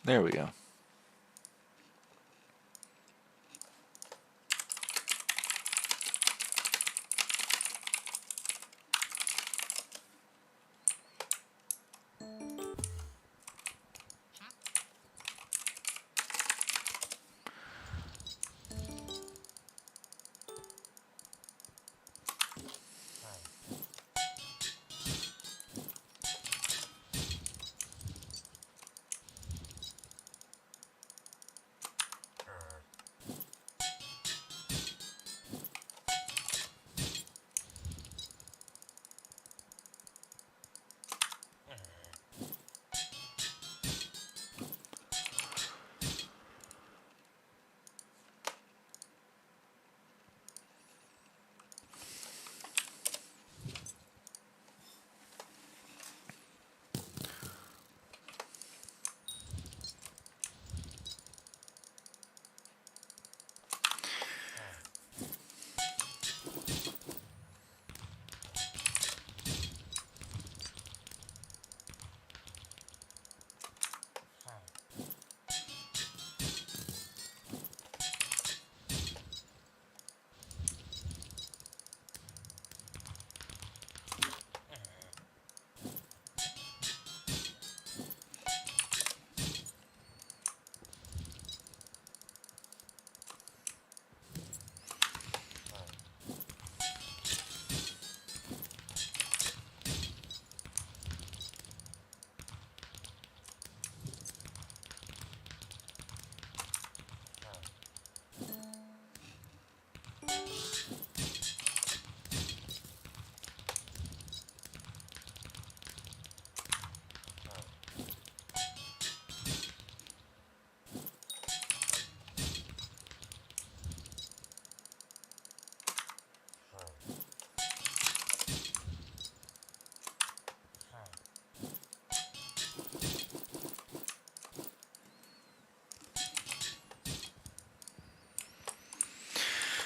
There we go.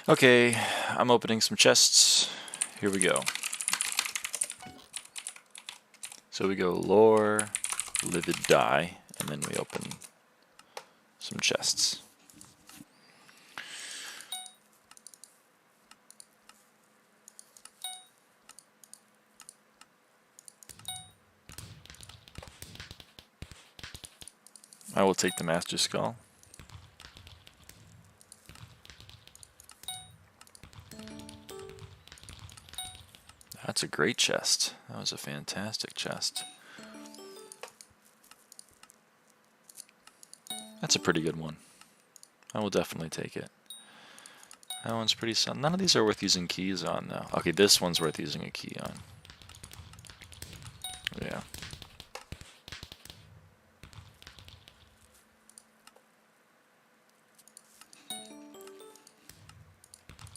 Okay, I'm opening some chests. Here we go. So we go lore, livid dye, and then we open some chests. I will take the Master Skull. That's a great chest. That was a fantastic chest. That's a pretty good one. I will definitely take it. That one's pretty solid. None of these are worth using keys on, though. Okay, this one's worth using a key on. Yeah.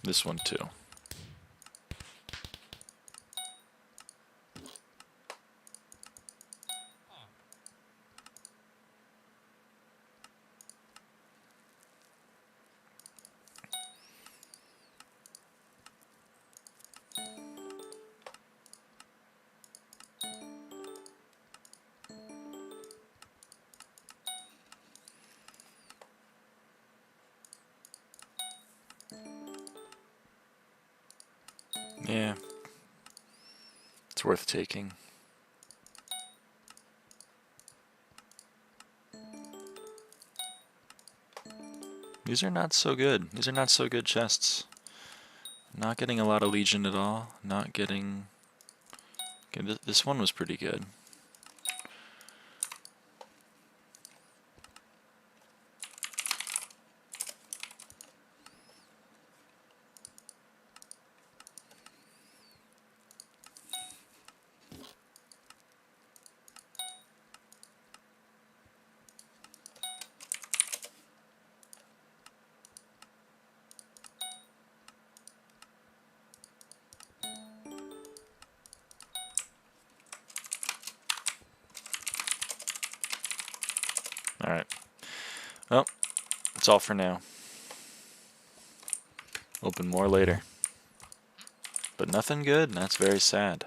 This one, too. Yeah. It's worth taking. These are not so good. These are not so good chests. Not getting a lot of Legion at all. Not getting... Okay, this one was pretty good. Alright. Well, that's all for now. Open more later. But nothing good, and that's very sad.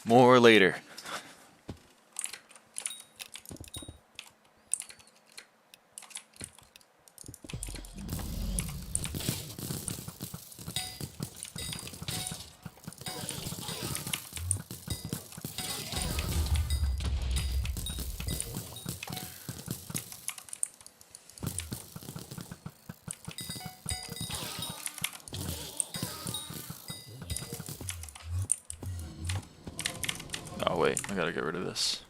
More later. Oh wait, I gotta get rid of this.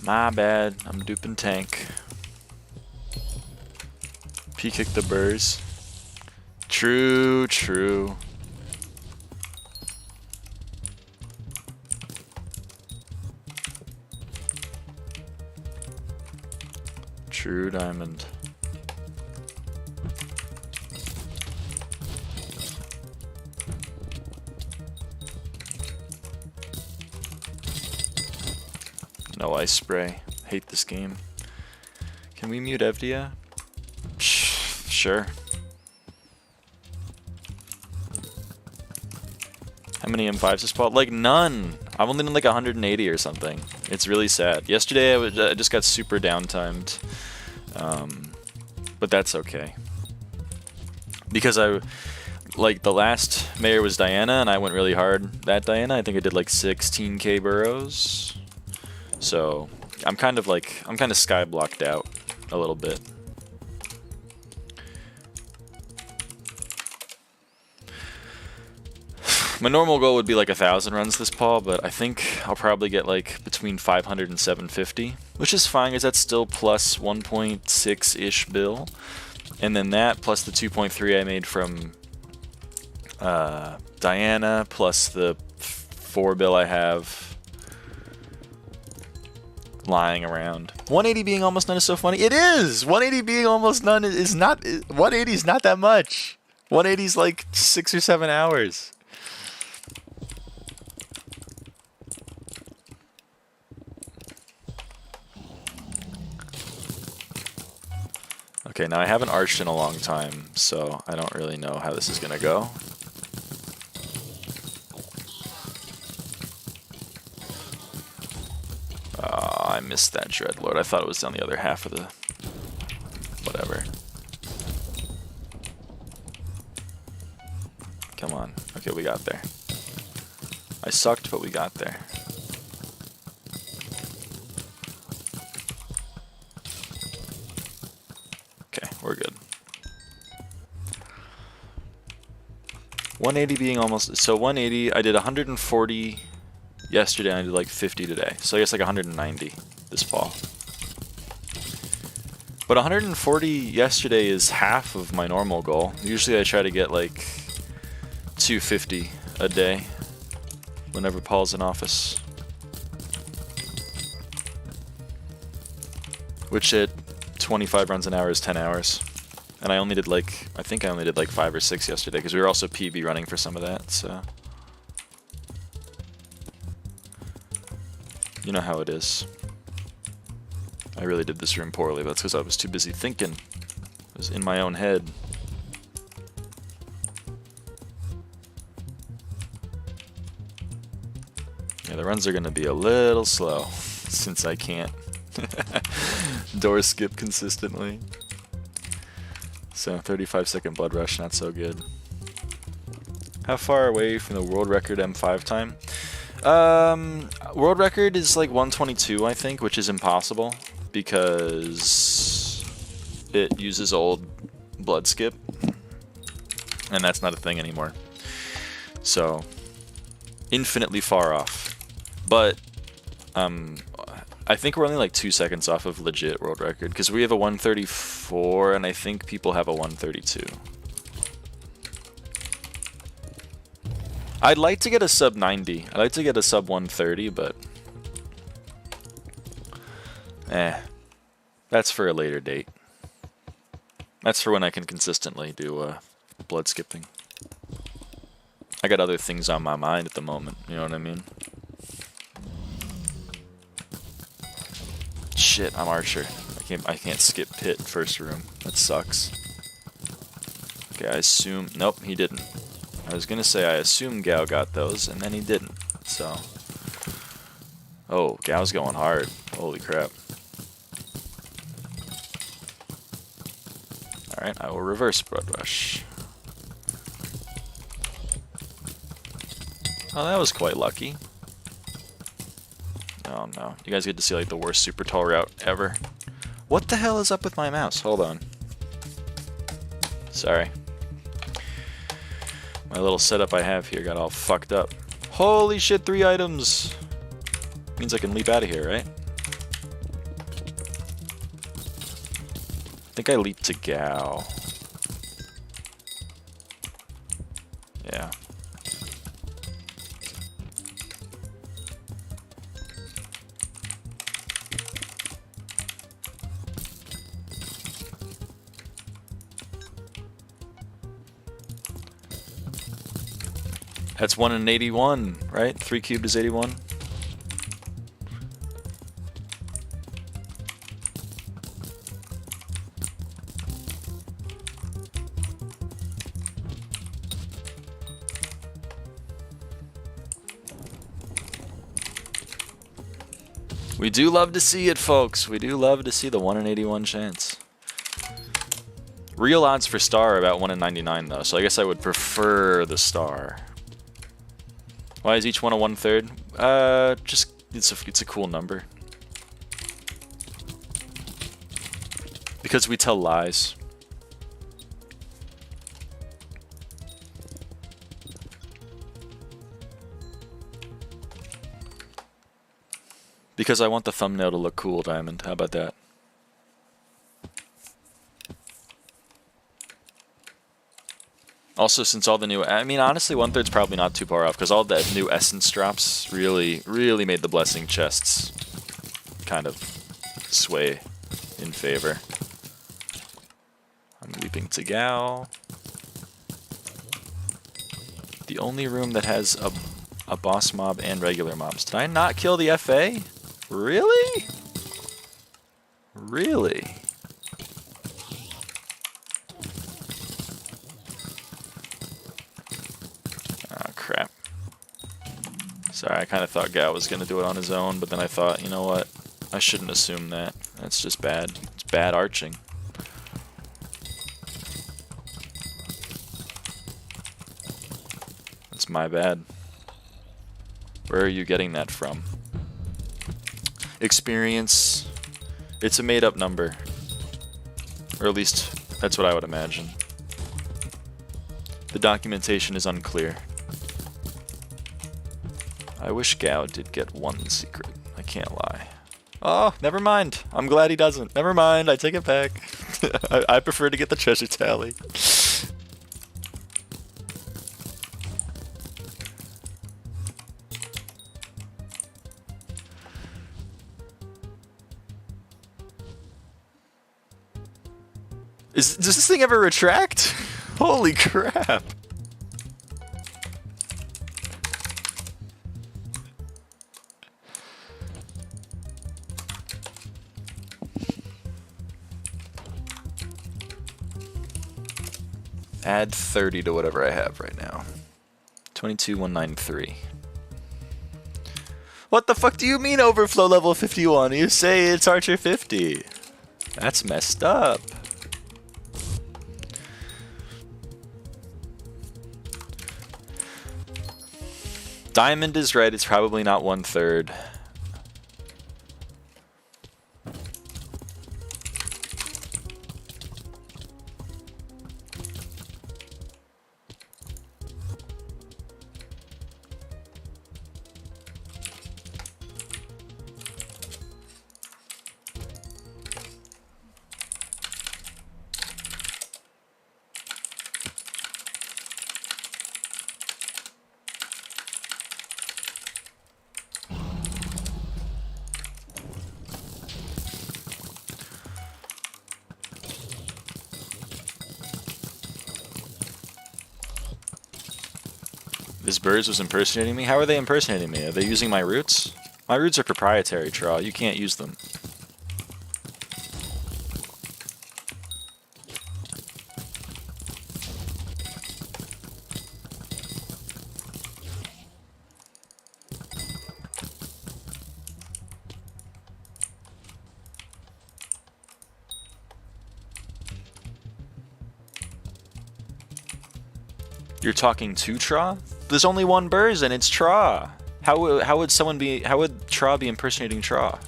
My bad, I'm duping tank. P-kick the burrs. True, true. True diamond. No ice spray. Hate this game. Can we mute Evdia? Sure. How many M5s has spawned? Like none. I've only done like 180 or something. It's really sad. Yesterday I just got super downtimed. But that's okay. Because like the last mayor was Diana and I went really hard that Diana. I think I did like 16k burrows. So I'm kind of skyblocked out a little bit. My normal goal would be like 1,000 runs this Paul, but I think I'll probably get like between 500 and 750, which is fine because that's still plus 1.6-ish bill. And then that plus the 2.3 I made from Diana plus the 4 bill I have lying around. 180 being almost none is so funny. It is! 180 being almost none is not... 180 is not that much. 180 is like 6 or 7 hours. Okay, now I haven't arched in a long time, so I don't really know how this is gonna go. I missed that Dreadlord. I thought it was down the other half of the... whatever. Come on. Okay, we got there. I sucked, but we got there. Okay, we're good. 180 being almost... So 180, I did 140... yesterday, and I did like 50 today. So I guess like 190 this fall. But 140 yesterday is half of my normal goal. Usually I try to get like 250 a day whenever Paul's in office. Which at 25 runs an hour is 10 hours. And I only did like, I think I only did like 5 or 6 yesterday because we were also PB running for some of that, so... You know how it is. I really did this room poorly, but that's because I was too busy thinking. I was in my own head. Yeah, the runs are going to be a little slow, since I can't door skip consistently. So 35-second blood rush, not so good. How far away from the world record M5 time? World record is like 122, I think, which is impossible because it uses old blood skip, and that's not a thing anymore. So, infinitely far off. But, I think we're only like 2 seconds off of legit world record because we have a 134, and I think people have a 132. I'd like to get a sub 90. I'd like to get a sub 130, but That's for a later date. That's for when I can consistently do blood skipping. I got other things on my mind at the moment, you know what I mean? Shit, I'm Archer. I can't skip pit first room. That sucks. Okay, I assume... Nope, he didn't. I was gonna say I assume Gao got those, and then he didn't, so... Oh, Gao's going hard. Holy crap. Alright, I will reverse Blood Rush. Oh, that was quite lucky. Oh no. You guys get to see like the worst super tall route ever. What the hell is up with my mouse? Hold on. Sorry. My little setup I have here got all fucked up. Holy shit, 3 items! Means I can leap out of here, right? I think I leaped to Gao. Yeah. That's 1 in 81, right? 3 cubed is 81. We do love to see it, folks. We do love to see the 1 in 81 chance. Real odds for star are about 1 in 99, though, so I guess I would prefer the star. Why is each one a 1/3? Just it's a cool number. Because we tell lies. Because I want the thumbnail to look cool, Diamond. How about that? Also, since all the new... I mean, honestly, 1/3's probably not too far off, because all the new essence drops really made the blessing chests kind of sway in favor. I'm leaping to Gao. The only room that has a boss mob and regular mobs. Did I not kill the FA? Really? Really? Oh, crap. Sorry, I kind of thought Gao was going to do it on his own, but then I thought, you know what? I shouldn't assume that. That's just bad. It's bad arching. That's my bad. Where are you getting that from? Experience. It's a made-up number. Or at least, that's what I would imagine. The documentation is unclear. I wish Gao did get one secret. I can't lie. Oh, never mind. I'm glad he doesn't. Never mind, I take it back. I prefer to get the treasure tally. Does this thing ever retract? Holy crap! Add 30 to whatever I have right now. 22,193. What the fuck do you mean overflow level 51? You say it's Archer 50. That's messed up. Diamond is right, it's probably not 1/3. This Birds was impersonating me? How are they impersonating me? Are they using my roots? My roots are proprietary, Traw. You can't use them. You're talking to Traw? There's only one Burrs and it's Traw. How would Traw be impersonating Traw?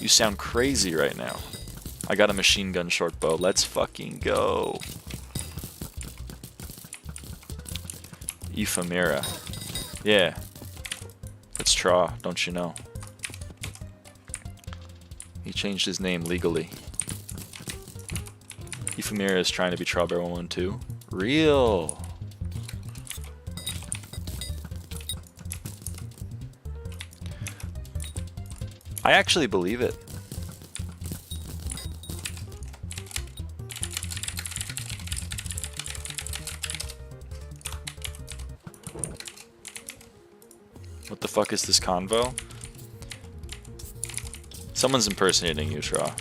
You sound crazy right now. I got a machine gun short bow. Let's fucking go. Ephemera. Yeah. It's Traw, don't you know? He changed his name legally. Ephemera is trying to be Strawberry 112. Real. I actually believe it. What the fuck is this convo? Someone's impersonating you, Traw.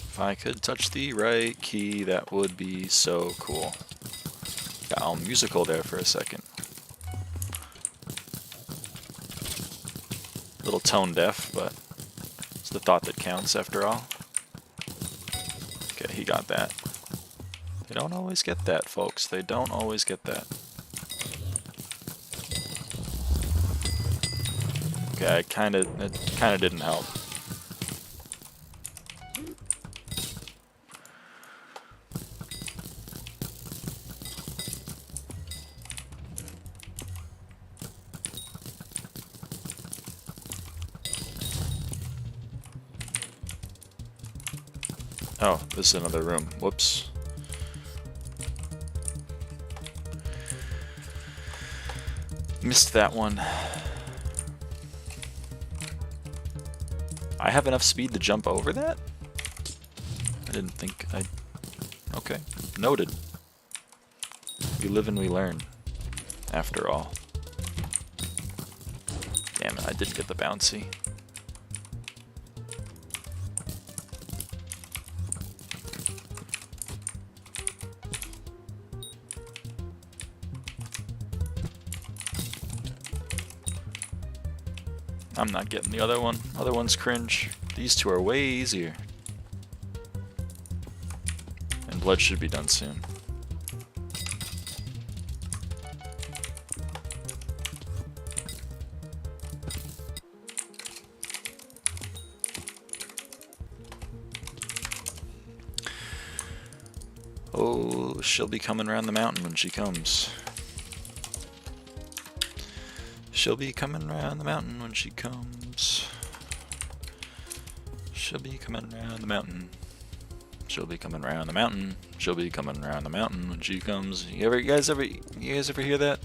If I could touch the right key, that would be so cool. Got all musical there for a second. A little tone deaf, but it's the thought that counts after all. Okay, he got that. They don't always get that, folks. They don't always get that. Okay, it kinda didn't help. Oh, this is another room. Whoops. Missed that one. I have enough speed to jump over that? I didn't think I... Okay. Noted. We live and we learn. After all. Damn it, I didn't get the bouncy. I'm not getting the other one. Other one's cringe. These two are way easier. And blood should be done soon. Oh, she'll be coming around the mountain when she comes. She'll be coming round the mountain when she comes. She'll be coming round the mountain. She'll be coming round the mountain. She'll be coming round the mountain when she comes. You guys ever hear that?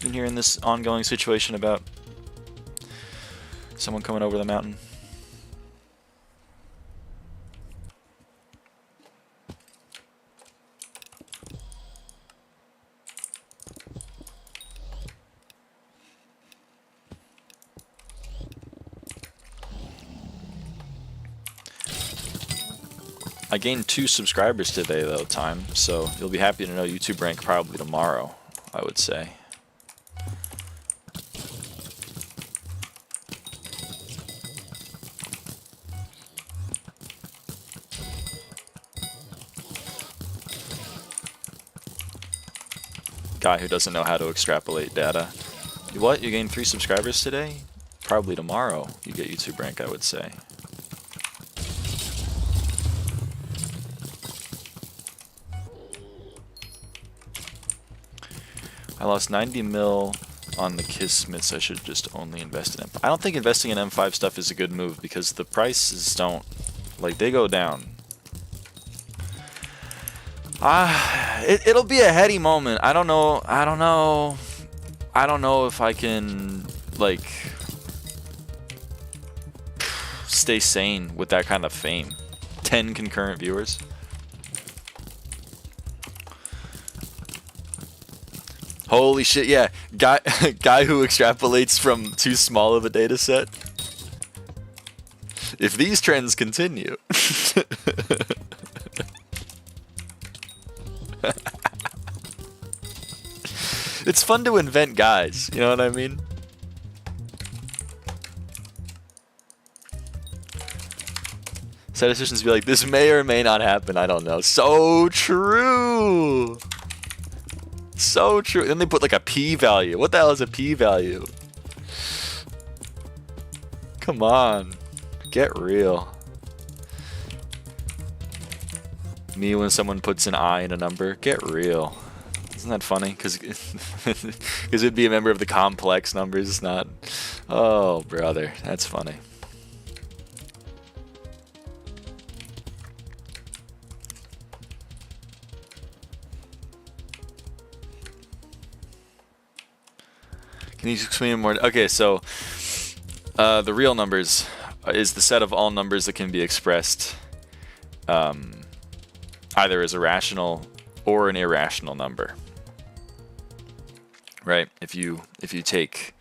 Been hearing this ongoing situation about someone coming over the mountain? I gained 2 subscribers today though, Time, so you'll be happy to know YouTube rank probably tomorrow, I would say. Guy who doesn't know how to extrapolate data. What? You gained 3 subscribers today? Probably tomorrow you get YouTube rank, I would say. I lost 90 mil on the Kismets. I should just only invest in M5. I don't think investing in M5 stuff is a good move because the prices don't, like, they go down. It'll be a heady moment. I don't know if I can, like, stay sane with that kind of fame. 10 concurrent viewers. Holy shit, yeah. Guy who extrapolates from too small of a data set. If these trends continue. It's fun to invent guys, you know what I mean? Statisticians be like, this may or may not happen, I don't know. So true! So true. Then they put like a p-value. What the hell is a p-value? Come on. Get real. Me when someone puts an I in a number. Get real. Isn't that funny? Because it'd be a member of the complex numbers. It's not. Oh, brother. That's funny. Can you explain more? Okay, so the real numbers is the set of all numbers that can be expressed either as a rational or an irrational number. Right? If you take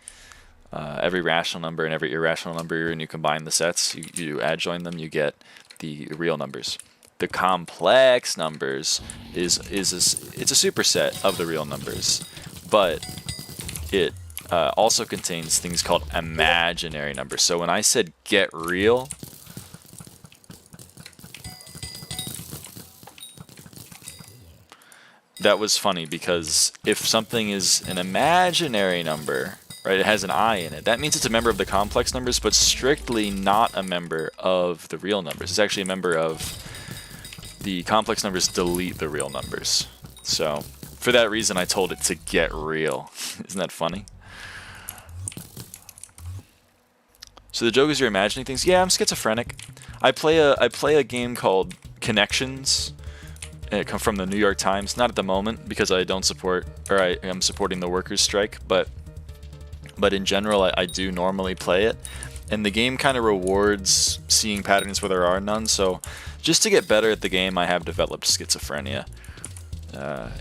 every rational number and every irrational number and you combine the sets, you adjoin them, you get the real numbers. The complex numbers it's a superset of the real numbers, but it also contains things called imaginary numbers. So when I said get real, that was funny because if something is an imaginary number, right, it has an I in it, that means it's a member of the complex numbers, but strictly not a member of the real numbers. It's actually a member of the complex numbers delete the real numbers. So for that reason, I told it to get real. Isn't that funny? So the joke is you're imagining things. Yeah, I'm schizophrenic. I play a game called Connections. It comes from the New York Times. Not at the moment because I don't support, or I am supporting the workers' strike. But in general, I do normally play it, and the game kind of rewards seeing patterns where there are none. So just to get better at the game, I have developed schizophrenia.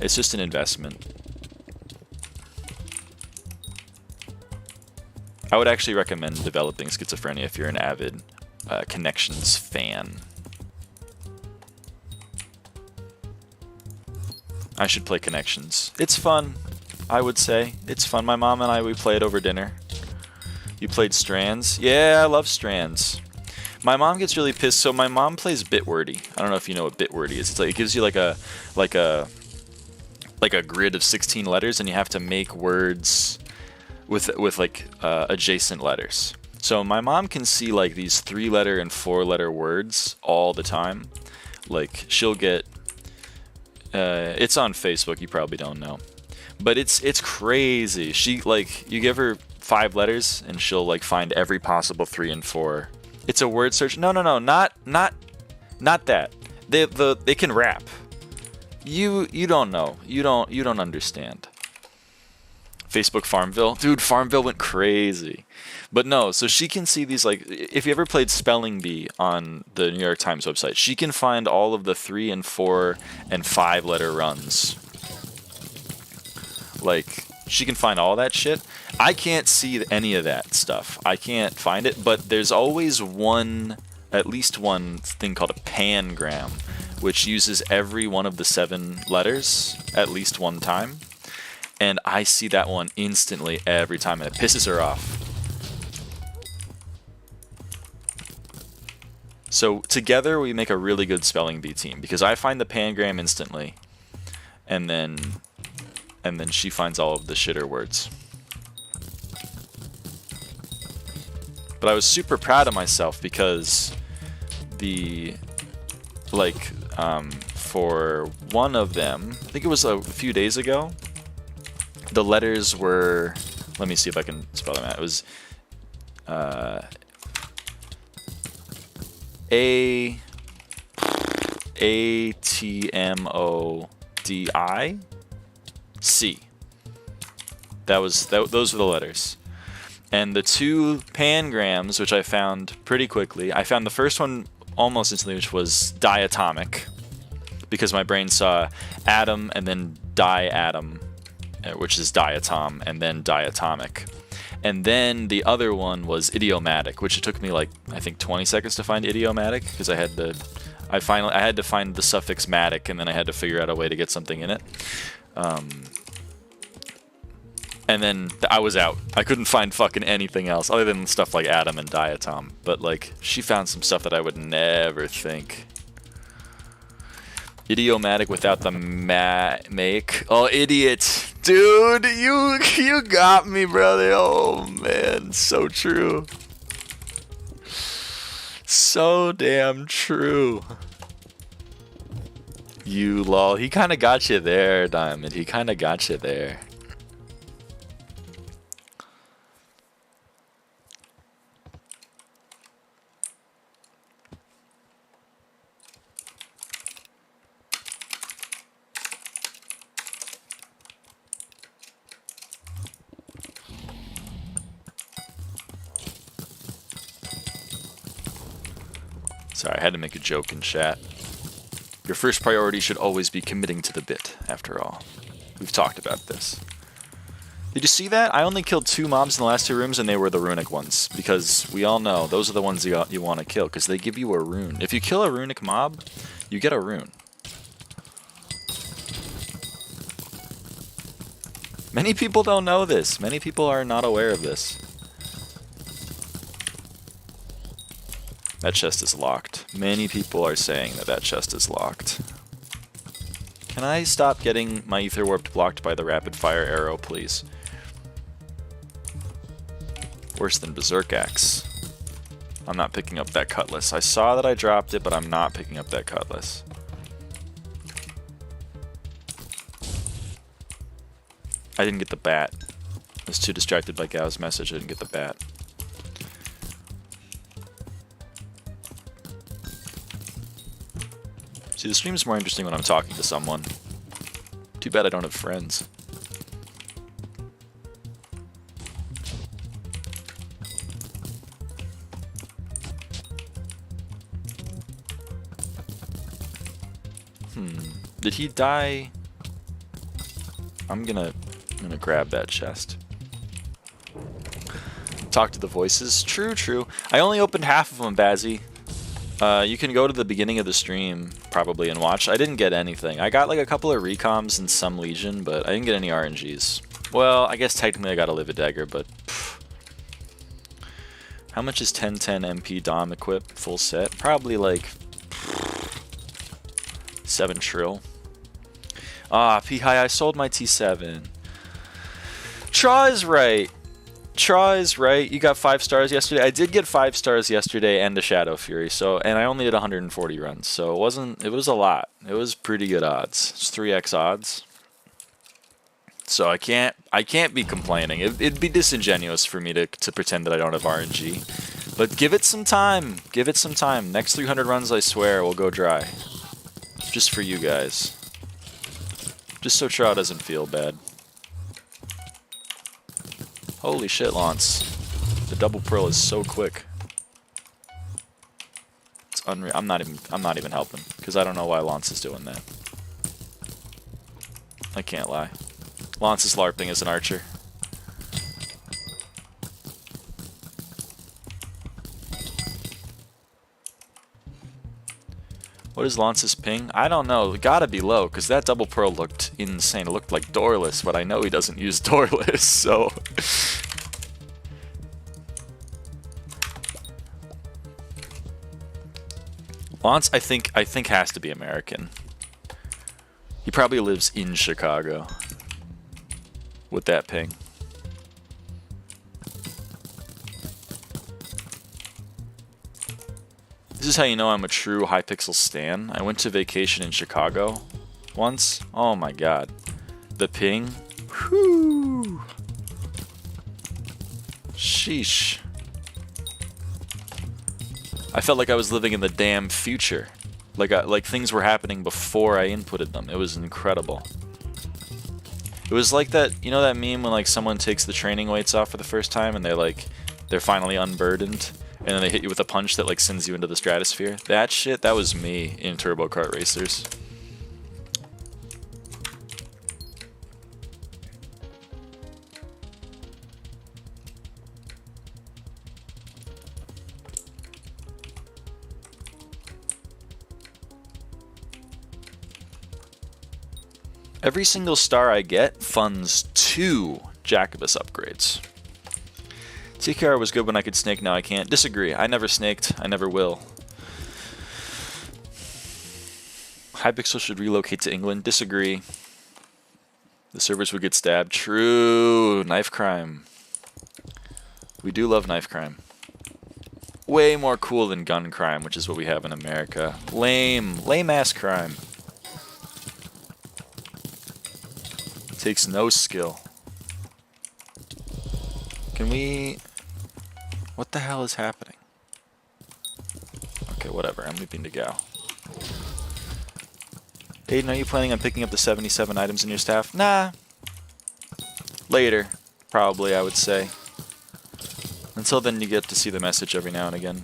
It's just an investment. I would actually recommend developing schizophrenia if you're an avid Connections fan. I should play Connections. It's fun, I would say. It's fun. My mom and we played over dinner. You played Strands? Yeah, I love Strands. My mom gets really pissed. So my mom plays Bitwordy. I don't know if you know what Bitwordy is. It's like it gives you like a grid of 16 letters, and you have to make words with like adjacent letters. So my mom can see like these 3-letter and 4-letter words all the time. Like she'll get it's on Facebook, you probably don't know, but it's crazy. She, like, you give her 5 letters and she'll like find every possible 3 and 4. It's a word search. No, not that. They can rap. You don't know. You don't understand. Facebook Farmville. Dude, Farmville went crazy. But no, so she can see these, like, if you ever played Spelling Bee on the New York Times website, she can find all of the 3 and 4 and 5-letter runs. Like, she can find all that shit. I can't see any of that stuff. I can't find it, but there's always at least one thing called a pangram, which uses every one of the 7 letters at least one time. And I see that one instantly every time, and it pisses her off. So together we make a really good Spelling Bee team, because I find the pangram instantly, and then and then she finds all of the shitter words. But I was super proud of myself because for one of them, I think it was a few days ago, the letters were, let me see if I can spell them out. It was ATMODI-C. Those were the letters. And the two pangrams, which I found pretty quickly, I found the first one almost instantly, which was diatomic, because my brain saw atom and then diatom, which is diatom, and then diatomic. And then the other one was idiomatic, which it took me like, I think 20 seconds to find idiomatic, because I had to find the suffix matic, and then I had to figure out a way to get something in it. And then I was out. I couldn't find fucking anything else other than stuff like atom and diatom. But like, she found some stuff that I would never think. Idiomatic without the make. Oh, idiot. Dude, you got me, brother. Oh, man. So true. So damn true. You lol. He kind of got you there, Diamond. He kind of got you there. Sorry, I had to make a joke in chat. Your first priority should always be committing to the bit, after all. We've talked about this. Did you see that? I only killed 2 mobs in the last 2 rooms, and they were the runic ones. Because we all know those are the ones you want to kill, because they give you a rune. If you kill a runic mob, you get a rune. Many people don't know this. Many people are not aware of this. That chest is locked. Many people are saying that that chest is locked. Can I stop getting my ether warped blocked by the rapid fire arrow, please? Worse than Berserk Axe. I'm not picking up that cutlass. I saw that I dropped it, but I'm not picking up that cutlass. I didn't get the bat. I was too distracted by Gao's message. I didn't get the bat. See, the stream's more interesting when I'm talking to someone. Too bad I don't have friends. Did he die? I'm gonna grab that chest. Talk to the voices. True, true. I only opened half of them, Bazzy. You can go to the beginning of the stream, probably, and watch. I didn't get anything. I got like a couple of recoms and some Legion, but I didn't get any RNGs. Well, I guess technically I got a Live a Dagger, but... Pff. How much is 1010 MP Dom equip full set? Probably like... 7 trill. Ah, P-High, I sold my T7. Traw is right. Traw is right. You got 5 stars yesterday. I did get 5 stars yesterday and a Shadow Fury. So, and I only did 140 runs. So it wasn't. It was a lot. It was pretty good odds. It's 3x odds. So I can't be complaining. It'd be disingenuous for me to pretend that I don't have RNG. But give it some time. Give it some time. Next 300 runs, I swear, will go dry. Just for you guys. Just so Traw doesn't feel bad. Holy shit, Lance. The double pearl is so quick. It's unreal. I'm not even helping, because I don't know why Lance is doing that. I can't lie. Lance is LARPing as an archer. What is Lance's ping? I don't know. It gotta be low, because that double pearl looked insane. It looked like Doorless, but I know he doesn't use Doorless, so... Lance, I think has to be American. He probably lives in Chicago. with that ping. This is how you know I'm a true Hypixel stan. I went to vacation in Chicago once. Oh my god. The ping. Whew. Sheesh. I felt like I was living in the damn future. Like things were happening before I inputted them. It was incredible. It was like that, you know that meme when like someone takes the training weights off for the first time and they're finally unburdened? And then they hit you with a punch that like sends you into the stratosphere. That shit, that was me in Turbo Kart Racers. Every single star I get funds 2 Jacobus upgrades. TKR was good when I could snake, now I can't. Disagree. I never snaked. I never will. Hypixel should relocate to England. Disagree. The servers would get stabbed. True. Knife crime. We do love knife crime. Way more cool than gun crime, which is what we have in America. Lame. Lame-ass crime. Takes no skill. Can we... What the hell is happening? Okay, whatever. I'm leaping to go. Aiden, are you planning on picking up the 77 items in your staff? Nah. Later. Probably, I would say. Until then, you get to see the message every now and again.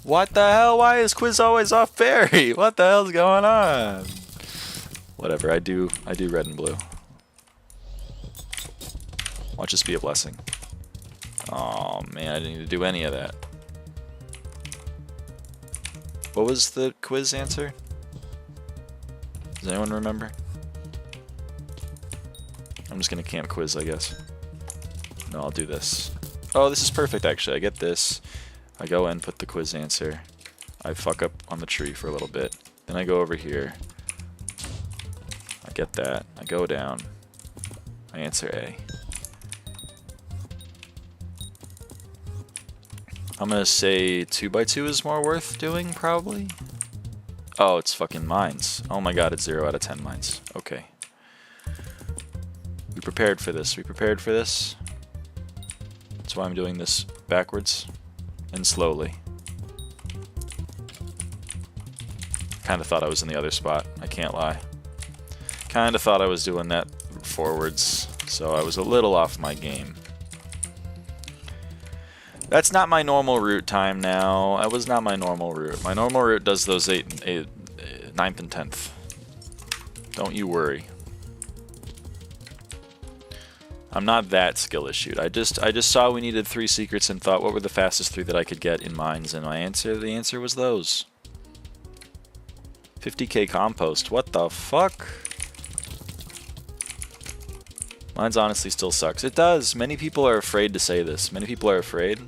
What the hell? Why is Quiz always off Barry? What the hell's going on? Whatever, I do red and blue. Watch this be a blessing. Oh man, I didn't need to do any of that. What was the quiz answer? Does anyone remember? I'm just gonna camp quiz, I guess. No, I'll do this. Oh, this is perfect actually. I get this. I go and put the quiz answer. I fuck up on the tree for a little bit. Then I go over here. I get that. I go down. I answer A. I'm gonna say 2x2 is more worth doing, probably. Oh, it's fucking mines. Oh my god, it's 0 out of 10 mines. Okay. We prepared for this. We prepared for this. That's why I'm doing this backwards and slowly. Kinda thought I was in the other spot. I can't lie. Kinda thought I was doing that forwards, so I was a little off my game. That's not my normal route time now. That was not my normal route. My normal route does those 9th and 10th. Don't you worry. I'm not that skill issued. I just saw we needed 3 secrets and thought what were the fastest 3 that I could get in mines, and the answer was those. 50k compost. What the fuck? Mines honestly still sucks. It does. Many people are afraid to say this. Many people are afraid.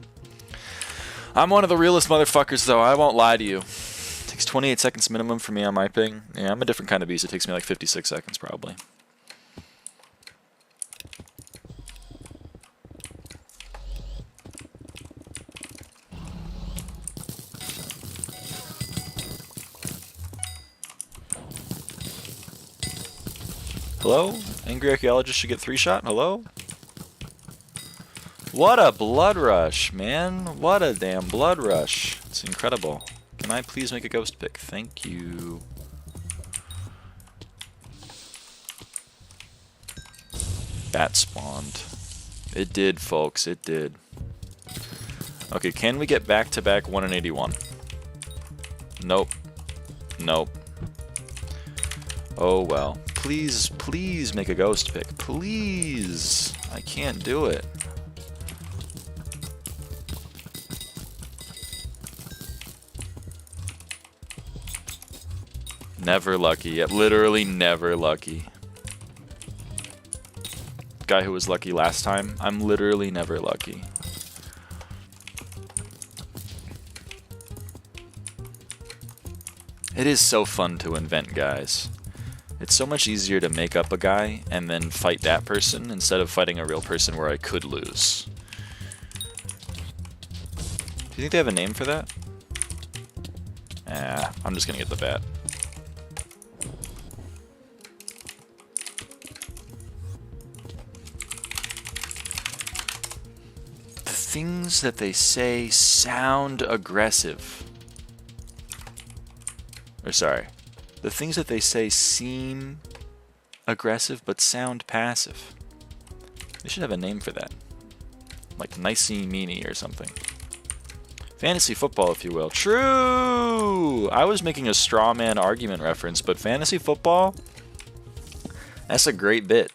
I'm one of the realest motherfuckers, though. I won't lie to you. It takes 28 seconds minimum for me on my ping. Yeah, I'm a different kind of beast. It takes me like 56 seconds, probably. Hello? Angry Archaeologist should get 3-shot? Hello? What a blood rush, man. What a damn blood rush. It's incredible. Can I please make a ghost pick? Thank you. Bat spawned. It did, folks. It did. Okay, can we get back-to-back 1 and 81? Nope. Nope. Oh, well. Please, please make a ghost pick. Please. I can't do it. Never lucky. Yep, literally never lucky. Guy who was lucky last time, I'm literally never lucky. It is so fun to invent, guys. It's so much easier to make up a guy and then fight that person instead of fighting a real person where I could lose. Do you think they have a name for that? I'm just gonna get the bat. The things that they say sound aggressive. Or sorry. The things that they say seem aggressive but sound passive. They should have a name for that. Like nicey meanie or something. Fantasy football, if you will. True! I was making a straw man argument reference, but fantasy football? That's a great bit.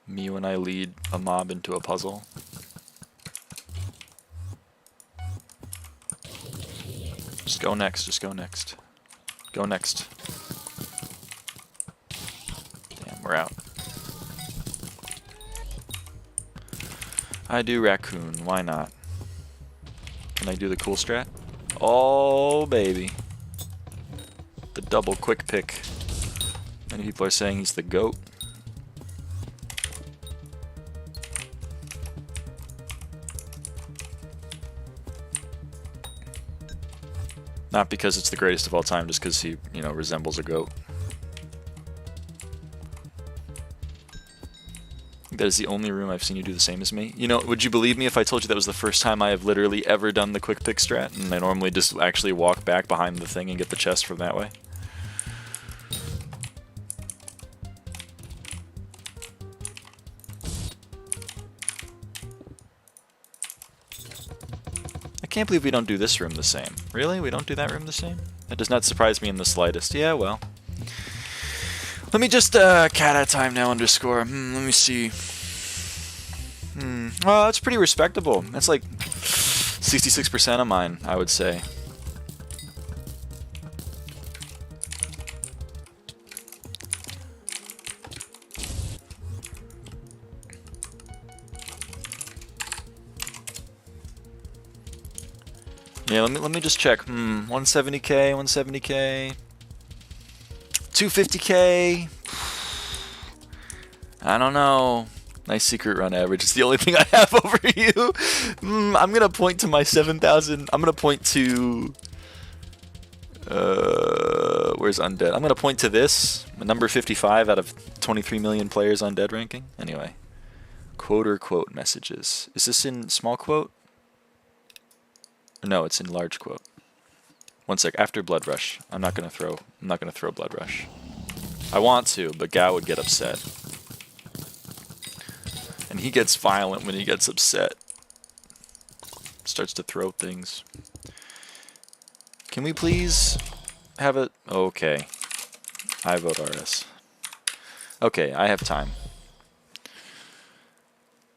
Me when I lead a mob into a puzzle. Just go next, just go next. Go next. Damn, we're out. I do raccoon, why not? Can I do the cool strat? Oh, baby. The double quick pick. Many people are saying he's the GOAT. Not because it's the greatest of all time, just because he, you know, resembles a goat. That is the only room I've seen you do the same as me. You know, would you believe me if I told you that was the first time I have literally ever done the quick pick strat, and I normally just actually walk back behind the thing and get the chest from that way? I can't believe we don't do this room the same. Really? We don't do that room the same? That does not surprise me in the slightest. Yeah, well. Let me just, cat at time now underscore. Let me see. Well, that's pretty respectable. That's like 66% of mine, I would say. Yeah, let me just check. 170k, 170k, 250k. I don't know. Nice secret run average. It's the only thing I have over you. I'm gonna point to my 7,000. I'm gonna point to. Where's undead? I'm gonna point to this. Number 55 out of 23 million players undead ranking. Anyway, quote or quote messages. Is this in small quote? No, it's in large quote. One sec. After Blood Rush, I'm not gonna throw Blood Rush. I want to, but Gao would get upset, and he gets violent when he gets upset. Starts to throw things. Can we please have it? Okay. I vote RS. Okay, I have time.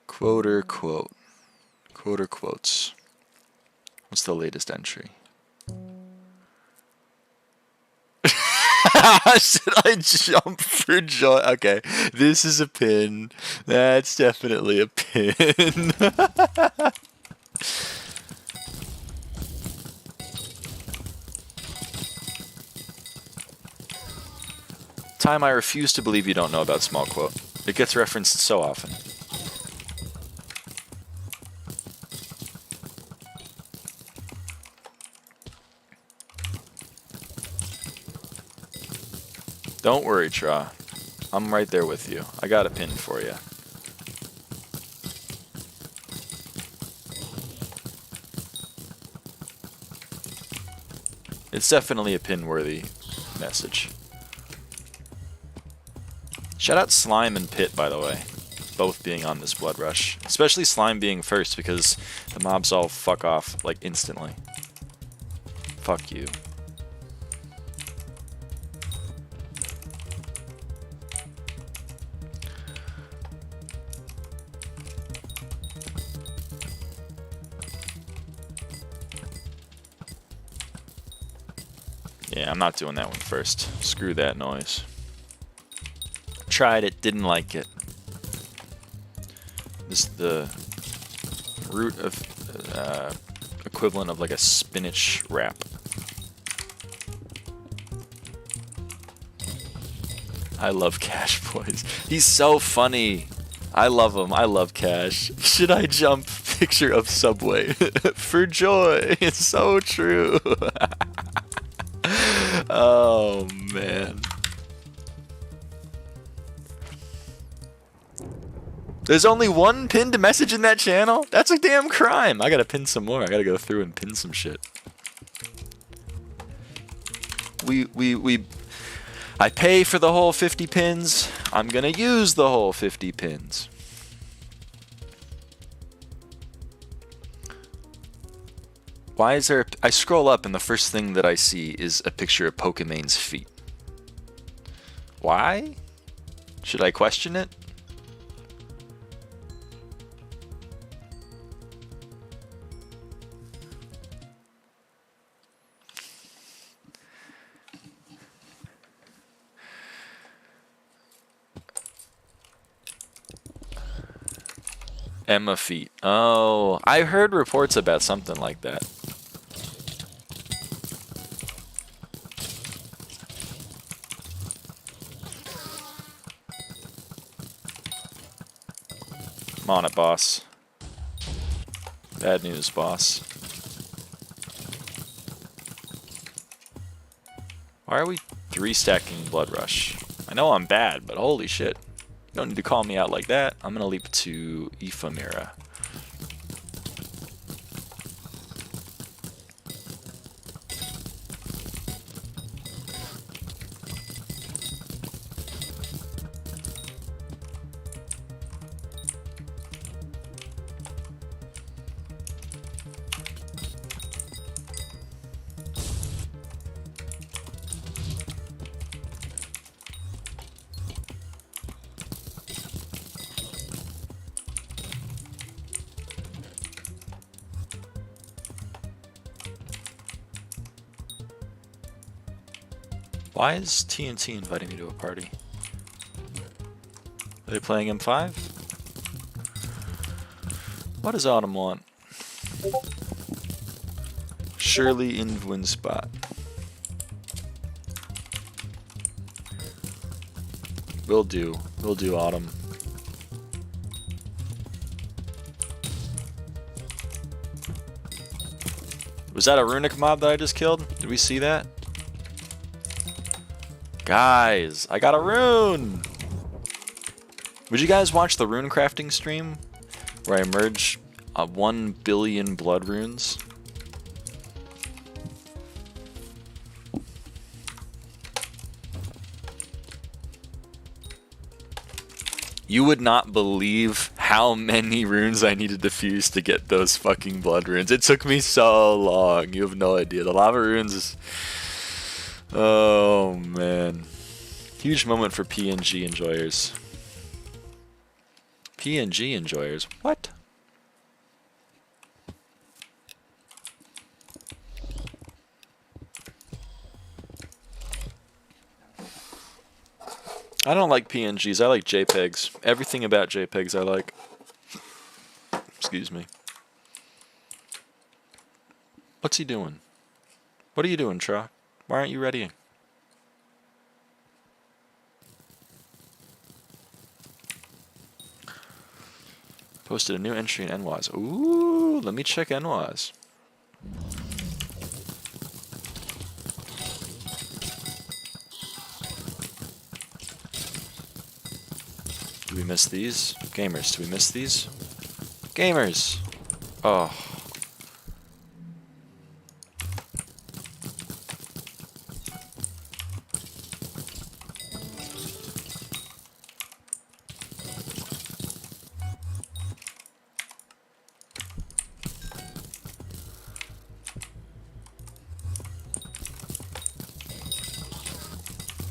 Quote or quote. Quote or quotes. What's the latest entry? Should I jump for joy? Okay, this is a pin. That's definitely a pin. Time I refuse to believe you don't know about small quote. It gets referenced so often. Don't worry, Tra. I'm right there with you. I got a pin for you. It's definitely a pin-worthy message. Shout out Slime and Pit, by the way. Both being on this Blood Rush. Especially Slime being first, because the mobs all fuck off, like, instantly. Fuck you. Yeah, I'm not doing that one first. Screw that noise. Tried it, didn't like it. This is the root of equivalent of like a spinach wrap. I love Cash, boys. He's so funny. I love him. I love Cash. Should I jump? Picture of Subway. For joy. It's so true. Oh, man. There's only one pinned message in that channel? That's a damn crime. I gotta pin some more. I gotta go through and pin some shit. I pay for the whole 50 pins. I'm gonna use the whole 50 pins. Why is there... I scroll up and the first thing that I see is a picture of Pokemon's feet. Why? Should I question it? Emma feet. Oh, I heard reports about something like that. I'm on it, boss. Bad news, boss. Why are we 3-stacking Blood Rush? I know I'm bad, but holy shit. You don't need to call me out like that. I'm gonna leap to Ephemera. Why is TNT inviting me to a party? Are they playing M5? What does Autumn want? Shirley in win spot. Will do. Will do, Autumn. Was that a runic mob that I just killed? Did we see that? Guys, I got a rune! Would you guys watch the rune crafting stream? Where I merge 1 billion blood runes? You would not believe how many runes I needed to fuse to get those fucking blood runes. It took me so long. You have no idea. The lava runes is... Oh, man. Huge moment for PNG enjoyers. PNG enjoyers? What? I don't like PNGs. I like JPEGs. Everything about JPEGs I like. Excuse me. What's he doing? What are you doing, Tra? Why aren't you readying? Posted a new entry in NWAS. Ooh, let me check NWAS. Do we miss these? Gamers, do we miss these? Gamers! Oh.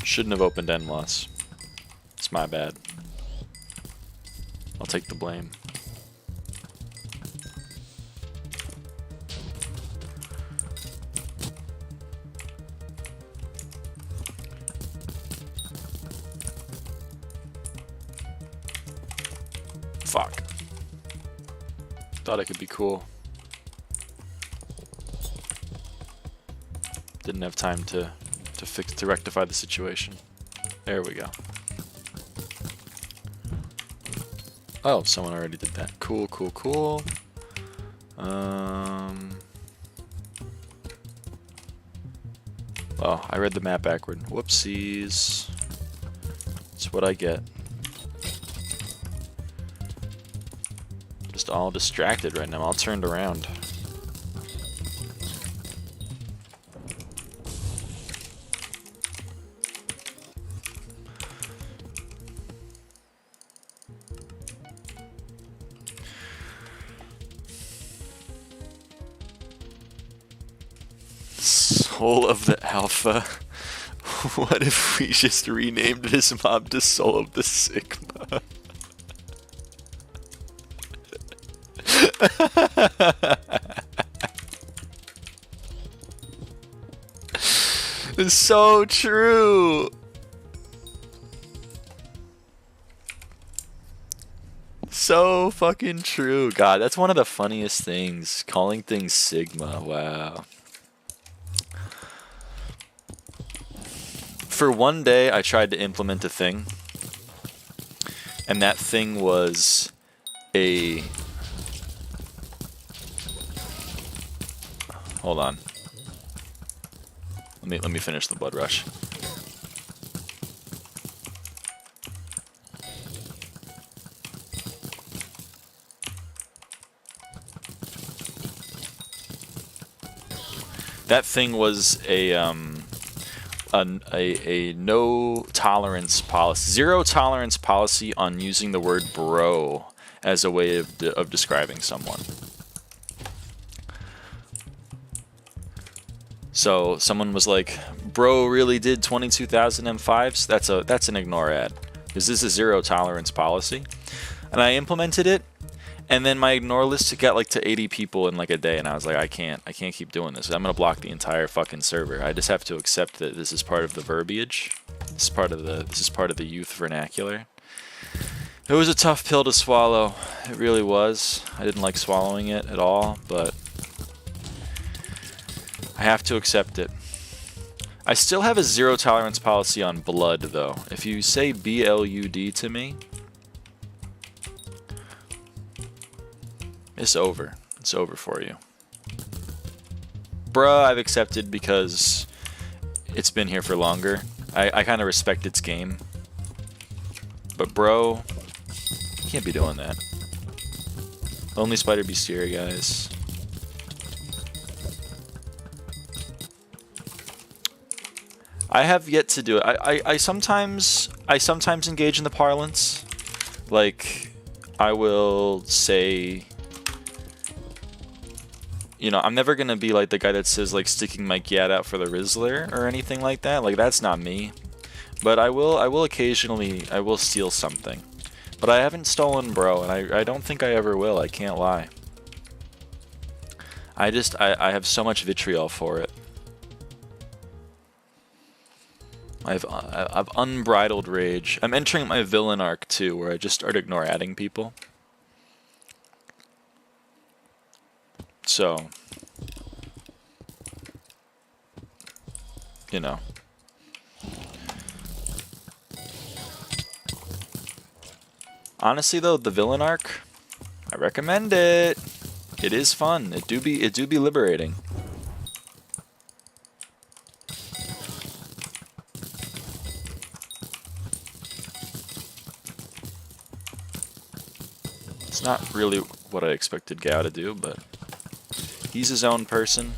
Shouldn't have opened NWAS. It's my bad. I'll take the blame. Fuck. Thought it could be cool. Didn't have time to rectify the situation. There we go. Oh, someone already did that. Cool, cool, cool. Oh, I read the map backward. Whoopsies. That's what I get. Just all distracted right now. All turned around. Soul of the Alpha. What if we just renamed this mob to Soul of the Sigma? It's so true. So fucking true. God, that's one of the funniest things. Calling things Sigma. Wow. For one day, I tried to implement a thing, and that thing was a... Hold on. Let me finish the blood rush. That thing was a no tolerance policy, zero tolerance policy on using the word bro as a way of describing someone. So someone was like, "Bro really did 22,000 M5s." That's an ignore ad, because this is a zero tolerance policy, and I implemented it. And then my ignore list got like to 80 people in like a day, and I was like, I can't keep doing this. I'm gonna block the entire fucking server. I just have to accept that this is part of the verbiage. This is part of the youth vernacular. It was a tough pill to swallow. It really was. I didn't like swallowing it at all, but I have to accept it. I still have a zero tolerance policy on blood, though. If you say BLUD to me, it's over. It's over for you. Bruh, I've accepted because it's been here for longer. I kind of respect its game. But bro, you can't be doing that. Only Spider Beastier, guys. I have yet to do it. I sometimes engage in the parlance. Like, I will say, you know, I'm never gonna be like the guy that says like sticking my gyat out for the Rizzler or anything like that. Like, that's not me. But I will occasionally, I will steal something. But I haven't stolen bro, and I don't think I ever will. I can't lie. I have so much vitriol for it. I've unbridled rage. I'm entering my villain arc too, where I just start ignore adding people. So, you know. Honestly though, the villain arc, I recommend it. It is fun. It do be liberating. It's not really what I expected Gao to do, but he's his own person.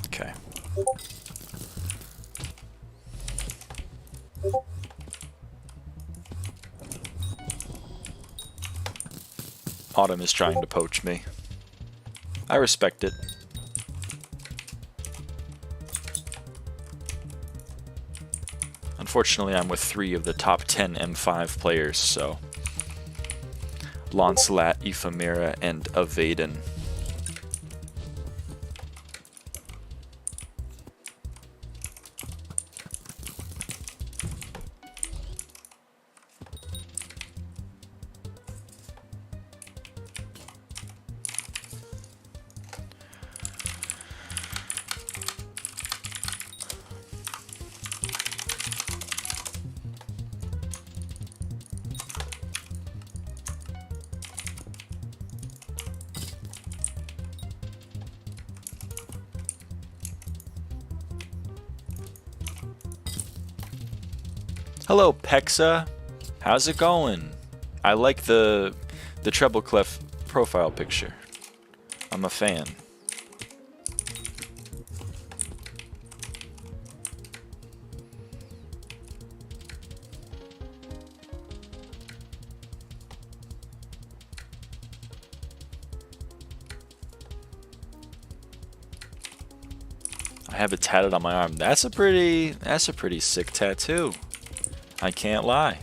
Okay. Autumn is trying to poach me. I respect it. Unfortunately, I'm with 3 of the top 10 M5 players, so Lancelot, Ephemera, and Avaaidan. Hello, Pexa. How's it going? I like the treble clef profile picture. I'm a fan. I have it tatted on my arm. That's a pretty sick tattoo. I can't lie.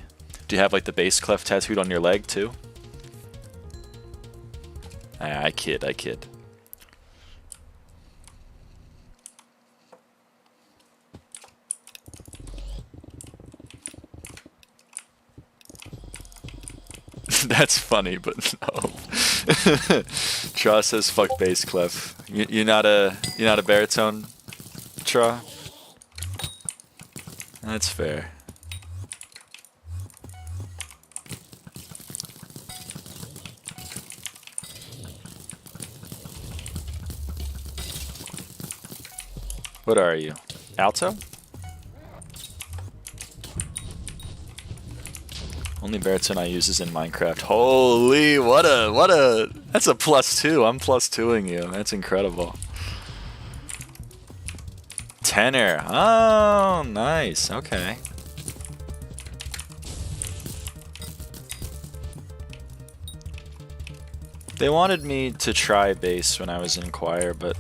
Do you have like the bass clef tattooed on your leg too? I kid. That's funny, but no. Tra says fuck bass clef. You're not a baritone, Tra? That's fair. What are you? Alto? Only baritone I use is in Minecraft. Holy, what a, that's a +2. I'm +2ing you. That's incredible. Tenor. Oh, nice. Okay. They wanted me to try bass when I was in choir, but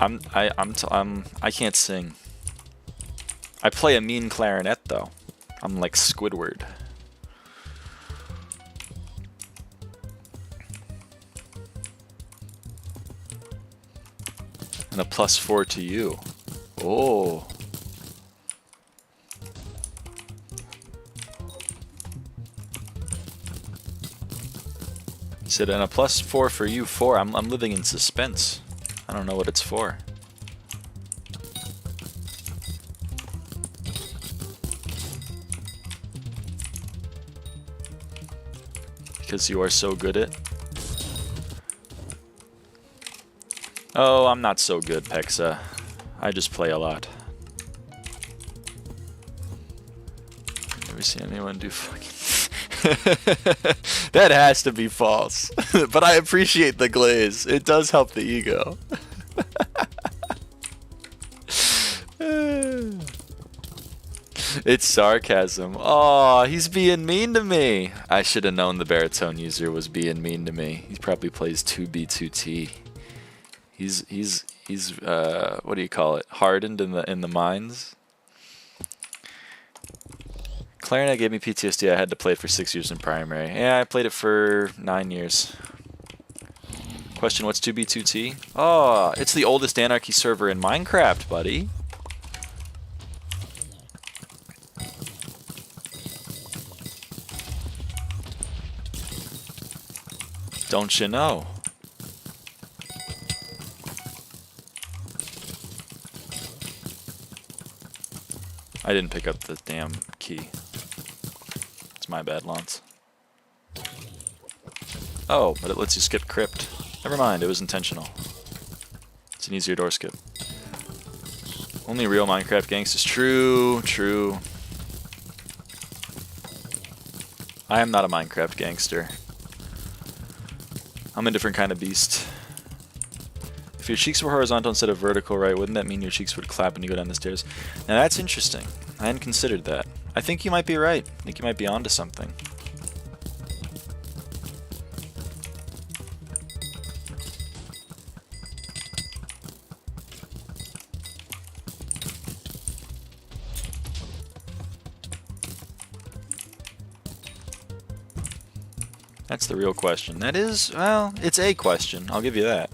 I can't sing. I play a mean clarinet though. I'm like Squidward. And a +4 to you. Oh. He said, and a +4 for you, 4. I'm living in suspense. I don't know what it's for. Because you are so good at... Oh, I'm not so good, Pexa. I just play a lot. Never seen anyone do fucking... That has to be false. But I appreciate the glaze. It does help the ego. It's sarcasm. Oh, he's being mean to me. I should have known the baritone user was being mean to me. He probably plays 2B2T. He's what do you call it? Hardened in the mines. Clarinet gave me PTSD. I had to play it for 6 years in primary. Yeah, I played it for 9 years. Question, what's 2B2T? Oh, it's the oldest anarchy server in Minecraft, buddy. Don't you know? I didn't pick up the damn key. It's my bad, Lance. Oh, but it lets you skip crypt. Never mind, it was intentional. It's an easier door skip. Only real Minecraft gangsters. True, true. I am not a Minecraft gangster. I'm a different kind of beast. If your cheeks were horizontal instead of vertical, right, wouldn't that mean your cheeks would clap when you go down the stairs? Now that's interesting. I hadn't considered that. I think you might be right. I think you might be onto something. That's the real question. That is, well, it's a question. I'll give you that.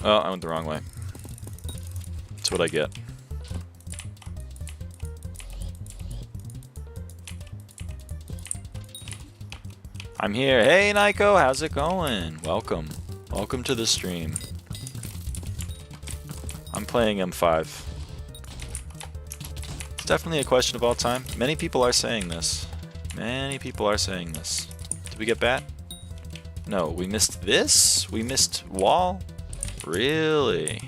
Oh, I went the wrong way. That's what I get. I'm here. Hey, Nico, how's it going? Welcome. Welcome to the stream. I'm playing M5. It's definitely a question of all time. Many people are saying this. Many people are saying this. Did we get bat? No, we missed this? We missed wall? Really?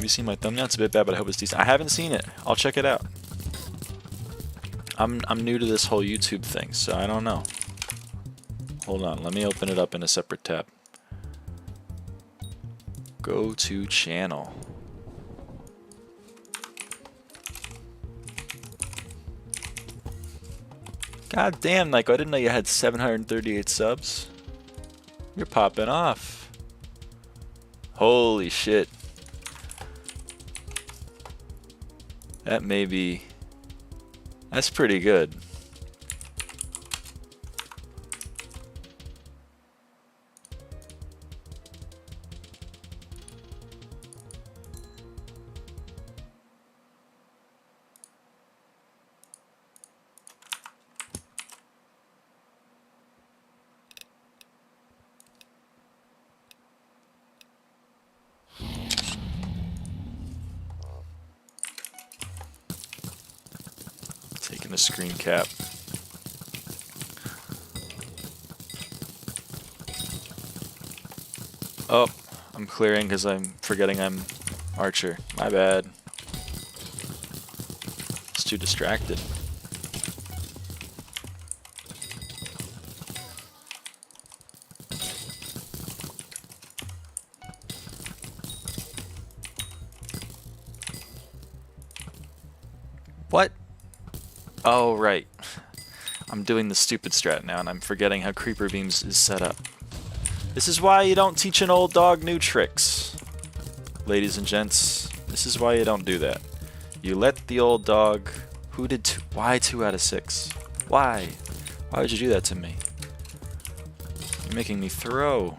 you seen my thumbnail? It's a bit bad, but I hope it's decent. I haven't seen it. I'll check it out. I'm new to this whole YouTube thing, so I don't know. Hold on, let me open it up in a separate tab. Go to channel. God damn, Nyko, I didn't know you had 738 subs. You're popping off. Holy shit. That may be... That's pretty good. Taking a screen cap. Oh, I'm clearing because I'm forgetting I'm Archer. My bad. It's too distracted. What? Oh, right. I'm doing the stupid strat now, and I'm forgetting how Creeper Beams is set up. This is why you don't teach an old dog new tricks. Ladies and gents, this is why you don't do that. You let the old dog... Who did two? Why 2 out of 6? Why? Why would you do that to me? You're making me throw.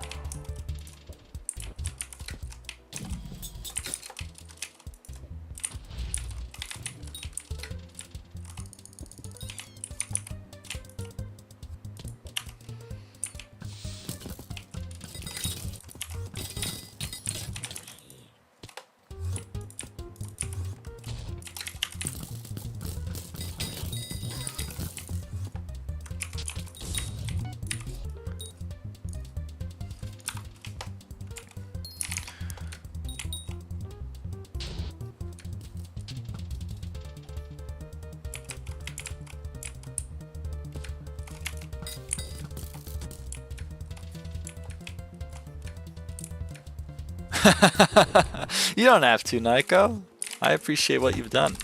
You don't have to, Nyko. I appreciate what you've done.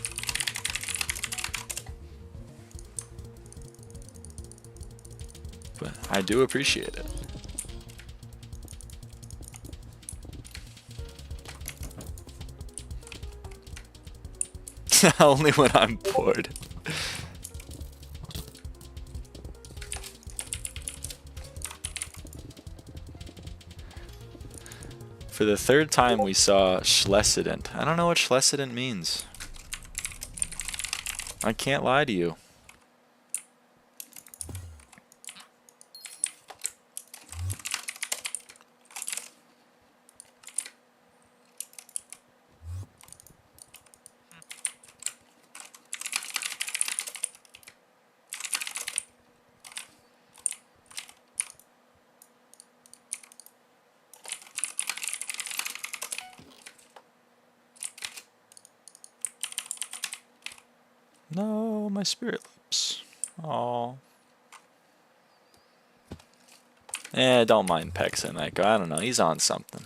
But I do appreciate it. Only when I'm bored. For the 3rd time we saw Schlesident. I don't know what Schlesident means. I can't lie to you. No, my spirit lips. Oh. Don't mind Pex and Nyko. I don't know. He's on something.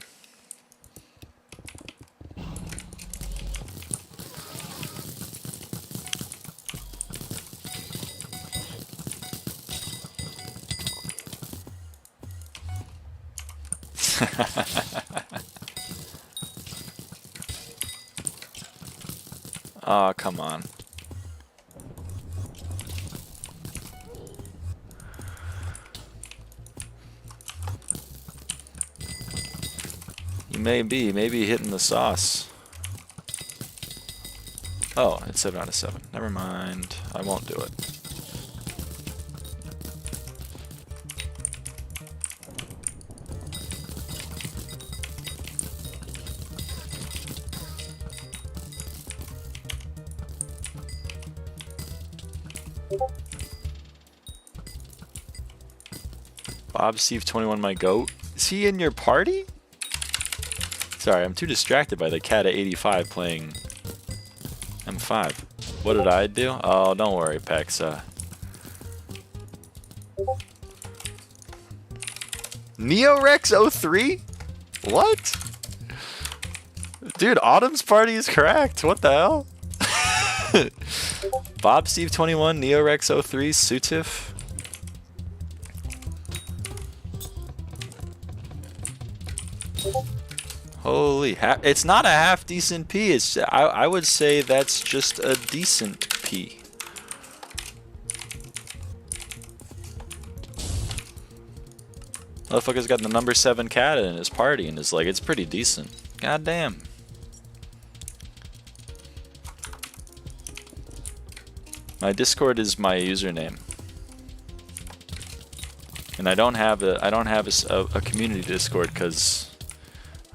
Oh, come on. Maybe hitting the sauce. Oh, it's 7 out of 7. Never mind. I won't do it. Bob Steve 21, my goat. Is he in your party? Sorry, I'm too distracted by the cat at 85 playing M5. What did I do? Oh, don't worry, Pexa. NeoRex03? What? Dude, Autumn's Party is correct. What the hell? Bob Steve 21, NeoRex03, Sutif. Holy, it's not a half decent P. It's I would say that's just a decent P. Motherfucker's got the number 7 cat in his party and is like, it's pretty decent. God damn. My Discord is my username, and I don't have a community Discord because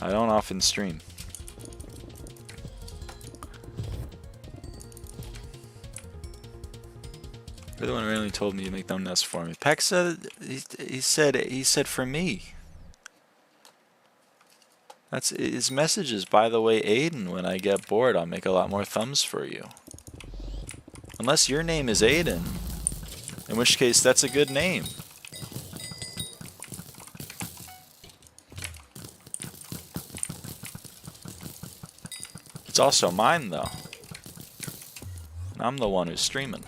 I don't often stream. You're the one who randomly told me to make thumbnails for me. Pexa, he said for me. That's his messages. By the way, Aiden, when I get bored, I'll make a lot more thumbs for you. Unless your name is Aiden, in which case that's a good name. It's also mine though. And I'm the one who's streaming.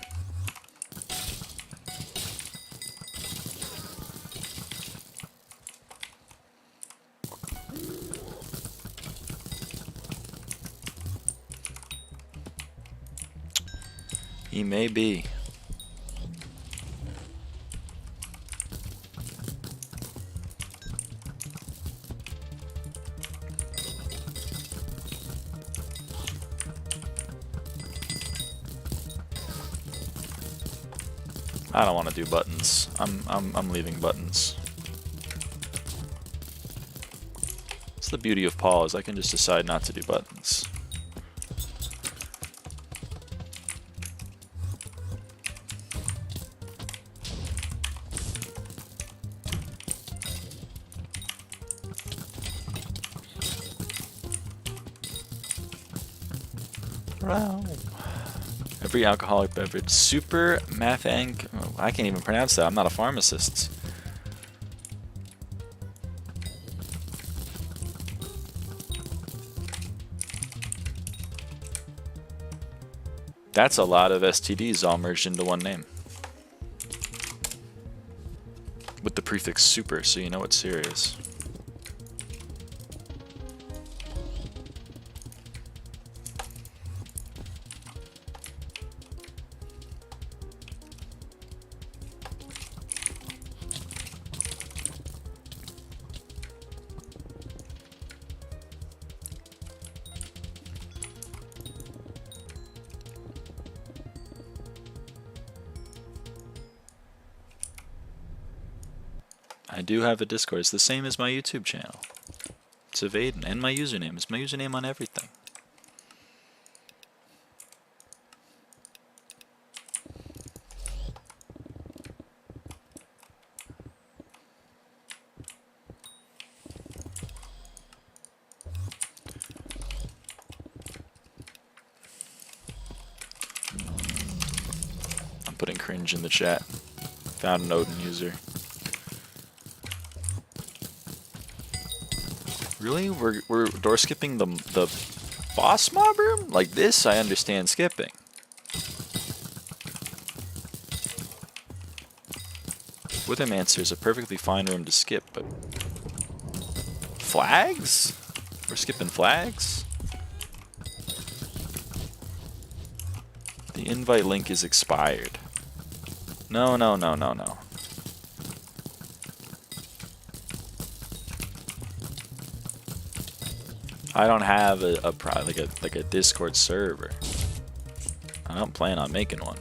He may be. I don't want to do buttons. I'm leaving buttons. That's the beauty of Paul, is I can just decide not to do buttons. Wow. Every alcoholic beverage. Super Mathang. Oh, I can't even pronounce that. I'm not a pharmacist. That's a lot of STDs all merged into one name. With the prefix super, so you know it's serious. I do have a Discord. It's the same as my YouTube channel. It's avaaidan, and my username. It's my username on everything. I'm putting cringe in the chat. Found an Odin user. Really? We're door skipping the boss mob room? Like this, I understand skipping. Withermancer is a perfectly fine room to skip, but flags? We're skipping flags? The invite link is expired. No, no, no, no, no. I don't have like a Discord server. I don't plan on making one.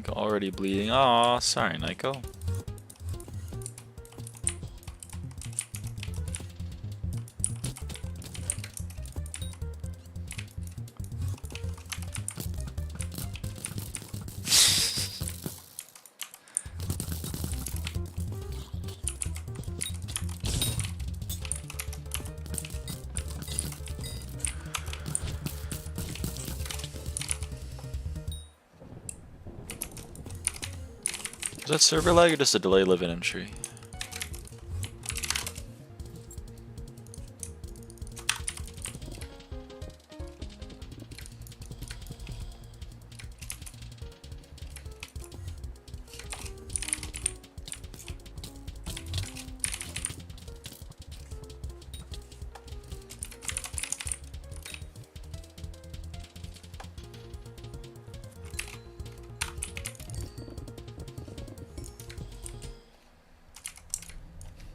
leg already bleeding. Aw, sorry, Nico. Is that server lag or just a delay live-in entry?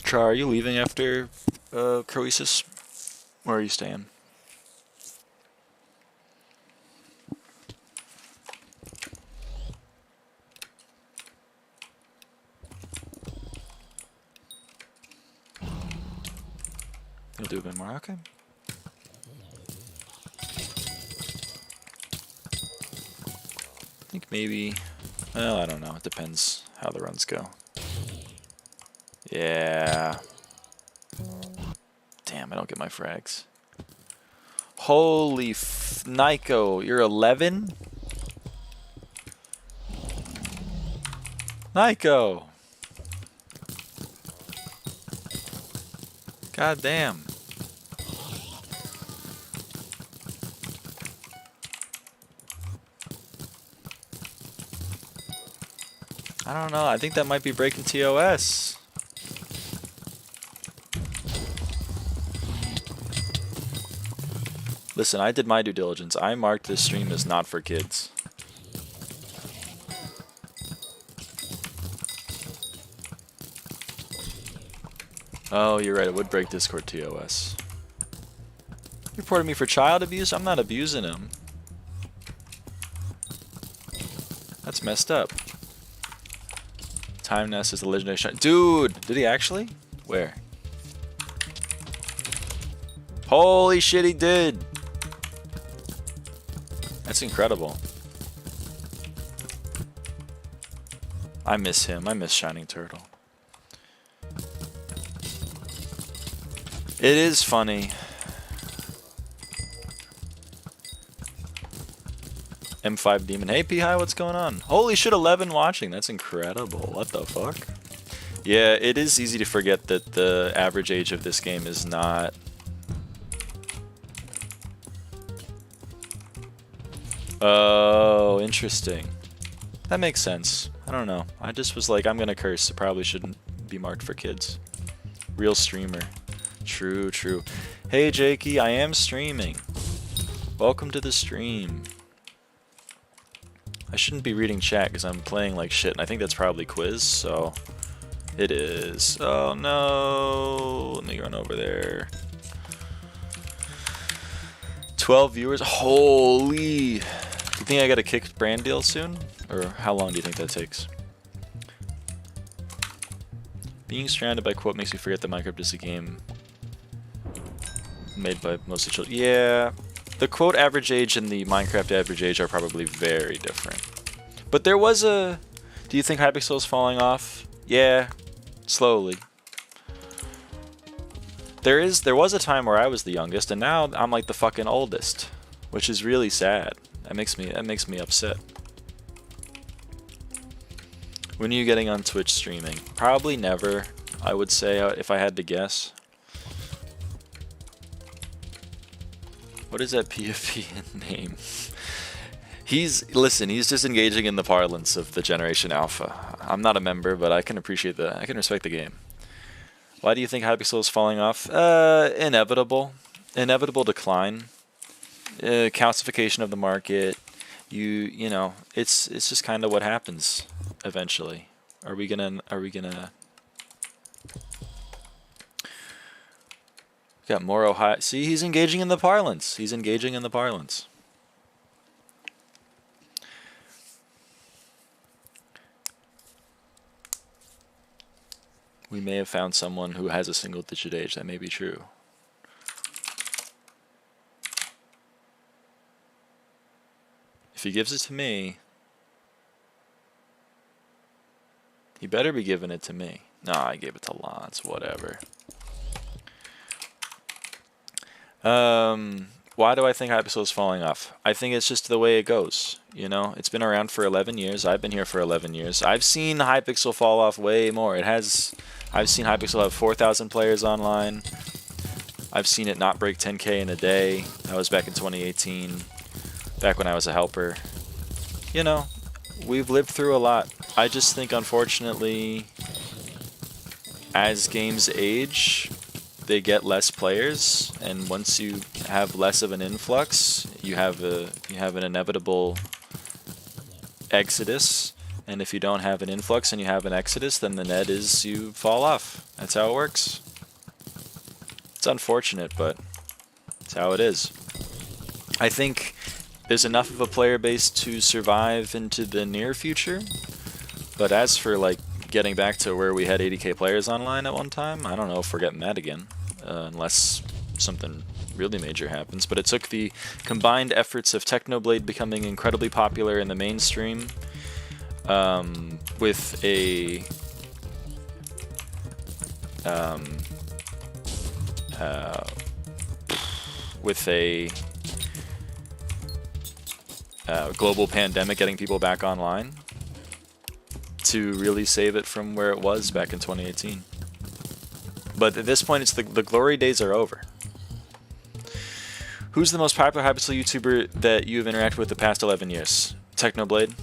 Char, are you leaving after Croesus? Where are you staying? You'll do a bit more, okay. I think maybe, well, I don't know, it depends how the runs go. Yeah. Damn, I don't get my frags. Holy Nico, you're 11? Nico! God damn. I don't know, I think that might be breaking TOS. Listen, I did my due diligence. I marked this stream as not for kids. Oh, you're right. It would break Discord TOS. You reported me for child abuse? I'm not abusing him. That's messed up. Time Nest is the legendary shot. Dude, did he actually? Where? Holy shit, he did. That's incredible. I miss him. I miss Shining Turtle. It is funny. M5 Demon. Hey, P-High, what's going on? Holy shit, 11 watching. That's incredible. What the fuck? Yeah, it is easy to forget that the average age of this game is not... Oh, interesting. That makes sense. I don't know. I just was like, I'm gonna curse. It probably shouldn't be marked for kids. Real streamer. True, true. Hey, Jakey, I am streaming. Welcome to the stream. I shouldn't be reading chat because I'm playing like shit, and I think that's probably quiz, so... It is. Oh, no. Let me run over there. 12 viewers? Holy... You think I got a kicked brand deal soon? Or how long do you think that takes? Being surrounded by quote makes me forget that Minecraft is a game made by mostly children. Yeah, the quote average age and the Minecraft average age are probably very different. But there was a... Do you think Hypixel is falling off? Yeah, slowly. There was a time where I was the youngest, and now I'm like the fucking oldest, which is really sad. That makes me upset. When are you getting on Twitch streaming? Probably never, I would say, if I had to guess. What is that PFP name? Listen, he's just engaging in the parlance of the Generation Alpha. I'm not a member, but I can appreciate I can respect the game. Why do you think Hypixel is falling off? Inevitable decline. Calcification of the market. You know, it's just kind of what happens eventually. Are we gonna got Moro high? See, he's engaging in the parlance. He's engaging in the parlance. We may have found someone who has a single-digit age. That may be true. If he gives it to me, he better be giving it to me. Nah, I gave it to Lance. Whatever. Why do I think Hypixel is falling off? I think it's just the way it goes. You know, it's been around for 11 years. I've been here for 11 years. I've seen Hypixel fall off way more. I've seen Hypixel have 4,000 players online. I've seen it not break 10K in a day. That was back in 2018, back when I was a helper. You know, we've lived through a lot. I just think, unfortunately, as games age, they get less players, and once you have less of an influx, you have an inevitable exodus. And if you don't have an influx and you have an exodus, then the net is you fall off. That's how it works. It's unfortunate, but it's how it is. I think there's enough of a player base to survive into the near future, but as for like getting back to where we had 80k players online at one time, I don't know if we're getting that again, unless something really major happens. But it took the combined efforts of Technoblade becoming incredibly popular in the mainstream, with a global pandemic getting people back online, to really save it from where it was back in 2018. But at this point, it's the glory days are over. Who's the most popular Hypixel YouTuber that you've interacted with the past 11 years? Technoblade,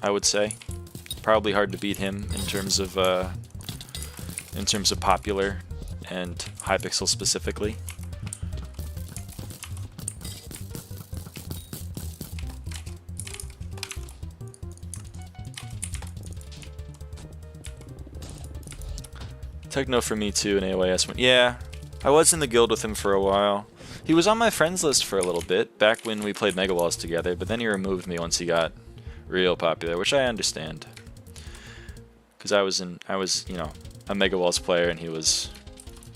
I would say. Probably hard to beat him in terms of popular and Hypixel specifically. Techno for me too, and AOS went. Yeah, I was in the guild with him for a while. He was on my friends list for a little bit, back when we played Mega Walls together, but then he removed me once he got real popular, which I understand. Because I was, you know, a Mega Walls player, and he was,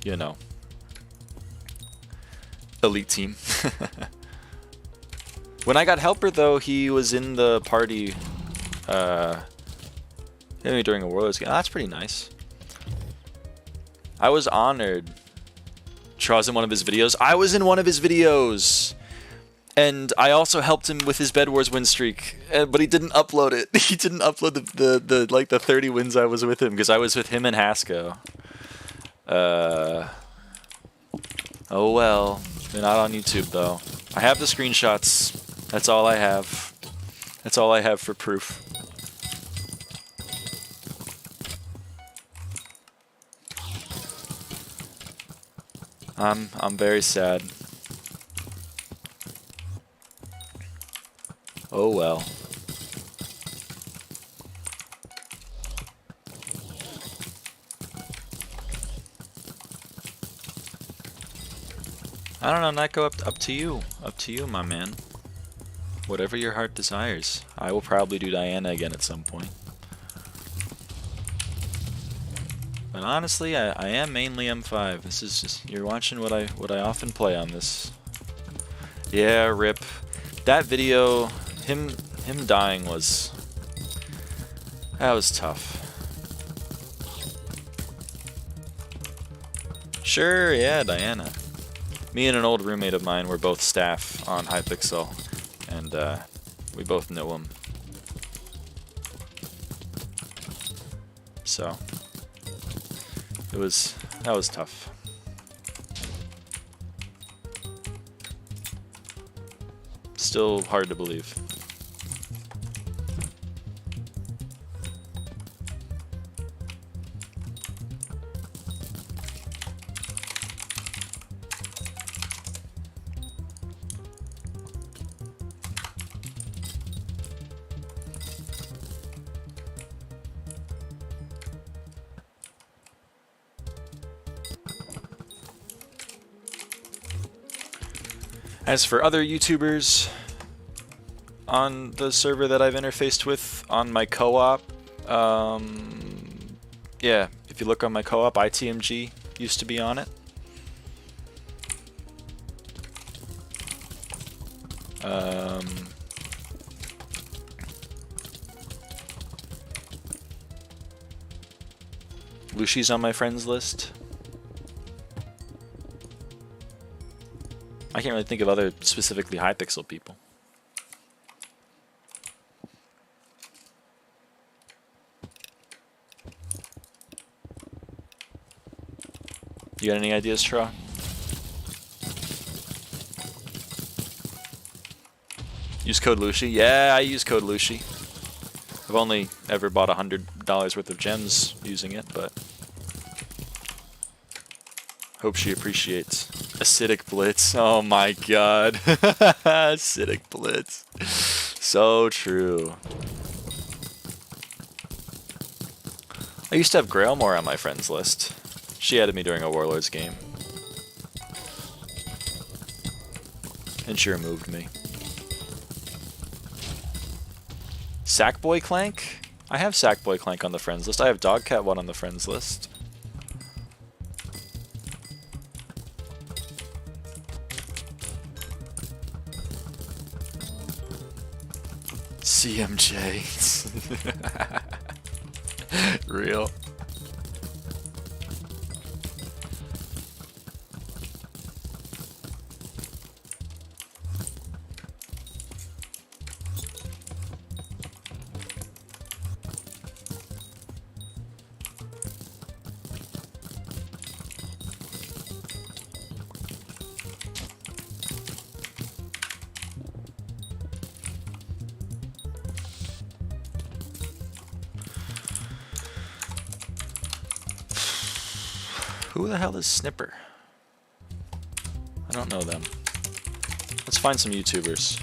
you know, elite team. When I got helper, though, he was in the party during a Warlords game. Oh, that's pretty nice. I was honored. Charles in one of his videos. I was in one of his videos, and I also helped him with his Bed Wars win streak, but he didn't upload it. He didn't upload the 30 wins I was with him, because I was with him and Hasko. Oh well, they're not on YouTube though. I have the screenshots. That's all I have. That's all I have for proof. I'm very sad. Oh well. I don't know, Nyko, up to you. Up to you, my man. Whatever your heart desires. I will probably do Diana again at some point. But honestly, I am mainly M5. This is just, you're watching what I often play on this. Yeah, rip. That video, him dying was tough. Sure, yeah, Diana. Me and an old roommate of mine were both staff on Hypixel, and we both know him. So that was tough. Still hard to believe. As for other YouTubers on the server that I've interfaced with on my co-op, yeah, If you look on my co-op, ITMG used to be on it. Lucy's on my friends list. I can't really think of other specifically Hypixel people. You got any ideas, Tra? Use code Lucy? Yeah, I use code Lucy. I've only ever bought $100 worth of gems using it, but hope she appreciates. Acidic Blitz. Oh my god. Acidic Blitz. So true. I used to have Grailmore on my friends list. She added me during a Warlords game. And she removed me. Sackboy Clank? I have Sackboy Clank on the friends list. I have Dogcat 1 on the friends list. CMJ. Real. Who the hell is Snipper? I don't know them. Let's find some YouTubers.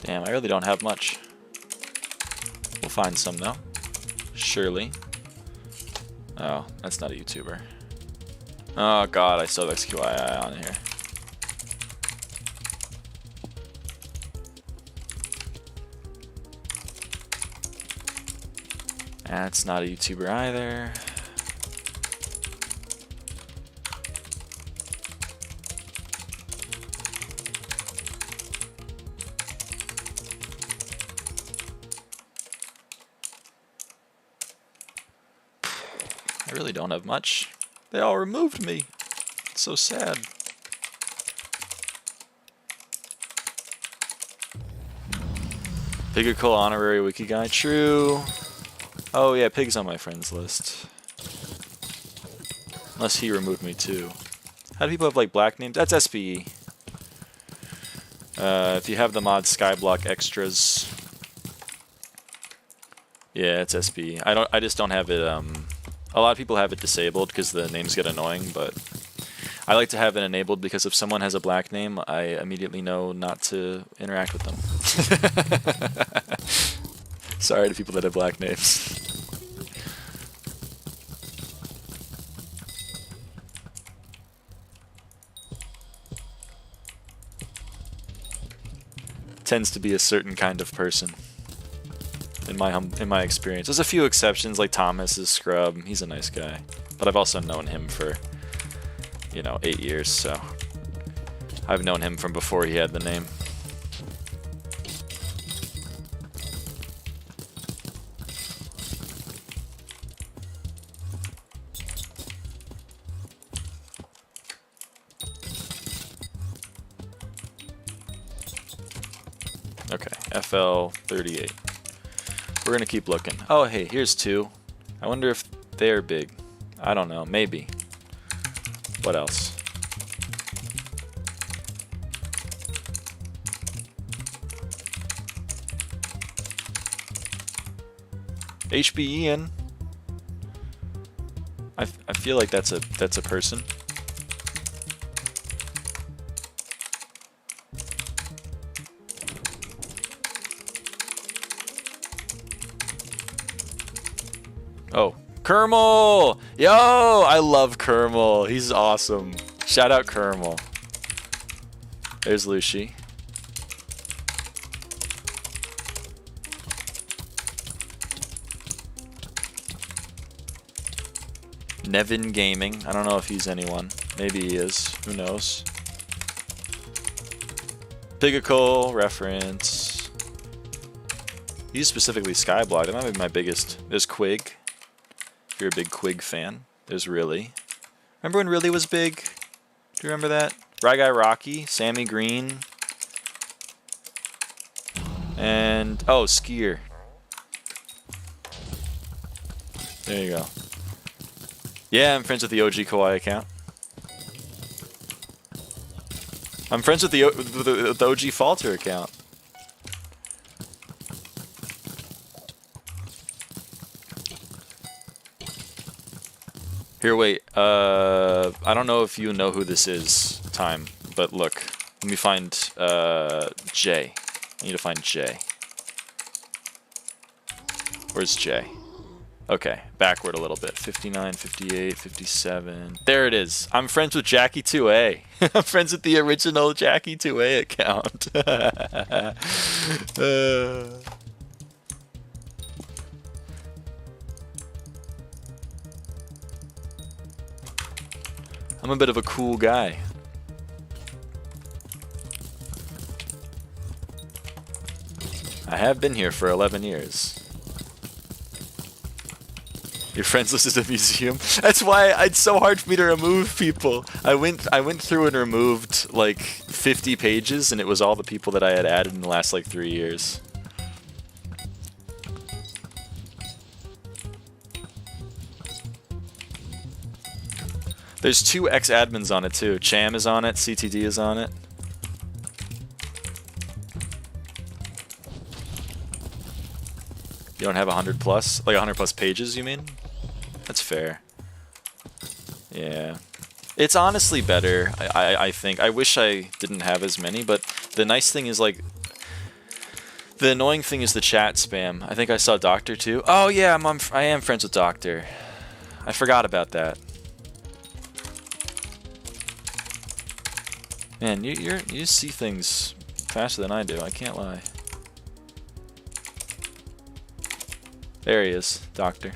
Damn, I really don't have much. We'll find some though. Surely. Oh, that's not a YouTuber. Oh god, I still have XQII on here. That's not a YouTuber either. I really don't have much. They all removed me. It's so sad. Pigical honorary wiki guy. True. Oh yeah, Pig's on my friends list. Unless he removed me too. How do people have like black names? That's SPE. If you have the mod Skyblock extras. Yeah, it's SPE. I just don't have it a lot of people have it disabled because the names get annoying, but I like to have it enabled because if someone has a black name, I immediately know not to interact with them. Sorry to people that have black names. Tends to be a certain kind of person. In my experience, there's a few exceptions, like Thomas is Scrub. He's a nice guy, but I've also known him for, you know, 8 years. So I've known him from before he had the name. Okay, FL38. We're gonna keep looking. Oh, hey, here's two. I wonder if they're big. I don't know, maybe. What else? HBEN. I feel like that's a person. Oh, Kermal! Yo, I love Kermal. He's awesome. Shout out Kermal. There's Lucy. Nevin Gaming. I don't know if he's anyone. Maybe he is. Who knows? Hypixel reference. He's specifically Skyblock. That might be my biggest. There's Quig. If you're a big Quig fan. There's Rilly. Remember when Rilly was big? Do you remember that? Rye Guy Rocky, Sammy Green, and oh, Skier. There you go. Yeah, I'm friends with the OG Kawaii account. I'm friends with the OG Falter account. Here, wait. I don't know if you know who this is, Time, but look. Let me find Jay. I need to find Jay. Where's Jay? Okay, backward a little bit. 59, 58, 57. There it is. I'm friends with Jackie 2A. I'm friends with the original Jackie 2A account. I'm a bit of a cool guy. I have been here for 11 years. Your friends list is a museum. That's why it's so hard for me to remove people. I went through and removed like 50 pages, and it was all the people that I had added in the last like 3 years. There's 2 ex-admins on it too. Cham is on it, CTD is on it. You don't have 100 plus? Like 100 plus pages, you mean? That's fair. Yeah. It's honestly better, I think. I wish I didn't have as many, but the nice thing is, like, the annoying thing is the chat spam. I think I saw Doctor too. Oh yeah, I am friends with Doctor. I forgot about that. Man, you see things faster than I do. I can't lie. There he is, Doctor.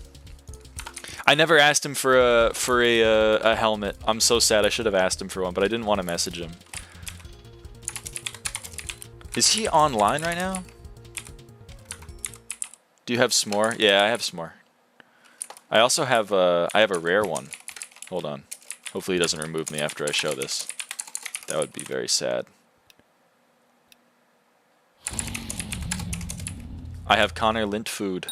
I never asked him for a helmet. I'm so sad. I should have asked him for one, but I didn't want to message him. Is he online right now? Do you have S'more? Yeah, I have S'more. I also have I have a rare one. Hold on. Hopefully he doesn't remove me after I show this. That would be very sad. I have Connor Lint food.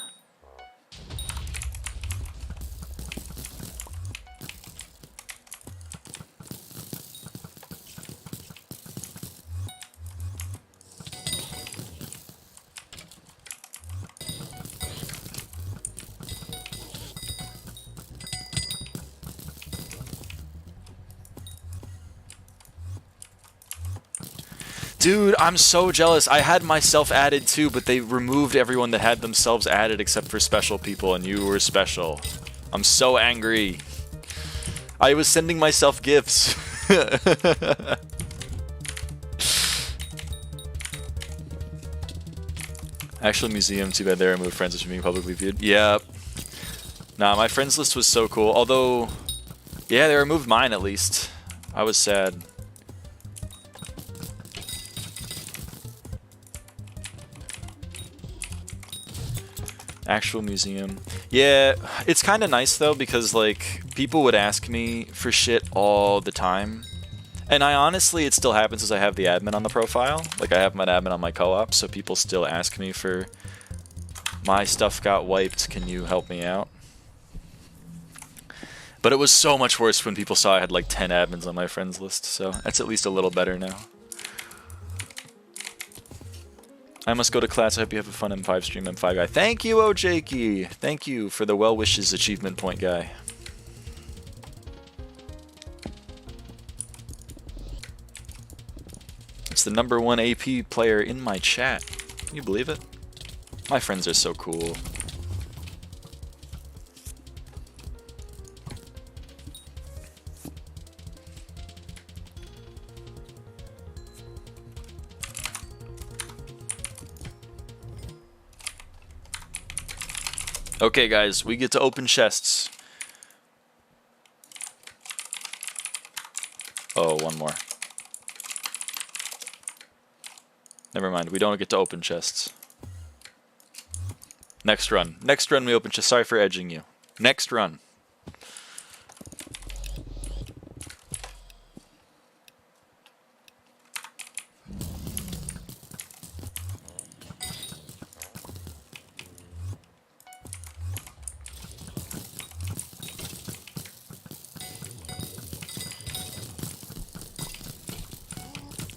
Dude, I'm so jealous. I had myself added too, but they removed everyone that had themselves added except for special people, and you were special. I'm so angry. I was sending myself gifts. Actual museum, too bad they removed friends from being publicly viewed. Yep. Nah, my friends list was so cool. Although, yeah, they removed mine at least. I was sad. Actual museum. Yeah, it's kind of nice though, because like people would ask me for shit all the time. And I honestly, it still happens as I have the admin on the profile. Like I have my admin on my co-op, so people still ask me for my stuff got wiped, can you help me out? But it was so much worse when people saw I had like 10 admins on my friends list, so that's at least a little better now. I must go to class. I hope you have a fun M5 stream, M5 guy. Thank you, Ojakey. Thank you for the well wishes achievement point guy. It's the #1 AP player in my chat. Can you believe it? My friends are so cool. Okay, guys, we get to open chests. Oh, one more. Never mind, we don't get to open chests. Next run. Next run we open chests. Sorry for edging you. Next run.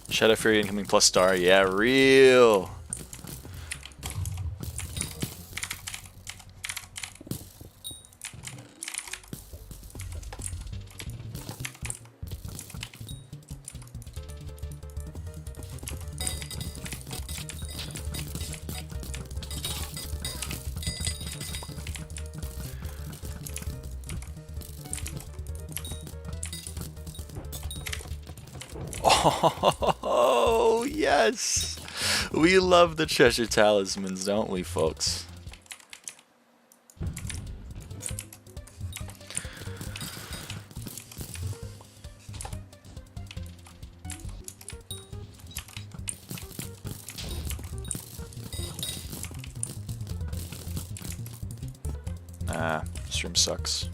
Shadow Fury incoming plus star. Yeah, real. Oh, yes. We love the treasure talismans, don't we, folks? Ah, stream sucks.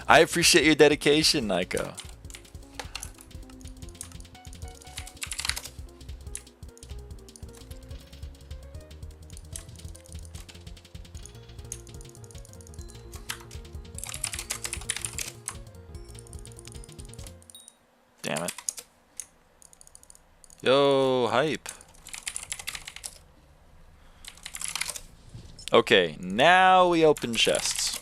I appreciate your dedication, Nico. Damn it. Yo, hype. Okay, now we open chests.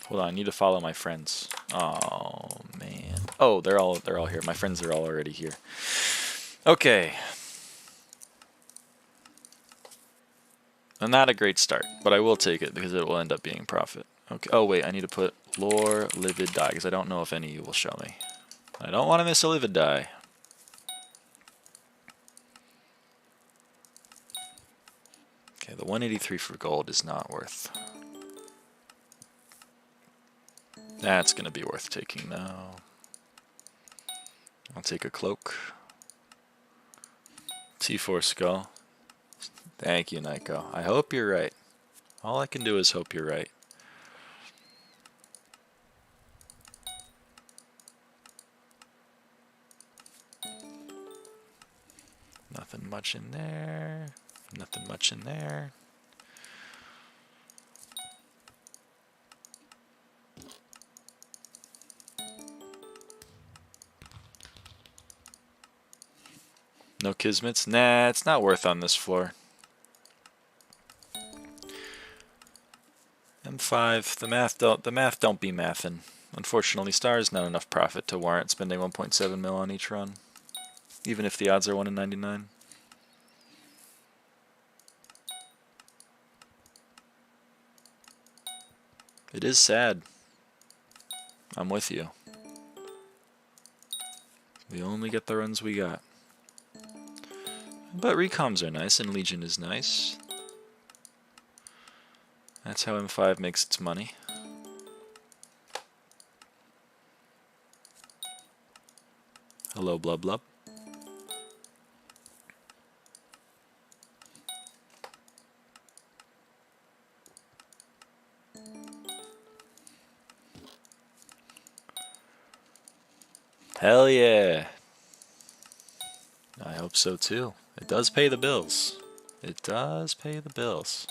Hold on, I need to follow my friends. Oh man. Oh, they're all here. My friends are all already here. Okay. Not a great start, but I will take it because it will end up being profit. Okay. Oh wait, I need to put lore livid die because I don't know if any of you will show me. I don't want to miss a livid die. Okay, the 183 for gold is not worth. That's gonna be worth taking now. I'll take a cloak. T4 skull. Thank you, Nico. I hope you're right. All I can do is hope you're right. Nothing much in there. Nothing much in there. No kismets? Nah, it's not worth on this floor. M5, the math don't be mathin'. Unfortunately, star is not enough profit to warrant spending 1.7 mil on each run, even if the odds are 1 in 99. It is sad. I'm with you. We only get the runs we got. But recoms are nice and Legion is nice. That's how M5 makes its money. Hello, Blub Blub. Hell yeah. I hope so too. It does pay the bills. It does pay the bills.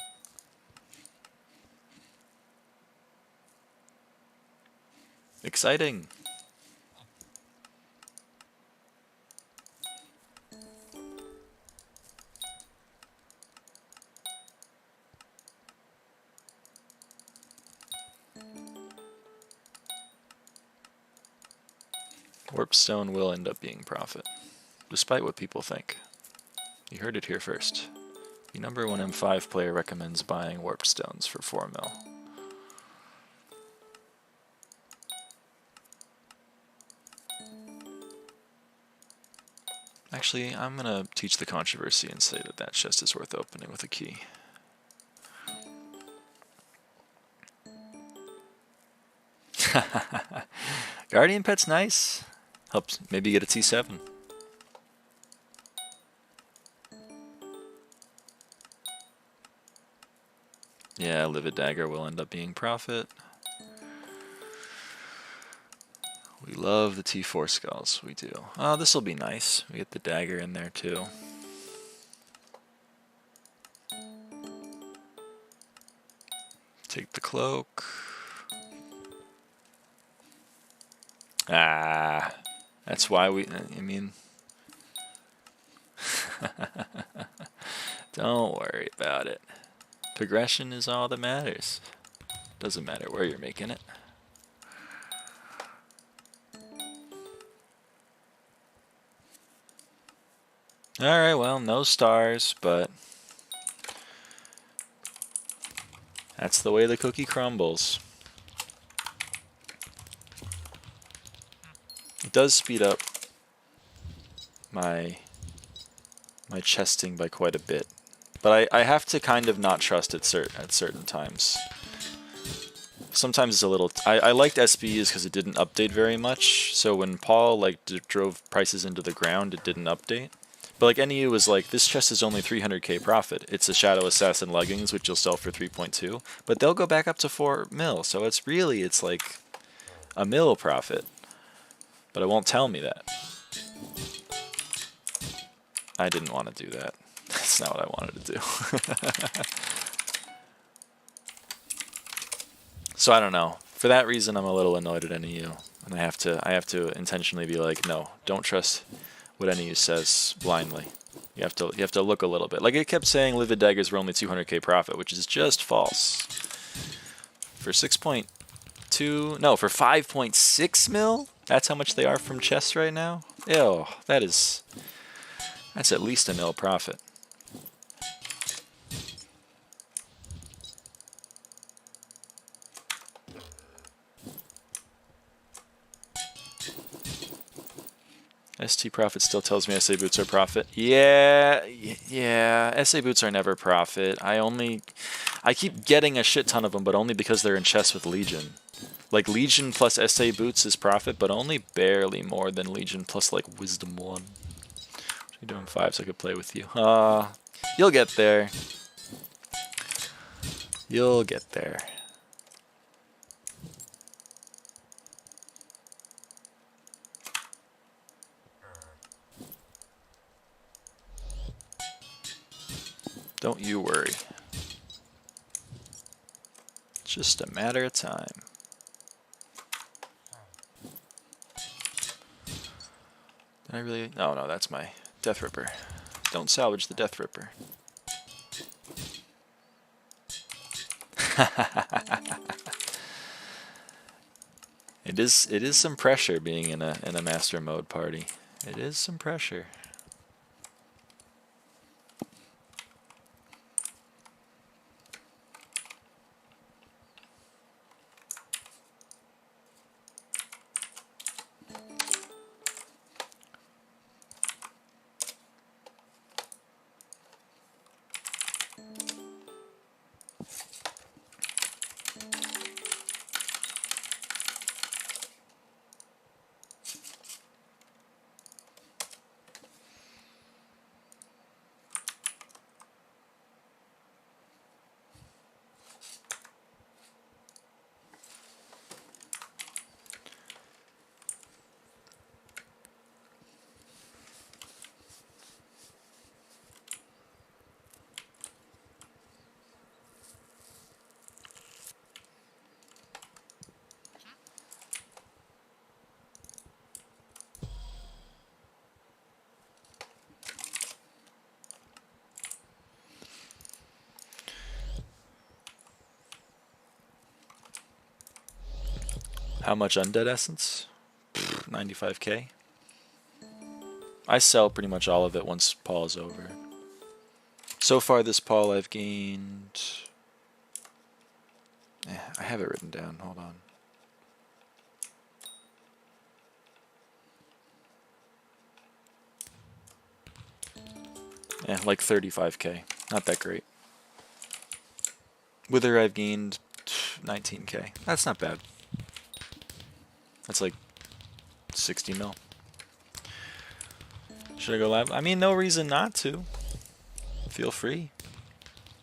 Exciting. Warpstone will end up being profit, despite what people think. You heard it here first. The number 1 M5 player recommends buying Warpstones for 4 mil. Actually, I'm gonna teach the controversy and say that that chest is worth opening with a key. Guardian Pet's nice. Helps maybe get a T7. Yeah, Livid Dagger will end up being profit. We love the T4 skulls, we do. Oh, this will be nice. We get the dagger in there too. Take the cloak. Ah, that's why we, I mean, don't worry about it. Progression is all that matters. Doesn't matter where you're making it. Alright, well, no stars, but that's the way the cookie crumbles. It does speed up my chesting by quite a bit, but I have to kind of not trust it at certain times. Sometimes it's a little... I liked SBUs because it didn't update very much, so when Paul like drove prices into the ground, it didn't update. But like NEU was like, this chest is only 300k profit. It's a Shadow Assassin leggings, which you'll sell for 3.2, but they'll go back up to 4 mil, so it's like a mil profit. But it won't tell me that. I didn't want to do that. That's not what I wanted to do. So I don't know. For that reason, I'm a little annoyed at NEU, and I have to intentionally be like, no, don't trust what NEU says blindly. You have to look a little bit. Like it kept saying, Livid Daggers were only 200k profit, which is just false. For 6.2, no, for 5.6 mil. That's how much they are from chests right now. Ew, that's at least a mil profit. ST profit still tells me SA boots are profit. Yeah, SA boots are never profit. I keep getting a shit ton of them, but only because they're in chests with Legion. Like Legion plus SA boots is profit, but only barely more than Legion plus like Wisdom 1. What are you doing 5 so I could play with you? You'll get there. You'll get there. Don't you worry. It's just a matter of time. Did I really? No, that's my Death Ripper. Don't salvage the Death Ripper. It is some pressure being in a master mode party. It is some pressure. How much undead essence? 95k. I sell pretty much all of it once Paul is over. So far this Paul I've gained... I have it written down, hold on. Yeah, like 35k. Not that great. Wither I've gained 19k. That's not bad. That's like 60 mil. Should I go live? I mean, no reason not to. Feel free.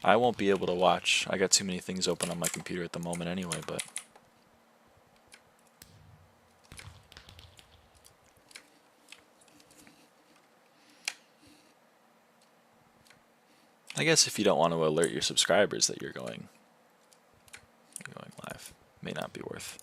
I won't be able to watch. I got too many things open on my computer at the moment anyway, but... I guess if you don't want to alert your subscribers that you're going live, may not be worth.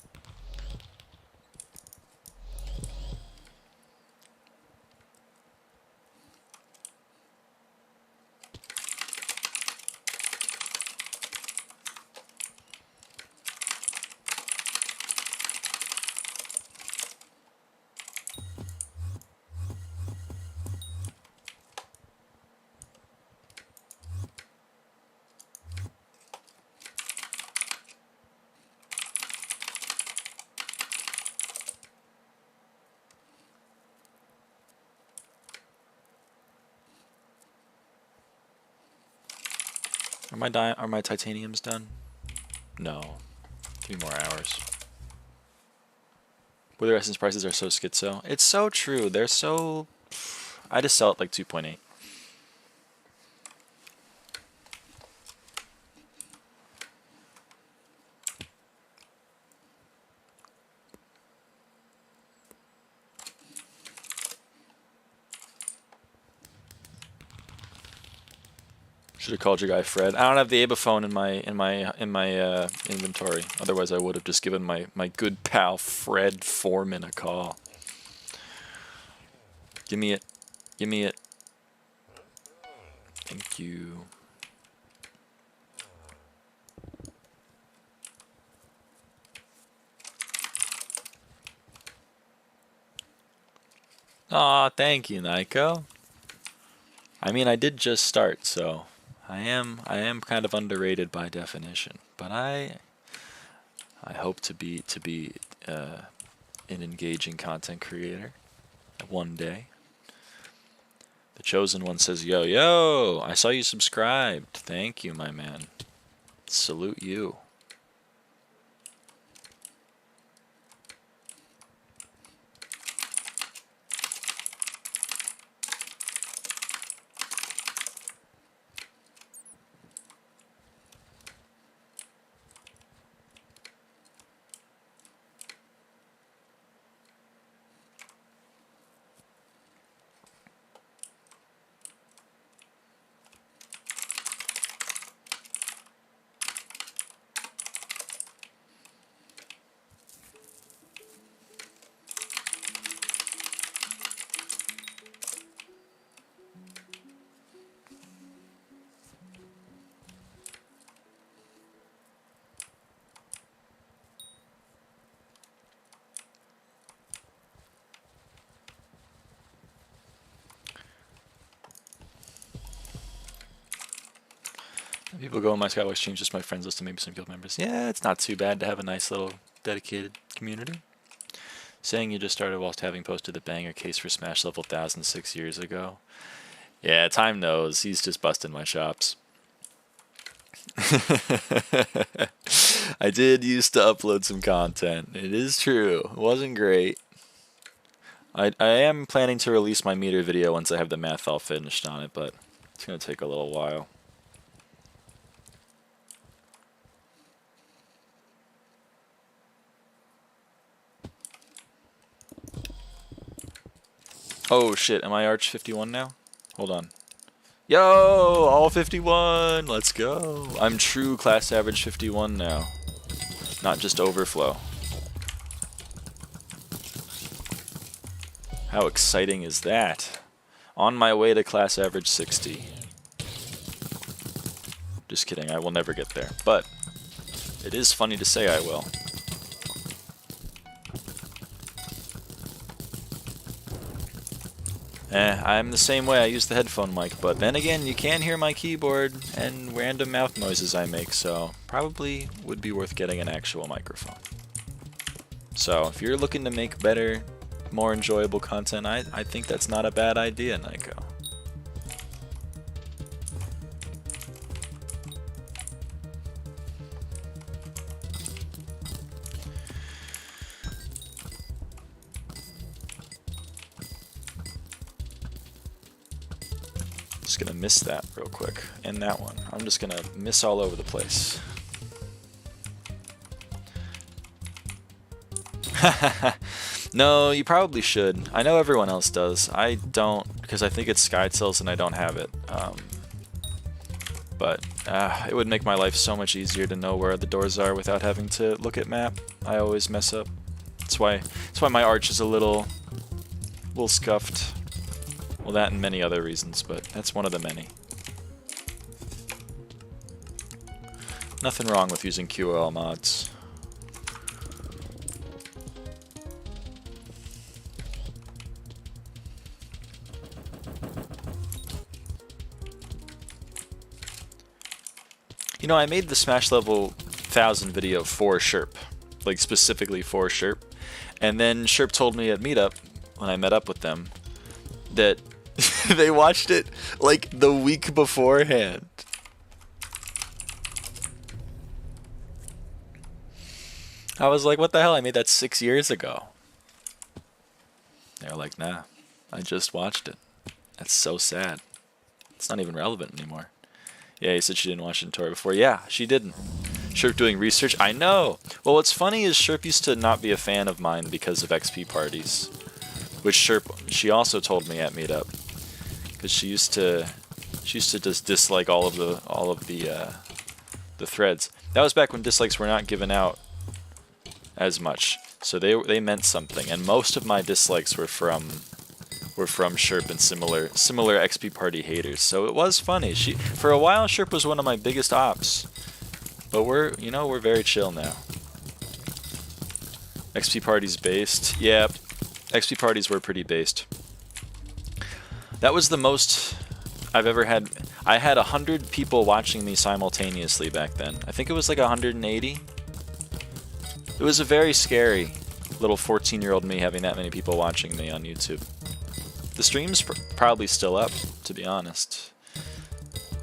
Are my titaniums done? No. 3 more hours. Wither essence prices are so schizo. It's so true. They're so... I just sell it like 2.8. Should have called your guy Fred. I don't have the Abaphone in my inventory. Otherwise, I would have just given my good pal Fred Foreman a call. Give me it. Give me it. Thank you. Aw, thank you, Nico. I mean, I did just start, so I am kind of underrated by definition, but I hope to be an engaging content creator one day. The Chosen One says, yo, I saw you subscribed. Thank you, my man. Salute you. People go on my Skyblock streams, just my friends list and maybe some guild members. Yeah, it's not too bad to have a nice little dedicated community. Saying you just started whilst having posted the banger case for Smash level 1006 years ago. Yeah, time knows. He's just busting my chops. I did used to upload some content. It is true. It wasn't great. I am planning to release my meter video once I have the math all finished on it, but it's going to take a little while. Oh shit, am I Arch 51 now? Hold on. Yo, all 51, let's go. I'm true class average 51 now, not just overflow. How exciting is that? On my way to class average 60. Just kidding, I will never get there, but it is funny to say I will. I'm the same way. I use the headphone mic, but then again, you can hear my keyboard and random mouth noises I make, so probably would be worth getting an actual microphone. So if you're looking to make better, more enjoyable content, I think that's not a bad idea, Nyko. Just gonna miss that real quick, and that one. I'm just gonna miss all over the place. No, you probably should. I know everyone else does. I don't, because I think it's SkyTills and I don't have it. But it would make my life so much easier to know where the doors are without having to look at map. I always mess up. That's why my arch is a little scuffed. Well, that and many other reasons, but that's one of the many. Nothing wrong with using QOL mods. You know, I made the Smash Level 1000 video for Sherp, like specifically for Sherp, and then Sherp told me at Meetup, when I met up with them, that they watched it like the week beforehand. I was like, what the hell? I made that 6 years ago. They were like, nah, I just watched it. That's so sad. It's not even relevant anymore. Yeah, he said she didn't watch Intora before. Yeah, she didn't. Sherp doing research? I know! Well, what's funny is Sherp used to not be a fan of mine because of XP parties. Which she also told me at Meetup. Because she used to just dislike all of the threads. That was back when dislikes were not given out as much. So they meant something. And most of my dislikes were from Sherp and similar XP party haters. So it was funny. For a while Sherp was one of my biggest ops. But we're very chill now. XP parties based. Yeah, XP parties were pretty based. That was the most I've ever had. I had 100 people watching me simultaneously back then. I think it was like 180. It was a very scary little 14-year-old me having that many people watching me on YouTube. The stream's probably still up, to be honest.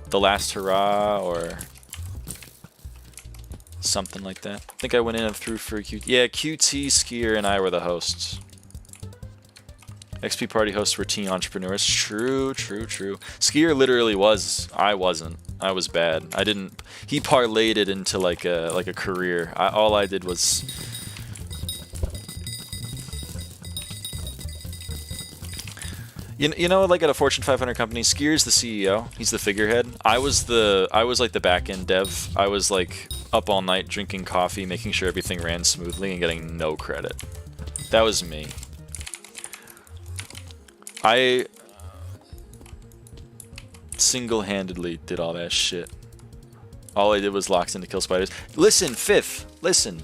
The Last Hurrah or something like that. I think I went in and threw for QT. Yeah, QT, Skier, and I were the hosts. XP party hosts were teen entrepreneurs. True, true, true. Skier literally was. I wasn't. I was bad. I didn't. He parlayed it into like a career. All I did was. You know, like at a Fortune 500 company, Skier's the CEO. He's the figurehead. I was like the back-end dev. I was like up all night drinking coffee, making sure everything ran smoothly, and getting no credit. That was me. I single-handedly did all that shit. All I did was locks into kill spiders. Listen, Fifth, listen.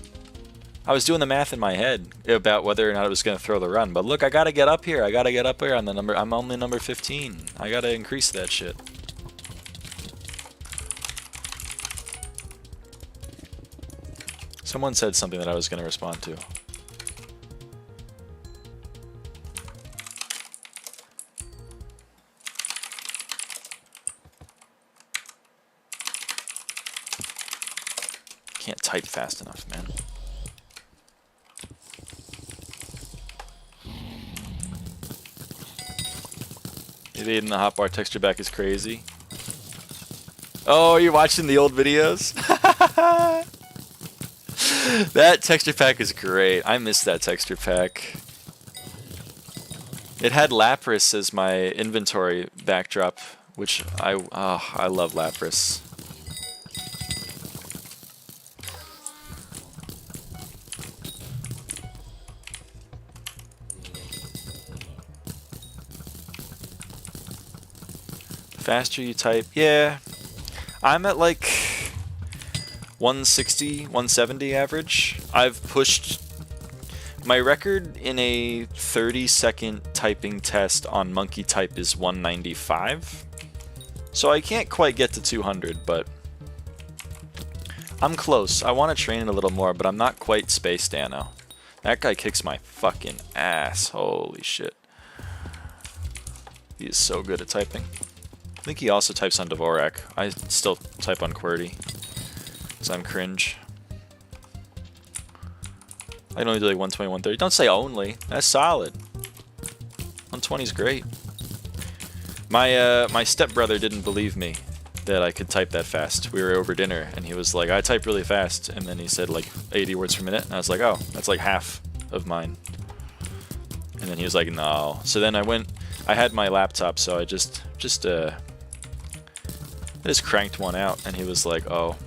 I was doing the math in my head about whether or not I was going to throw the run. But look, I got to get up here. I got to get up here on the number. I'm only number 15. I got to increase that shit. Someone said something that I was going to respond to. Can't type fast enough, man. Evading the hotbar texture pack is crazy. Oh, you're watching the old videos? That texture pack is great. I miss that texture pack. It had Lapras as my inventory backdrop, which I love Lapras. Faster you type, yeah. I'm at like 160, 170 average. I've pushed My record in a 30-second typing test on monkey type is 195. So I can't quite get to 200, but I'm close. I want to train it a little more, but I'm not quite Space Dano. That guy kicks my fucking ass. Holy shit. He is so good at typing. I think he also types on Dvorak. I still type on QWERTY, because I'm cringe. I can only do like 120, 130. Don't say only. That's solid. 120 is great. My stepbrother didn't believe me that I could type that fast. We were over dinner, and he was like, I type really fast. And then he said like 80 words per minute. And I was like, oh, that's like half of mine. And then he was like, no. So then I had my laptop, so I just cranked one out, and he was like, oh.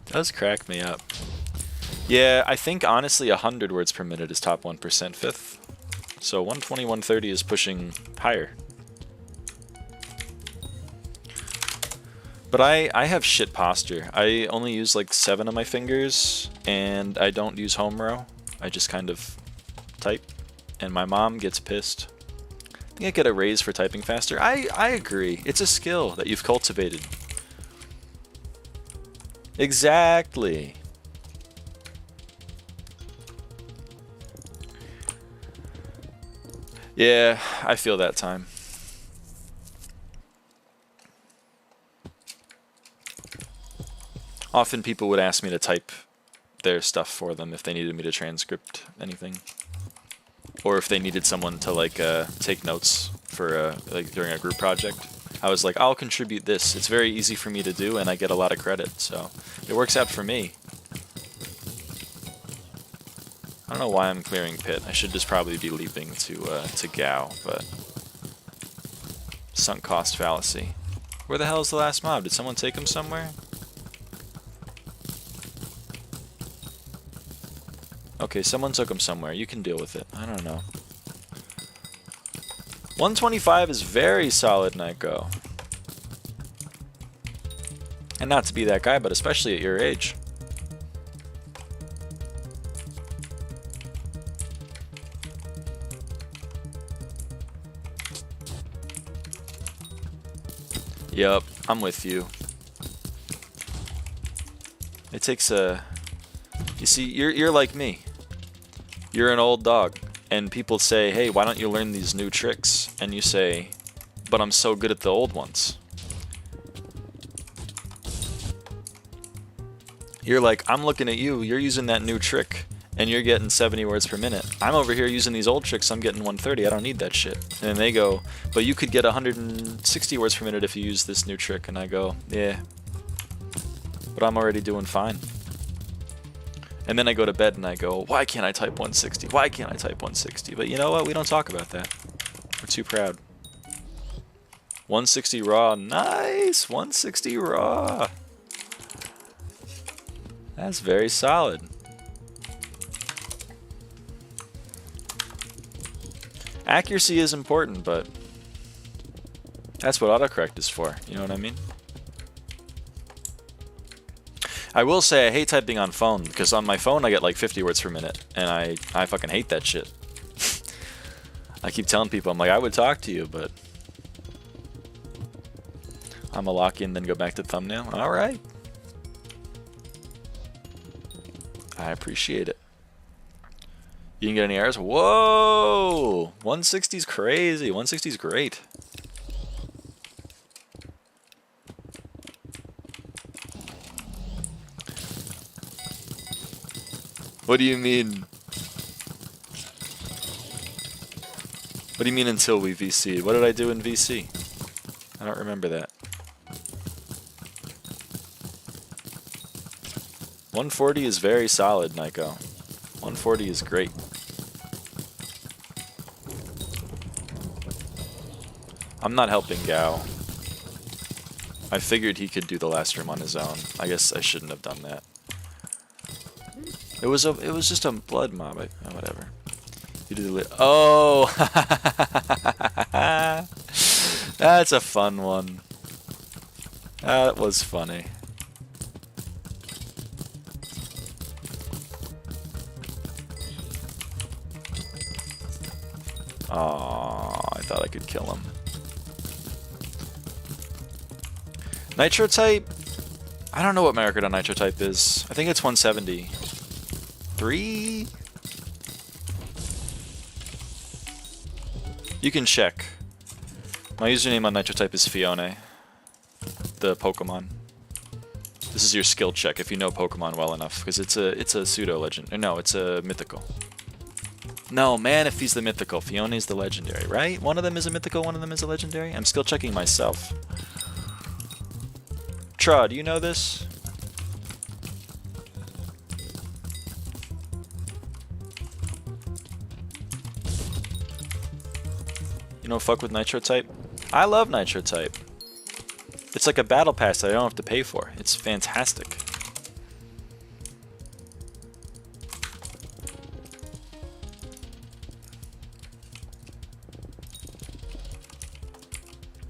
Does crack me up. Yeah, I think honestly 100 words per minute is top 1% fifth. So 120, 130 is pushing higher. But I have shit posture. I only use like 7 of my fingers, and I don't use home row. I just kind of type, and my mom gets pissed. I think I get a raise for typing faster. I agree. It's a skill that you've cultivated. Exactly. Yeah, I feel that time. Often people would ask me to type their stuff for them if they needed me to transcript anything, or if they needed someone to like take notes for like during a group project. I was like, I'll contribute this. It's very easy for me to do, and I get a lot of credit, so it works out for me. I don't know why I'm clearing pit. I should just probably be leaping to Gao, but sunk cost fallacy. Where the hell is the last mob? Did someone take him somewhere? Okay, someone took him somewhere. You can deal with it. I don't know. 125 is very solid, Nyko. And not to be that guy, but especially at your age. Yup, I'm with you. It takes a... You see, you're like me. You're an old dog. And people say, hey, why don't you learn these new tricks? And you say, but I'm so good at the old ones. You're like, I'm looking at you, you're using that new trick, and you're getting 70 words per minute. I'm over here using these old tricks, I'm getting 130, I don't need that shit. And then they go, but you could get 160 words per minute if you use this new trick. And I go, yeah, but I'm already doing fine. And then I go to bed and I go, why can't I type 160? Why can't I type 160? But you know what? We don't talk about that. We're too proud. 160 raw. Nice! 160 raw. That's very solid. Accuracy is important, but that's what autocorrect is for. You know what I mean? I will say I hate typing on phone, because on my phone I get like 50 words per minute, and I fucking hate that shit. I keep telling people, I'm like, I would talk to you, but I'm a lock in, then go back to thumbnail. Alright. I appreciate it. You didn't get any errors? Whoa! 160's crazy. 160's great. What do you mean? What do you mean until we VC'd? What did I do in VC? I don't remember that. 140 is very solid, Nyko. 140 is great. I'm not helping Gao. I figured he could do the last room on his own. I guess I shouldn't have done that. It was just a blood mob. Oh, whatever. You did the oh, that's a fun one. That was funny. Oh, I thought I could kill him. Nitro type? I don't know what my record on Nitro type is. I think it's 173? You can check. My username on Nitro type is Fiona, the Pokemon. This is your skill check if you know Pokemon well enough, because it's a pseudo legend. Or no, it's a mythical. No, Manaphy's the mythical. Fiona's the legendary, right? One of them is a mythical, one of them is a legendary. I'm skill checking myself. Tra, do you know this? You don't fuck with Nitro type? I love Nitro type. It's like a battle pass that I don't have to pay for. It's fantastic.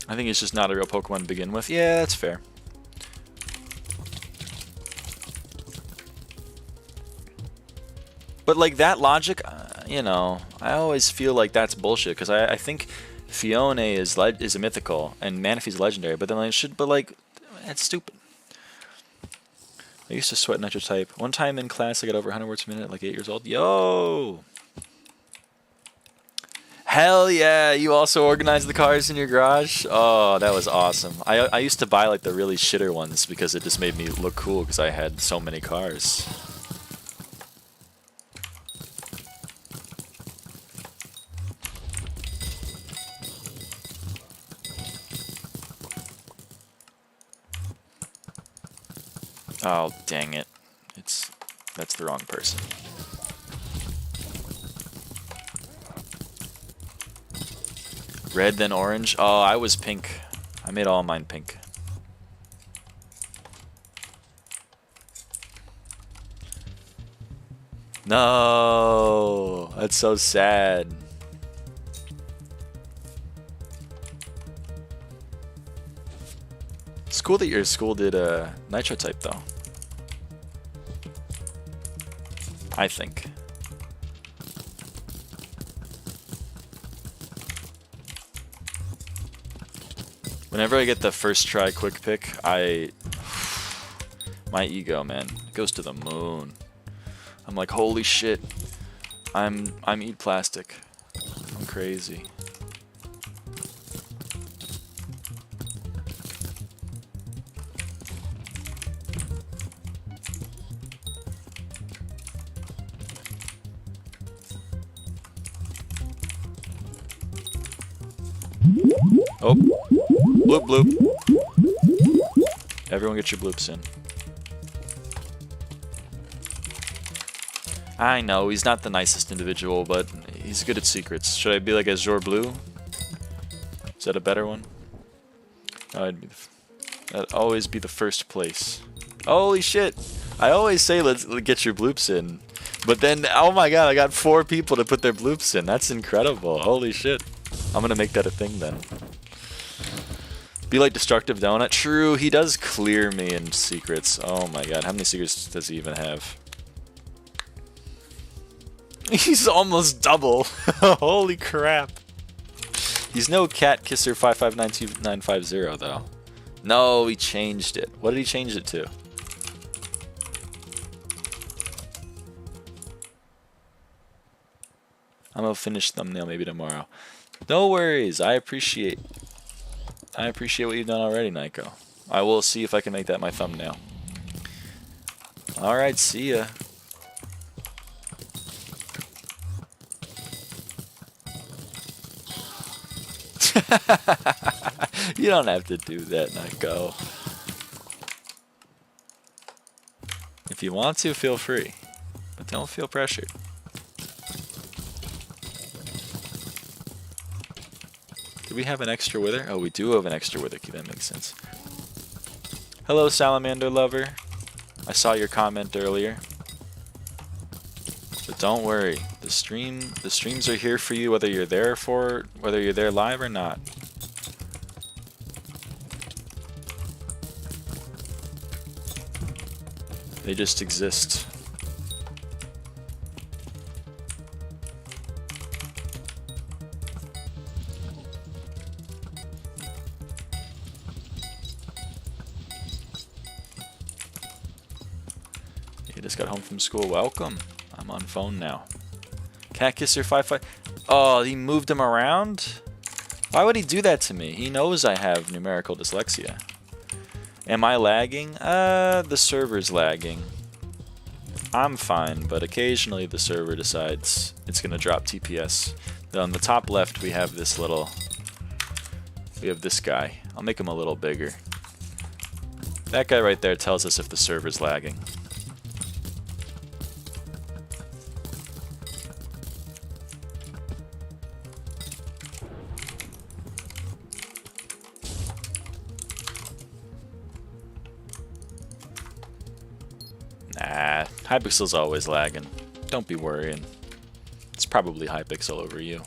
I think it's just not a real Pokemon to begin with. Yeah, that's fair. But like that logic, you know, I always feel like that's bullshit because I think Fiona is a mythical and Manaphy's legendary, but then like that's stupid. I used to sweat Nitro type. One time in class, I got over 100 words per minute at like 8 years old. Yo! Hell yeah! You also organized the cars in your garage? Oh, that was awesome. I used to buy like the really shitter ones because it just made me look cool because I had so many cars. Oh, dang it. That's the wrong person. Red then orange? Oh, I was pink. I made all mine pink. No, that's so sad. It's cool that your school did a Nitro type though. I think. Whenever I get the first try quick pick, my ego, man, it goes to the moon. I'm like, holy shit, I'm eat plastic. I'm crazy. Oh, bloop bloop. Everyone get your bloops in. I know, he's not the nicest individual, but he's good at secrets. Should I be like Azure Blue? Is that a better one? No, that'd always be the first place. Holy shit! I always say let's get your bloops in. But then, oh my god, I got 4 people to put their bloops in. That's incredible. Holy shit. I'm gonna make that a thing then. Be like Destructive Donut. True, he does clear me in secrets. Oh my god, how many secrets does he even have? He's almost double. Holy crap. He's no Cat Kisser 5592950 though. No, he changed it. What did he change it to? I'm gonna finish thumbnail maybe tomorrow. No worries. I appreciate what you've done already, Nyko. I will see if I can make that my thumbnail. Alright, see ya. You don't have to do that, Nyko. If you want to, feel free. But don't feel pressured. Do we have an extra wither? Oh, we do have an extra wither key. That makes sense. Hello, salamander lover. I saw your comment earlier. But don't worry. The streams are here for you whether you're there live or not. They just exist. You just got home from school. Welcome. I'm on phone now. Can't kiss your 5-5. Oh, he moved him around? Why would he do that to me? He knows I have numerical dyslexia. Am I lagging? The server's lagging. I'm fine, but occasionally the server decides it's going to drop TPS. Then on the top left, we have this little... We have this guy. I'll make him a little bigger. That guy right there tells us if the server's lagging. Nah, Hypixel's always lagging. Don't be worrying. It's probably Hypixel over you.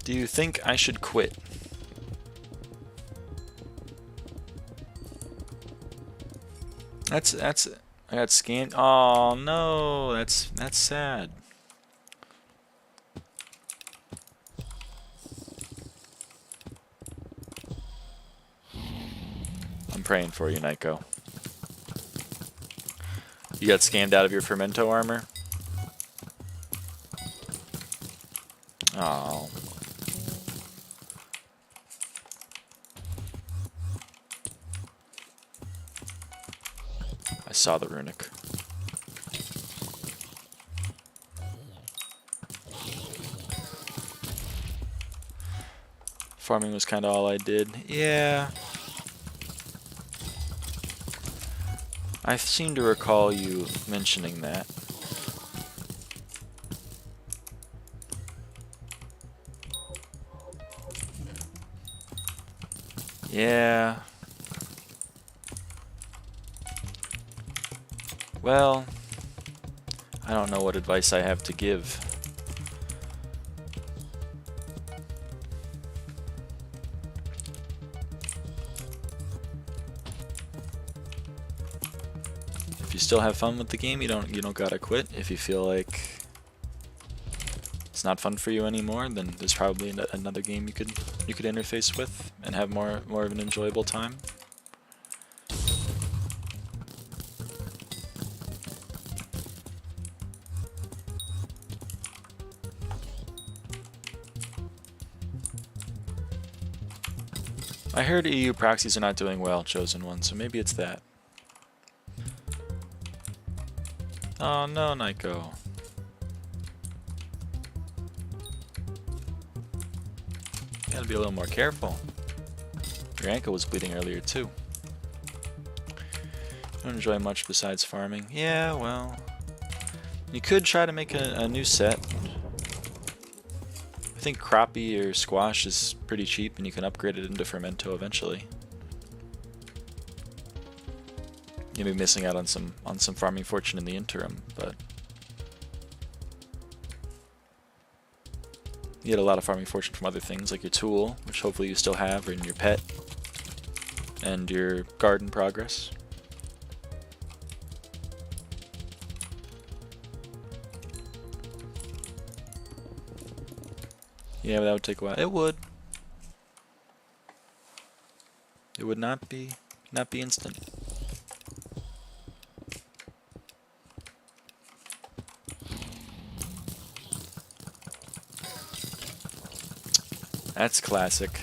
Do you think I should quit? That's I got scanned. Oh no, that's sad. I'm praying for you, Nyko. You got scammed out of your Fermento armor? Oh. I saw the runic. Farming was kind of all I did. Yeah. I seem to recall you mentioning that. Yeah. Well, I don't know what advice I have to give. If you still have fun with the game, you don't gotta quit. If you feel like it's not fun for you anymore, then there's probably another game you could interface with and have more of an enjoyable time. I heard EU proxies are not doing well, Chosen One, so maybe it's that. Oh no, Nyko. Gotta be a little more careful. Your ankle was bleeding earlier too. Don't enjoy much besides farming. Yeah, well, you could try to make a new set. I think crappie or squash is pretty cheap, and you can upgrade it into Fermento eventually. You'll be missing out on some farming fortune in the interim, but you get a lot of farming fortune from other things like your tool, which hopefully you still have, and your pet, and your garden progress. Yeah, but that would take a while. It would. It would not be instant. That's classic.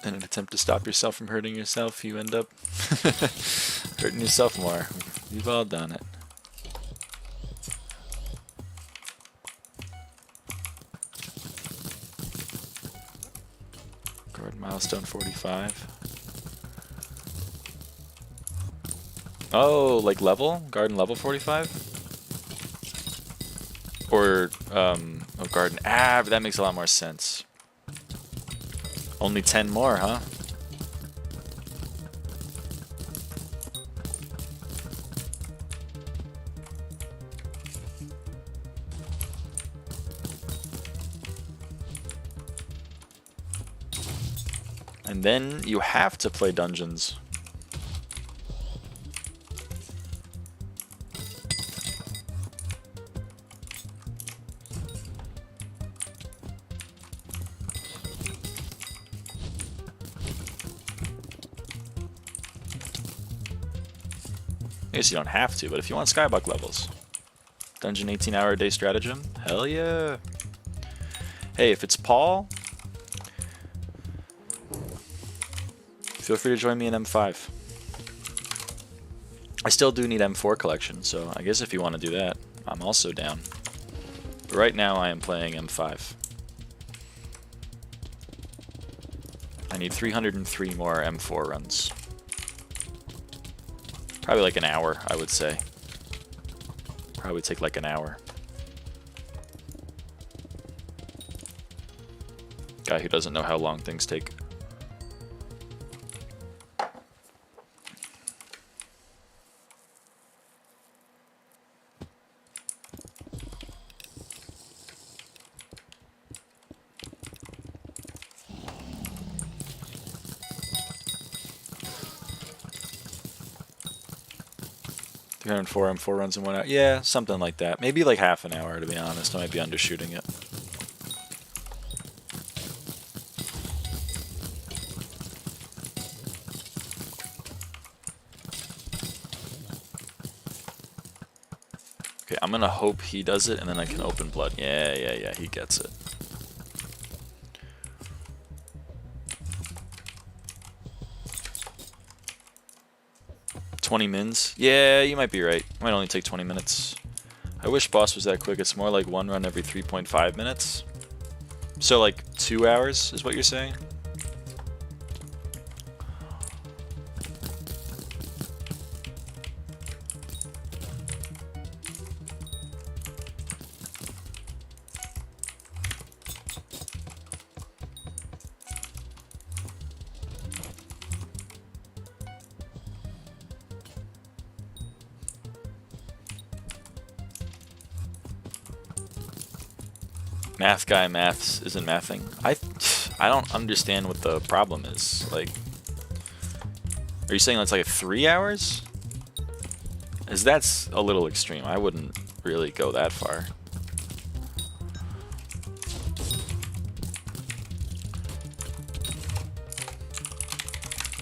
In an attempt to stop yourself from hurting yourself, you end up hurting yourself more. We've all done it. Guard milestone 45. Oh, like level? Garden level 45? Or, oh, garden. Ah, but that makes a lot more sense. Only 10 more, huh? And then you have to play dungeons. I guess you don't have to, but if you want Skyblock levels. Dungeon 18-hour a day stratagem? Hell yeah. Hey, if it's Paul, feel free to join me in M5. I still do need M4 collection, so I guess if you want to do that, I'm also down. But right now I am playing M5. I need 303 more M4 runs. Probably like an hour, I would say. Probably take like an hour. Guy who doesn't know how long things take. M4 runs in 1 hour. Yeah, something like that. Maybe like half an hour, to be honest. I might be undershooting it. Okay, I'm gonna hope he does it, and then I can open blood. Yeah, he gets it. Mins? Yeah, you might be right. It might only take 20 minutes. I wish boss was that quick. It's more like 1 run every 3.5 minutes. So like 2 hours is what you're saying? Math guy maths isn't mathing. I don't understand what the problem is. Like, are you saying it's like 3 hours? Because that's a little extreme. I wouldn't really go that far.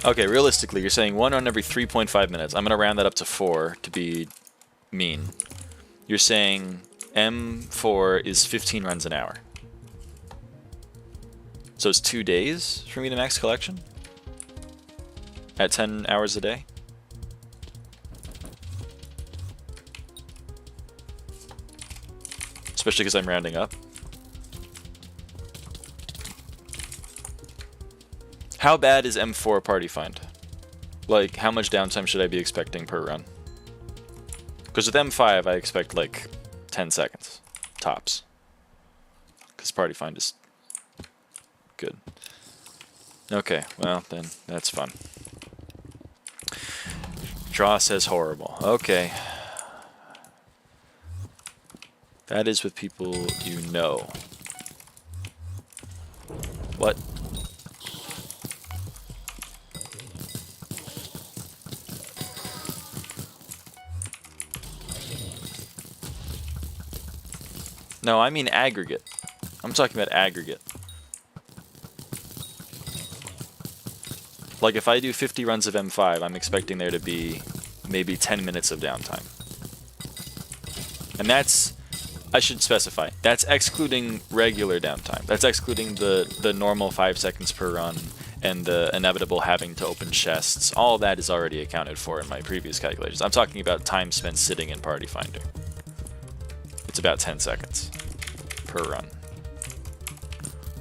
Okay, realistically, you're saying 1 run every 3.5 minutes. I'm gonna round that up to 4 to be mean. You're saying M4 is 15 runs an hour. So it's 2 days for me to max collection? At 10 hours a day? Especially because I'm rounding up. How bad is M4 party find? Like, how much downtime should I be expecting per run? Because with M5, I expect like 10 seconds, tops. Because party find is good. Okay, well then, that's fun. Draw says horrible. Okay. That is with people you know. What? No, I mean aggregate. I'm talking about aggregate. Like if I do 50 runs of M5, I'm expecting there to be maybe 10 minutes of downtime. And that's, I should specify, that's excluding regular downtime. That's excluding the normal 5 seconds per run and the inevitable having to open chests. All that is already accounted for in my previous calculations. I'm talking about time spent sitting in Party Finder. It's about 10 seconds per run.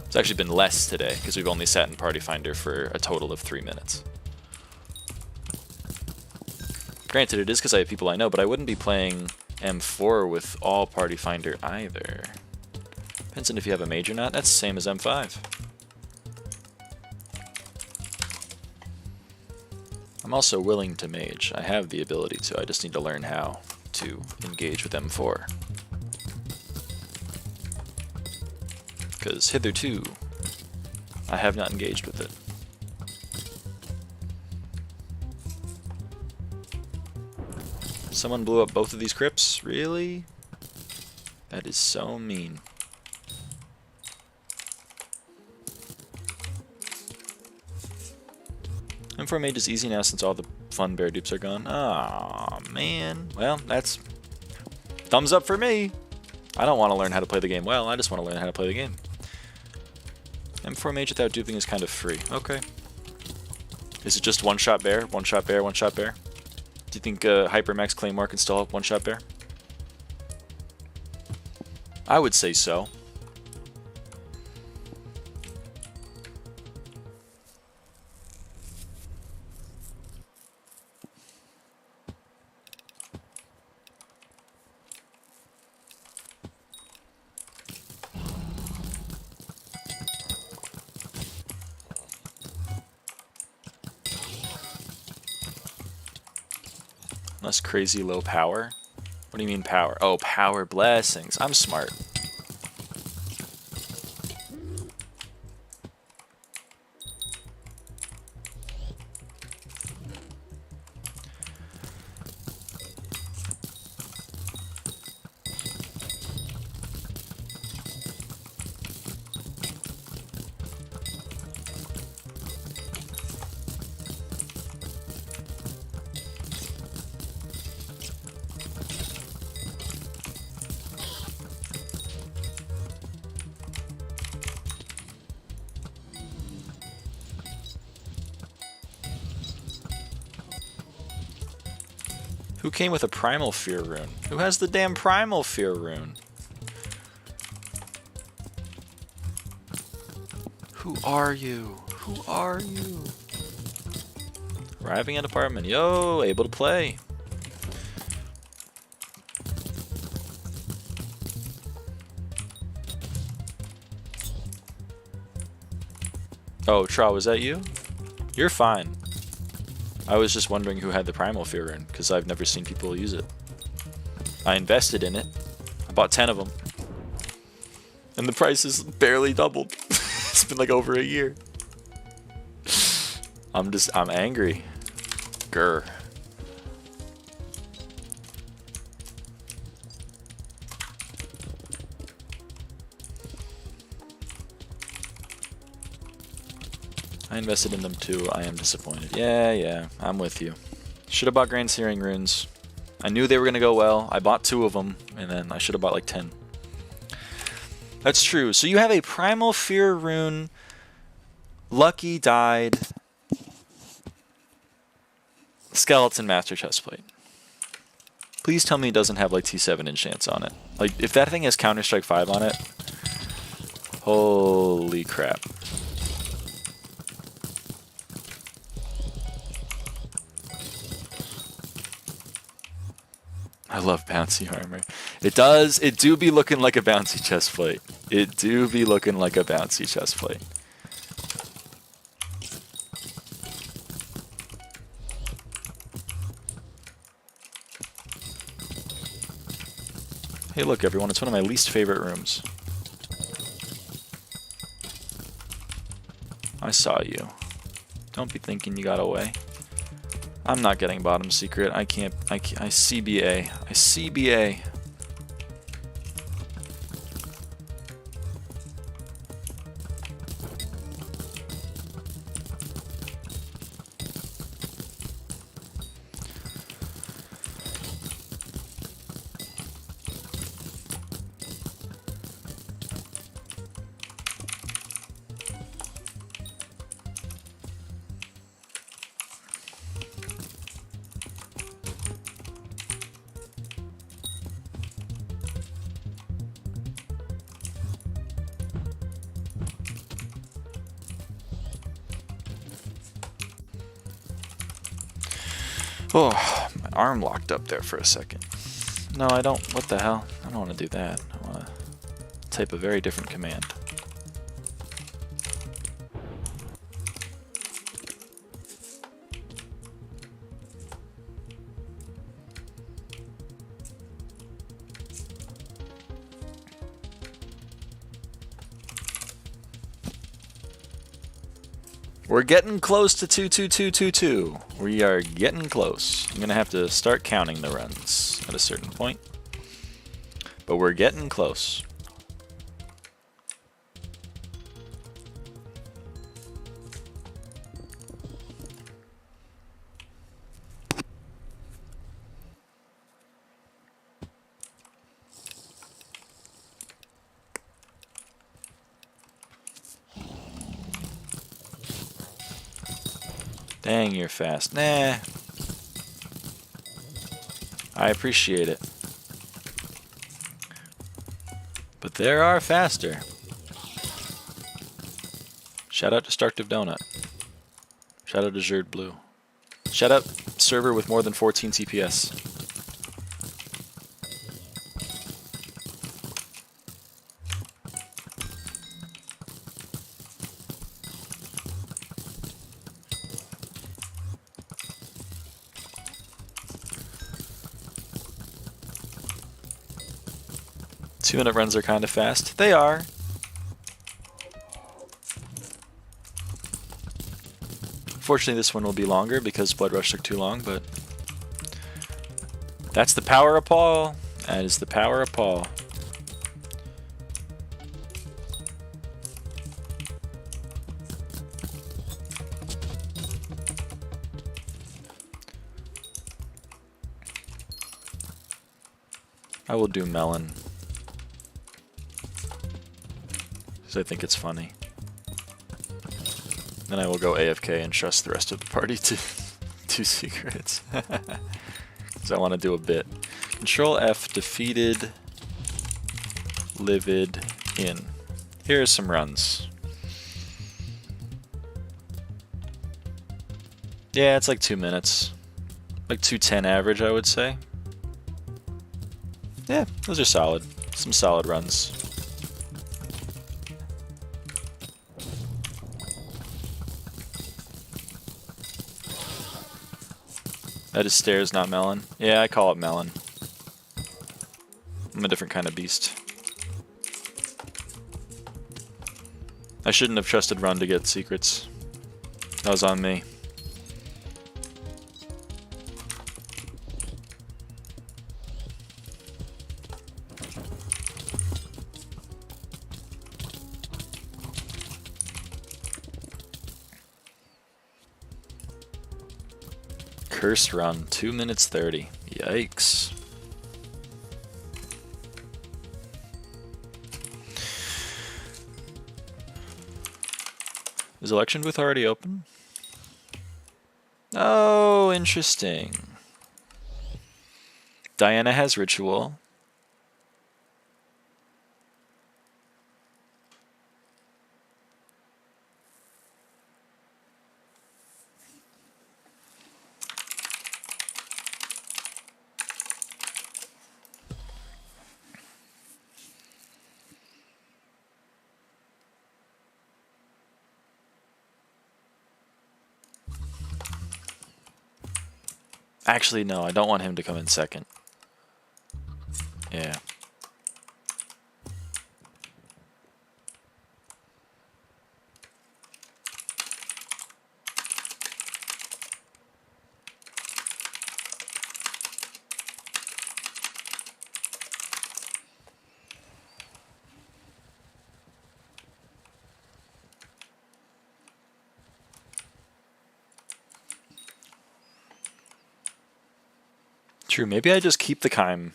It's actually been less today because we've only sat in Party Finder for a total of 3 minutes. Granted, it is because I have people I know, but I wouldn't be playing M4 with all Party Finder either. Depends on if you have a mage or not. That's the same as M5. I'm also willing to mage. I have the ability to. I just need to learn how to engage with M4. Because hitherto, I have not engaged with it. Someone blew up both of these crypts? Really? That is so mean. M4 mage is easy now since all the fun bear dupes are gone. Aw, man. Well, that's thumbs up for me. I don't want to learn how to play the game well. I just want to learn how to play the game. M4 mage without duping is kind of free. Okay. Is it just one-shot bear? One-shot bear, one-shot bear? Do you think Hypermax Claymore can still help one-shot bear? I would say so. Less crazy low power? What do you mean power? Oh, power blessings. I'm smart. Who came with a Primal Fear rune? Who has the damn Primal Fear rune? Who are you? Who are you? Arriving at apartment. Yo, able to play. Oh, Tra, was that you? You're fine. I was just wondering who had the Primal Fear rune, because I've never seen people use it. I invested in it. I bought 10 of them. And the price has barely doubled. It's been like over a year. I'm angry. Grr. I invested in them too. I am disappointed. Yeah, I'm with you. Should have bought Grand Searing runes. I knew they were going to go well. I bought 2 of them, and then I should have bought like 10. That's true. So you have a Primal Fear rune. Lucky died. Skeleton Master Chestplate. Please tell me it doesn't have like T7 enchants on it. Like, if that thing has Counter-Strike 5 on it, holy crap. I love bouncy armor. It does. It do be looking like a bouncy chestplate. It do be looking like a bouncy chestplate. Hey, look, everyone. It's one of my least favorite rooms. I saw you. Don't be thinking you got away. I'm not getting bottom secret. I can't. I CBA. I CBA. Oh, my arm locked up there for a second. No, I don't. What the hell? I don't want to do that. I want to type a very different command. We're getting close to 22222. We are getting close. I'm gonna have to start counting the runs at a certain point. But we're getting close. Dang, you're fast. Nah. I appreciate it. But there are faster. Shout out Destructive Donut. Shout out to Zerd Blue. Shout out server with more than 14 TPS. Two-minute runs are kind of fast. They are. Fortunately, this one will be longer because Blood Rush took too long, but that's the power of Paul. That is the power of Paul. I will do melon, because I think it's funny. Then I will go AFK and trust the rest of the party to do secrets. Because I want to do a bit. Control F, defeated, livid, in. Here are some runs. Yeah, it's like 2 minutes. Like 2:10 average, I would say. Yeah, those are solid. Some solid runs. That is stairs, not melon. Yeah, I call it melon. I'm a different kind of beast. I shouldn't have trusted run to get secrets. That was on me. Cursed run, 2 minutes 30. Yikes. Is election booth already open? Oh, interesting. Diana has ritual. Actually, no, I don't want him to come in second. Yeah. True, maybe I just keep the Kime.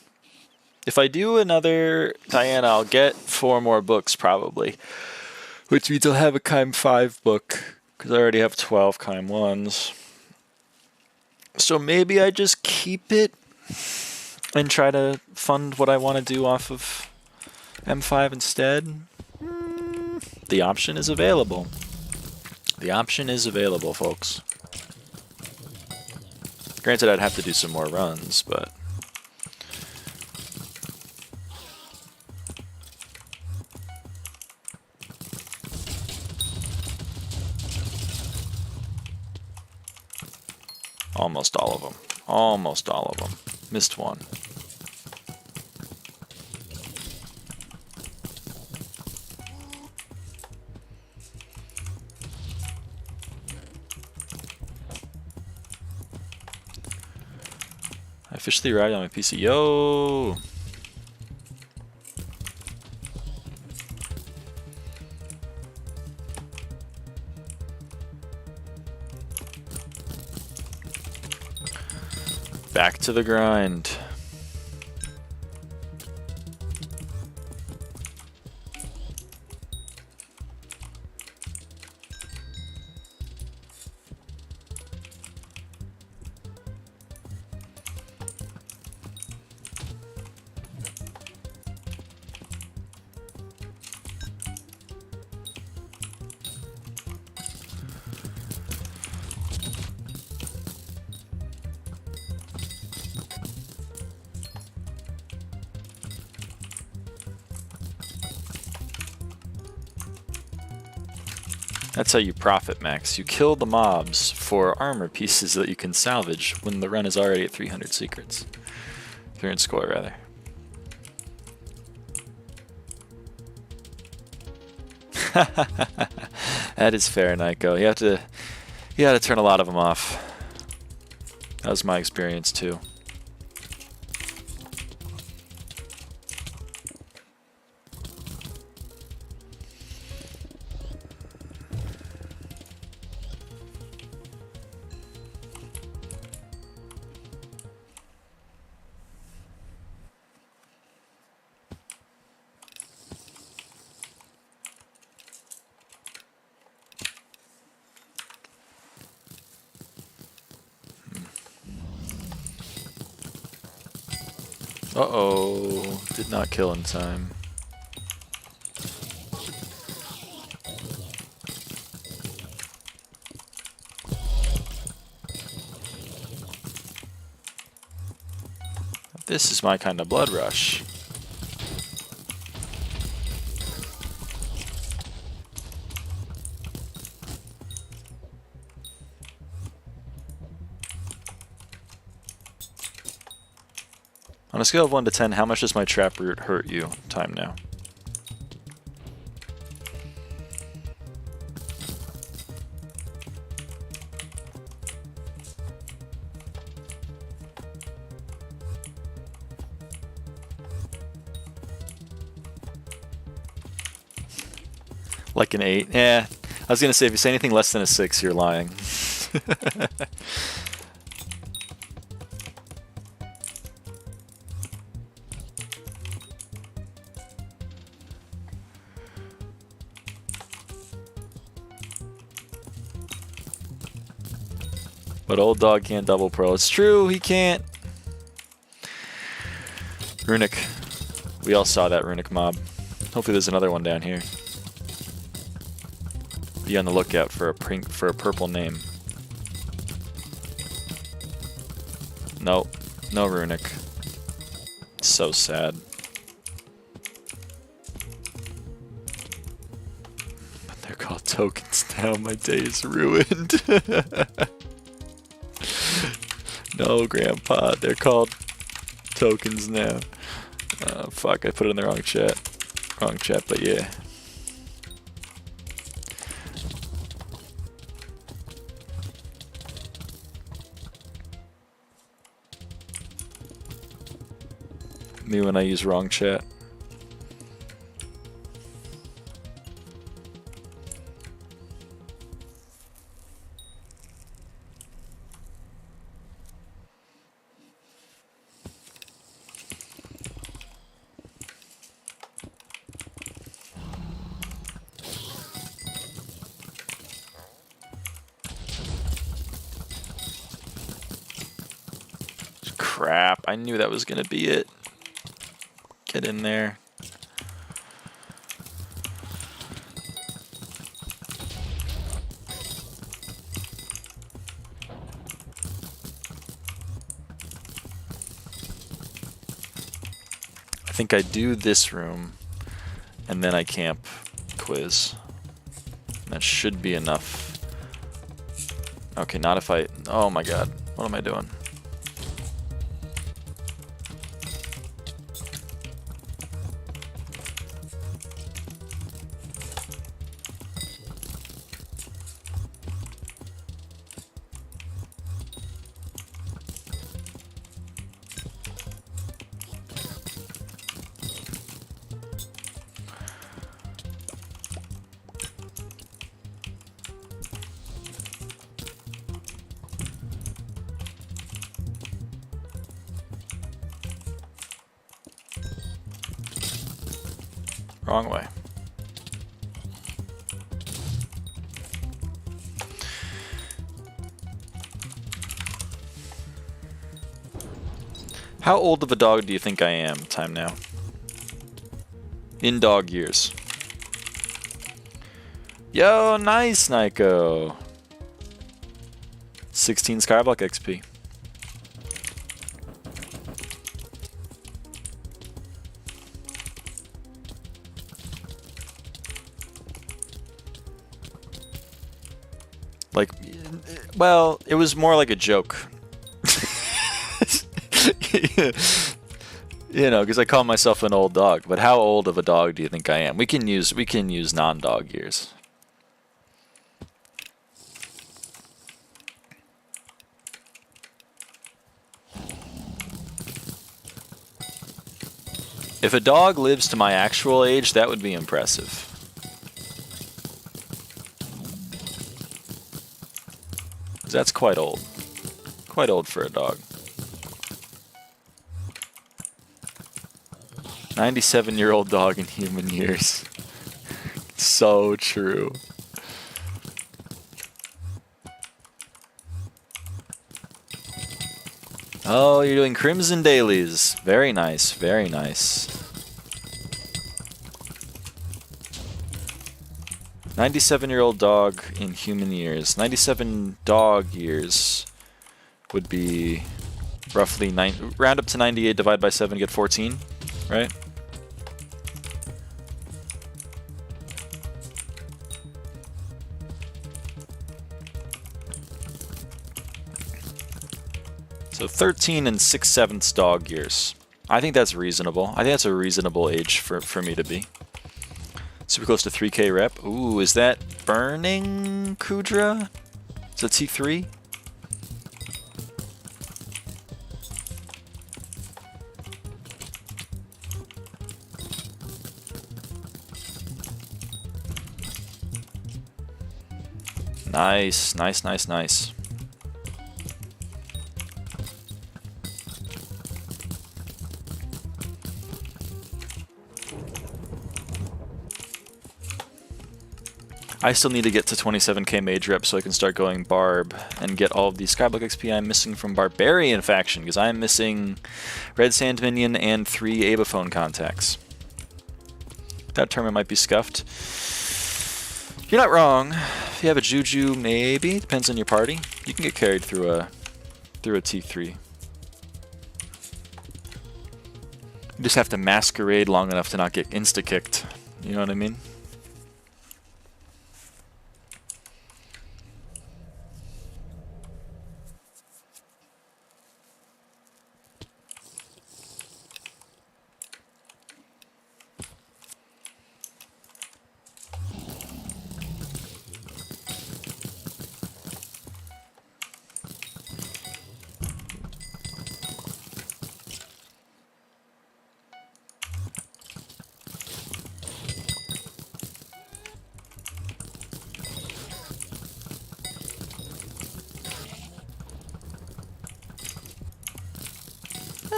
If I do another Diana, I'll get 4 more books probably. Which means I'll have a Kime 5 book, because I already have 12 Kime 1s. So maybe I just keep it and try to fund what I want to do off of M5 instead. The option is available. The option is available, folks. Granted, I'd have to do some more runs, but... almost all of them. Almost all of them. Missed one. I officially arrived on my PC. Yo! Back to the grind. That's how you profit, Max. You kill the mobs for armor pieces that you can salvage when the run is already at 300 secrets. 300 score, rather. That is fair, Nyko. You gotta turn a lot of them off. That was my experience too. Uh-oh, did not kill in time. This is my kind of blood rush. On a scale of 1 to 10, how much does my trap root hurt you? Time now. Like an 8? Yeah. I was going to say, if you say anything less than a 6, you're lying. But old dog can't double pearl. It's true, he can't. Runic. We all saw that Runic mob. Hopefully there's another one down here. Be on the lookout for a purple name. Nope. No Runic. So sad. But they're called tokens now. My day is ruined. No, Grandpa, they're called tokens now. Fuck, I put it in the wrong chat. Wrong chat, but yeah. Me when I use wrong chat. Crap, I knew that was gonna be it. Get in there. I think I do this room, and then I camp quiz. That should be enough. Okay, not if I... Oh my god, what am I doing? Wrong way. How old of a dog do you think I am? Time now. In dog years. Yo, nice, Nyko. 16 Skyblock XP. Like, well, it was more like a joke. You know, because I call myself an old dog. But how old of a dog do you think I am? We can use non-dog years. If a dog lives to my actual age, that would be impressive. That's quite old. Quite old for a dog. 97-year-old dog in human years. So true. Oh, you're doing Crimson Dailies. Very nice, very nice. 97-year-old dog in human years. 97 dog years would be roughly round up to 98, divide by 7, get 14, right? So 13 and 6/7 dog years. I think that's reasonable. I think that's a reasonable age for me to be. Super close to 3K rep. Ooh, is that Burning Kudra? Is that T3? Nice, nice, nice, nice. I still need to get to 27k mage rep so I can start going Barb and get all of the Skyblock XP I'm missing from Barbarian faction, because I'm missing Red Sand Minion and 3 Abaphone contacts. That tournament might be scuffed. You're not wrong. If you have a Juju, maybe. Depends on your party. You can get carried through a T3. You just have to masquerade long enough to not get insta-kicked. You know what I mean?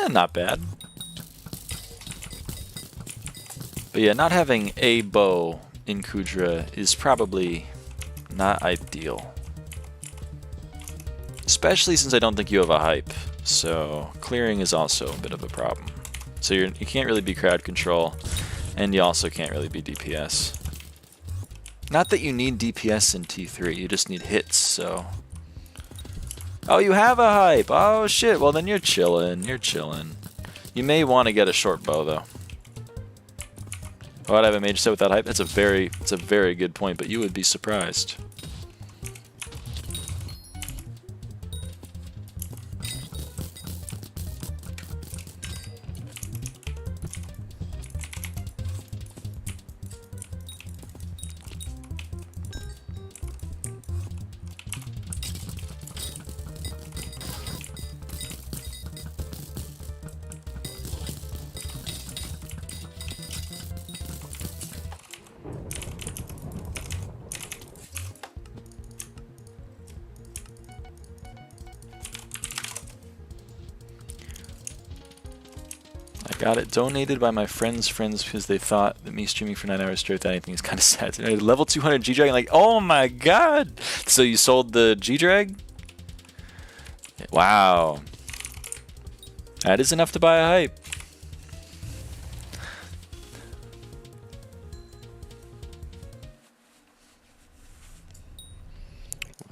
Not bad. But yeah, not having a bow in Kudra is probably not ideal. Especially since I don't think you have a hype. So clearing is also a bit of a problem. So you can't really be crowd control, and you also can't really be DPS. Not that you need DPS in T3, you just need hits, so... Oh, you have a hype! Oh shit, well then you're chillin', you're chillin'. You may want to get a short bow though. Oh, I'd have a mage set without hype? That's a very good point, but you would be surprised. Got it donated by my friends' friends because they thought that me streaming for 9 hours straight without anything is kind of sad. Level 200 G-Dragon, like, oh my god! So you sold the G-Drag? Wow. That is enough to buy a hype.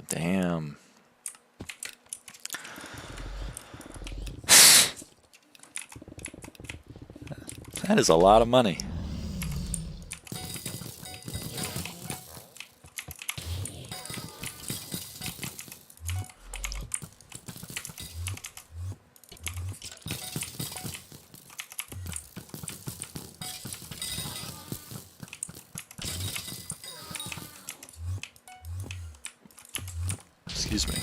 Damn. That is a lot of money. Excuse me.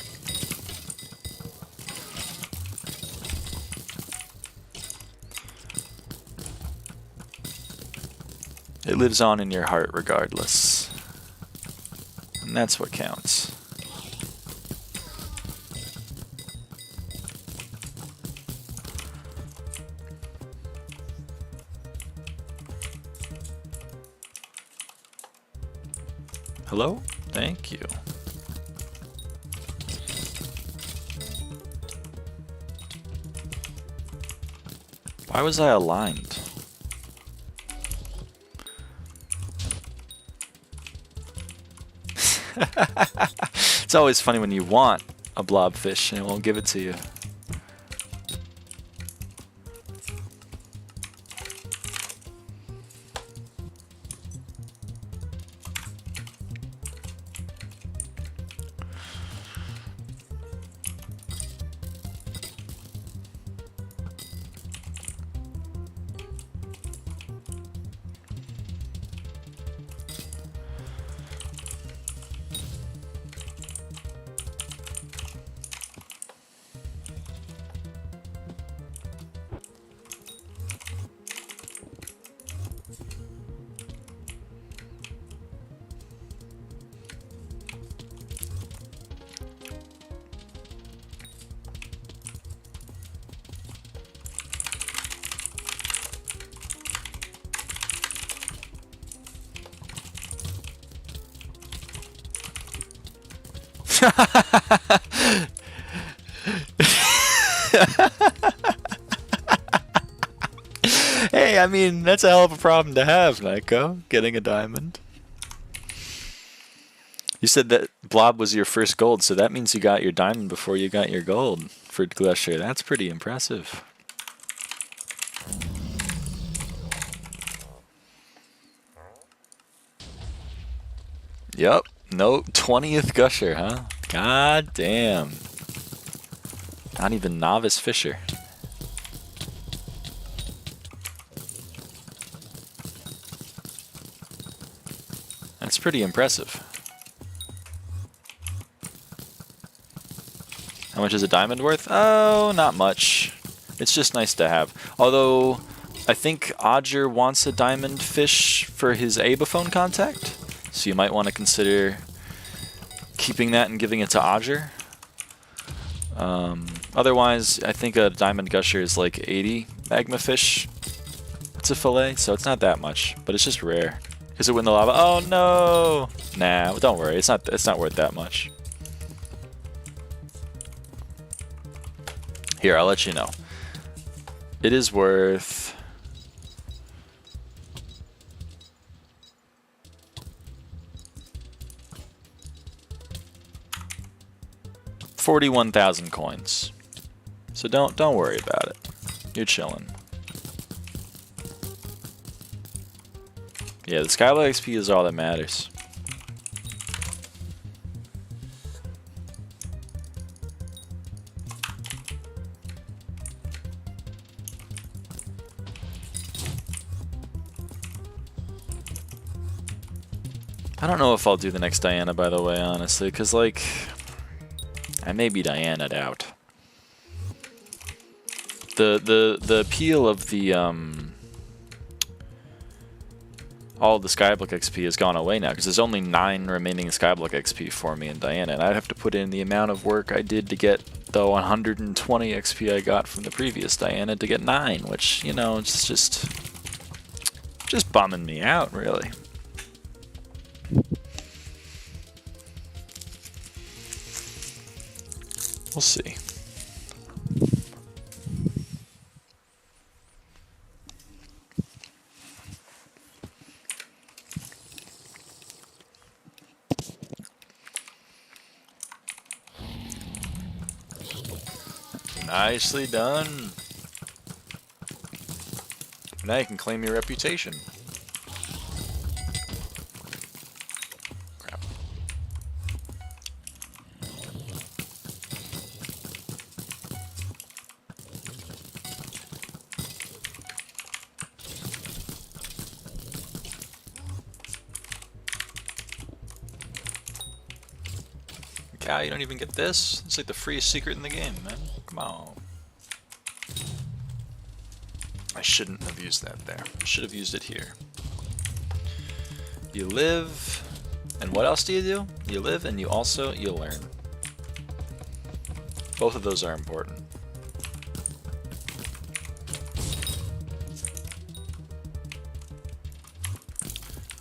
It lives on in your heart regardless. And that's what counts. Hello? Thank you. Why was I aligned? It's always funny when you want a blobfish and it won't give it to you. Hey, I mean, that's a hell of a problem to have, Nyko, getting a diamond. You said that Blob was your first gold, so that means you got your diamond before you got your gold for Glacier. That's pretty impressive. Yep. No, 20th Gusher, huh? God damn. Not even novice fisher. That's pretty impressive. How much is a diamond worth? Oh, not much. It's just nice to have. Although, I think Odger wants a diamond fish for his Abaphone contact. So you might want to consider keeping that and giving it to Odger. Otherwise, I think a diamond gusher is like 80 magma fish to fillet, so it's not that much, but it's just rare. Is it in the lava? Oh no! Nah, don't worry. It's not worth that much. Here, I'll let you know. It is worth $41,000 coins. So don't worry about it. You're chilling. Yeah, the Skyblock XP is all that matters. I don't know if I'll do the next Diana, by the way, honestly, because, like, I may be Diana'd out. The appeal of the all the Skyblock XP has gone away now because there's only 9 remaining Skyblock XP for me in Diana, and I'd have to put in the amount of work I did to get the 120 XP I got from the previous Diana to get 9, which, you know, it's just bumming me out, really. We'll see. Nicely done. Now you can claim your reputation. Crap. Cow, you don't even get this? It's like the freest secret in the game, man. Come on. I shouldn't have used that there. I should have used it here. You live, and what else do? You live and you learn. Both of those are important.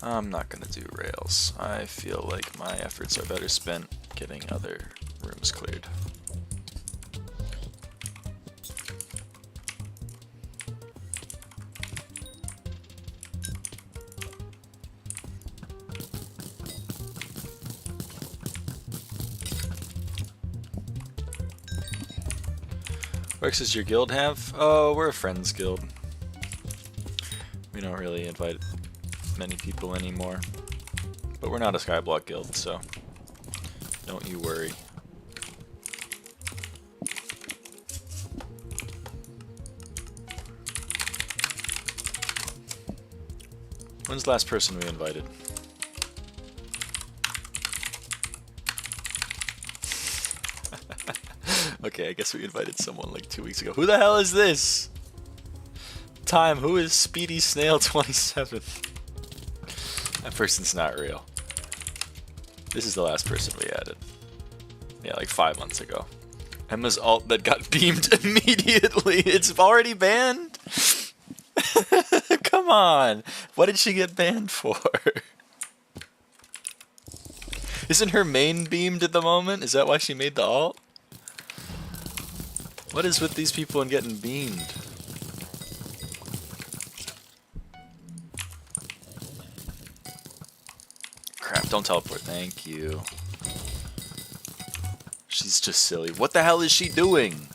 I'm not gonna do rails. I feel like my efforts are better spent getting other rooms cleared. What works does your guild have? Oh, we're a friends guild. We don't really invite many people anymore. But we're not a Skyblock guild, so don't you worry. When's the last person we invited? Okay, I guess we invited someone like 2 weeks ago. Who the hell is this? Time, who is Speedy Snail 27? That person's not real. This is the last person we added. Yeah, like 5 months ago. Emma's alt that got beamed immediately. It's already banned? Come on. What did she get banned for? Isn't her main beamed at the moment? Is that why she made the alt? What is with these people and getting beamed? Crap, don't teleport. Thank you. She's just silly. What the hell is she doing?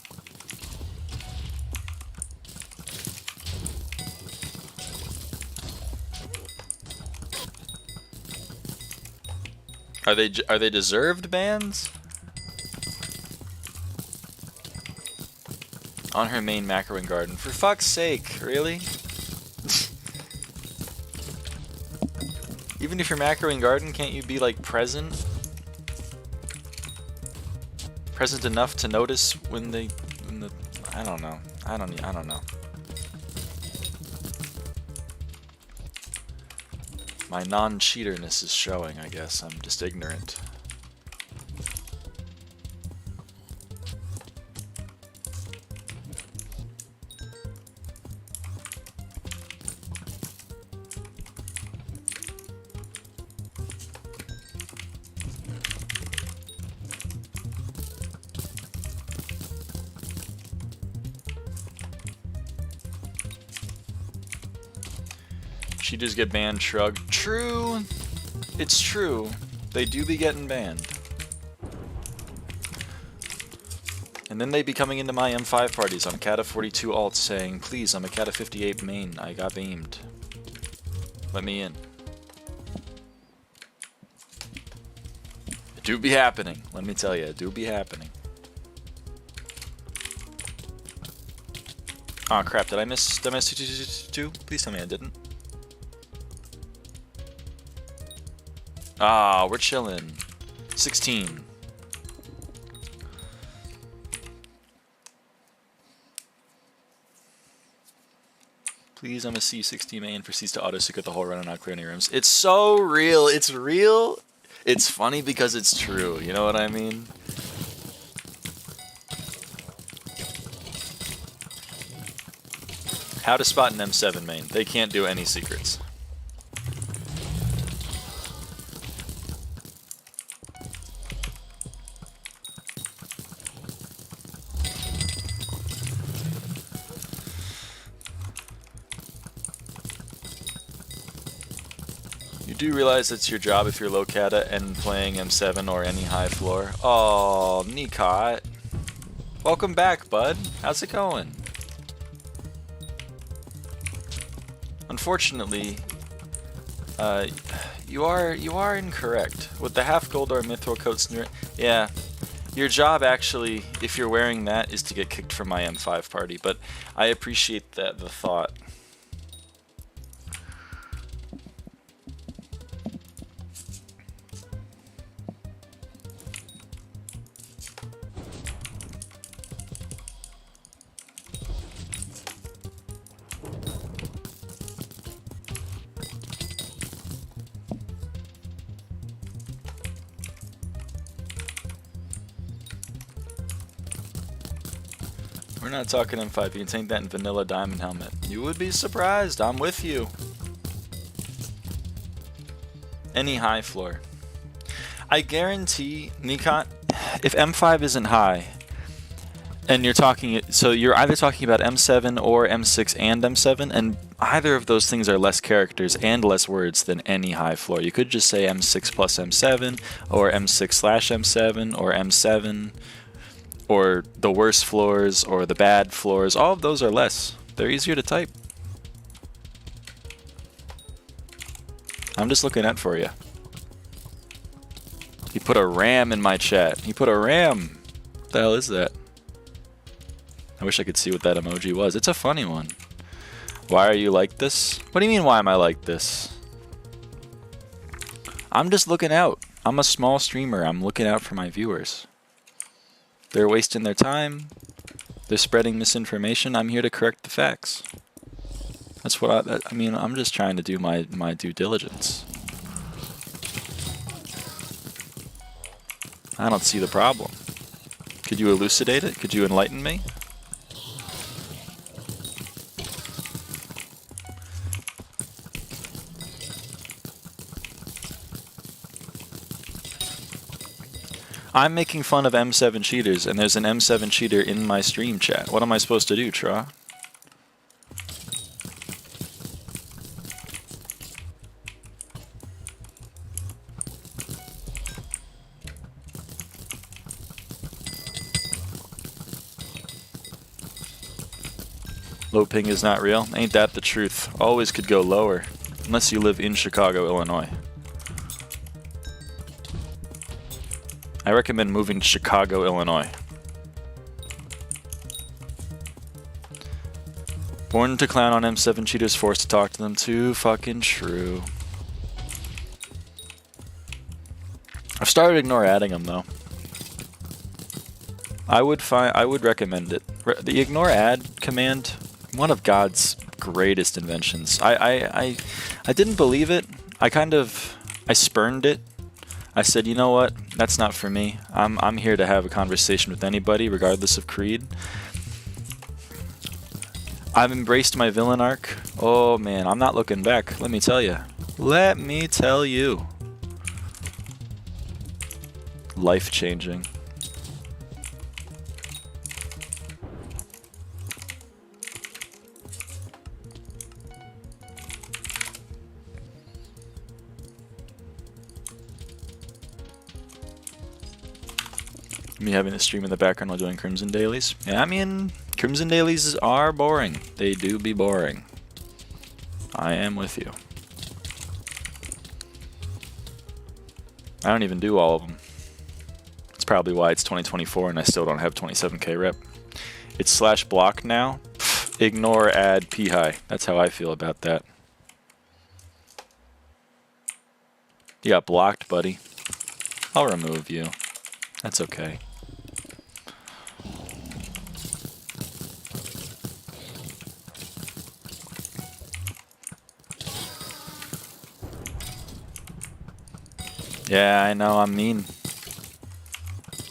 Are they deserved bans? On her main macroing garden. For fuck's sake, really? Even if you're macroing garden, can't you be like present? Present enough to notice when the I don't know. I don't know. My non-cheaterness is showing, I guess. I'm just ignorant. She does get banned, shrug. True. It's true. They do be getting banned. And then they be coming into my M5 parties on Kata 42 alt saying, please, I'm a Kata 58 main. I got beamed. Let me in. It do be happening. Let me tell you, it do be happening. Aw, crap. Did I miss 2? Please tell me I didn't. Ah, we're chilling. 16. Please, I'm a C60 main for C's to auto secret the whole run and not clear any rooms. It's so real. It's real. It's funny because it's true. You know what I mean? How to spot an M7 main. They can't do any secrets. You do realize it's your job if you're low kata and playing M7 or any high floor. Oh, Nikot. Welcome back, bud. How's it going? Unfortunately, you are incorrect. With the half gold or mithril coats, yeah, your job actually, if you're wearing that, is to get kicked from my M5 party. But I appreciate the thought. We're not talking M5. You can take that in vanilla diamond helmet. You would be surprised. I'm with you. Any high floor. I guarantee, Nikon, if M5 isn't high, and you're talking, so you're either talking about M7 or M6 and M7, and either of those things are less characters and less words than any high floor. You could just say M6 plus M7, or M6 slash M7, or M7, or the worst floors, or the bad floors. All of those are less. They're easier to type. I'm just looking out for you. He put a RAM in my chat. He put a RAM. What the hell is that? I wish I could see what that emoji was. It's a funny one. Why are you like this? What do you mean, why am I like this? I'm just looking out. I'm a small streamer. I'm looking out for my viewers. They're wasting their time. They're spreading misinformation. I'm here to correct the facts. That's what I mean, I'm just trying to do my due diligence. I don't see the problem. Could you elucidate it? Could you enlighten me? I'm making fun of M7 cheaters, and there's an M7 cheater in my stream chat. What am I supposed to do, Tra? Low ping is not real. Ain't that the truth? Always could go lower, unless you live in Chicago, Illinois. I recommend moving to Chicago, Illinois. Born to clown on M7 cheaters, forced to talk to them. Too fucking true. I've started adding them though. I would recommend it. The ignore add command, one of God's greatest inventions. I didn't believe it. I spurned it. I said, you know what? That's not for me. I'm here to have a conversation with anybody, regardless of creed. I've embraced my villain arc. Oh man, I'm not looking back. Let me tell you. Let me tell you. Life-changing. Me having a stream in the background while doing Crimson Dailies. Yeah, I mean, Crimson Dailies are boring. They do be boring. I am with you. I don't even do all of them. That's probably why it's 2024 and I still don't have 27k rep. It's /block now. Pfft, ignore add p high. That's how I feel about that. You got blocked, buddy. I'll remove you. That's okay. Yeah, I know, I'm mean.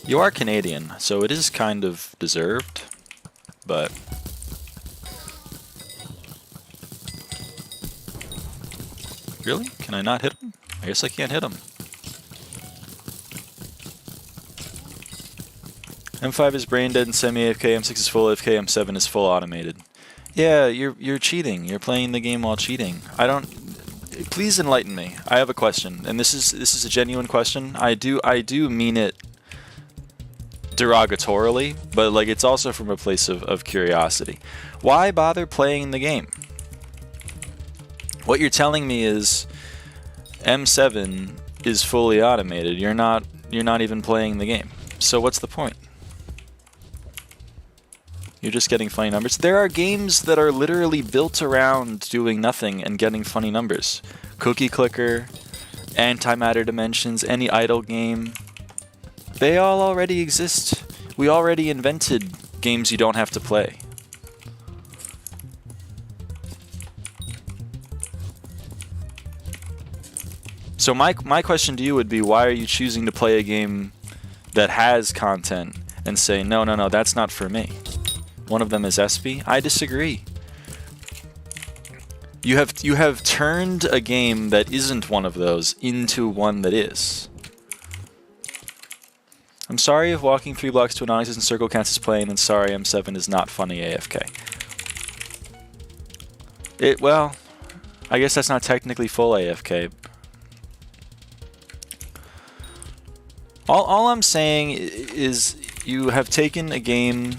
You are Canadian, so it is kind of deserved, but... Really? Can I not hit him? I guess I can't hit him. M5 is brain dead and semi-AFK, M6 is full AFK, M7 is full automated. Yeah, you're cheating. You're playing the game while cheating. I don't... Please enlighten me. I have a question, and this is a genuine question. I do mean it derogatorily, but like it's also from a place of curiosity. Why bother playing the game? What you're telling me is M7 is fully automated. You're not even playing the game. So what's the point? You're just getting funny numbers. There are games that are literally built around doing nothing and getting funny numbers. Cookie Clicker, Antimatter Dimensions, any idle game. They all already exist. We already invented games you don't have to play. So my question to you would be, why are you choosing to play a game that has content and say, no, that's not for me? One of them is SP. I disagree. You have turned a game that isn't one of those into one that is. I'm sorry if walking 3 blocks to a non-existent circle counts as playing, and sorry M7 is not funny AFK. Well, I guess that's not technically full AFK. All I'm saying is you have taken a game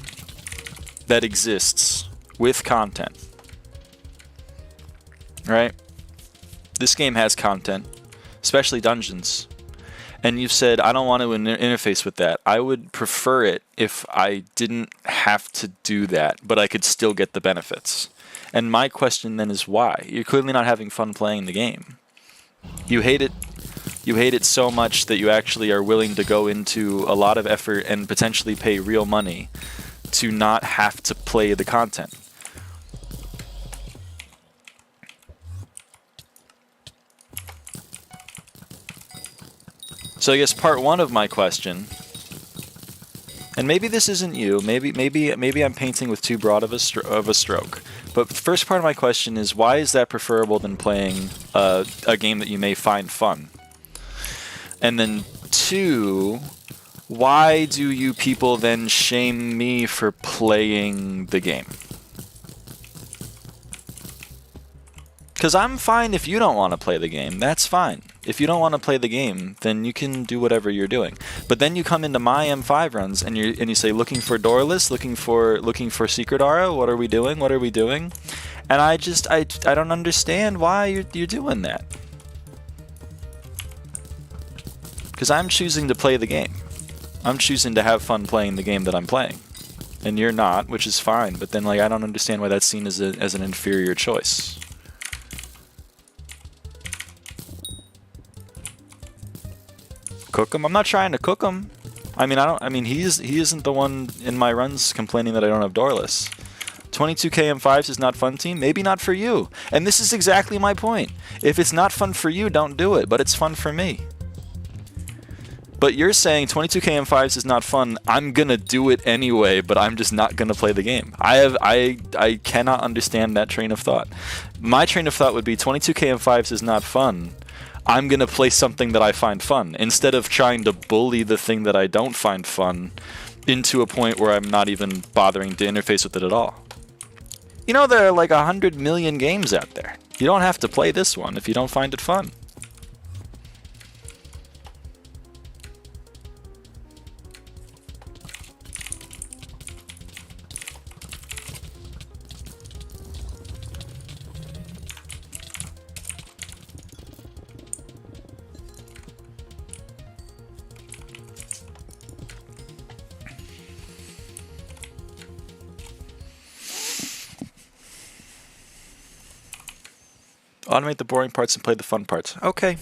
that exists with content. Right? This game has content, especially dungeons. And you've said, I don't want to interface with that. I would prefer it if I didn't have to do that, but I could still get the benefits. And my question then is why? You're clearly not having fun playing the game. You hate it. You hate it so much that you actually are willing to go into a lot of effort and potentially pay real money to not have to play the content. So I guess part one of my question, and maybe this isn't you, maybe I'm painting with too broad of a stroke, but the first part of my question is, why is that preferable than playing a game that you may find fun? And then two, why do you people then shame me for playing the game? Because I'm fine if you don't want to play the game. That's fine. If you don't want to play the game, then you can do whatever you're doing. But then you come into my M5 runs and you say, looking for doorless, looking for secret aura. What are we doing? What are we doing? And I don't understand why you're doing that. Because I'm choosing to play the game. I'm choosing to have fun playing the game that I'm playing, and you're not, which is fine. But then, like, I don't understand why that's seen as an inferior choice. Cook him? I'm not trying to cook him. I mean, he isn't the one in my runs complaining that I don't have doorless. 22k M5s is not fun, team. Maybe not for you. And this is exactly my point. If it's not fun for you, don't do it. But it's fun for me. But you're saying 22k M5s is not fun. I'm gonna do it anyway, but I'm just not gonna play the game. I cannot understand that train of thought. My train of thought would be 22k M5s is not fun. I'm going to play something that I find fun, instead of trying to bully the thing that I don't find fun into a point where I'm not even bothering to interface with it at all. You know, there are like 100 million games out there. You don't have to play this one if you don't find it fun. Automate the boring parts and play the fun parts. Okay.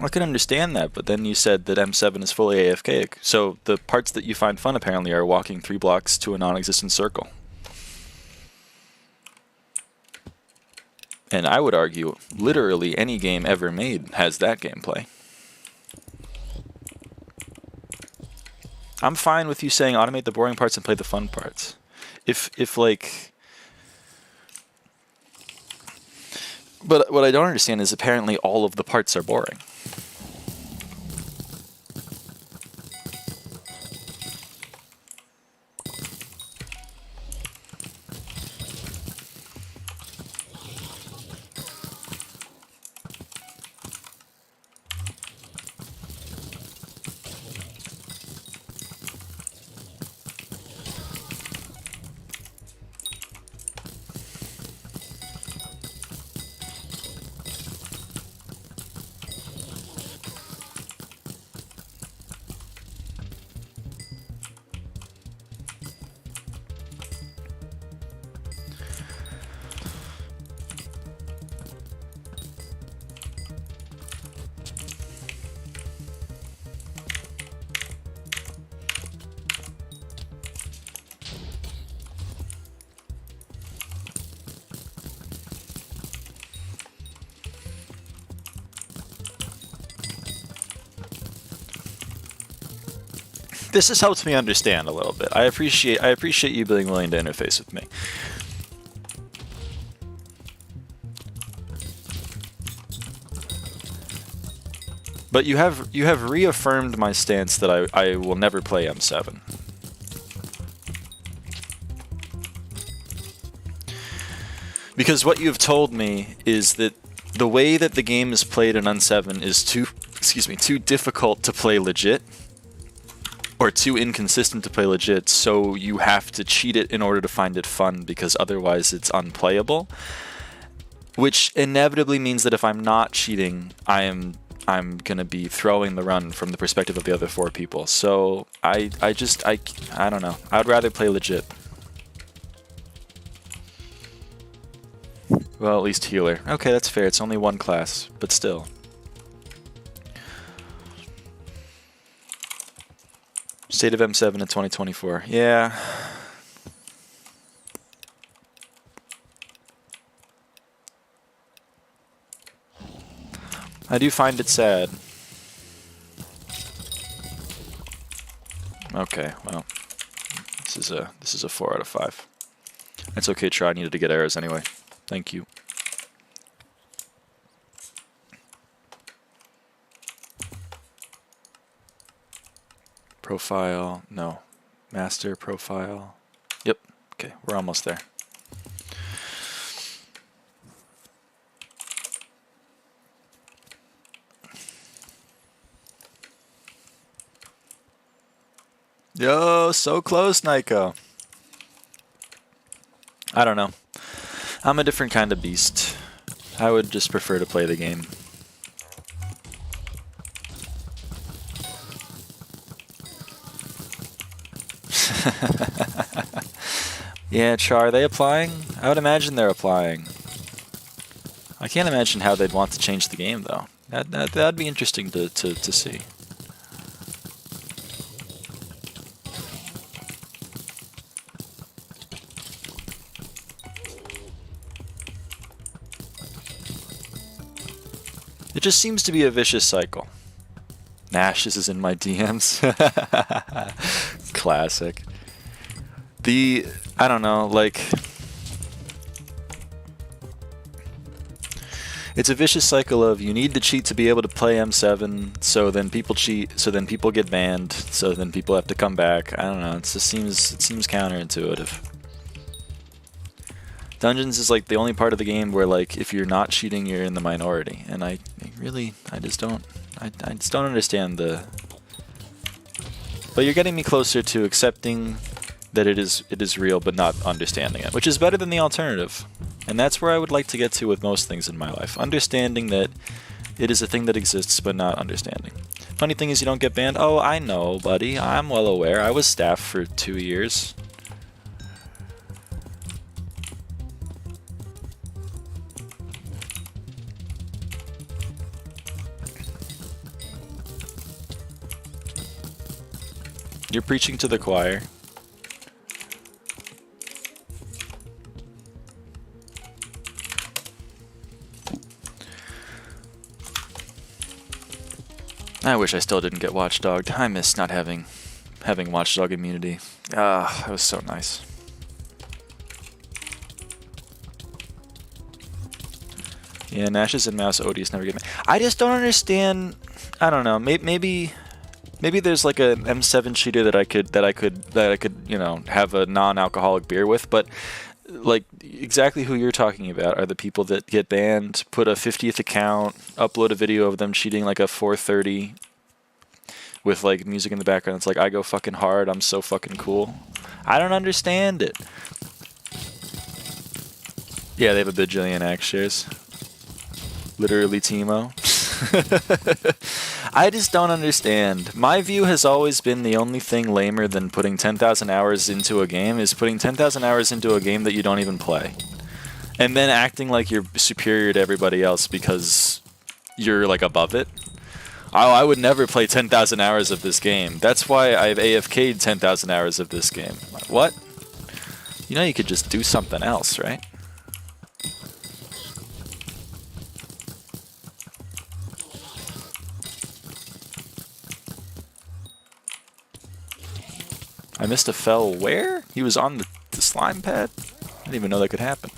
I can understand that, but then you said that M7 is fully AFK. So the parts that you find fun apparently are walking 3 blocks to a non-existent circle. And I would argue literally any game ever made has that gameplay. I'm fine with you saying automate the boring parts and play the fun parts. If like... But what I don't understand is apparently all of the parts are boring. This has helped me understand a little bit. I appreciate you being willing to interface with me. But you have reaffirmed my stance that I will never play M7. Because what you've told me is that the way that the game is played in N7 is too difficult to play legit, or too inconsistent to play legit, so you have to cheat it in order to find it fun, because otherwise it's unplayable. Which inevitably means that if I'm not cheating, I'm gonna be throwing the run from the perspective of the other 4 people. So I don't know. I'd rather play legit. Well, at least healer. Okay, that's fair. It's only one class, but still. State of M7 in 2024. Yeah. I do find it sad. Okay, well, this is a 4 out of 5. That's okay, Try. I needed to get errors anyway. Thank you. Profile, no. Master profile. Yep. Okay, we're almost there. Yo, so close, Nyko. I don't know. I'm a different kind of beast. I would just prefer to play the game. Yeah, Char, are they applying? I would imagine they're applying. I can't imagine how they'd want to change the game, though. That'd be interesting to see. It just seems to be a vicious cycle. Nash, this is in my DMs. Classic. I don't know, like... It's a vicious cycle of you need to cheat to be able to play M7, so then people cheat, so then people get banned, so then people have to come back. I don't know, it seems counterintuitive. Dungeons is like the only part of the game where, like, if you're not cheating, you're in the minority, and I just don't understand the... But you're getting me closer to accepting that it is real, but not understanding it, which is better than the alternative. And that's where I would like to get to with most things in my life. Understanding that it is a thing that exists, but not understanding. Funny thing is you don't get banned. Oh, I know, buddy. I'm well aware. I was staff for 2 years. You're preaching to the choir. I wish I still didn't get watchdogged. I miss not having watchdog immunity. Ah, that was so nice. Yeah, Nash's and Mouse Odious never get me. I just don't understand. I don't know. Maybe there's like a M7 cheater that I could you know, have a non-alcoholic beer with, but like exactly who you're talking about are the people that get banned, put a 50th account, upload a video of them cheating like a 430 with like music in the background. It's like, I go fucking hard, I'm so fucking cool. I don't understand it. Yeah, they have a bajillion axe shares. Literally Teemo. I just don't understand. My view has always been the only thing lamer than putting 10,000 hours into a game is putting 10,000 hours into a game that you don't even play. And then acting like you're superior to everybody else because you're like above it. Oh, I would never play 10,000 hours of this game. That's why I've AFK'd 10,000 hours of this game. What? You know you could just do something else, right? I missed a fell where? He was on the slime pad? I didn't even know that could happen.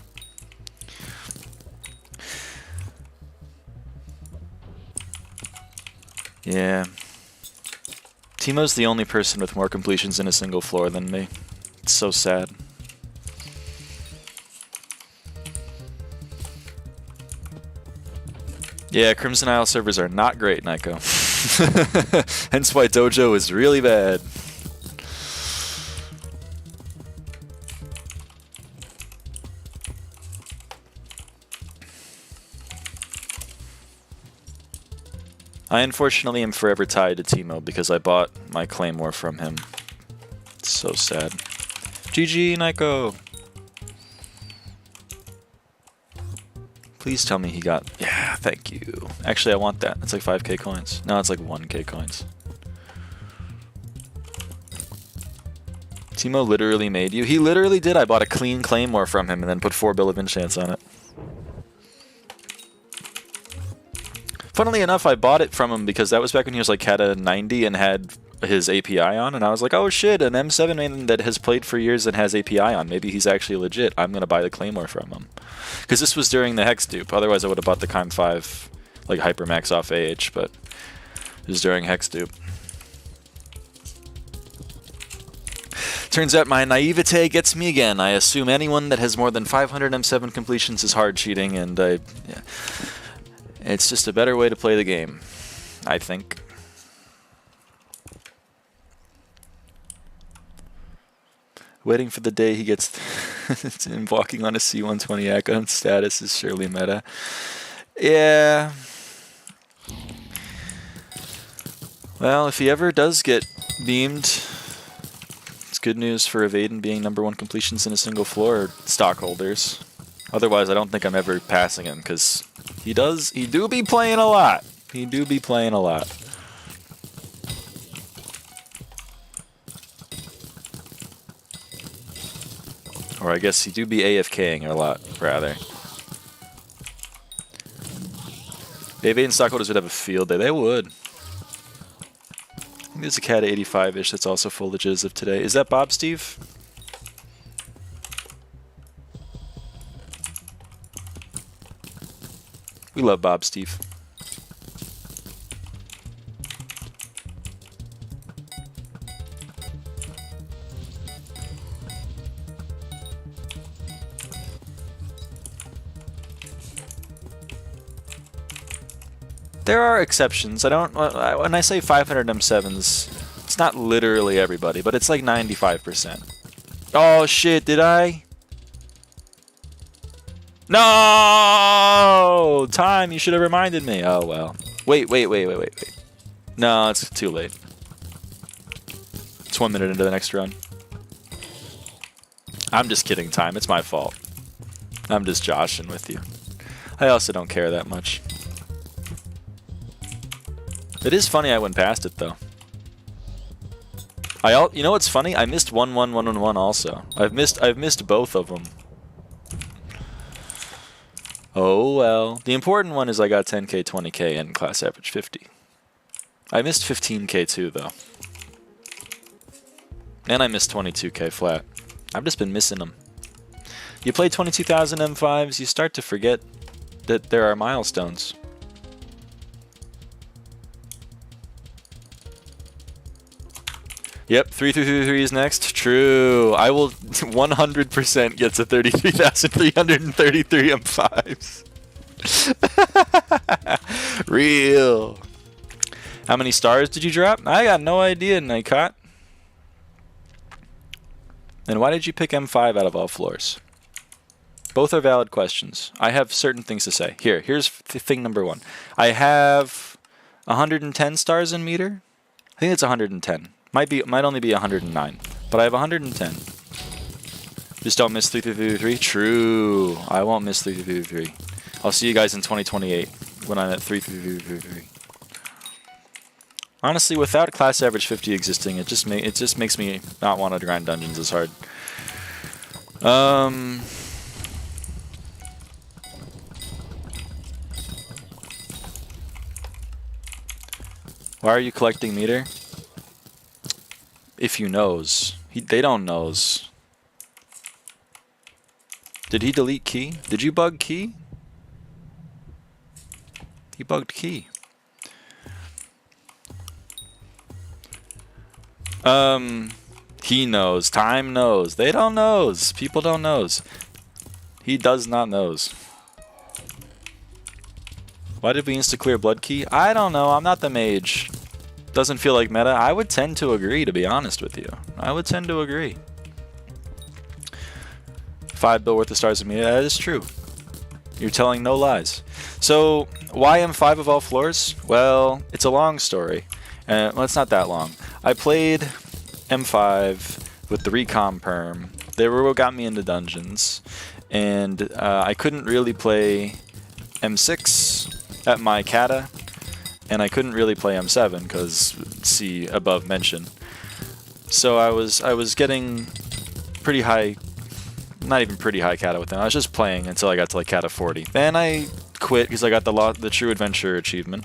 Yeah. Timo's the only person with more completions in a single floor than me. It's so sad. Yeah, Crimson Isle servers are not great, Nyko. Hence why Dojo is really bad. I unfortunately am forever tied to Timo because I bought my Claymore from him. It's so sad. GG, Nyko! Please tell me he got... Yeah, thank you. Actually, I want that. It's like 5k coins. No, it's like 1k coins. Timo literally made you? He literally did. I bought a clean Claymore from him and then put 4 Bill of Enchants on it. Funnily enough, I bought it from him because that was back when he was like had a 90 and had his API on, and I was like, oh shit, an M7 main that has played for years and has API on. Maybe he's actually legit. I'm going to buy the Claymore from him. Because this was during the Hex dupe. Otherwise, I would have bought the Chime 5 like Hypermax off AH, but it was during Hex dupe. Turns out my naivete gets me again. I assume anyone that has more than 500 M7 completions is hard cheating, and yeah. It's just a better way to play the game, I think. Waiting for the day he gets him walking on a C120 icon status is surely meta. Yeah. Well, if he ever does get beamed, it's good news for avaaidan being #1 completions in a single floor stockholders. Otherwise, I don't think I'm ever passing him because he do be playing a lot. He do be playing a lot. Or I guess he do be AFKing a lot, rather. The avaaidan stockholders would have a field day. They would. I think there's a cat 85-ish that's also full legit as of today. Is that Bob, Steve? We love Bob, Steve. There are exceptions. I don't. When I say 500 M7s, it's not literally everybody, but it's like 95%. Oh shit! Did I? No! Time, you should have reminded me. Oh, well. Wait. No, it's too late. It's 1 minute into the next run. I'm just kidding, Time. It's my fault. I'm just joshing with you. I also don't care that much. It is funny I went past it, though. You know what's funny? I missed 1-1-1-1-1 also. I've missed both of them. Oh well. The important one is I got 10k, 20k, and class average 50. I missed 15k too, though. And I missed 22k flat. I've just been missing them. You play 22,000 M5s, you start to forget that there are milestones. Yep, 3333 is next. True. I will 100% get to 33,333 M5s. Real. How many stars did you drop? I got no idea, Nikot. And why did you pick M5 out of all floors? Both are valid questions. I have certain things to say. Here's thing number one. I have 110 stars in meter. I think it's 110. Might only be 109, but I have 110. Just don't miss 3333. True. I won't miss 3333. I'll see you guys in 2028 when I'm at 3333. Honestly, without class average 50 existing, it just makes me not want to grind dungeons as hard. Why are you collecting meter? If you knows, They don't knows. Did he delete key? Did you bug key? He bugged key. He knows. Time knows. They don't knows. People don't knows. He does not knows. Why did we insta-clear blood key? I don't know. I'm not the mage. Doesn't feel like meta. I would tend to agree, to be honest with you. I would tend to agree. 5 bill worth of stars of me. That is true. You're telling no lies. So, why M5 of all floors? Well, it's a long story. Well, it's not that long. I played M5 with the recom perm. They were what got me into dungeons. And I couldn't really play M6 at my kata. And I couldn't really play M7 because see above mention. So I was getting pretty high, not even pretty high kata with them. I was just playing until I got to like kata 40. Then I quit because I got the True Adventure achievement.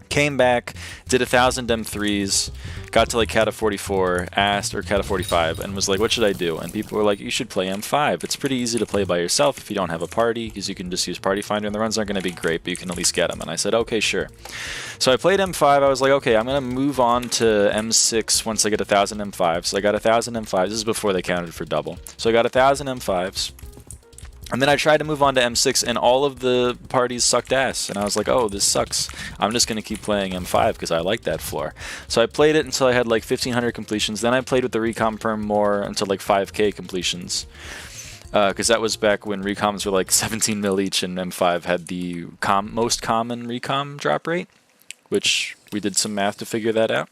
Came back, did 1,000 M3s, got to like kata 44, asked, or kata 45, and was like, what should I do? And people were like, you should play M5. It's pretty easy to play by yourself if you don't have a party, because you can just use Party Finder, and the runs aren't going to be great, but you can at least get them. And I said, okay, sure. So I played M5. I was like, okay, I'm going to move on to M6 once I get 1,000 M5s. So I got 1,000 M5s. This is before they counted for double. So I got 1,000 M5s. And then I tried to move on to M6, and all of the parties sucked ass. And I was like, oh, this sucks. I'm just going to keep playing M5 because I like that floor. So I played it until I had like 1,500 completions. Then I played with the recom perm more until like 5k completions. Because that was back when recoms were like 17 mil each, and M5 had the most common recom drop rate, which we did some math to figure that out.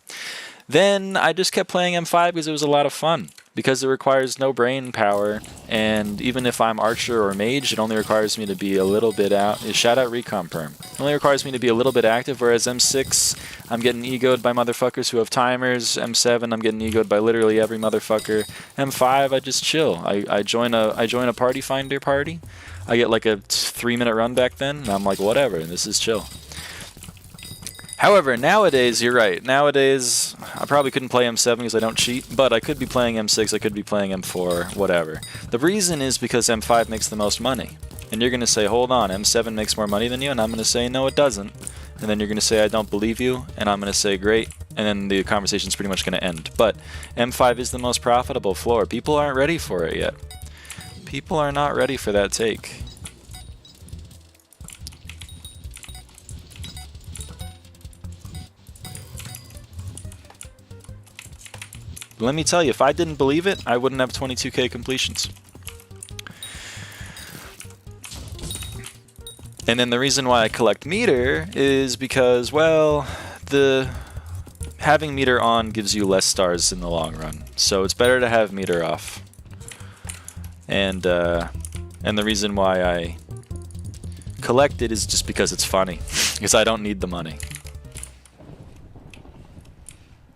Then I just kept playing M5 because it was a lot of fun. Because it requires no brain power, and even if I'm archer or mage, it only requires me to be a little bit out. Shout out recom perm. It only requires me to be a little bit active, whereas M6, I'm getting egoed by motherfuckers who have timers. M7, I'm getting egoed by literally every motherfucker. M5, I just chill. I join a Party Finder party. I get like a 3-minute run back then, and I'm like, whatever, this is chill. However, nowadays, you're right. Nowadays, I probably couldn't play M7 because I don't cheat, but I could be playing M6, I could be playing M4, whatever. The reason is because M5 makes the most money. And you're going to say, hold on, M7 makes more money than you? And I'm going to say, no, it doesn't. And then you're going to say, I don't believe you. And I'm going to say, great. And then the conversation's pretty much going to end. But M5 is the most profitable floor. People aren't ready for it yet. People are not ready for that take. Let me tell you, if I didn't believe it, I wouldn't have 22k completions. And then the reason why I collect meter is because, well, having meter on gives you less stars in the long run. So it's better to have meter off. And the reason why I collect it is just because it's funny. Because I don't need the money.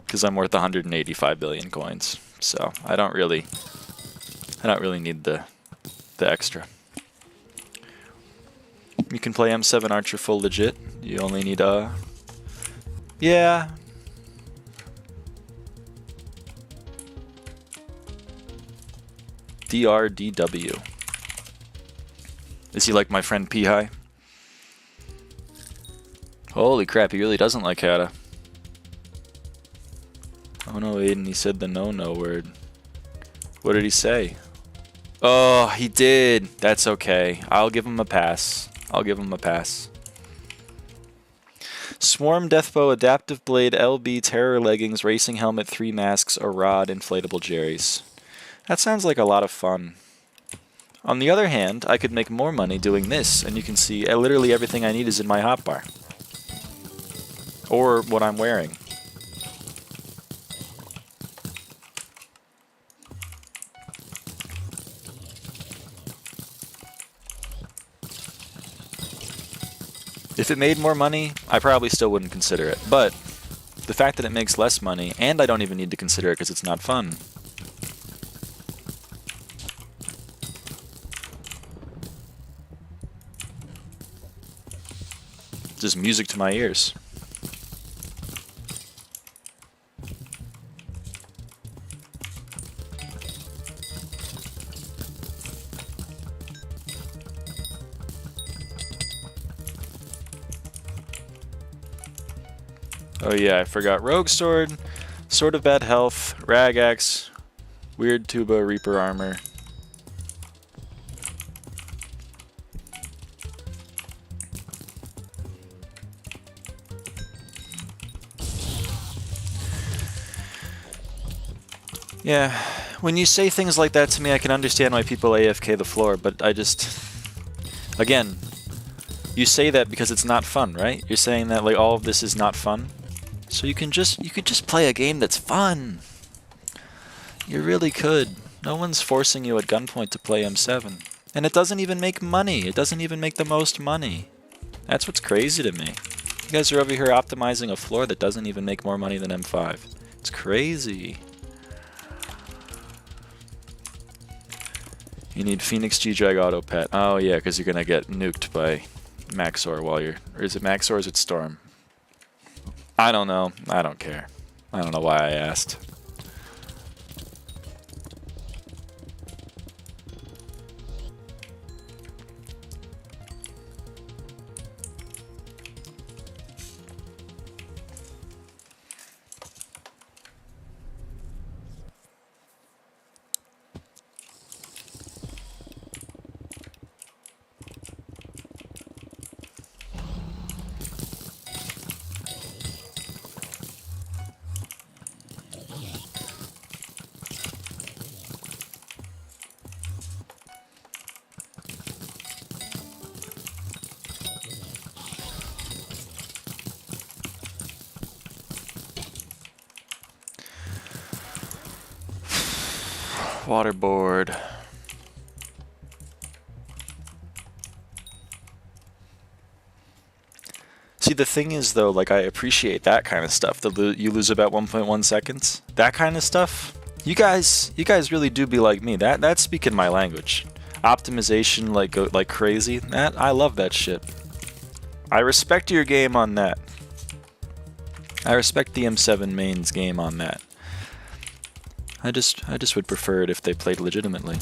Because I'm worth 185 billion coins, so I don't really need the extra. You can play M7 Archer full legit. You only need yeah. DRDW. Is he like my friend P-High? Holy crap, he really doesn't like Kata. Oh no, Aiden, he said the no-no word. What did he say? Oh, he did. That's okay. I'll give him a pass. I'll give him a pass. Swarm, Deathbow, Adaptive Blade, LB, Terror Leggings, Racing Helmet, 3 Masks, a Rod, Inflatable Jerry's. That sounds like a lot of fun. On the other hand, I could make more money doing this, and you can see literally everything I need is in my hotbar. Or what I'm wearing. If it made more money, I probably still wouldn't consider it. But the fact that it makes less money, and I don't even need to consider it because it's not fun. Just music to my ears. Oh yeah, I forgot Rogue Sword, Sword of Bad Health, Rag Axe, Weird Tuba, Reaper Armor. Yeah, when you say things like that to me, I can understand why people AFK the floor, but I just... Again, you say that because it's not fun, right? You're saying that like all of this is not fun. So you could just play a game that's fun. You really could. No one's forcing you at gunpoint to play M7. And it doesn't even make money. It doesn't even make the most money. That's what's crazy to me. You guys are over here optimizing a floor that doesn't even make more money than M5. It's crazy. You need Phoenix G-Drag Auto Pet. Oh yeah, because you're gonna get nuked by Maxor while you're... Or is it Maxor or is it Storm? I don't know. I don't care. I don't know why I asked. Waterboard. See, the thing is, though, like, I appreciate that kind of stuff. You lose about 1.1 seconds. That kind of stuff. You guys really do be like me. That's speaking my language. Optimization, like, go like crazy. I love that shit. I respect your game on that. I respect the M7 mains game on that. I just would prefer it if they played legitimately.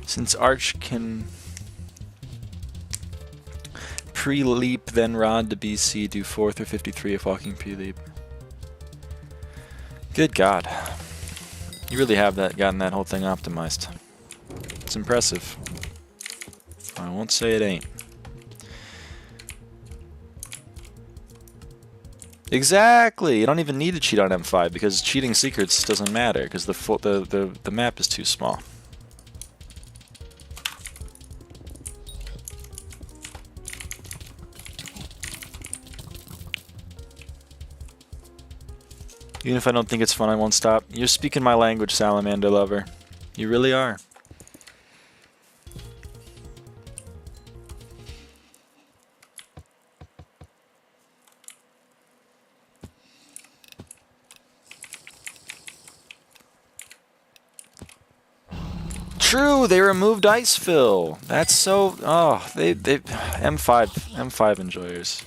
Since Arch can pre-leap, then Rod to BC, do 4th or 53 if walking pre-leap. Good God. You really have gotten that whole thing optimized. It's impressive. I won't say it ain't. Exactly! You don't even need to cheat on M5 because cheating secrets doesn't matter because the map is too small. Even if I don't think it's fun, I won't stop. You're speaking my language, Salamander Lover. You really are. True, they removed ice fill. That's so... Oh, they M5 enjoyers.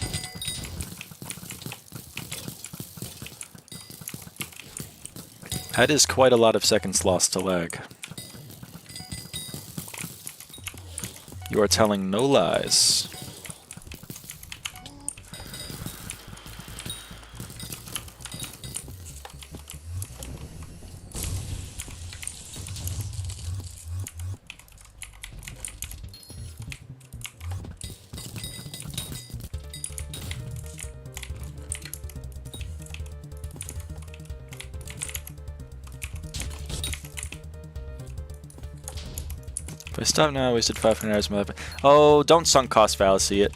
That is quite a lot of seconds lost to lag. You are telling no lies. If I stop now, I wasted 500 hours of my life. Oh, don't sunk cost fallacy it.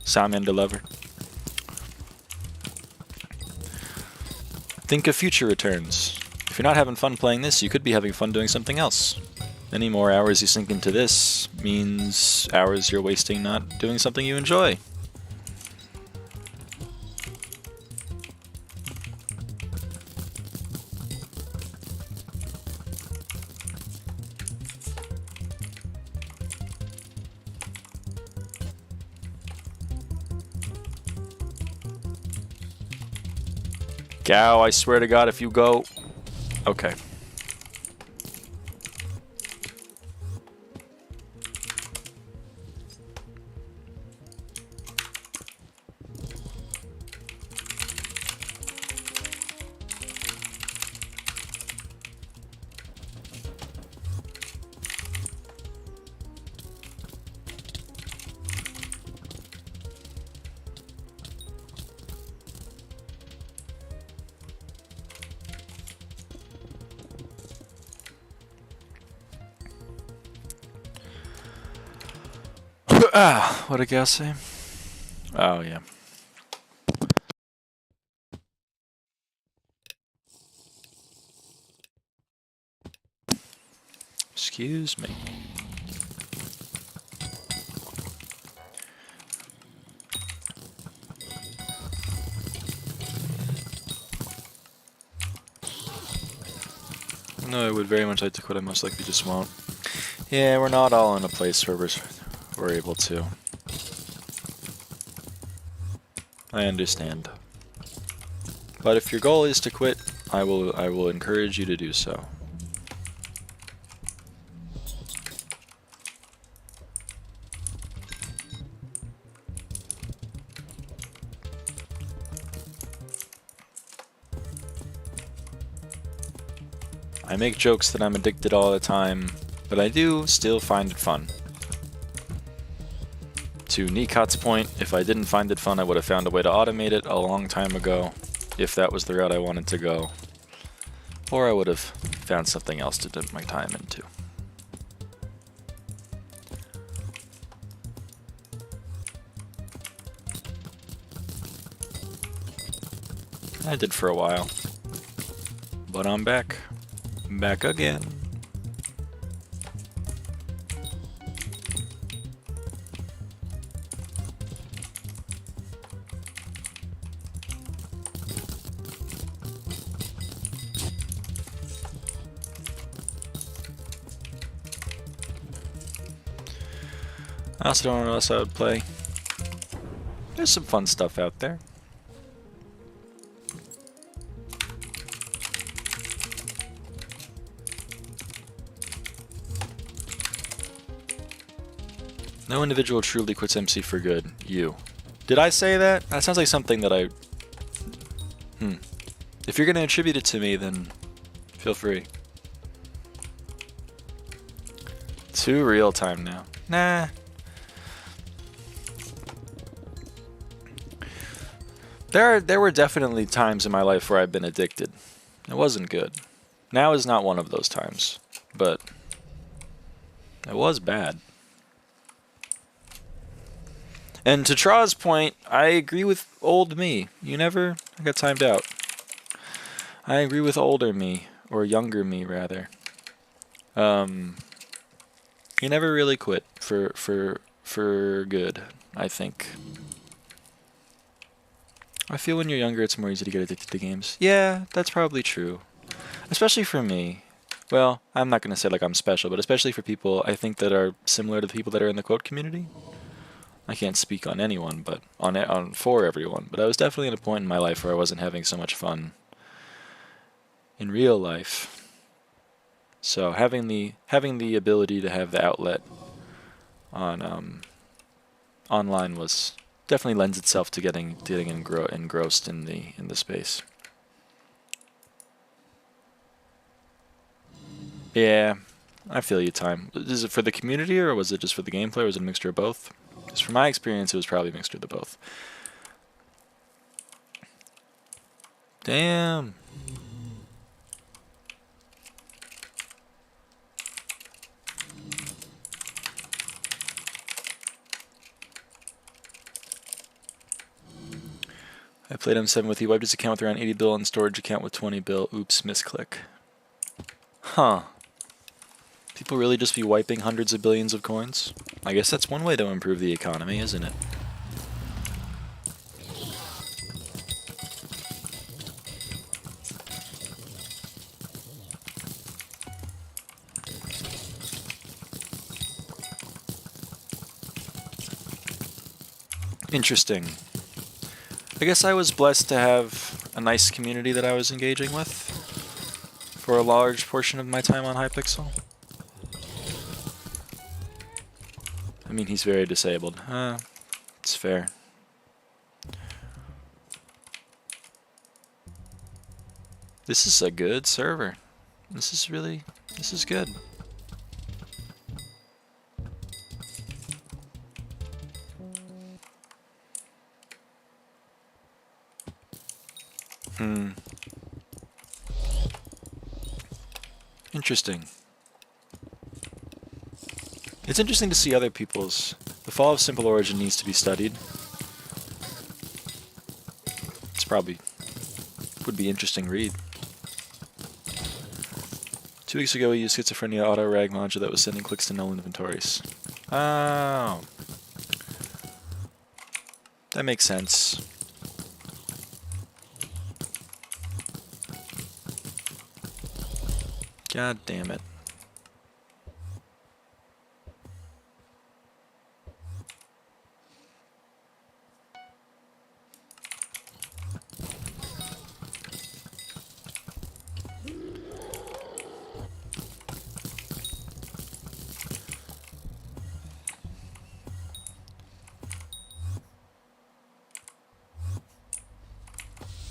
Salamander Lover. Think of future returns. If you're not having fun playing this, you could be having fun doing something else. Any more hours you sink into this means hours you're wasting not doing something you enjoy. Gow, I swear to God, if you go... Okay. Ah, what did Gal say? Oh, yeah. Excuse me. No, I would very much like to quit. I most likely just won't. Yeah, we're not all in a place where we're able to. I understand. But if your goal is to quit, I will encourage you to do so. I make jokes that I'm addicted all the time, but I do still find it fun. To Nikot's point, if I didn't find it fun, I would have found a way to automate it a long time ago, if that was the route I wanted to go. Or I would have found something else to dip my time into. I did for a while. But I'm back. Back again. I also don't know what else I would play. There's some fun stuff out there. No individual truly quits MC for good. You. Did I say that? That sounds like something that I... If you're going to attribute it to me, then feel free. Too real time now. Nah. There were definitely times in my life where I've been addicted. It wasn't good. Now is not one of those times, but it was bad. And to Traw's point, I agree with old me. I got timed out. I agree with older me, or younger me rather. You never really quit for good, I think. I feel when you're younger it's more easy to get addicted to games. Yeah, that's probably true. Especially for me. Well, I'm not going to say like I'm special, but especially for people I think that are similar to the people that are in the quote community. I can't speak on anyone, but for everyone. But I was definitely at a point in my life where I wasn't having so much fun in real life. So having the ability to have the outlet on online was definitely lends itself to getting engrossed in the space. Yeah, I feel you, Time. Is it for the community or was it just for the gameplay, or was it a mixture of both? Because from my experience, it was probably a mixture of the both. Damn. I played M7 with you. Wiped his account with around 80 bill and storage account with 20 bill. Oops, misclick. Huh. People really just be wiping hundreds of billions of coins? I guess that's one way to improve the economy, isn't it? Interesting. I guess I was blessed to have a nice community that I was engaging with for a large portion of my time on Hypixel. I mean, he's very disabled. It's fair. This is a good server. This is good. Interesting. It's interesting to see other people's. The fall of Simple Origin needs to be studied. It's probably would be interesting read. 2 weeks ago, we used schizophrenia auto rag module that was sending clicks to null inventories. Oh, that makes sense. God damn it.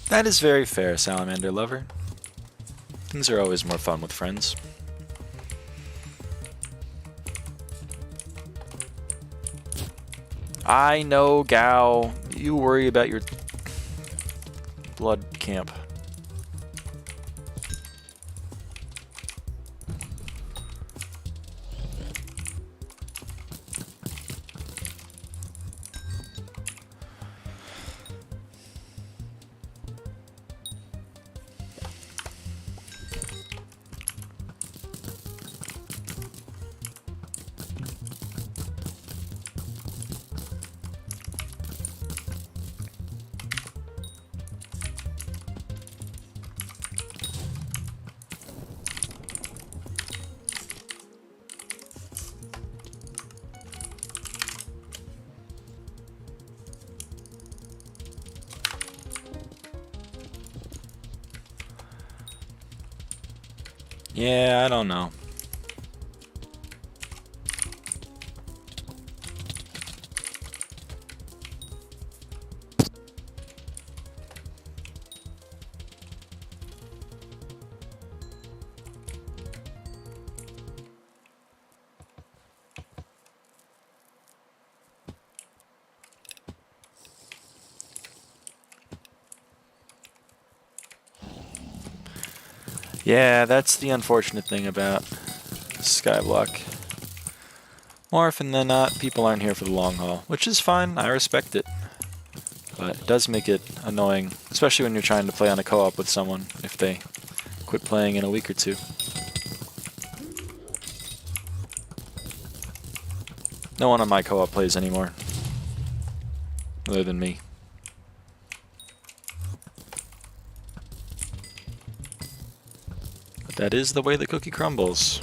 That is very fair, Salamander Lover. Things are always more fun with friends. I know, Gao. You worry about your blood camp. Yeah, I don't know. Yeah, that's the unfortunate thing about Skyblock. More often than not, people aren't here for the long haul, which is fine, I respect it. But it does make it annoying, especially when you're trying to play on a co-op with someone, if they quit playing in a week or two. No one on my co-op plays anymore, other than me. But that is the way the cookie crumbles.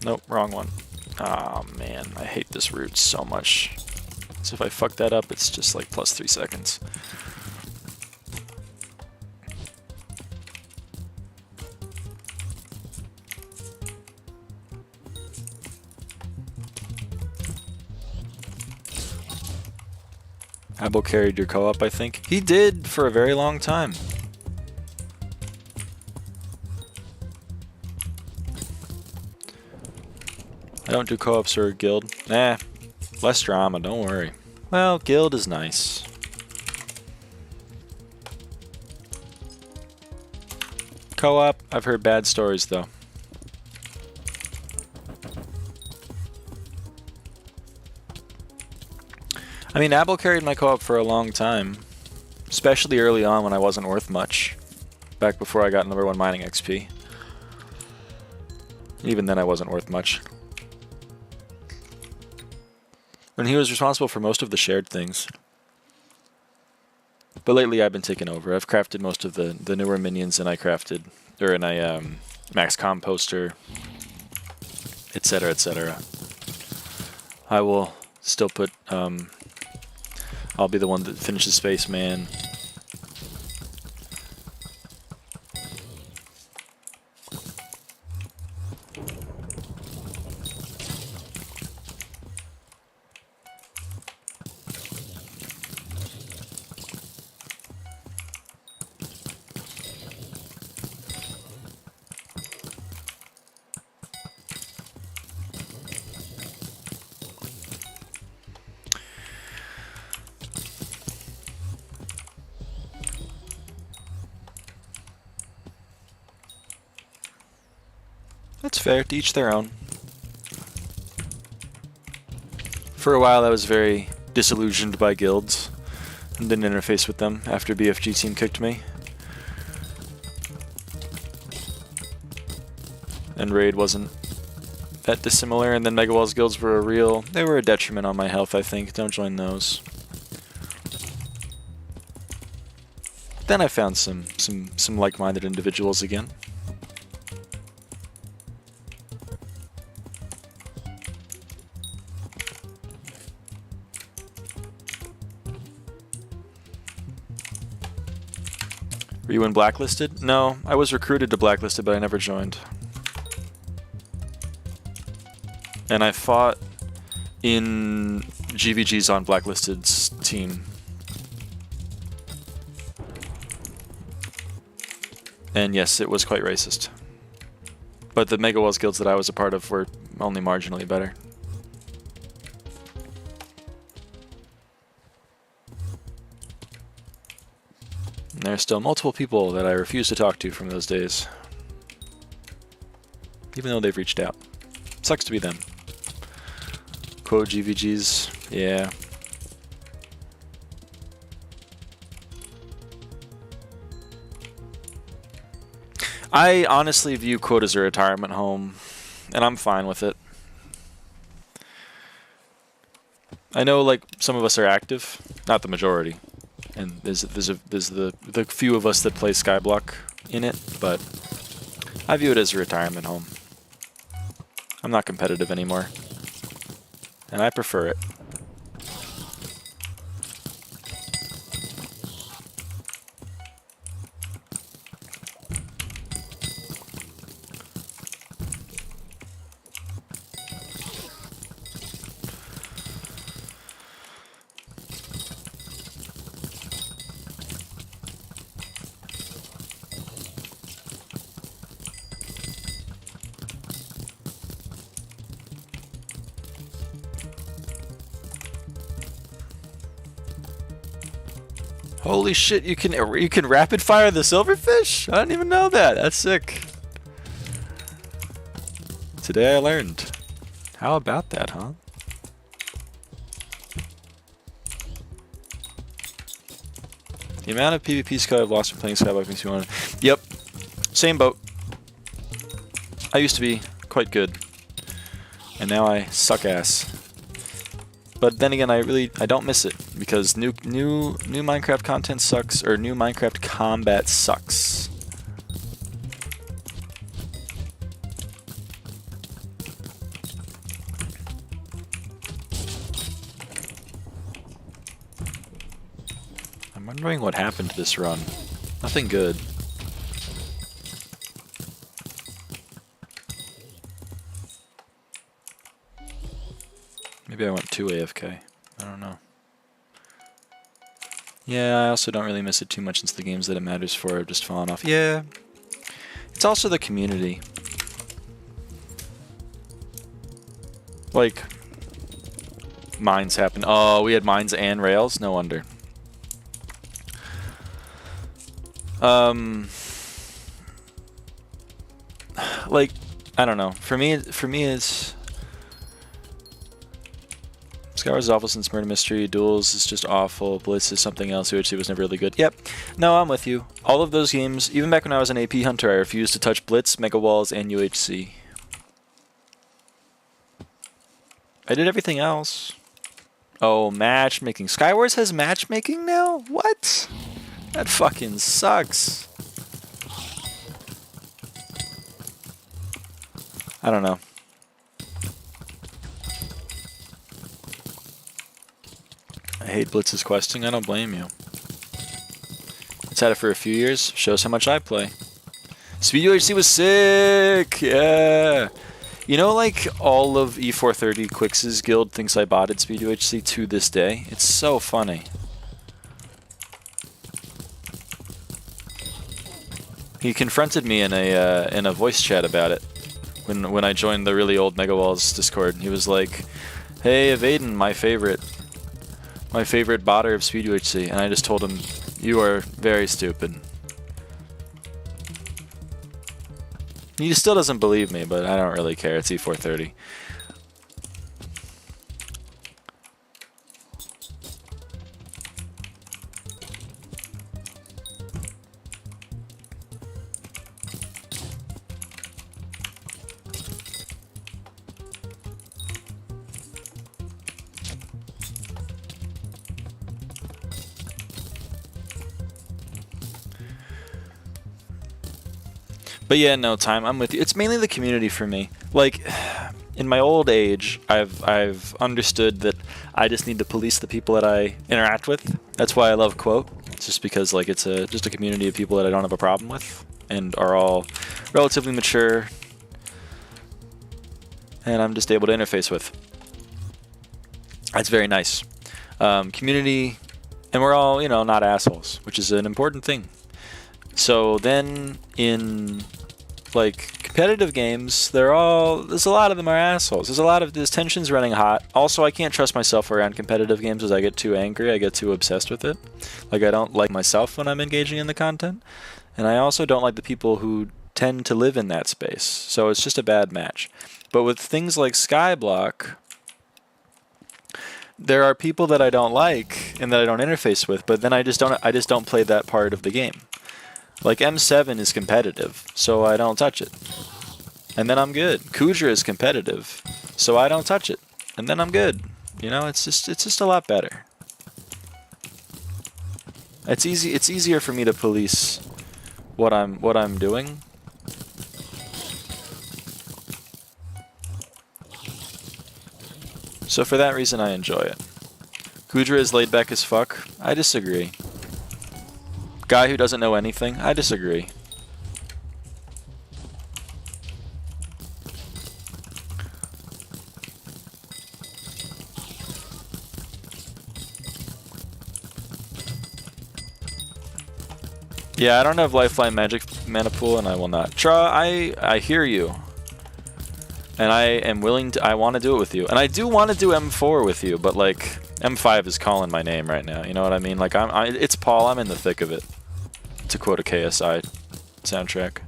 Nope, wrong one. Ah, man, I hate this route so much. So if I fuck that up, it's just like plus 3 seconds. Abo carried your co-op, I think. He did for a very long time. I don't do co-ops or guild. Nah, less drama, don't worry. Well, guild is nice. Co-op, I've heard bad stories though. I mean, Apple carried my co-op for a long time, especially early on when I wasn't worth much, back before I got #1 mining XP. Even then I wasn't worth much. And he was responsible for most of the shared things. But lately I've been taking over. I've crafted most of the newer minions, and I max composter, etc., etc. I will still put, I'll be the one that finishes Spaceman. That's fair, to each their own. For a while I was very disillusioned by guilds and didn't interface with them after BFG team kicked me. And Raid wasn't that dissimilar, and then Megawall's guilds were they were a detriment on my health, I think. Don't join those. Then I found some like-minded individuals again. Were you in Blacklisted? No, I was recruited to Blacklisted, but I never joined. And I fought in GVG's on Blacklisted's team. And yes, it was quite racist. But the Megawalls guilds that I was a part of were only marginally better. And there are still multiple people that I refuse to talk to from those days. Even though they've reached out. Sucks to be them. Quote GVGs, yeah. I honestly view Quote as a retirement home, and I'm fine with it. I know, like, some of us are active, not the majority, and there's the few of us that play Skyblock in it, but I view it as a retirement home. I'm not competitive anymore, and I prefer it. Holy shit, you can rapid fire the silverfish? I didn't even know that. That's sick. Today I learned. How about that, huh? The amount of PvP skill I've lost from playing Skyblock makes me want to... Yep. Same boat. I used to be quite good. And now I suck ass. But then again, I don't miss it, because new Minecraft content sucks, or new Minecraft combat sucks. I'm wondering what happened to this run. Nothing good. Maybe I went too AFK. I don't know. Yeah, I also don't really miss it too much since the games that it matters for have just fallen off. Yeah. It's also the community. Like, mines happen. Oh, we had mines and rails? No wonder. Like, I don't know. For me it's... Skywars is awful since Murder Mystery. Duels is just awful. Blitz is something else. UHC was never really good. Yep. No, I'm with you. All of those games, even back when I was an AP Hunter, I refused to touch Blitz, Mega Walls, and UHC. I did everything else. Oh, matchmaking. Skywars has matchmaking now? What? That fucking sucks. I don't know. I hate Blitz's questing. I don't blame you. It's had it for a few years. Shows how much I play. Speed UHC was sick! Yeah! You know, like, all of E430 Quix's guild thinks I botted Speed UHC to this day? It's so funny. He confronted me in a voice chat about it when I joined the really old Megawalls Discord. He was like, "Hey, avaaidan, my favorite botter of Speed UHC," and I just told him, "You are very stupid." He still doesn't believe me, but I don't really care. It's E430. But yeah, no, time. I'm with you. It's mainly the community for me. Like, in my old age, I've understood that I just need to police the people that I interact with. That's why I love Quote. It's just because like it's just a community of people that I don't have a problem with and are all relatively mature, and I'm just able to interface with. That's very nice. Community, and we're all, you know, not assholes, which is an important thing. So then in like competitive games, there's a lot of them are assholes. There's tensions running hot. Also, I can't trust myself around competitive games as I get too angry. I get too obsessed with it. Like, I don't like myself when I'm engaging in the content. And I also don't like the people who tend to live in that space. So it's just a bad match. But with things like Skyblock, there are people that I don't like and that I don't interface with, but then I just don't play that part of the game. Like M7 is competitive, so I don't touch it. And then I'm good. Kudra is competitive, so I don't touch it. And then I'm good. You know, it's just a lot better. It's easier for me to police what I'm doing. So for that reason I enjoy it. Kudra is laid back as fuck. I disagree. Guy who doesn't know anything? I disagree. Yeah, I don't have Lifeline Magic Mana Pool, and I will not. Tra, I hear you. And I am willing to, I want to do it with you. And I do want to do M4 with you, but like, M5 is calling my name right now, you know what I mean? Like, it's Paul, I'm in the thick of it. To quote a KSI soundtrack.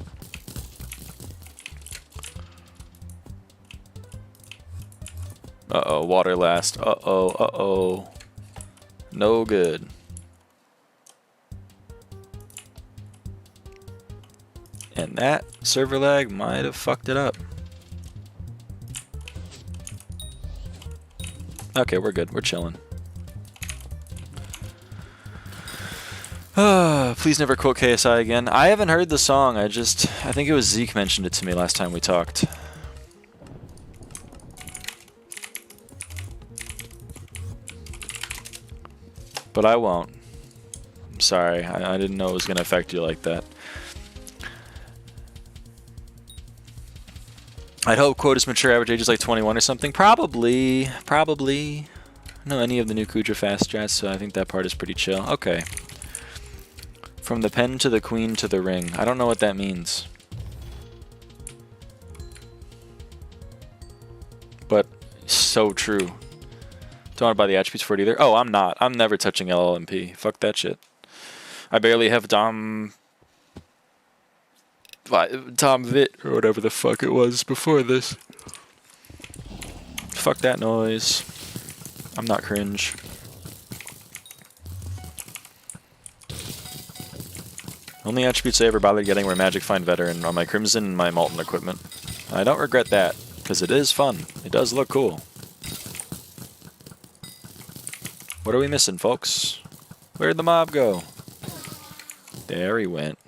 Uh-oh, water last. Uh-oh, uh-oh. No good. And that server lag might have fucked it up. Okay, we're good. We're chilling. Please never quote KSI again. I haven't heard the song. I think it was Zeke mentioned it to me last time we talked. But I won't. I'm sorry. I didn't know it was going to affect you like that. I'd hope quota's mature average age is like 21 or something. Probably. I don't know any of the new Kudra fast strats, so I think that part is pretty chill. Okay. From the pen to the queen to the ring. I don't know what that means. But so true. Don't want to buy the attributes for it either. Oh, I'm not. I'm never touching LLMP. Fuck that shit. I barely have Tom Vit or whatever the fuck it was before this. Fuck that noise. I'm not cringe. Only attributes I ever bothered getting were Magic Find Veteran on my Crimson and my Molten equipment. I don't regret that, because it is fun. It does look cool. What are we missing, folks? Where'd the mob go? There he went.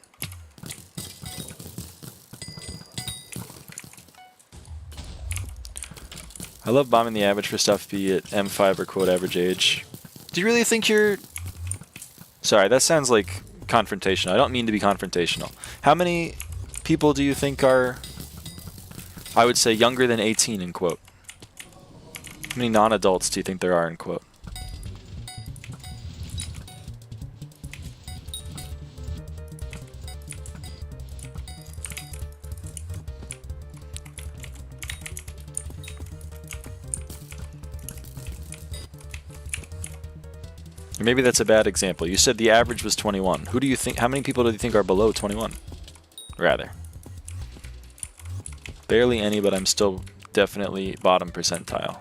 I love bombing the average for stuff, be it M5 or quote average age. Do you really think you're... Sorry, that sounds like confrontational. I don't mean to be confrontational. How many people do you think are, I would say, younger than 18 in quote? How many non-adults do you think there are in quote? Or maybe that's a bad example. You said the average was 21. Who do you think? How many people do you think are below 21? Rather. Barely any, but I'm still definitely bottom percentile.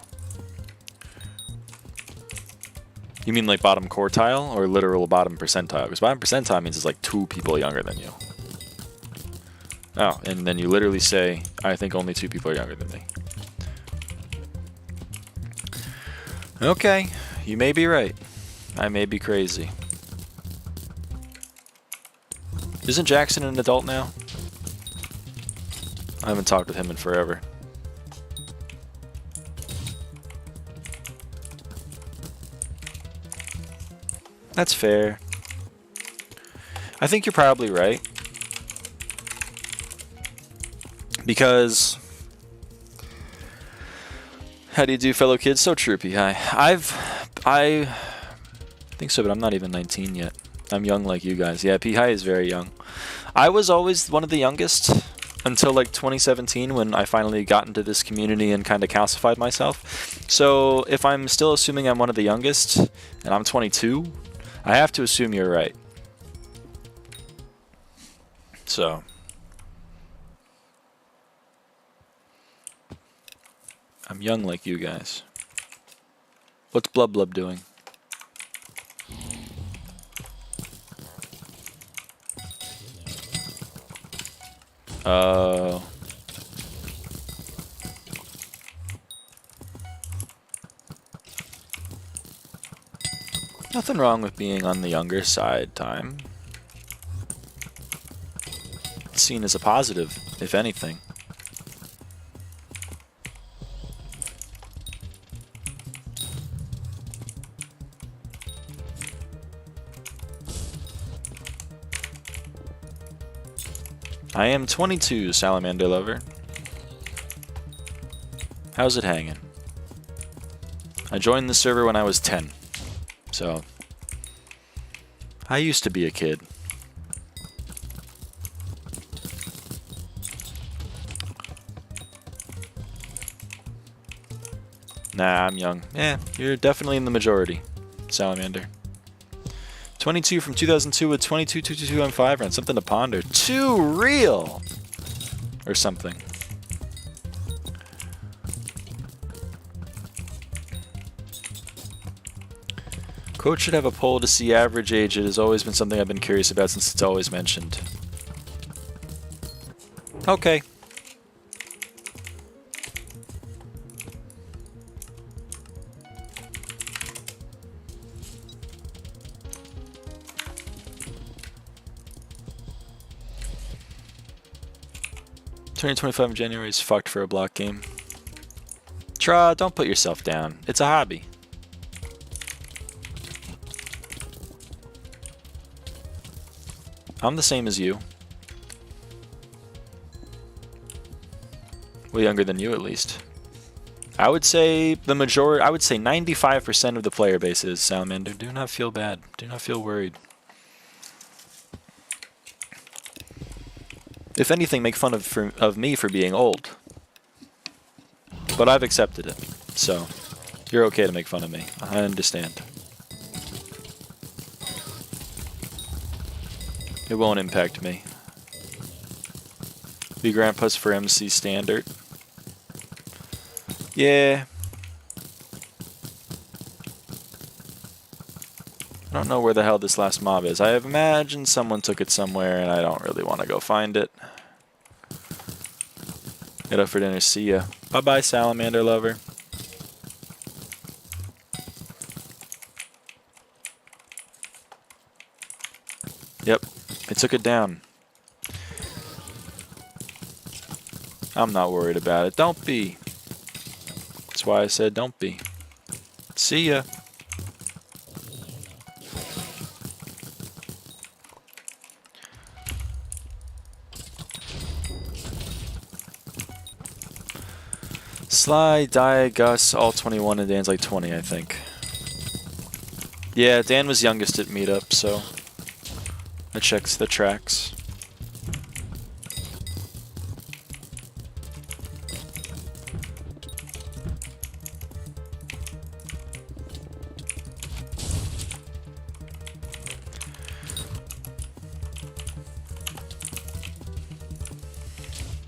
You mean like bottom quartile or literal bottom percentile? Because bottom percentile means it's like 2 people younger than you. Oh, and then you literally say, I think only 2 people are younger than me. Okay, you may be right. I may be crazy. Isn't Jackson an adult now? I haven't talked with him in forever. That's fair. I think you're probably right. Because... How do you do, fellow kids? So troopy. I think so, but I'm not even 19 yet. I'm young like you guys. Yeah, P-High is very young. I was always one of the youngest until like 2017 when I finally got into this community and kind of calcified myself. So if I'm still assuming I'm one of the youngest and I'm 22, I have to assume you're right. So... I'm young like you guys. What's Blub Blub doing? Nothing wrong with being on the younger side time. It's seen as a positive, if anything. I am 22, Salamander Lover. How's it hanging? I joined the server when I was 10. So, I used to be a kid. Nah, I'm young. Yeah, you're definitely in the majority, Salamander. 22 from 2002 with 22 222 M5 run. Something to ponder. Too real! Or something. Quote should have a poll to see average age. It has always been something I've been curious about since it's always mentioned. Okay. Turning 25 in January is fucked for a block game. Tra, don't put yourself down. It's a hobby. I'm the same as you. Way younger than you, at least. I would say the majority, I would say 95% of the player base is Salamander. Do not feel bad. Do not feel worried. If anything, make fun of me for being old. But I've accepted it. So, you're okay to make fun of me. I understand. It won't impact me. Be grandpas for MC standard. Yeah. I don't know where the hell this last mob is. I have imagined someone took it somewhere and I don't really want to go find it. Get up for dinner. See ya. Bye-bye, Salamander Lover. Yep. It took it down. I'm not worried about it. Don't be. That's why I said don't be. See ya. Sly, Die, Gus, all 21, and Dan's like 20, I think. Yeah, Dan was youngest at meetup, so that checks the tracks.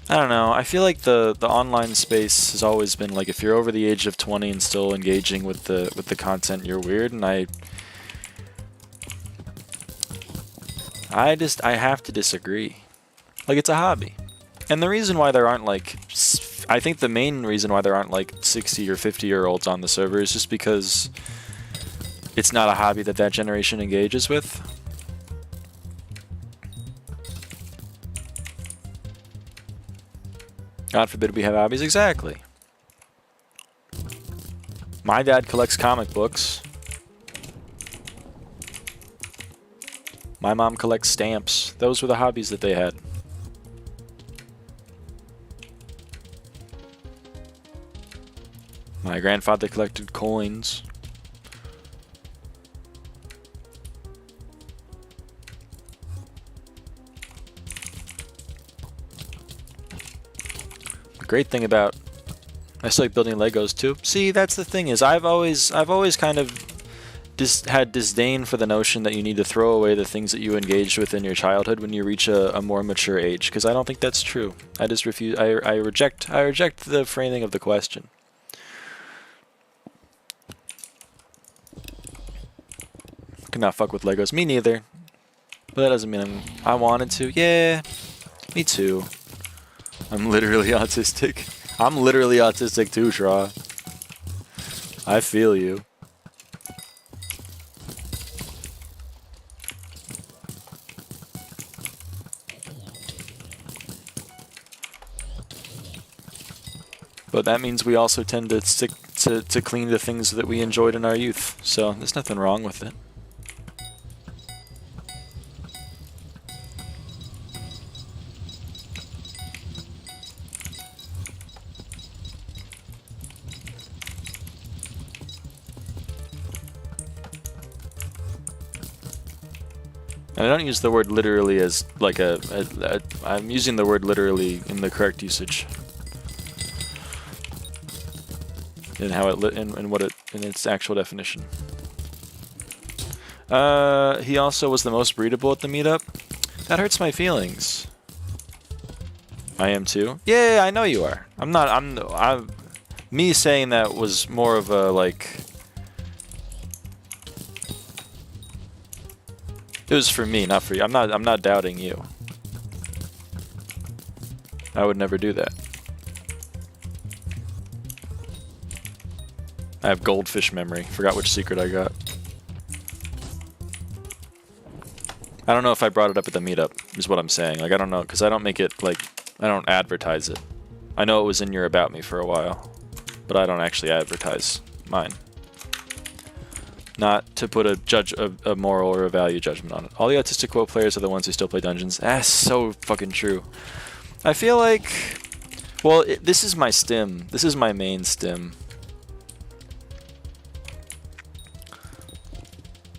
I don't know. I feel like the online space has always been like if you're over the age of 20 and still engaging with the content, you're weird, and I have to disagree. Like, it's a hobby. And the reason why there aren't like I think the main reason why there aren't like 60 or 50-year-olds on the server is just because it's not a hobby that generation engages with. God forbid we have hobbies. Exactly. My dad collects comic books. My mom collects stamps. Those were the hobbies that they had. My grandfather collected coins. Great thing about I still like building Legos too. See, that's the thing is I've always kind of had disdain for the notion that you need to throw away the things that you engaged with in your childhood when you reach a more mature age, because I don't think that's true. I just refuse. I reject the framing of the question. Cannot fuck with Legos. Me neither. But that doesn't mean I wanted to. Yeah, me too. I'm literally autistic. I'm literally autistic too, Shra. I feel you. But that means we also tend to stick to clean the things that we enjoyed in our youth. So there's nothing wrong with it. And I don't use the word literally as like I'm using the word literally in the correct usage. In how it in its actual definition. He also was the most breedable at the meetup. That hurts my feelings. I am too. Yeah, I know you are. Me saying that was more of a like. It was for me, not for you. I'm not doubting you. I would never do that. I have goldfish memory. Forgot which secret I got. I don't know if I brought it up at the meetup, is what I'm saying. Like, I don't know, because I don't make it, like, I don't advertise it. I know it was in your About Me for a while, but I don't actually advertise mine. Not to put a moral or a value judgment on it. All the autistic quote players are the ones who still play dungeons. That's so fucking true. I feel like, well, this is my stim. This is my main stim.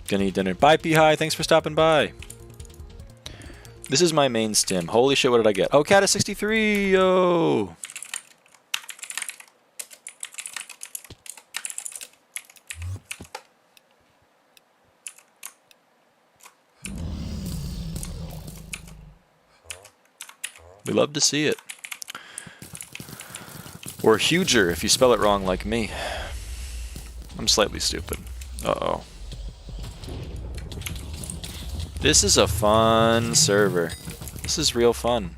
Gonna eat dinner. Bye, P-High. Thanks for stopping by. This is my main stim. Holy shit, what did I get? Oh, Cat is 63. Yo. We love to see it. Or huger if you spell it wrong like me. I'm slightly stupid. Uh-oh. This is a fun server. This is real fun.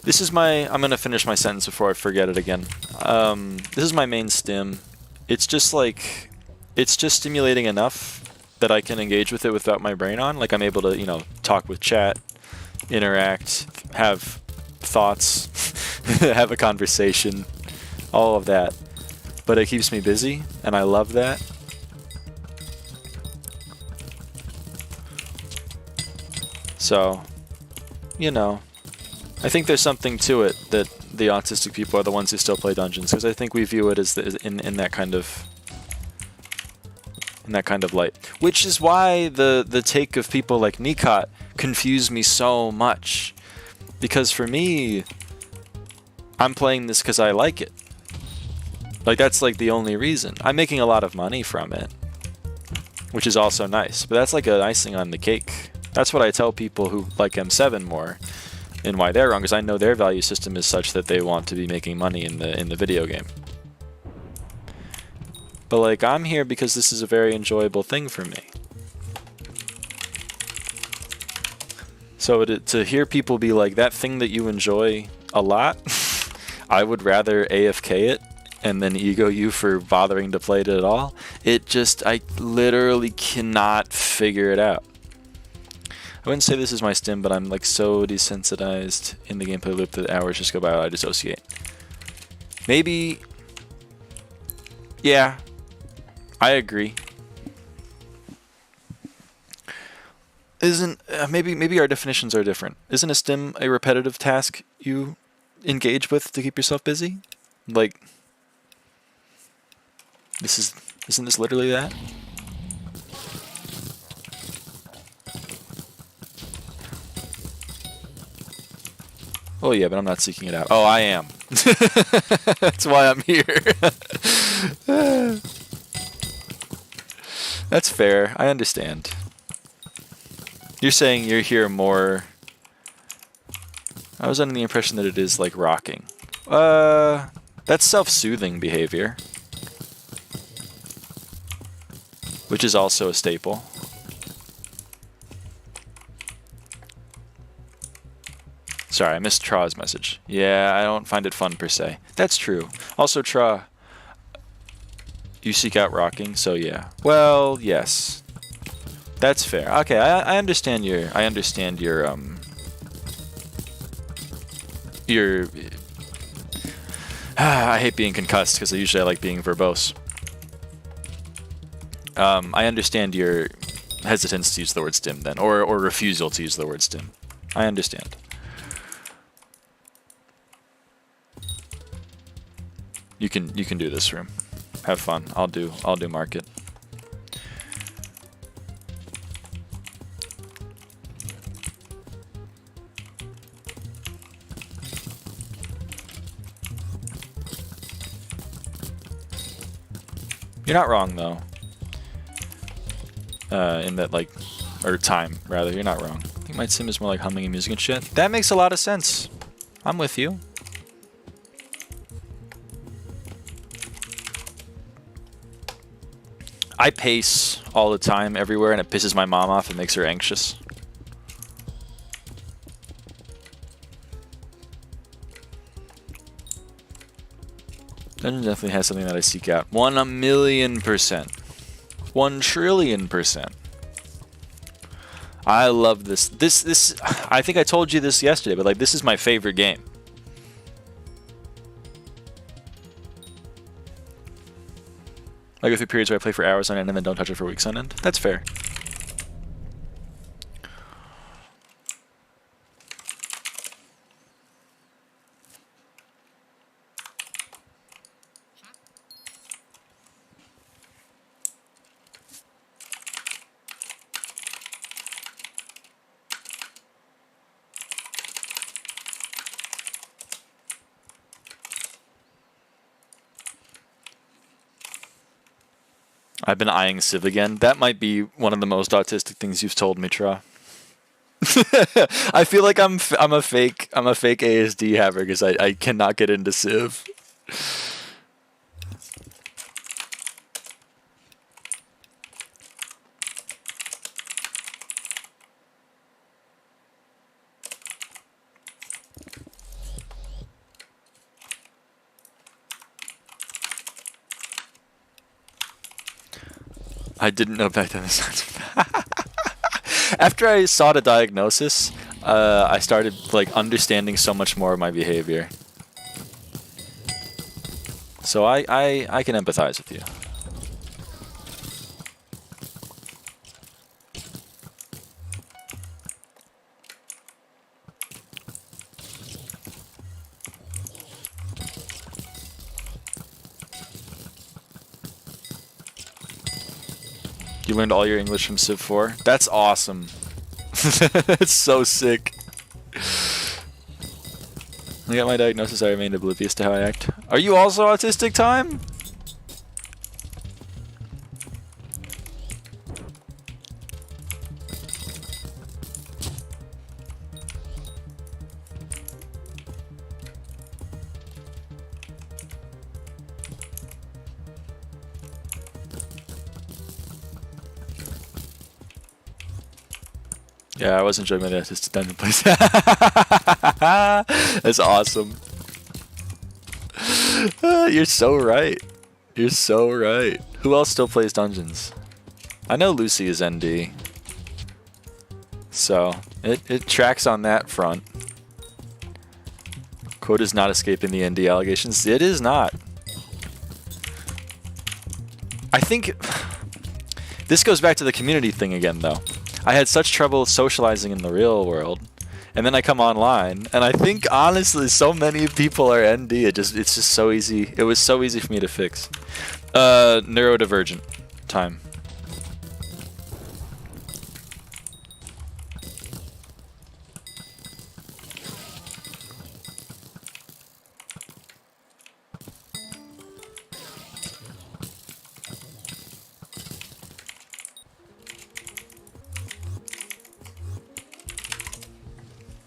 This is my... I'm gonna finish my sentence before I forget it again. This is my main stim. it's just like, it's just stimulating enough that I can engage with it without my brain on. Like I'm able to, you know, talk with chat, interact, have thoughts, have a conversation, all of that. But it keeps me busy, and I love that. So, you know, I think there's something to it that the autistic people are the ones who still play dungeons, because I think we view it as in that kind of light. Which is why the take of people like Nikat confuse me so much, because for me, I'm playing this because I like it. Like that's like the only reason. I'm making a lot of money from it, which is also nice, but that's like an icing on the cake. That's what I tell people who like M7 more, and why they're wrong, because I know their value system is such that they want to be making money in the video game. But like I'm here because this is a very enjoyable thing for me. So to hear people be like, that thing that you enjoy a lot, I would rather AFK it and then ego you for bothering to play it at all. It just, I literally cannot figure it out. I wouldn't say this is my stim, but I'm like so desensitized in the gameplay loop that hours just go by while I dissociate. Maybe, yeah, I agree. Isn't, maybe our definitions are different. Isn't a stim a repetitive task you engage with to keep yourself busy? Like, isn't this literally that? Oh yeah, but I'm not seeking it out. Oh, I am. That's why I'm here. That's fair. I understand. You're saying you're here more... I was under the impression that it is like rocking. That's self-soothing behavior, which is also a staple. Sorry, I missed Tra's message. Yeah, I don't find it fun per se. That's true. Also, Tra, you seek out rocking, so yeah. Well, yes. That's fair. Okay, I understand your I hate being concussed because usually I like being verbose. I understand your hesitance to use the word stim then, or refusal to use the word stim. I understand. You can do this room. Have fun. I'll do market. You're not wrong though. In that like, or time rather, you're not wrong. I think my sim is more like humming and music and shit. That makes a lot of sense. I'm with you. I pace all the time everywhere and it pisses my mom off and makes her anxious. Dungeon definitely has something that I seek out. 1,000,000%. 1,000,000,000,000%. I love this. This I think I told you this yesterday, but like this is my favorite game. I go through periods where I play for hours on end and then don't touch it for weeks on end. That's fair. I've been eyeing Civ again. That might be one of the most autistic things you've told me, Tra. I feel like I'm a fake ASD haver because I cannot get into Civ. I didn't know back then. After I saw the diagnosis, I started like understanding so much more of my behavior. So I can empathize with you. You learned all your English from Civ 4? That's awesome. It's so sick. I got my diagnosis, I remained oblivious to how I act. Are you also autistic, Time? Yeah, I was enjoying my assisted dungeon place. That's awesome. You're so right. You're so right. Who else still plays dungeons? I know Lucy is ND. So, it tracks on that front. Quota's not escaping the ND allegations. It is not. I think this goes back to the community thing again, though. I had such trouble socializing in the real world, and then I come online, and I think honestly, so many people are ND. It's just so easy. It was so easy for me to fix. Neurodivergent Time.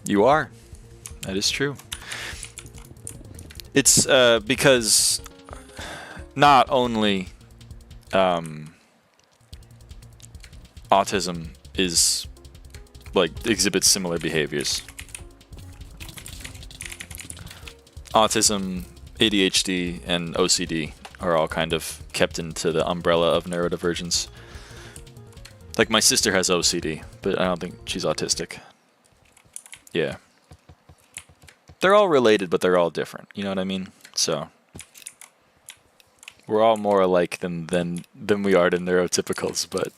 You are. That is true. It's because not only autism is like exhibits similar behaviors. Autism, ADHD, and OCD are all kind of kept into the umbrella of neurodivergence. Like my sister has OCD, but I don't think she's autistic. Yeah. They're all related, but they're all different. You know what I mean? So we're all more alike than we are to neurotypicals, but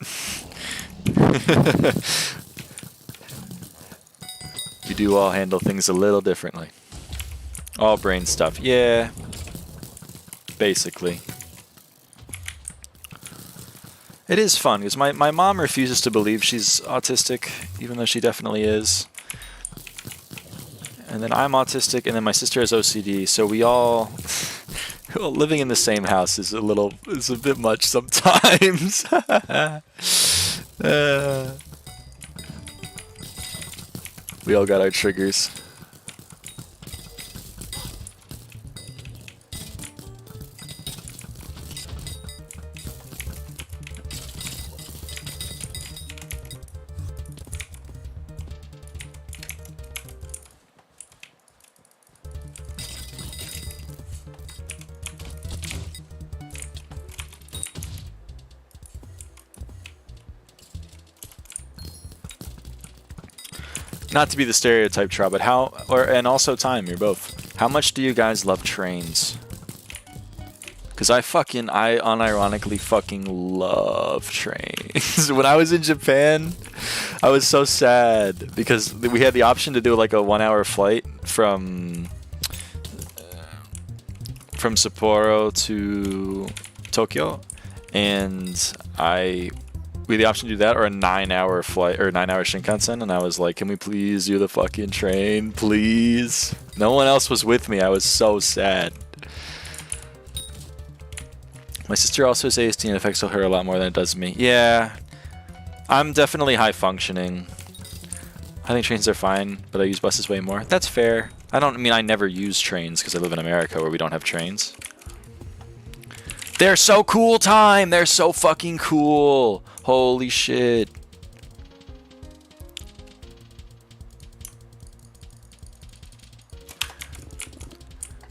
you do all handle things a little differently. All brain stuff. Yeah. Basically. It is fun because my mom refuses to believe she's autistic, even though she definitely is. And then I'm autistic, and then my sister has OCD, so we all living in the same house is a bit much sometimes. We all got our triggers. Not to be the stereotype, Trout, but and also Time, you're both. How much do you guys love trains? Because I unironically fucking love trains. When I was in Japan, I was so sad because we had the option to do like a 1-hour flight from Sapporo to Tokyo, and we had the option to do that or a 9-hour flight or 9-hour Shinkansen, and I was like, can we please do the fucking train, please? No one else was with me. I was so sad. My sister also has ASD and it affects her a lot more than it does me. Yeah, I'm definitely high functioning. I think trains are fine, but I use buses way more. That's fair. I never use trains because I live in America where we don't have trains. They're so cool, Time. They're so fucking cool. Holy shit.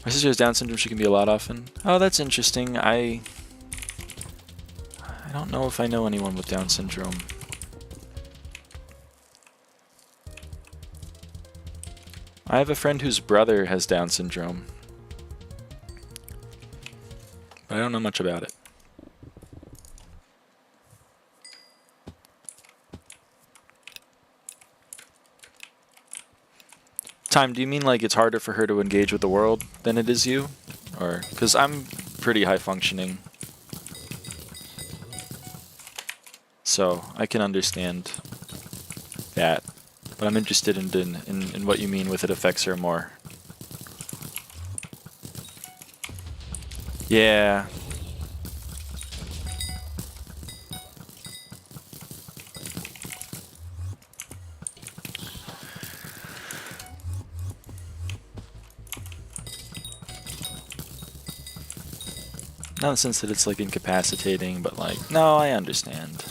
My sister has Down syndrome. She can be a lot often. Oh, that's interesting. I don't know if I know anyone with Down syndrome. I have a friend whose brother has Down syndrome, but I don't know much about it. Time, do you mean like it's harder for her to engage with the world than it is you? Or, because I'm pretty high functioning. So, I can understand that. But I'm interested in what you mean with it affects her more. Yeah. Not in the sense that it's like incapacitating, but like, no, I understand.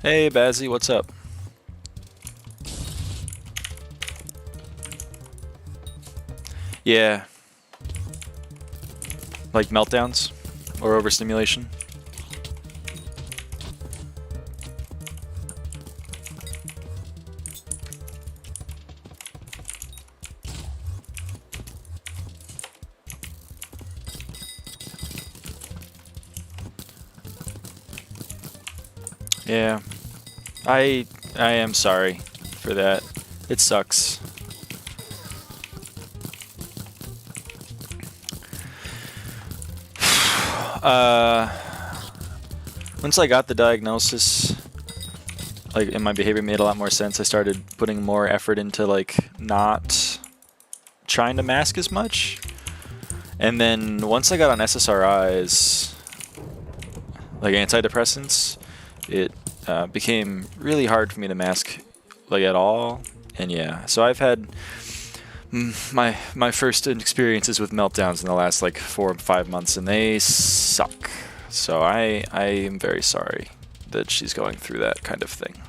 Hey, Bazzy, what's up? Yeah. Like meltdowns? Or overstimulation? Yeah. I am sorry for that. It sucks. Once I got the diagnosis, like, and my behavior made a lot more sense, I started putting more effort into, like, not trying to mask as much. And then once I got on SSRIs, like antidepressants, it became really hard for me to mask, like, at all. And yeah, so I've had my first experiences with meltdowns in the last like 4 or 5 months, and they suck. So I am very sorry that she's going through that kind of thing.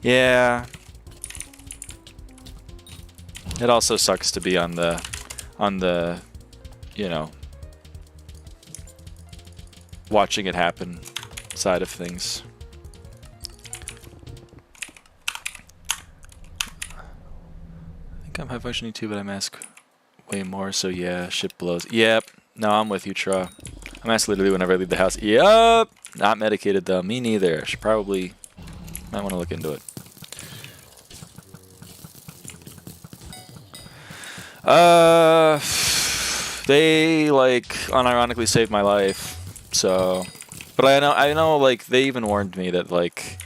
Yeah. It also sucks to be on the you know, watching it happen side of things. I think I'm high functioning too, but I mask way more, so yeah, shit blows. Yep. No, I'm with you, Tra. I mask literally whenever I leave the house. Yep. Not medicated though. Me neither. I should probably might want to look into it. They like unironically saved my life. So, but I know like they even warned me that like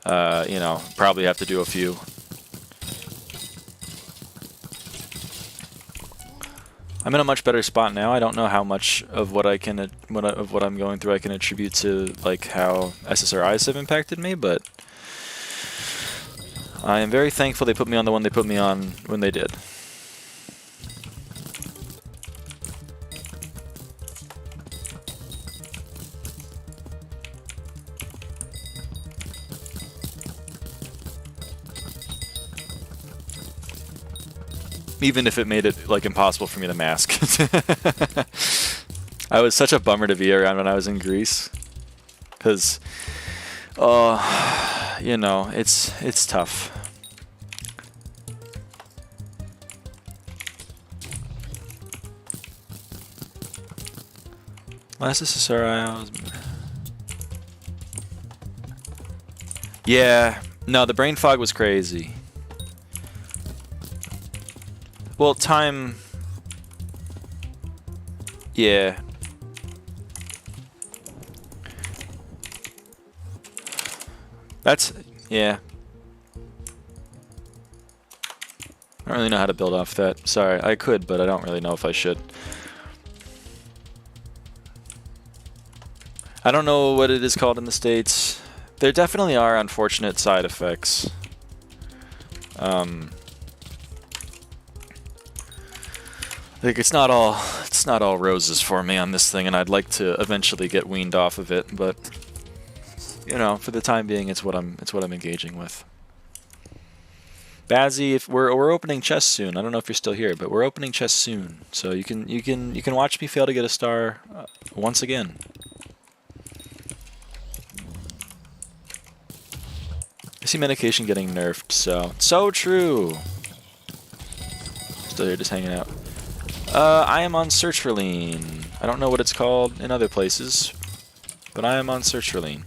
you know, probably have to do a few. I'm in a much better spot now. I don't know how much of what I'm going through I can attribute to like how SSRIs have impacted me, but I am very thankful they put me on the one they put me on when they did. Even if it made it like impossible for me to mask. I was such a bummer to be around when I was in Greece, because you know, it's tough. Last SSRI was... Yeah, no, the brain fog was crazy. Well, time... Yeah. That's... Yeah. I don't really know how to build off that. Sorry, I could, but I don't really know if I should. I don't know what it is called in the States. There definitely are unfortunate side effects. Like it's not all roses for me on this thing, and I'd like to eventually get weaned off of it, but you know, for the time being, it's what I'm engaging with. Bazzy, if we're opening chess soon. I don't know if you're still here, but we're opening chess soon, so you can watch me fail to get a star once again. see medication getting nerfed, so true. Still here just hanging out. I am on search for lean. I don't know what it's called in other places, but I am on search for lean.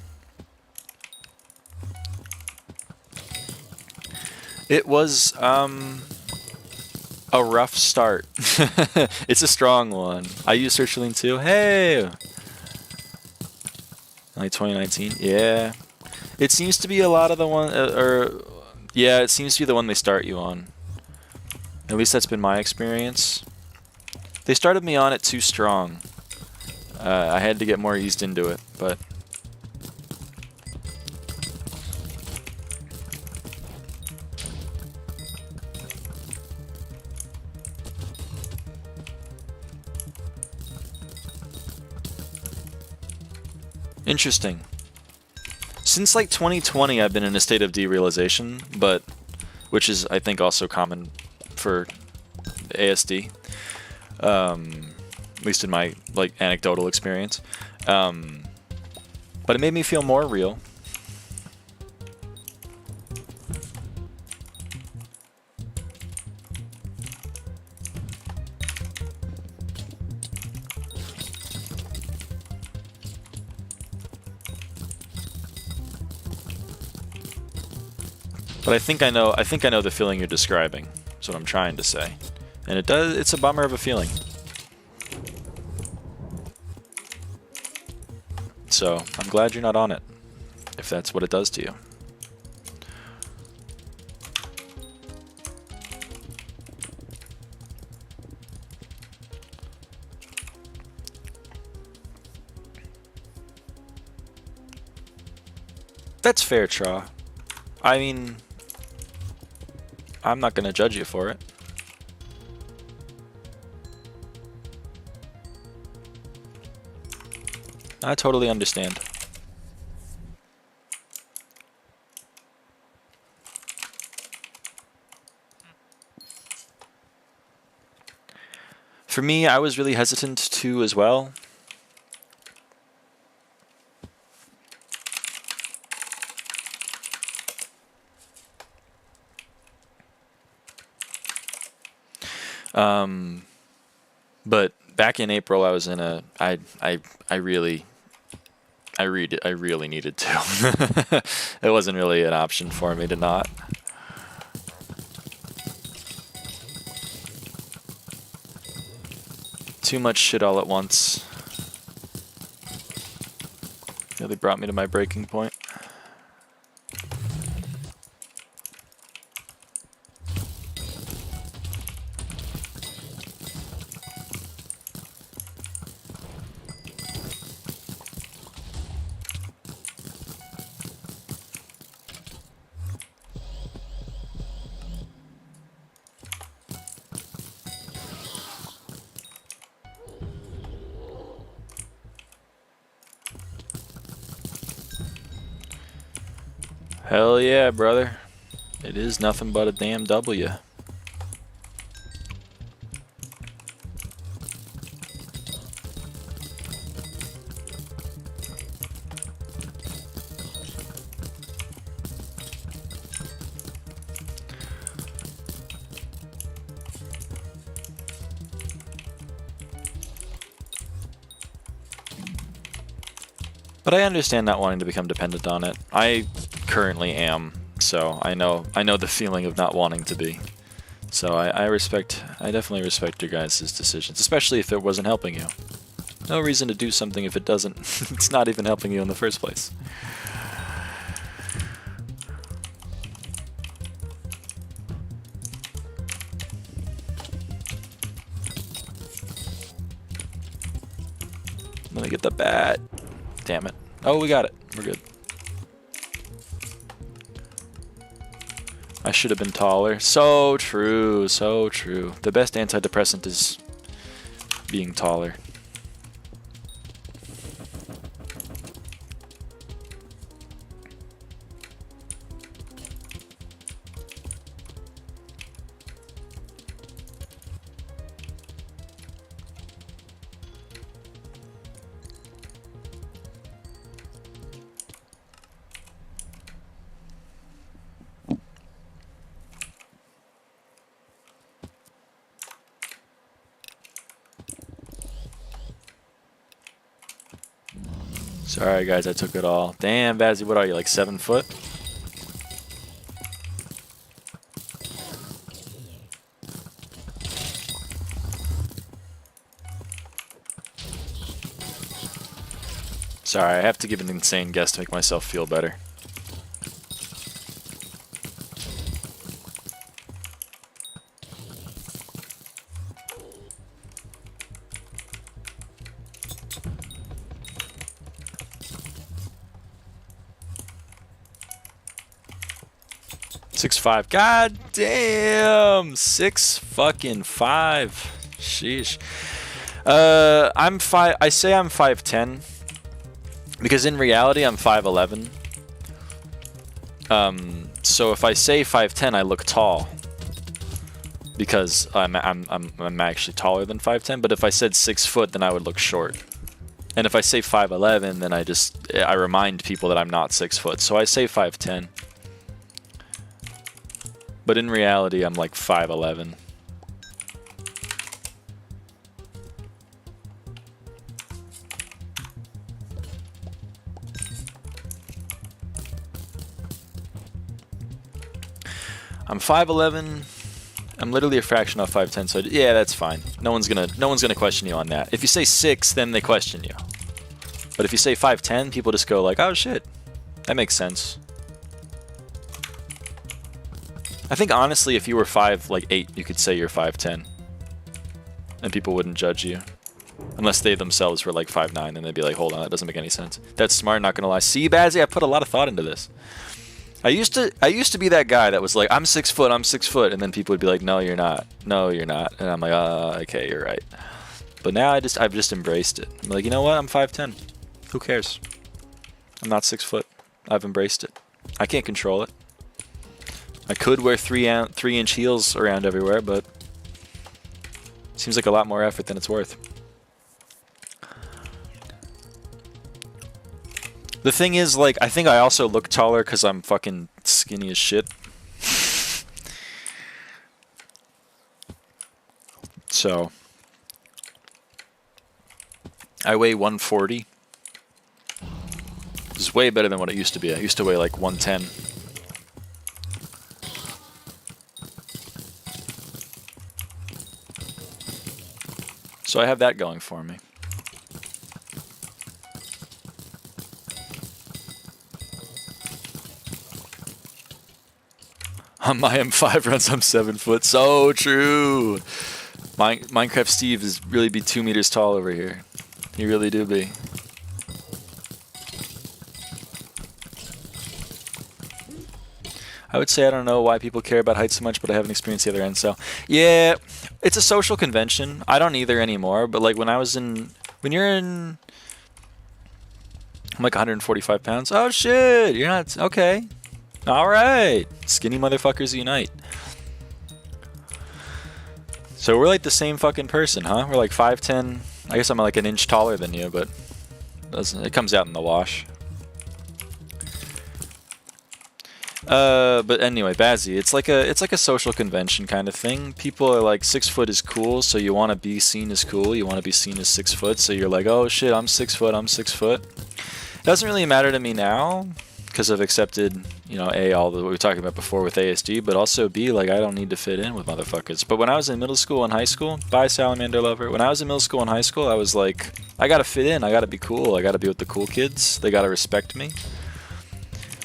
It was a rough start. It's a strong one. I use search for lean too. Hey, like 2019. Yeah, it seems to be a lot of the one, yeah, it seems to be the one they start you on. At least that's been my experience. They started me on it too strong. I had to get more eased into it, but interesting. Since like 2020, I've been in a state of derealization, but which is, I think, also common for ASD. At least in my like anecdotal experience. But it made me feel more real. But I think I know the feeling you're describing. That's what I'm trying to say. And it's a bummer of a feeling. So, I'm glad you're not on it, if that's what it does to you. That's fair, Tra. I mean, I'm not gonna judge you for it. I totally understand. For me, I was really hesitant to as well. But back in April, I was in a I really needed to. It wasn't really an option for me to not. Too much shit all at once. Really brought me to my breaking point. Hell yeah, brother. It is nothing but a damn W. But I understand not wanting to become dependent on it. I currently am, so I know the feeling of not wanting to be. So I definitely respect your guys' decisions, especially if it wasn't helping you. No reason to do something if it doesn't, it's not even helping you in the first place. Let me get the bat. Damn it. Oh, we got it. We're good. I should have been taller. So true, so true. The best antidepressant is being taller. Sorry guys, I took it all. Damn, Bazzy, what are you, like 7 foot? Sorry, I have to give an insane guess to make myself feel better. .65. God damn! 6'5". Sheesh. I'm 5. I say I'm 5'10", because in reality I'm 5'11". So if I say 5'10", I look tall, because I'm actually taller than 5'10". But if I said 6 foot, then I would look short. And if I say 5'11", then I remind people that I'm not 6 foot. So I say 5'10". But in reality, I'm like 5'11". I'm 5'11". I'm literally a fraction off 5'10", so yeah, that's fine. No one's gonna question you on that. If you say 6, then they question you. But if you say 5'10", people just go like, "Oh shit, that makes sense." I think honestly, if you were 5'8", you could say you're 5'10", and people wouldn't judge you, unless they themselves were like 5'9", and they'd be like, "Hold on, that doesn't make any sense." That's smart, not gonna lie. See, Bazzy, I put a lot of thought into this. I used to be that guy that was like, "I'm 6 foot, I'm 6 foot," and then people would be like, "No, you're not. No, you're not." And I'm like, okay, you're right." But now I've just embraced it. I'm like, you know what? I'm 5'10". Who cares? I'm not 6 foot. I've embraced it. I can't control it. I could wear 3-inch heels around everywhere, but it seems like a lot more effort than it's worth. The thing is, like, I think I also look taller because I'm fucking skinny as shit. So, I weigh 140. This is way better than what it used to be. I used to weigh like 110. So I have that going for me. On my M5 runs, I'm 7 foot. So true. Minecraft Steve is really be 2 meters tall over here. He really do be. I would say I don't know why people care about height so much, but I haven't experienced the other end. So yeah, it's a social convention. I don't either anymore. But like when you're in, I'm like 145 pounds. Oh shit, you're not okay. All right, skinny motherfuckers unite. So we're like the same fucking person, huh? We're like 5'10". I guess I'm like an inch taller than you, but it comes out in the wash. But anyway, Bazzy, it's like a social convention kind of thing. People are like 6 foot is cool, so you want to be seen as cool. You want to be seen as 6 foot, so you're like, oh shit, I'm 6 foot, I'm 6 foot. It doesn't really matter to me now because I've accepted, you know, A, all the what we were talking about before with ASD, but also B, like I don't need to fit in with motherfuckers. But when I was in middle school and high school, bye Salamander Lover. When I was in middle school and high school, I was like, I gotta fit in, I gotta be cool, I gotta be with the cool kids. They gotta respect me.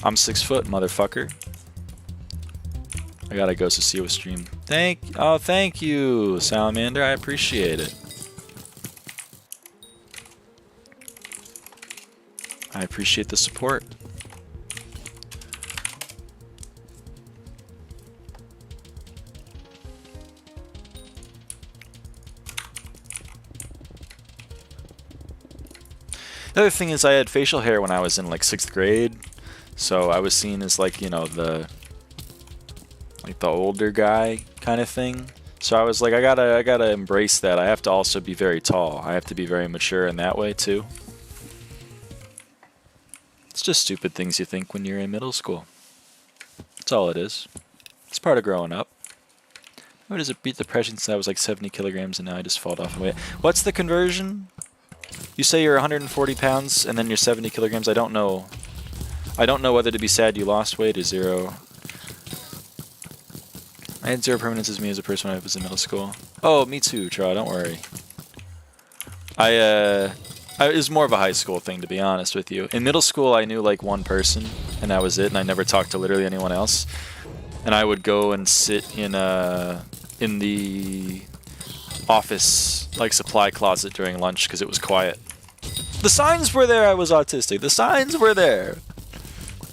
I'm 6 foot, motherfucker. I gotta go to see a stream. Thank you, Salamander. I appreciate it. I appreciate the support. The other thing is I had facial hair when I was in like 6th grade. So I was seen as like, you know, the older guy kind of thing. So I was like, I gotta embrace that. I have to also be very tall. I have to be very mature in that way too. It's just stupid things you think when you're in middle school. That's all it is. It's part of growing up. What does it beat depression since I was like 70 kilograms and now I just fall off and weight? What's the conversion? You say you're 140 pounds and then you're 70 kilograms. I don't know. I don't know whether to be sad you lost weight or 0. I had 0 permanence as me as a person when I was in middle school. Oh, me too, Tra. Don't worry. It was more of a high school thing, to be honest with you. In middle school, I knew like one person, and that was it, and I never talked to literally anyone else. And I would go and sit in the office, like supply closet during lunch because it was quiet. The signs were there I was autistic. The signs were there.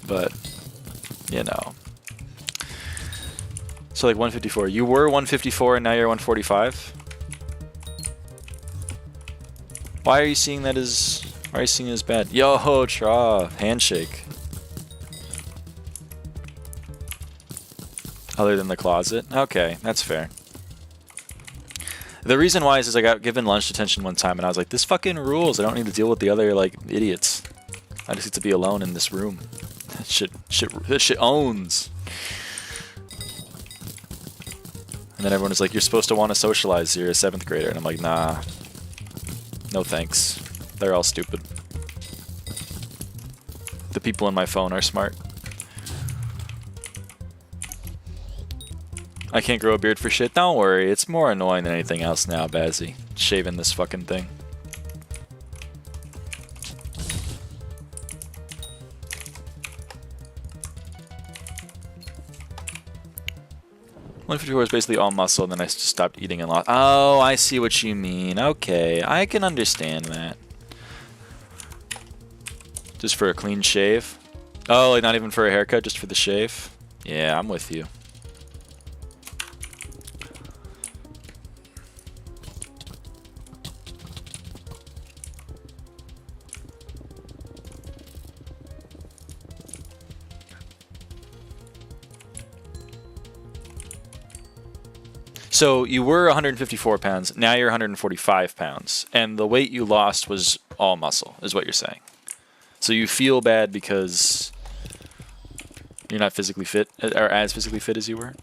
But, you know. So like 154. You were 154 and now you're 145? Why are you seeing that as... Why are you seeing it as bad? Yo, Tra. Handshake. Other than the closet? Okay, that's fair. The reason why is I got given lunch detention one time and I was like, this fucking rules. I don't need to deal with the other, like, idiots. I just get to be alone in this room. That shit owns. And then everyone was like, you're supposed to want to socialize. You're a 7th grader. And I'm like, nah. No thanks. They're all stupid. The people in my phone are smart. I can't grow a beard for shit. Don't worry. It's more annoying than anything else now, Bazzy. Shaving this fucking thing. $154 is basically all muscle, then I just stopped eating and lost. Oh, I see what you mean. Okay, I can understand that. Just for a clean shave? Oh, like not even for a haircut, just for the shave? Yeah, I'm with you. So you were 154 pounds, now you're 145 pounds, and the weight you lost was all muscle, is what you're saying. So you feel bad because you're not physically fit, or as physically fit as you were?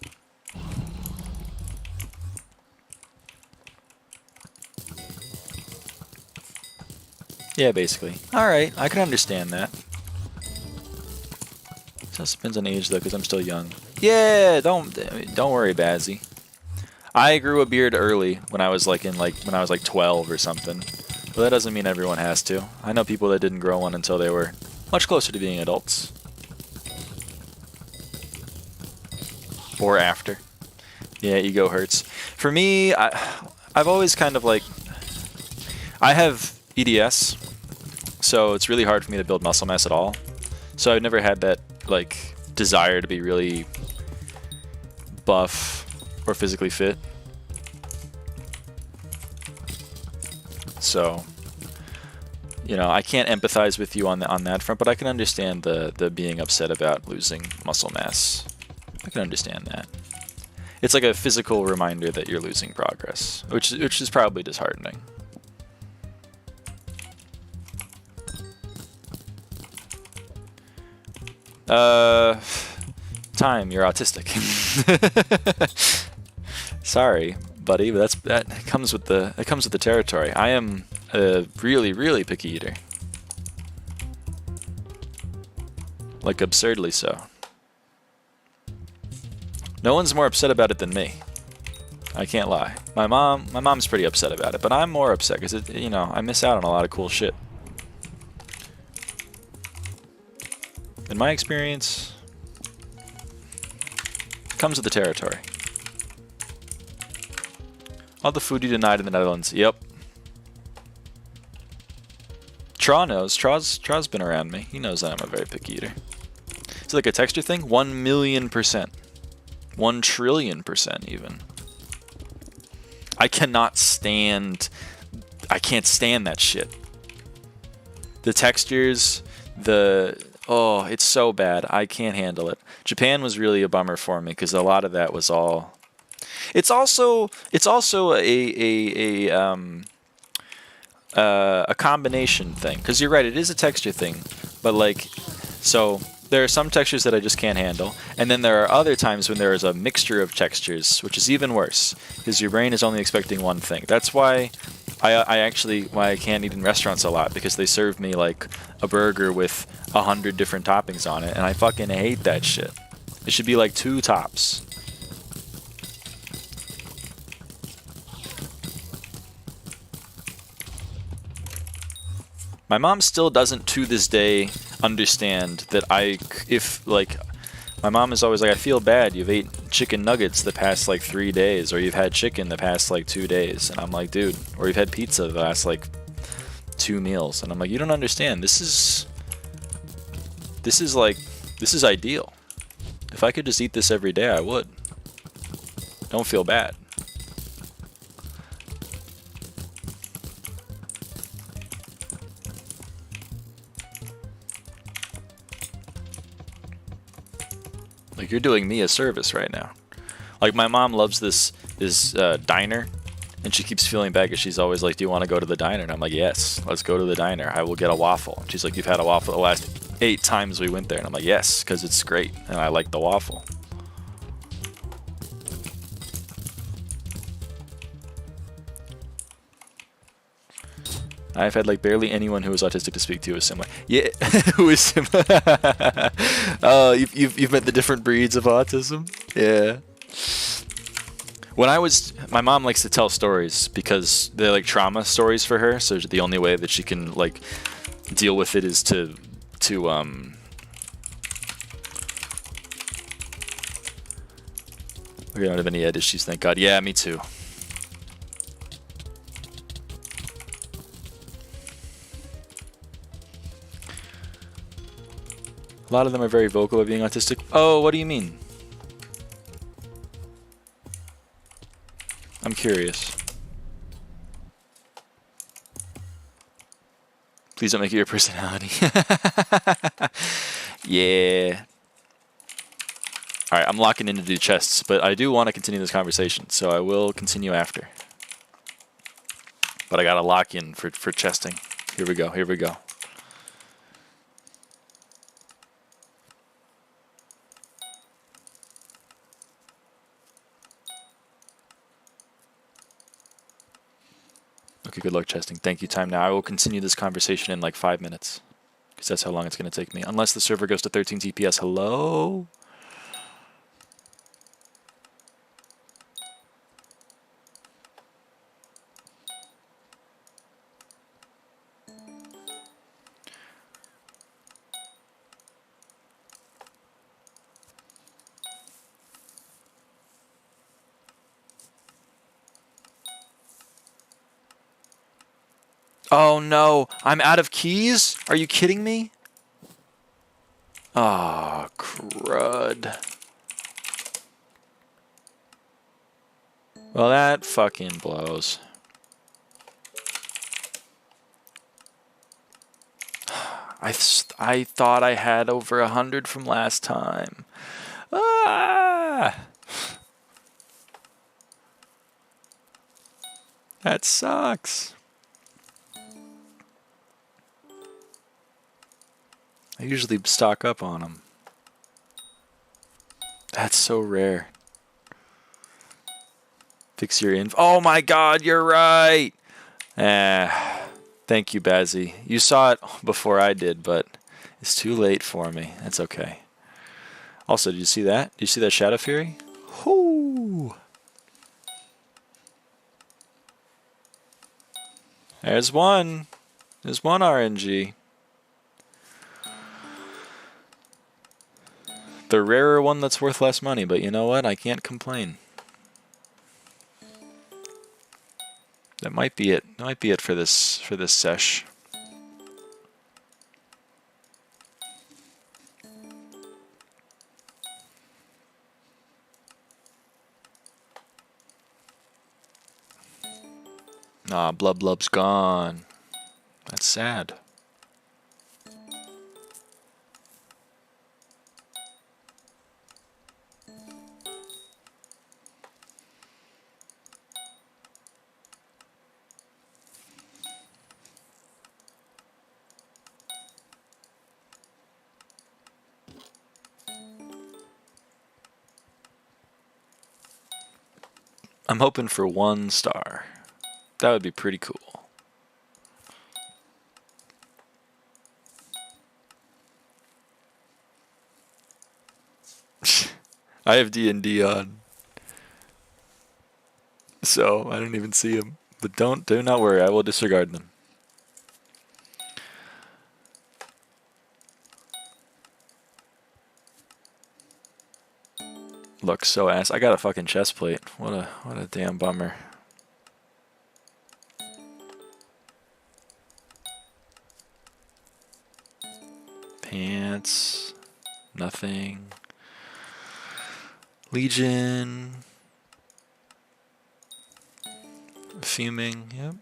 Yeah, basically. Alright, I can understand that. It just depends on age though, because I'm still young. Yeah, don't worry, Bazzy. I grew a beard early when I was when I was like 12 or something. But that doesn't mean everyone has to. I know people that didn't grow one until they were much closer to being adults. Or after. Yeah, ego hurts. For me, I've always kind of like... I have EDS, so it's really hard for me to build muscle mass at all. So I've never had that like desire to be really buff or physically fit. So, you know, I can't empathize with you on that front, but I can understand the being upset about losing muscle mass. I can understand that. It's like a physical reminder that you're losing progress, which is probably disheartening. Time, you're autistic. Sorry, buddy, but that comes with the territory. I am a really, really picky eater. Like absurdly so. No one's more upset about it than me. I can't lie. My mom's pretty upset about it, but I'm more upset because you know, I miss out on a lot of cool shit. In my experience, it comes with the territory. All the food you denied in the Netherlands. Yep. Tra knows. Tra's been around me. He knows that I'm a very picky eater. Is it like a texture thing? 1,000,000%. 1,000,000,000,000% even. I can't stand that shit. The textures, oh, it's so bad. I can't handle it. Japan was really a bummer for me because a lot of that was all. It's also a combination thing because you're right. It is a texture thing, but like, so there are some textures that I just can't handle, and then there are other times when there is a mixture of textures, which is even worse because your brain is only expecting one thing. That's why I actually, why I can't eat in restaurants a lot, because they serve me like a burger with 100 different toppings on it, and I fucking hate that shit. It should be like 2 tops. My mom still doesn't to this day understand that my mom is always like, I feel bad, you've ate chicken nuggets the past like 3 days, or you've had chicken the past like 2 days. And I'm like, dude, or you've had pizza the last like 2 meals. And I'm like, you don't understand. This is ideal. If I could just eat this every day, I would. Don't feel bad. Like, you're doing me a service right now. Like, my mom loves this diner, and she keeps feeling bad because she's always like, do you want to go to the diner? And I'm like, yes, let's go to the diner. I will get a waffle. And she's like, you've had a waffle the last 8 times we went there. And I'm like, yes, because it's great, and I like the waffle. I've had like barely anyone who is autistic to speak to who is similar. Yeah, who is similar? Oh, you've met the different breeds of autism. Yeah. My mom likes to tell stories because they're like trauma stories for her. So the only way that she can like deal with it is to I don't have any ed issues, thank God. Yeah, me too. A lot of them are very vocal of being autistic. Oh, what do you mean? I'm curious. Please don't make it your personality. Yeah. Alright, I'm locking in to do chests, but I do want to continue this conversation, so I will continue after. But I gotta lock in for chesting. Here we go, here we go. Okay, good luck chesting. Thank you, time now. I will continue this conversation in like 5 minutes, because that's how long it's going to take me. Unless the server goes to 13 TPS. Hello? Oh no, I'm out of keys? Are you kidding me? Ah, oh, crud. Well, that fucking blows. I thought I had over 100 from last time. Ah! That sucks. I usually stock up on them. That's so rare. Fix your info. Oh my god, you're right! Thank you, Bazzy. You saw it before I did, but it's too late for me. That's okay. Also, did you see that? Did you see that Shadow Fury? Whoo! There's one. There's one RNG. The rarer one that's worth less money, but you know what? I can't complain. That might be it. That might be it for this sesh. Nah, Blub's gone. That's sad. I'm hoping for 1 star. That would be pretty cool. I have D&D on, so I don't even see him. But do not worry, I will disregard them. Looks so ass. I got a fucking chest plate. What a damn bummer. Pants. Nothing. Legion. Fuming. Yep.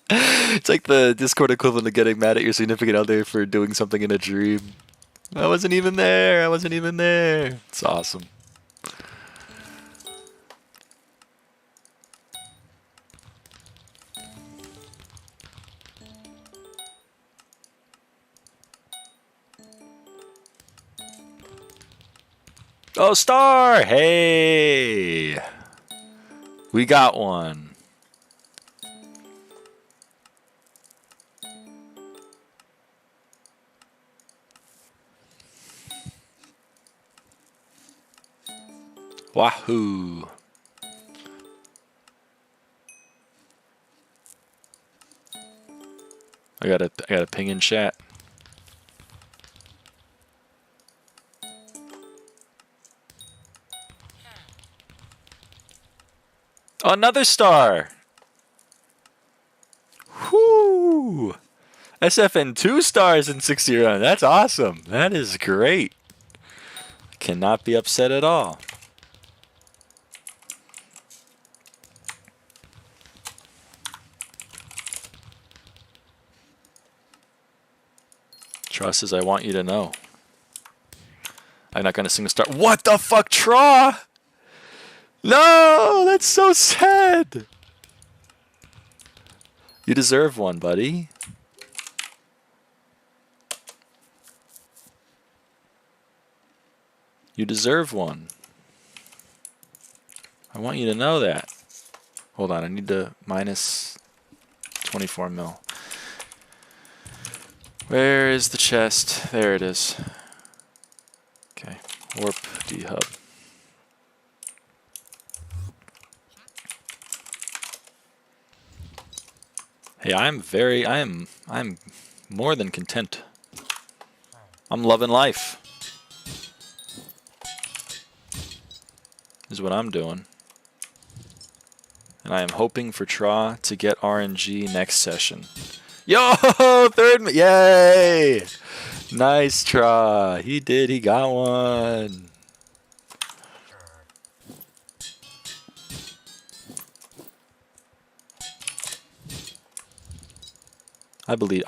It's like the Discord equivalent of getting mad at your significant other for doing something in a dream. I wasn't even there. I wasn't even there. It's awesome. Oh, star! Hey! We got one. Wahoo! I got a ping in chat. Oh, another star! Whoo! SFN 2 stars in 60 run. That's awesome. That is great. Cannot be upset at all. Trust as I want you to know. I'm not gonna sing a star. What the fuck, Traw? No, that's so sad. You deserve one, buddy. You deserve one. I want you to know that. Hold on, I need to minus 24 mil. Where is the chest? There it is. Okay, warp D-hub. Hey, I'm more than content. I'm loving life. Is what I'm doing. And I am hoping for Tra to get RNG next session. Yo, third, yay! Nice Tra. He did, he got one.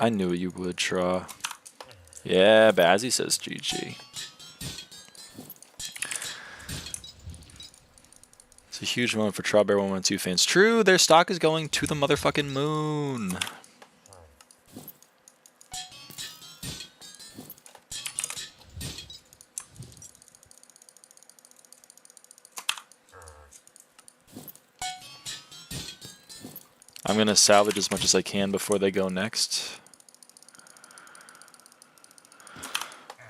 I knew you would, Tra. Yeah, Bazzy says GG. It's a huge moment for Strawberry 112 fans. True, their stock is going to the motherfucking moon. I'm gonna salvage as much as I can before they go next.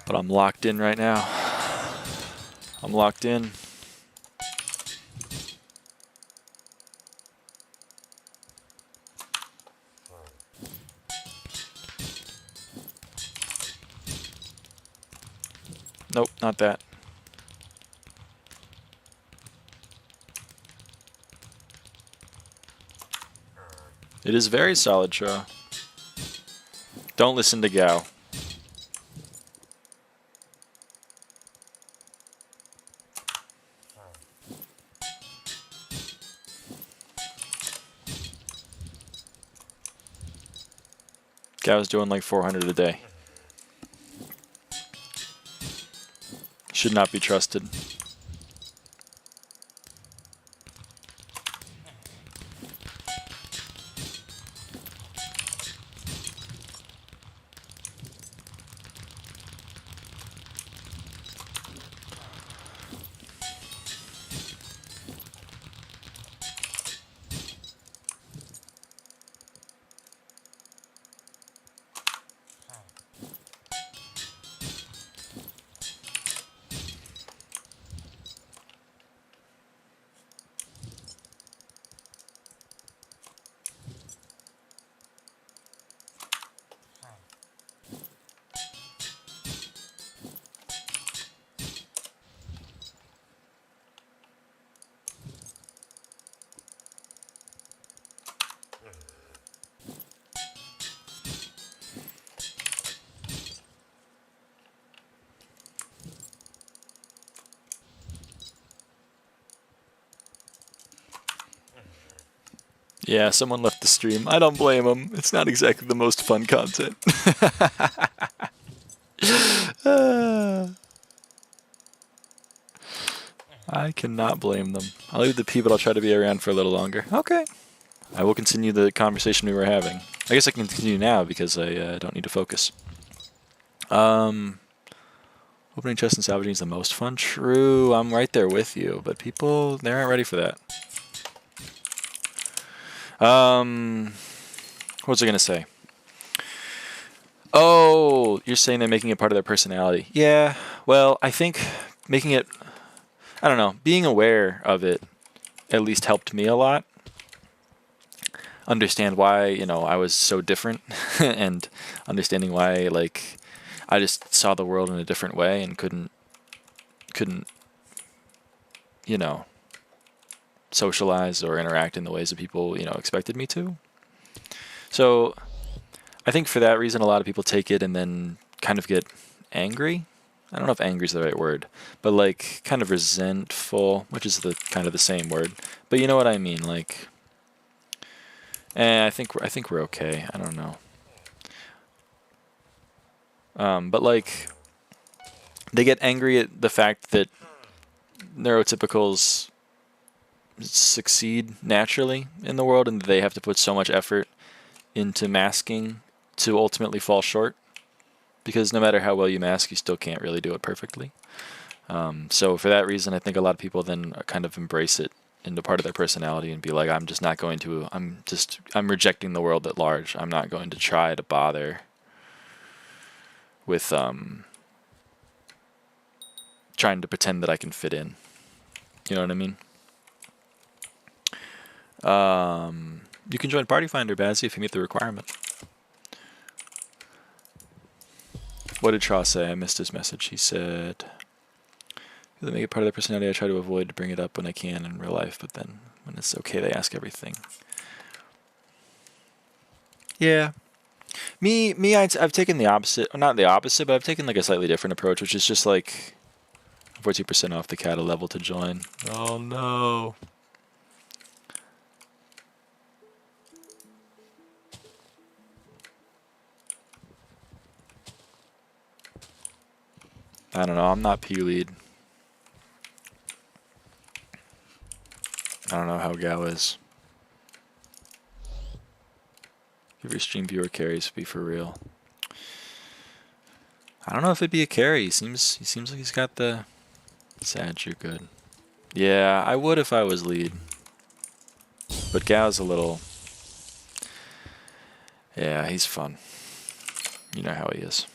But I'm locked in right now. I'm locked in. Nope, not that. It is very solid, Tra. Don't listen to Gao. Gao's doing like 400 a day. Should not be trusted. Yeah, someone left the stream. I don't blame them. It's not exactly the most fun content. I cannot blame them. I'll leave the P, but I'll try to be around for a little longer. Okay. I will continue the conversation we were having. I guess I can continue now because I don't need to focus. Opening chests and salvaging is the most fun. True, I'm right there with you, but people, they aren't ready for that. What was I gonna say? Oh, you're saying they're making it part of their personality. Yeah, well, I think making it, I don't know, being aware of it at least helped me a lot. Understand why, you know, I was so different and understanding why, like, I just saw the world in a different way and couldn't, you know, socialize or interact in the ways that people, you know, expected me to. So I think for that reason, a lot of people take it and then kind of get angry. I don't know if angry is the right word, but like kind of resentful, which is the kind of the same word. But you know what I mean, like, I think we're okay. I don't know. But like, they get angry at the fact that neurotypicals succeed naturally in the world and they have to put so much effort into masking to ultimately fall short, because no matter how well you mask, you still can't really do it perfectly. So for that reason, I think a lot of people then kind of embrace it into part of their personality and be like, I'm just not going to, I'm rejecting the world at large. I'm not going to try to bother with trying to pretend that I can fit in. You know what I mean? You can join Party Finder, Bazzy, if you meet the requirement. What did Shaw say? I missed his message. He said, they make it part of their personality. I try to avoid to bring it up when I can in real life, but then when it's okay, they ask everything. Yeah. I've taken the opposite, or not the opposite, but I've taken like a slightly different approach, which is just like 40% off the cattle level to join. Oh no. I don't know. I'm not P-Lead. I don't know how Gal is. If your stream viewer carries, be for real. I don't know if it'd be a carry. He seems like he's got the... Sad, you're good. Yeah, I would if I was lead. But Gal's a little... Yeah, he's fun. You know how he is.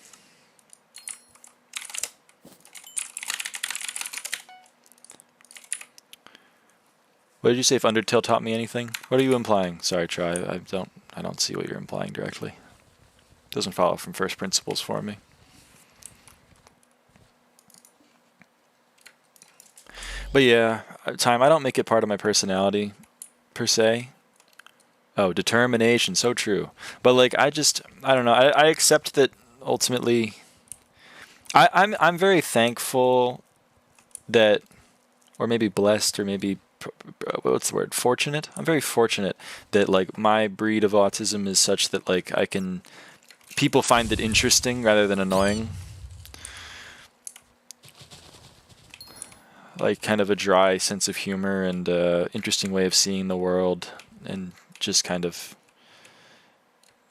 What did you say if Undertale taught me anything? What are you implying? Sorry, Try. I don't see what you're implying directly. Doesn't follow from first principles for me. But yeah, Time, I don't make it part of my personality, per se. Oh, determination, so true. But like, I don't know, I accept that ultimately, I'm very thankful that, or maybe blessed, or maybe, what's the word, fortunate? I'm very fortunate that like my breed of autism is such that like people find it interesting rather than annoying. Like kind of a dry sense of humor and interesting way of seeing the world, and just kind of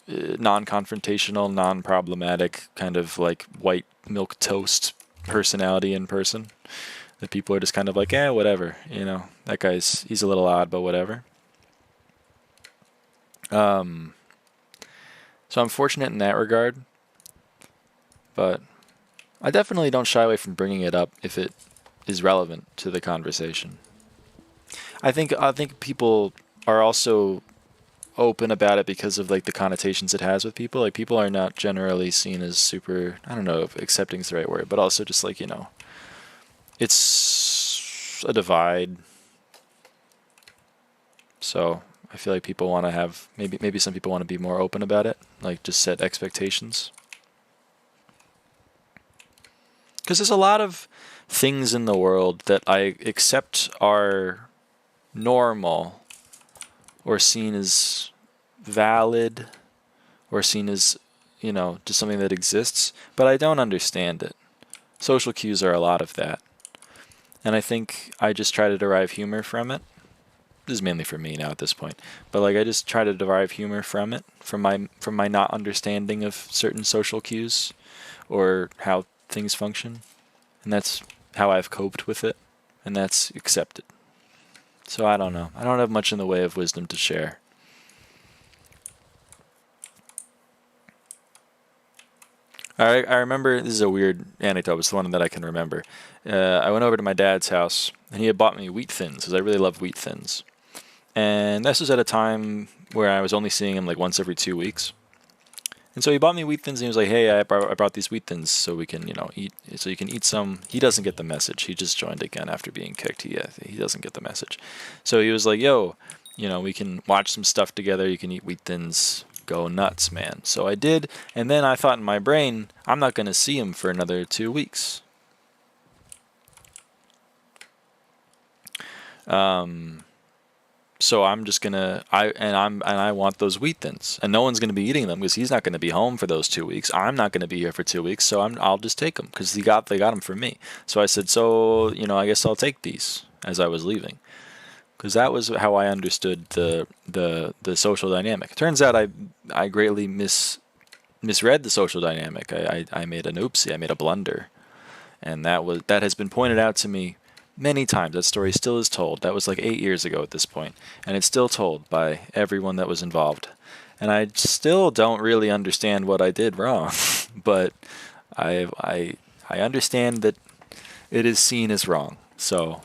non-confrontational, non-problematic, kind of like white milk toast personality in person. That people are just kind of like, whatever, you know, that he's a little odd, but whatever. So I'm fortunate in that regard, but I definitely don't shy away from bringing it up if it is relevant to the conversation. I think people are also open about it because of like the connotations it has with people. Like people are not generally seen as super, I don't know if accepting is the right word, but also just like, you know, it's a divide. So I feel like people want to have, maybe some people want to be more open about it, like just set expectations. Because there's a lot of things in the world that I accept are normal, or seen as valid or seen as, you know, just something that exists, but I don't understand it. Social cues are a lot of that. And I think I just try to derive humor from it. This is mainly for me now at this point, but like I just try to derive humor from it, from my not understanding of certain social cues or how things function, and that's how I've coped with it, and that's accepted. So I don't know. I don't have much in the way of wisdom to share. I remember, this is a weird anecdote, but it's the one that I can remember. I went over to my dad's house, and he had bought me wheat thins, because I really love wheat thins. And this was at a time where I was only seeing him like once every 2 weeks. And so he bought me wheat thins, and he was like, hey, I brought these wheat thins so we can, you know, eat, so you can eat some. He doesn't get the message. He just joined again after being kicked. He doesn't get the message. So he was like, yo, you know, we can watch some stuff together. You can eat wheat thins. Go nuts, man. So I did, and then I thought in my brain, I'm not going to see him for another 2 weeks. So I'm just gonna I want those wheat thins, and no one's gonna be eating them because he's not gonna be home for those 2 weeks. I'm not gonna be here for 2 weeks, so I'll just take them because they got them for me. So I said, so you know, I guess I'll take these as I was leaving, because that was how I understood the social dynamic. It turns out I greatly misread the social dynamic. I made an oopsie. I made a blunder, and that has been pointed out to me many times. That story still is told. That was like 8 years ago at this point, and it's still told by everyone that was involved. And I still don't really understand what I did wrong, but I understand that it is seen as wrong. So,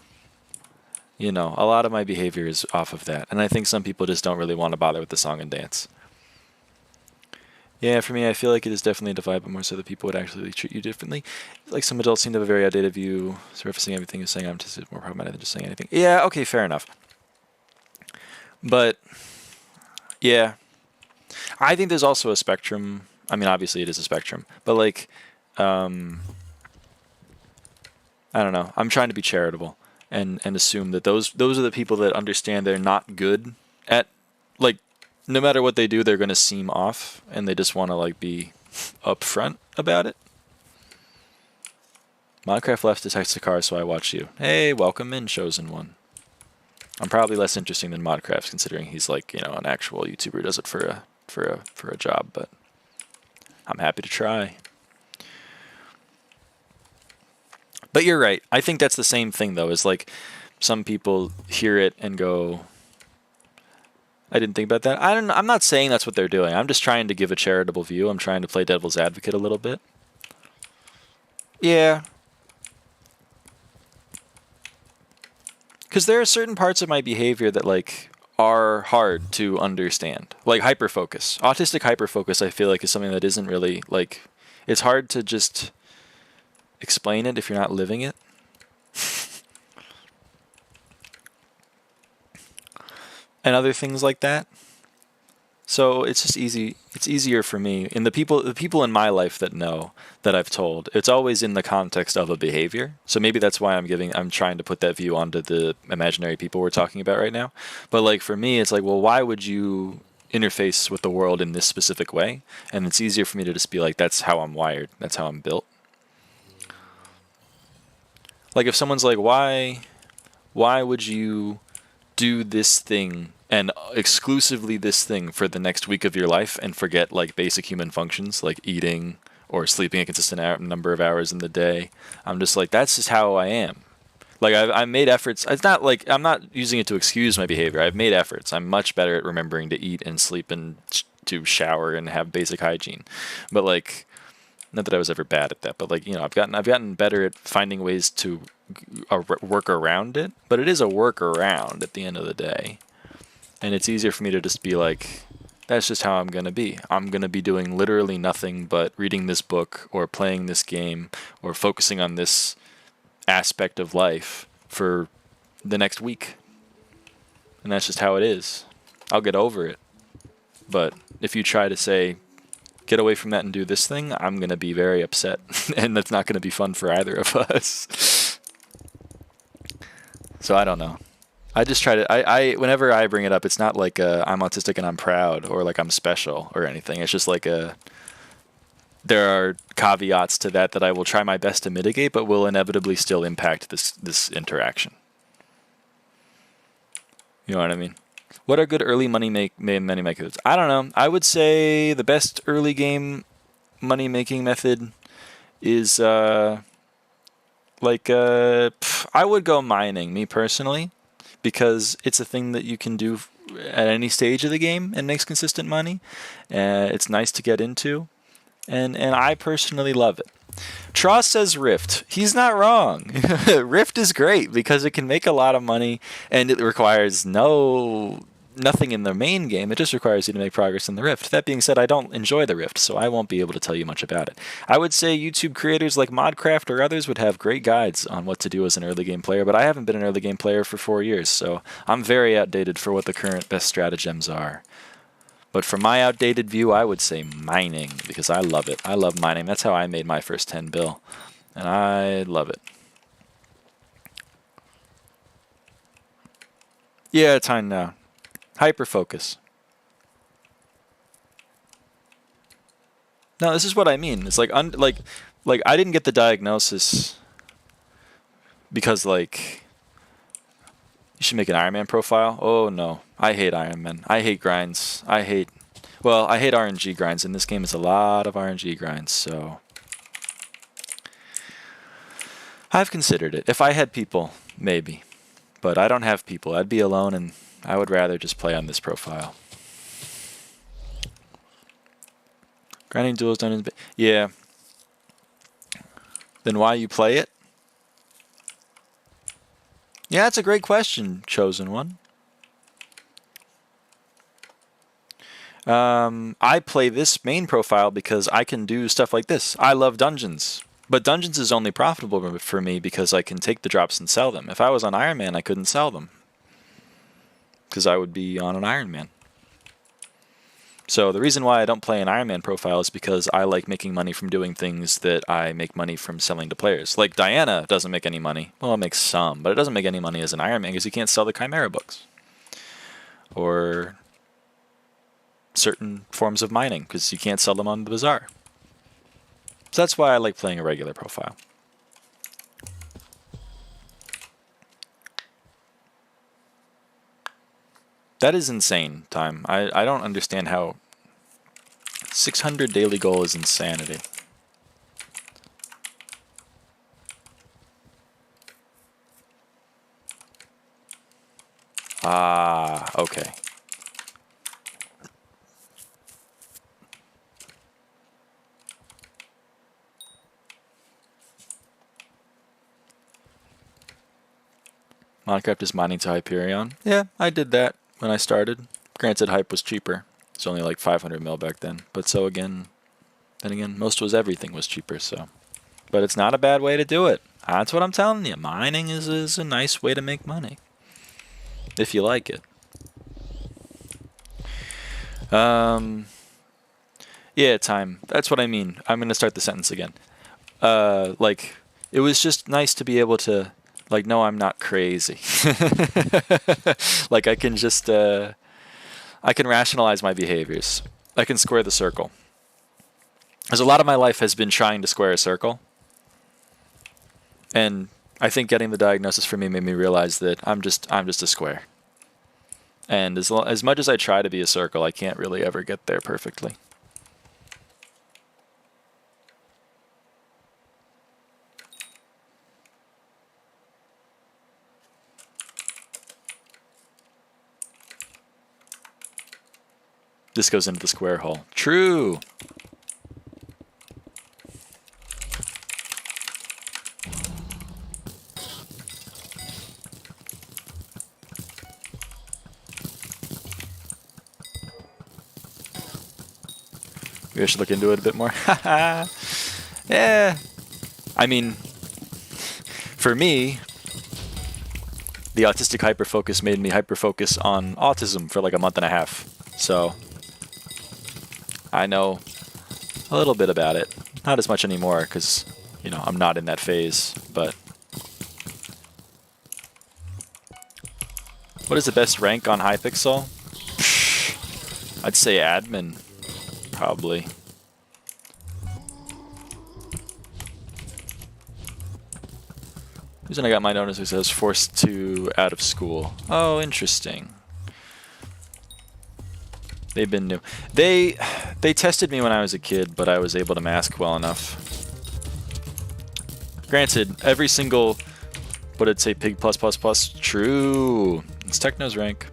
you know, a lot of my behavior is off of that, and I think some people just don't really want to bother with the song and dance. Yeah, for me, I feel like it is definitely a divide, but more so that people would actually treat you differently. Like some adults seem to have a very outdated view, surfacing everything you're saying. I'm just more problematic than just saying anything. Yeah, okay, fair enough. But yeah, I think there's also a spectrum. I mean, obviously it is a spectrum, but like, I don't know. I'm trying to be charitable and assume that those are the people that understand they're not good at, like, no matter what they do, they're going to seem off, and they just want to like be upfront about it. Minecraft left to text the car, so I watched you. Hey, welcome in, chosen one. I'm probably less interesting than Modcraft, considering he's like, you know, an actual YouTuber who does it for a job, but I'm happy to try. But you're right. I think that's the same thing though, is like some people hear it and go, I didn't think about that. I'm not saying that's what they're doing. I'm just trying to give a charitable view. I'm trying to play devil's advocate a little bit. Yeah. Because there are certain parts of my behavior that like are hard to understand. Like hyperfocus. Autistic hyperfocus, I feel like, is something that isn't really like, it's hard to just explain it if you're not living it. And other things like that. So it's just easy. It's easier for me. And the people in my life that know, that I've told, it's always in the context of a behavior. So maybe that's why I'm trying to put that view onto the imaginary people we're talking about right now. But like for me, it's like, well, why would you interface with the world in this specific way? And it's easier for me to just be like, that's how I'm wired. That's how I'm built. Like if someone's like, why would you do this thing and exclusively this thing for the next week of your life and forget like basic human functions like eating or sleeping a consistent number of hours in the day? I'm just like, that's just how I am. Like I've made efforts. It's not like I'm not using it to excuse my behavior. I've made efforts. I'm much better at remembering to eat and sleep and to shower and have basic hygiene. But like, not that I was ever bad at that, but like, you know, I've gotten better at finding ways to work around it. But it is a workaround at the end of the day. And it's easier for me to just be like, that's just how I'm going to be. I'm going to be doing literally nothing but reading this book or playing this game or focusing on this aspect of life for the next week. And that's just how it is. I'll get over it. But if you try to say, get away from that and do this thing, I'm going to be very upset. And that's not going to be fun for either of us. So I don't know. I just try to. Whenever I bring it up, it's not like I'm autistic and I'm proud or like I'm special or anything. It's just like there are caveats to that I will try my best to mitigate, but will inevitably still impact this interaction. You know what I mean? What are good early money makers? I don't know. I would say the best early game money making method is I would go mining, me personally, because it's a thing that you can do at any stage of the game and makes consistent money. It's nice to get into, and I personally love it. Tross says Rift. He's not wrong. Rift is great because it can make a lot of money, and it requires nothing in the main game. It just requires you to make progress in the Rift. That being said, I don't enjoy the Rift, so I won't be able to tell you much about it. I would say YouTube creators like Modcraft or others would have great guides on what to do as an early game player, but I haven't been an early game player for 4 years, so I'm very outdated for what the current best stratagems are. But from my outdated view, I would say mining, because I love it. I love mining. That's how I made my first 10 bill, and I love it. Yeah, time now. Hyperfocus. No, this is what I mean. It's like I didn't get the diagnosis because like you should make an Iron Man profile. Oh no, I hate Iron Man. I hate grinds. I hate RNG grinds. In this game, it's a lot of RNG grinds. So I've considered it. If I had people, maybe, but I don't have people. I'd be alone, and I would rather just play on this profile. Grinding duels done in... Yeah. Then why you play it? Yeah, that's a great question, Chosen One. I play this main profile because I can do stuff like this. I love dungeons. But dungeons is only profitable for me because I can take the drops and sell them. If I was on Iron Man, I couldn't sell them, because I would be on an Iron Man. So the reason why I don't play an Iron Man profile is because I like making money from doing things that I make money from selling to players. Like Diana doesn't make any money. Well, it makes some, but it doesn't make any money as an Iron Man because you can't sell the Chimera books. Or certain forms of mining because you can't sell them on the bazaar. So that's why I like playing a regular profile. That is insane, Time. I don't understand how 600 daily goal is insanity. Ah, okay. Minecraft is mining to Hyperion. Yeah, I did that when I started. Granted, Hype was cheaper. It's only like 500 mil back then. But so again, most was everything was cheaper. So, but it's not a bad way to do it. That's what I'm telling you. Mining is a nice way to make money if you like it. Yeah, Time. That's what I mean. I'm gonna start the sentence again. Like, it was just nice to be able to. Like, no, I'm not crazy. Like, I can just, I can rationalize my behaviors. I can square the circle. Because a lot of my life has been trying to square a circle. And I think getting the diagnosis for me made me realize that I'm just a square. And as much as I try to be a circle, I can't really ever get there perfectly. This goes into the square hole. True. Maybe I should look into it a bit more. Yeah. I mean, for me, the autistic hyperfocus made me hyperfocus on autism for like a month and a half. So I know a little bit about it. Not as much anymore because, you know, I'm not in that phase, but What is the best rank on Hypixel? I'd say admin, probably. The reason I got my notice is I was forced to out of school. Oh, interesting. They've been new. They tested me when I was a kid, but I was able to mask well enough. Granted, every single, what did it say, pig plus plus plus? True. It's Techno's rank.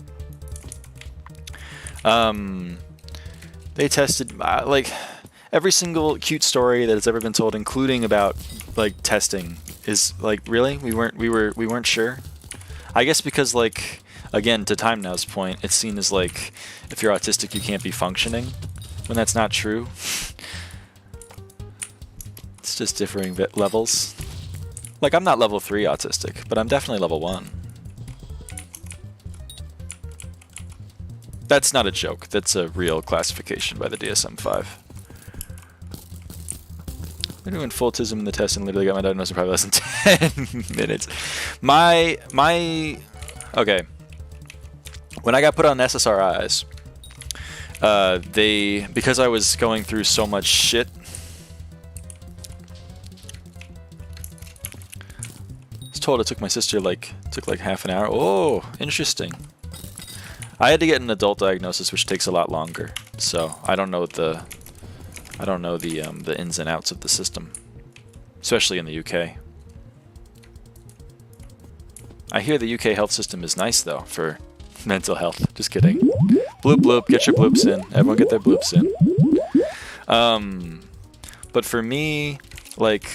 They tested like every single cute story that has ever been told, including about like testing, is like, really? We weren't sure. I guess because, like, again, to Time Now's point, it's seen as like if you're autistic you can't be functioning, when that's not true. It's just differing levels. Like, I'm not level 3 autistic, but I'm definitely level 1. That's not a joke. That's a real classification by the DSM-5. They're doing full autism in the test and literally got my diagnosis in probably less than 10 minutes. Okay. When I got put on SSRIs, because I was going through so much shit, I was told it took my sister took like half an hour. Oh, interesting. I had to get an adult diagnosis, which takes a lot longer. So I don't know the ins and outs of the system, especially in the UK. I hear the UK health system is nice though for mental health. Just kidding. Bloop bloop, get your bloops in. Everyone get their bloops in. But for me, like,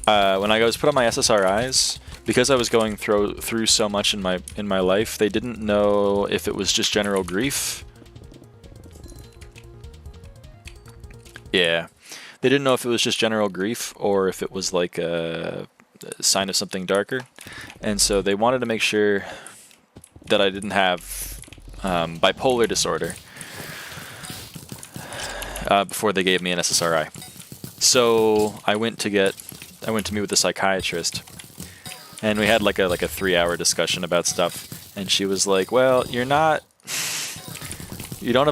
when I was put on my SSRIs, because I was going through so much in my life, they didn't know if it was just general grief. Yeah, they didn't know if it was just general grief or if it was like a sign of something darker, and so they wanted to make sure that I didn't have bipolar disorder before they gave me an SSRI. So I went to meet with a psychiatrist. And we had like a 3-hour discussion about stuff, and she was like, "Well, you don't have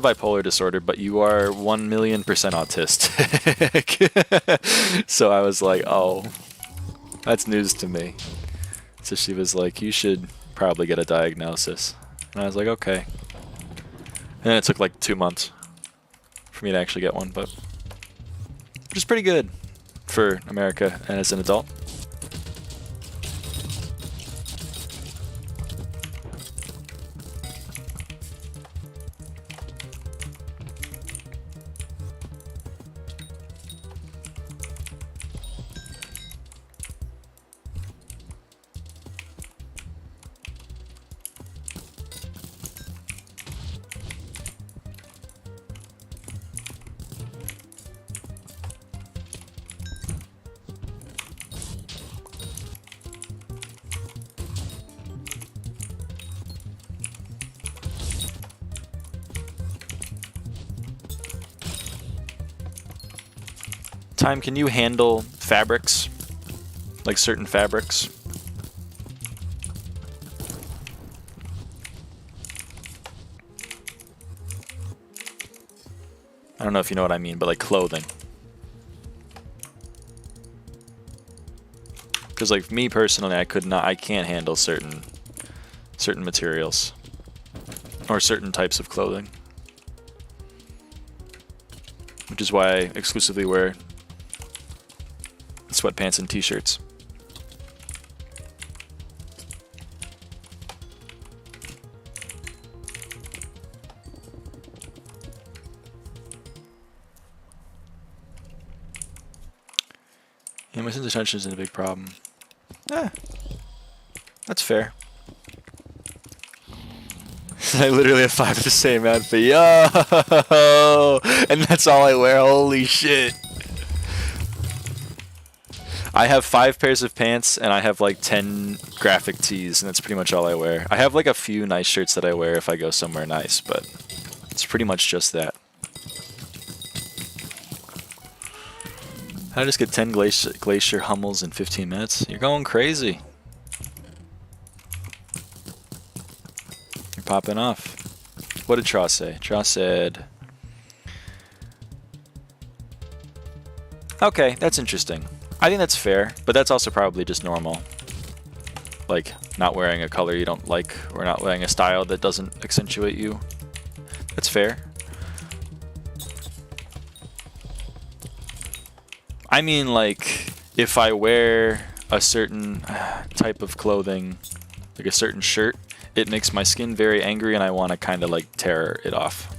bipolar disorder, but you are 1,000,000% autistic." So I was like, "Oh, that's news to me." So she was like, "You should probably get a diagnosis," and I was like, "Okay." And then it took like 2 months for me to actually get one, but which is pretty good for America and as an adult. Time, can you handle fabrics? Like certain fabrics? I don't know if you know what I mean, but like clothing. Because like me personally, I can't handle certain materials or certain types of clothing. Which is why I exclusively wear sweatpants and t-shirts. Yeah, my sense of tension isn't a big problem. That's fair. I literally have 5 of the same outfit. Yo! And that's all I wear. Holy shit. I have 5 pairs of pants and I have like 10 graphic tees, and that's pretty much all I wear. I have like a few nice shirts that I wear if I go somewhere nice, but it's pretty much just that. How did I just get 10 glacier Hummels in 15 minutes? You're going crazy. popping off. What did Traw say? Traw said... Okay, that's interesting. I think that's fair, but that's also probably just normal. Like, not wearing a color you don't like, or not wearing a style that doesn't accentuate you. That's fair. I mean, like, if I wear a certain type of clothing, like a certain shirt, it makes my skin very angry and I want to kind of like tear it off.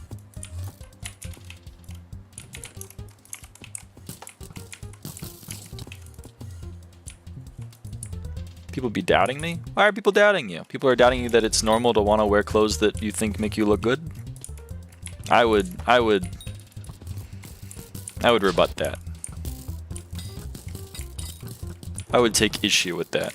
People be doubting me? Why are people doubting you? People are doubting you that it's normal to want to wear clothes that you think make you look good? I would rebut that. I would take issue with that.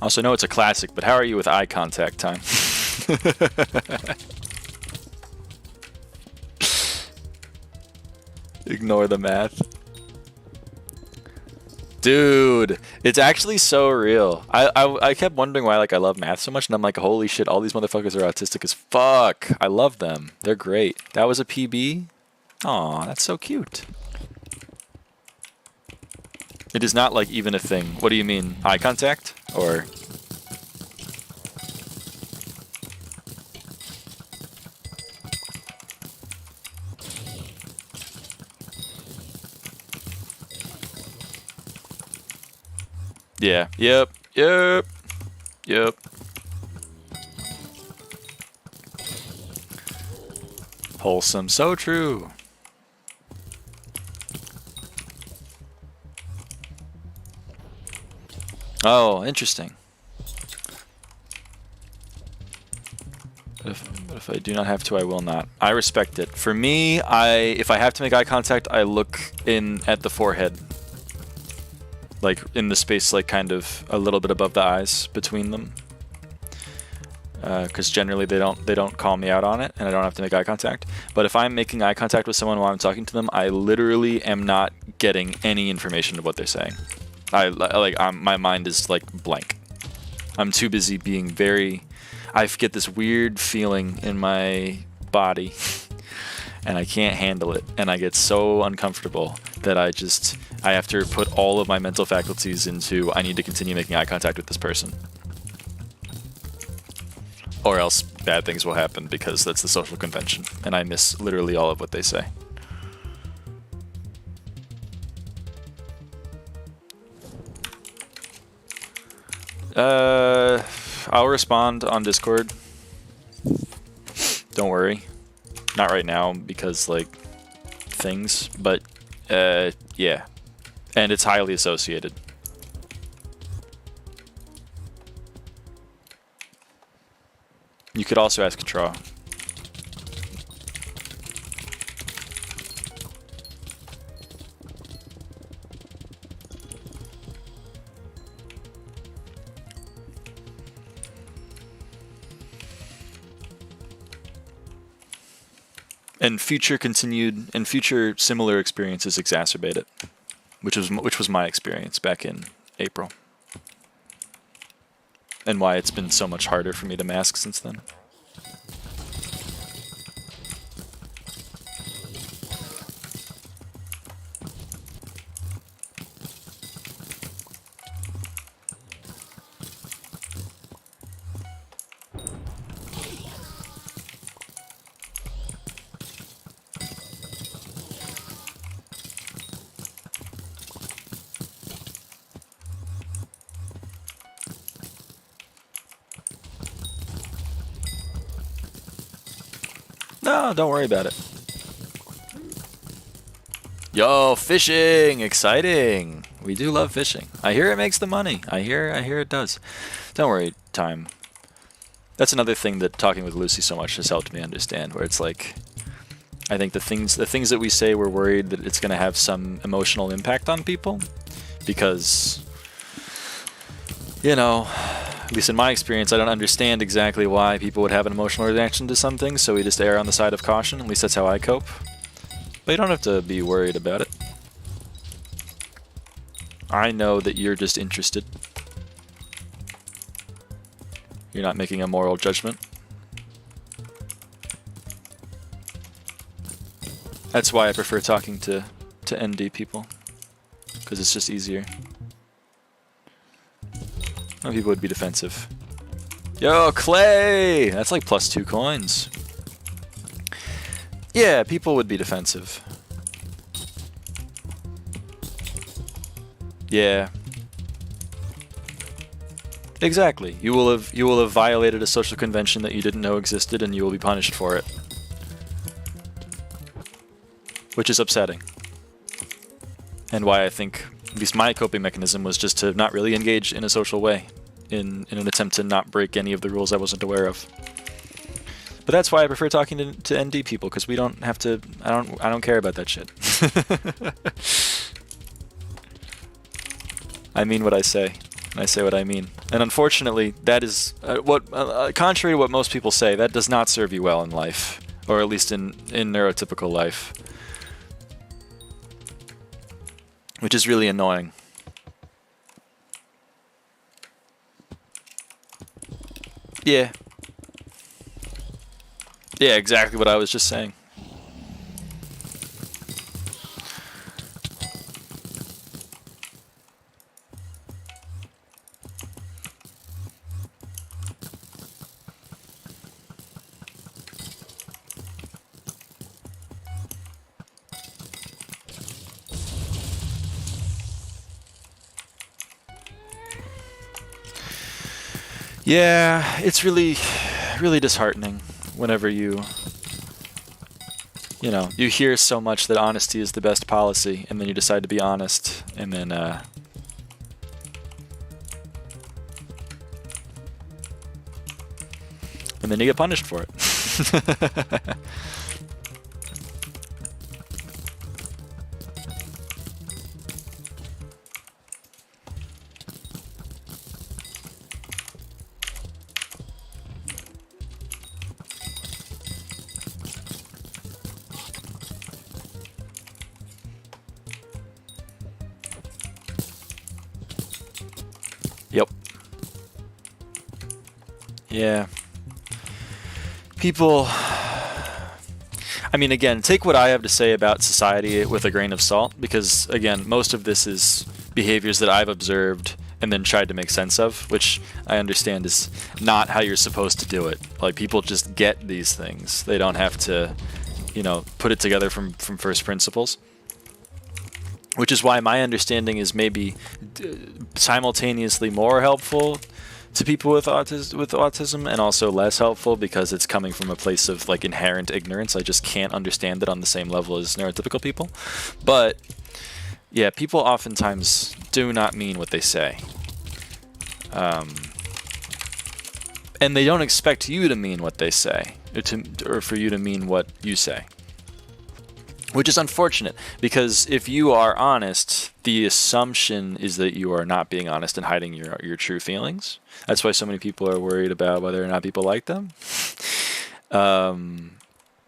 Also, I know it's a classic, but how are you with eye contact time? Ignore the math. Dude, it's actually so real. I kept wondering why like I love math so much, and I'm like, holy shit, all these motherfuckers are autistic as fuck. I love them. They're great. That was a PB? Aw, that's so cute. It is not like even a thing. What do you mean? Eye contact? Or... Yeah. Yep. Yep. Yep. Wholesome. So true. Oh, interesting. But if I do not have to, I will not. I respect it. For me, if I have to make eye contact, I look in at the forehead. Like in the space, like kind of a little bit above the eyes between them, because generally they don't call me out on it, and I don't have to make eye contact. But if I'm making eye contact with someone while I'm talking to them, I literally am not getting any information of what they're saying. My mind is like blank. I'm too busy being very. I get this weird feeling in my body, and I can't handle it, and I get so uncomfortable that I have to put all of my mental faculties into I need to continue making eye contact with this person. Or else bad things will happen because that's the social convention, and I miss literally all of what they say. I'll respond on Discord. Don't worry. Not right now because like things, but yeah. And it's highly associated. You could also ask Control. And future similar experiences exacerbate it, which was my experience back in April, and why it's been so much harder for me to mask since then. No, don't worry about it. Yo, fishing! Exciting! We do love fishing. I hear it makes the money. I hear it does. Don't worry, Time. That's another thing that talking with Lucy so much has helped me understand, where it's like, I think the things that we say, we're worried that it's going to have some emotional impact on people, because, you know, at least in my experience, I don't understand exactly why people would have an emotional reaction to some things, so we just err on the side of caution. At least that's how I cope. But you don't have to be worried about it. I know that you're just interested. You're not making a moral judgment. That's why I prefer talking to ND people, because it's just easier. Some people would be defensive. Yo, Clay! That's like +2 coins. Yeah, people would be defensive. Yeah. Exactly. You will have violated a social convention that you didn't know existed, and you will be punished for it. Which is upsetting. And why I think, at least my coping mechanism was just to not really engage in a social way, in an attempt to not break any of the rules I wasn't aware of. But that's why I prefer talking to ND people, because we don't have to. I don't care about that shit. I mean what I say, and I say what I mean. And unfortunately, that is contrary to what most people say, that does not serve you well in life, or at least in neurotypical life. Which is really annoying. Yeah. Yeah, exactly what I was just saying. Yeah, it's really disheartening whenever you hear so much that honesty is the best policy, and then you decide to be honest, and then you get punished for it. Yep. Yeah. People... I mean, again, take what I have to say about society with a grain of salt, because, again, most of this is behaviors that I've observed and then tried to make sense of, which I understand is not how you're supposed to do it. Like, people just get these things. They don't have to, put it together from first principles. Which is why my understanding is maybe simultaneously more helpful to people with autism and also less helpful because it's coming from a place of like inherent ignorance. I just can't understand it on the same level as neurotypical people. But yeah, people oftentimes do not mean what they say. And they don't expect you to mean what they say, or for you to mean what you say. Which is unfortunate, because if you are honest, the assumption is that you are not being honest and hiding your true feelings. That's why so many people are worried about whether or not people like them.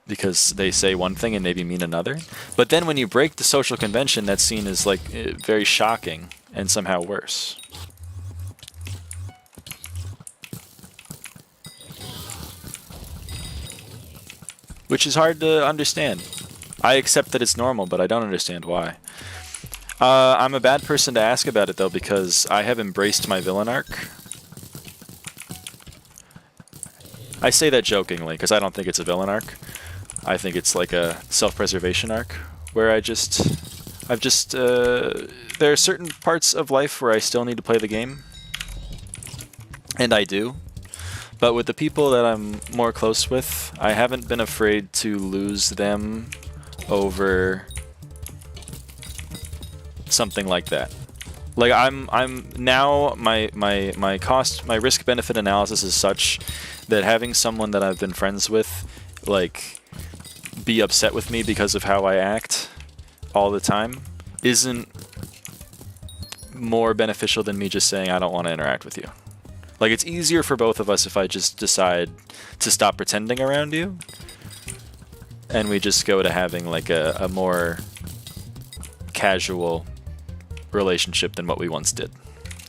Because they say one thing and maybe mean another. But then when you break the social convention, that's seen as like very shocking and somehow worse. Which is hard to understand. I accept that it's normal, but I don't understand why. I'm a bad person to ask about it, though, because I have embraced my villain arc. I say that jokingly, because I don't think it's a villain arc. I think it's like a self-preservation arc, where there are certain parts of life where I still need to play the game. And I do. But with the people that I'm more close with, I haven't been afraid to lose them over something like that. Like I'm now my risk benefit analysis is such that having someone that I've been friends with like be upset with me because of how I act all the time isn't more beneficial than me just saying I don't want to interact with you. Like, it's easier for both of us if I just decide to stop pretending around you, and we just go to having like a more casual relationship than what we once did.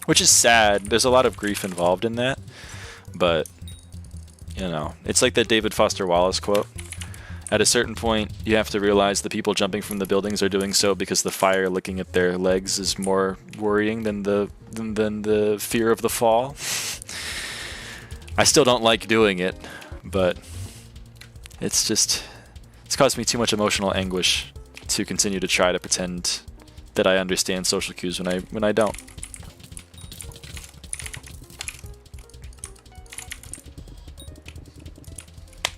Which is sad. There's a lot of grief involved in that, but, you know, it's like that David Foster Wallace quote. At a certain point, you have to realize the people jumping from the buildings are doing so because the fire licking at their legs is more worrying than the fear of the fall. I still don't like doing it, but it's caused me too much emotional anguish to continue to try to pretend that I understand social cues when I don't.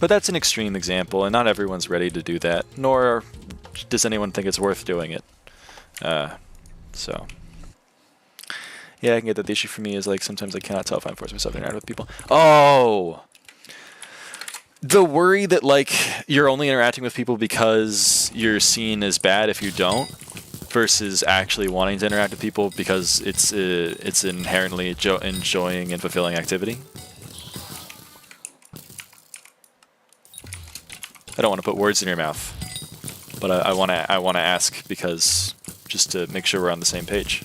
But that's an extreme example, and not everyone's ready to do that, nor does anyone think it's worth doing it. So, yeah, I can get that. The issue for me is, like, sometimes I cannot tell if I'm forcing myself to interact with people. Oh! The worry that, like, you're only interacting with people because you're seen as bad if you don't, versus actually wanting to interact with people because it's inherently enjoying and fulfilling activity. I don't want to put words in your mouth, but I want to ask because just to make sure we're on the same page.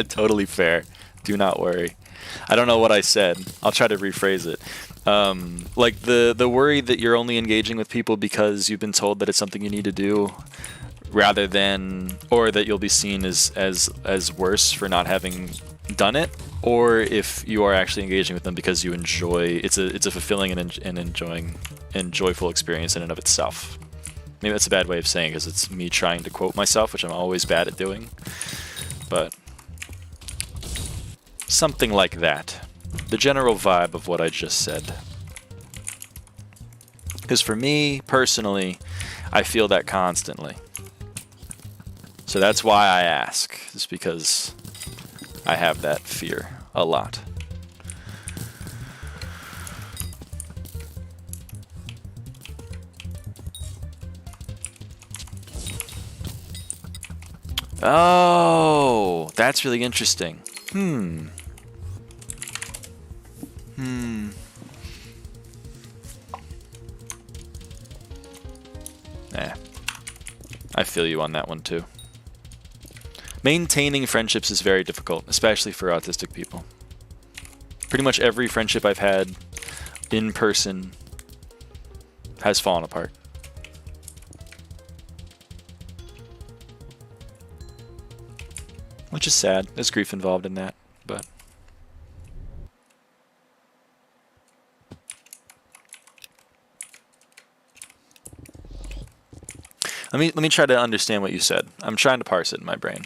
Totally fair. Do not worry. I don't know what I said. I'll try to rephrase it. Like the worry that you're only engaging with people because you've been told that it's something you need to do, rather than, or that you'll be seen as worse for not having done it, or if you are actually engaging with them because you enjoy. It's a fulfilling and joyful experience in and of itself. Maybe that's a bad way of saying it because it's me trying to quote myself, which I'm always bad at doing. But something like that. The general vibe of what I just said. Because for me, personally, I feel that constantly. So that's why I ask. Just because I have that fear a lot. Oh, that's really interesting. I feel you on that one too. Maintaining friendships is very difficult, especially for autistic people. Pretty much every friendship I've had in person has fallen apart. Which is sad. There's grief involved in that, but let me try to understand what you said. I'm trying to parse it in my brain.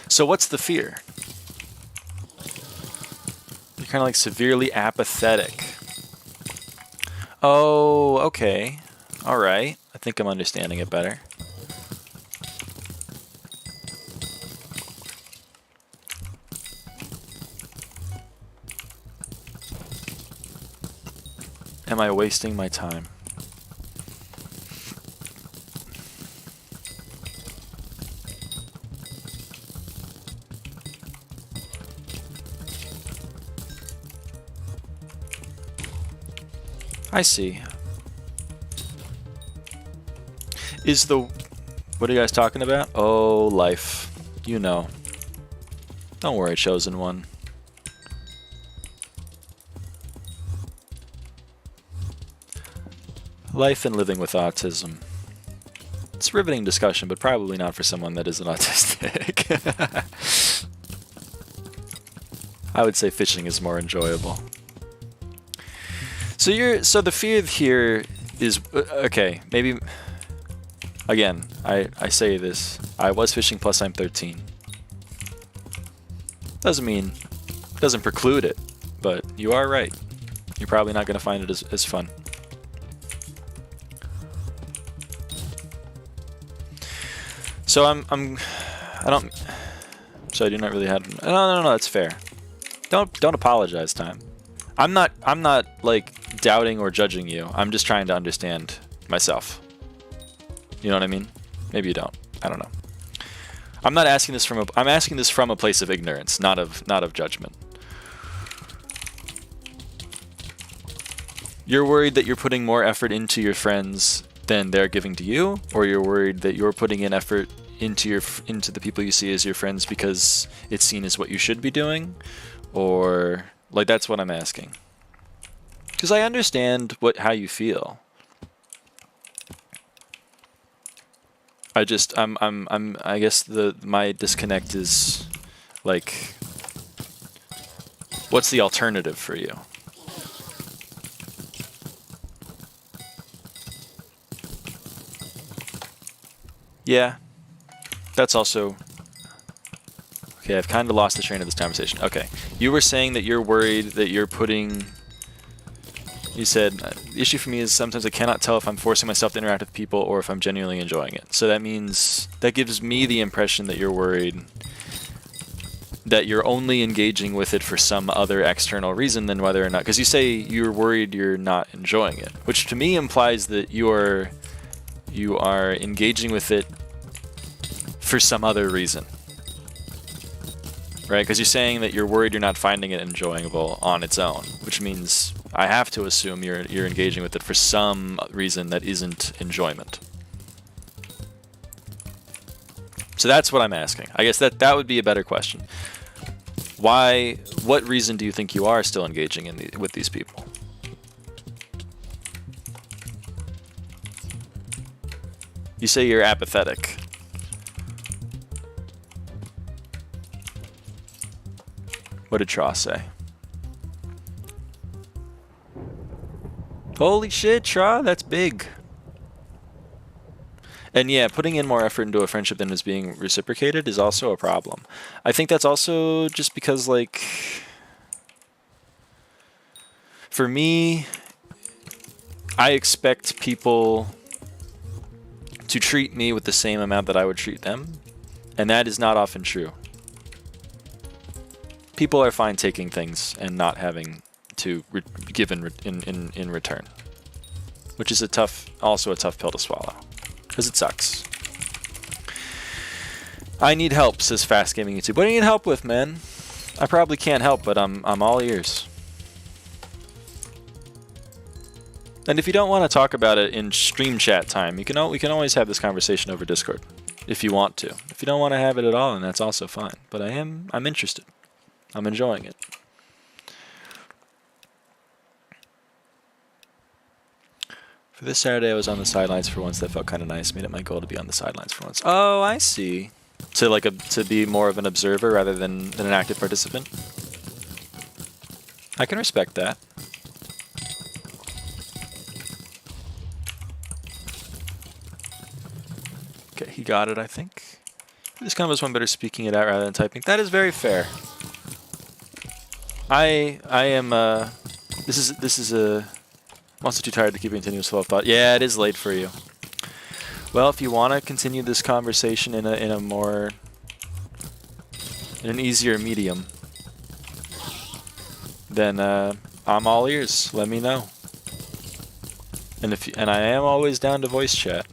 So what's the fear? You're kind of like severely apathetic. Oh, okay. All right. I think I'm understanding it better. Am I wasting my time? I see. What are you guys talking about? Oh, life. You know. Don't worry, chosen one. Life and living with autism. It's a riveting discussion, but probably not for someone that isn't autistic. I would say fishing is more enjoyable. So the fear here is okay. Maybe again, I say this. I was fishing plus I'm 13. Doesn't mean Doesn't preclude it, but you are right. You're probably not going to find it as fun. So so I do not really have. No, that's fair. Don't apologize, time. I'm not like doubting or judging you. I'm just trying to understand myself. You know what I mean? Maybe you don't. I don't know. I'm not asking this from I'm asking this from a place of ignorance, not of judgment. You're worried that you're putting more effort into your friends than they're giving to you, or you're worried that you're putting in effort into the people you see as your friends because it's seen as what you should be doing, or like that's what I'm asking. Because I understand how you feel. I guess my disconnect is like, what's the alternative for you? Yeah, that's also... Okay, I've kind of lost the train of this conversation. Okay, you were saying that you're worried that you're putting... You said, the issue for me is sometimes I cannot tell if I'm forcing myself to interact with people or if I'm genuinely enjoying it. So that means, that gives me the impression that you're worried that you're only engaging with it for some other external reason than whether or not... Because you say you're worried you're not enjoying it, which to me implies that you are engaging with it for some other reason. Right? Because you're saying that you're worried you're not finding it enjoyable on its own, which means I have to assume you're engaging with it for some reason that isn't enjoyment. So that's what I'm asking. I guess that would be a better question. What reason do you think you are still engaging with these people? You say you're apathetic. What did Tra say? Holy shit, Tra, that's big. And yeah, putting in more effort into a friendship than is being reciprocated is also a problem. I think that's also just because, like, for me, I expect people to treat me with the same amount that I would treat them, and that is not often true. People are fine taking things and not having to give in return, which is also a tough pill to swallow, because it sucks. I need help, says Fast Gaming YouTube. What do you need help with, man? I probably can't help, but I'm all ears. And if you don't want to talk about it in stream chat time, we can always have this conversation over Discord, if you want to. If you don't want to have it at all, then that's also fine. But I'm interested. I'm enjoying it. For this Saturday, I was on the sidelines for once. That felt kind of nice. Made it my goal to be on the sidelines for once. Oh, I see. To be more of an observer rather than an active participant. I can respect that. Okay, he got it, I think. This combo is one better speaking it out rather than typing. That is very fair. I am this is a... I'm also too tired to keep a continuous flow of thought. Yeah, it is late for you. Well, if you want to continue this conversation in an easier medium, then I'm all ears. Let me know. And I am always down to voice chat.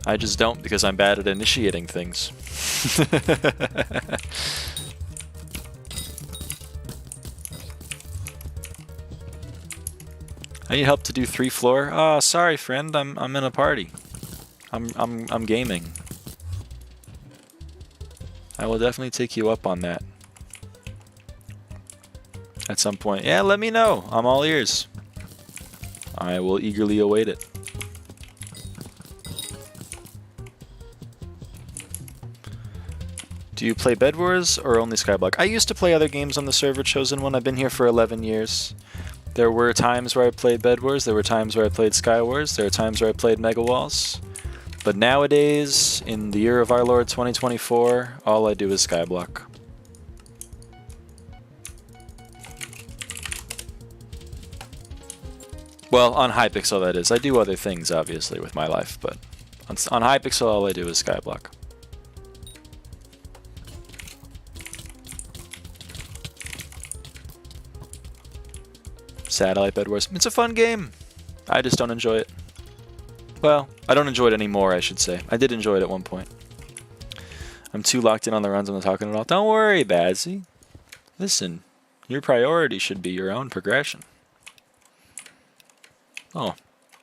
I just don't because I'm bad at initiating things. I need help to do 3 floor. Oh, sorry, friend. I'm in a party. I'm gaming. I will definitely take you up on that at some point. Yeah, let me know. I'm all ears. I will eagerly await it. Do you play Bed Wars or only Skyblock? I used to play other games on the server Chosen One. I've been here for 11 years. There were times where I played Bed Wars, there were times where I played Sky Wars, there were times where I played Mega Walls. But nowadays, in the year of our Lord 2024, all I do is Skyblock. Well, on Hypixel that is. I do other things, obviously, with my life, but on Hypixel all I do is Skyblock. Satellite Bed Wars. It's a fun game. I just don't enjoy it. Well, I don't enjoy it anymore, I should say. I did enjoy it at one point. I'm too locked in on the runs I'm not talking about. Don't worry, Bazzy. Listen, your priority should be your own progression. Oh,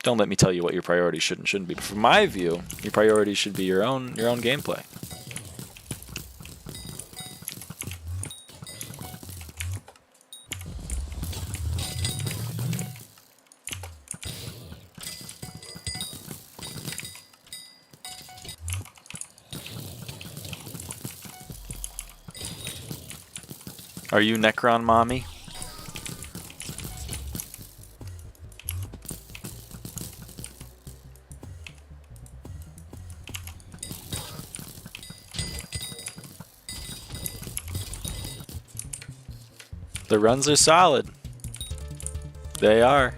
don't let me tell you what your priority should and shouldn't be. But from my view, your priority should be your own gameplay. Are you Necron Mommy? The runs are solid. They are.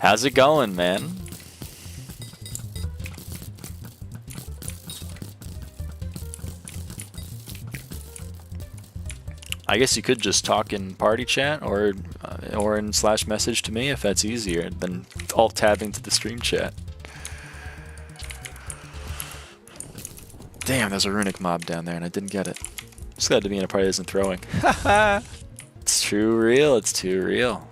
How's it going, man? I guess you could just talk in party chat or in slash message to me if that's easier than alt tabbing to the stream chat. Damn, there's a runic mob down there and I didn't get it. Just glad to be in a party that isn't throwing. Haha. It's too real, it's too real.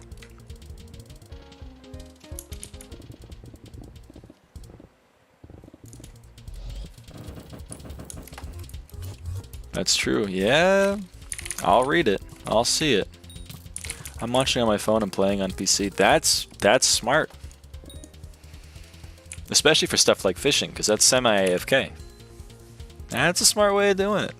That's true, yeah. I'll read it, I'll see it. I'm watching on my phone and playing on PC. That's smart. Especially for stuff like fishing, because that's semi-AFK. That's a smart way of doing it.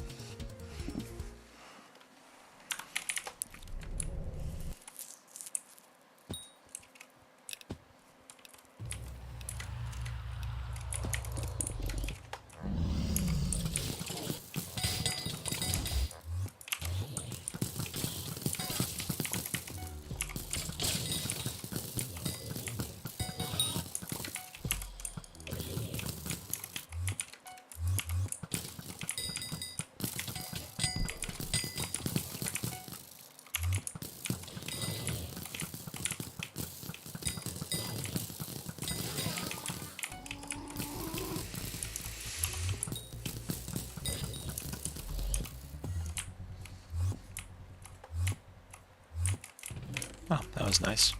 Oh, that was nice.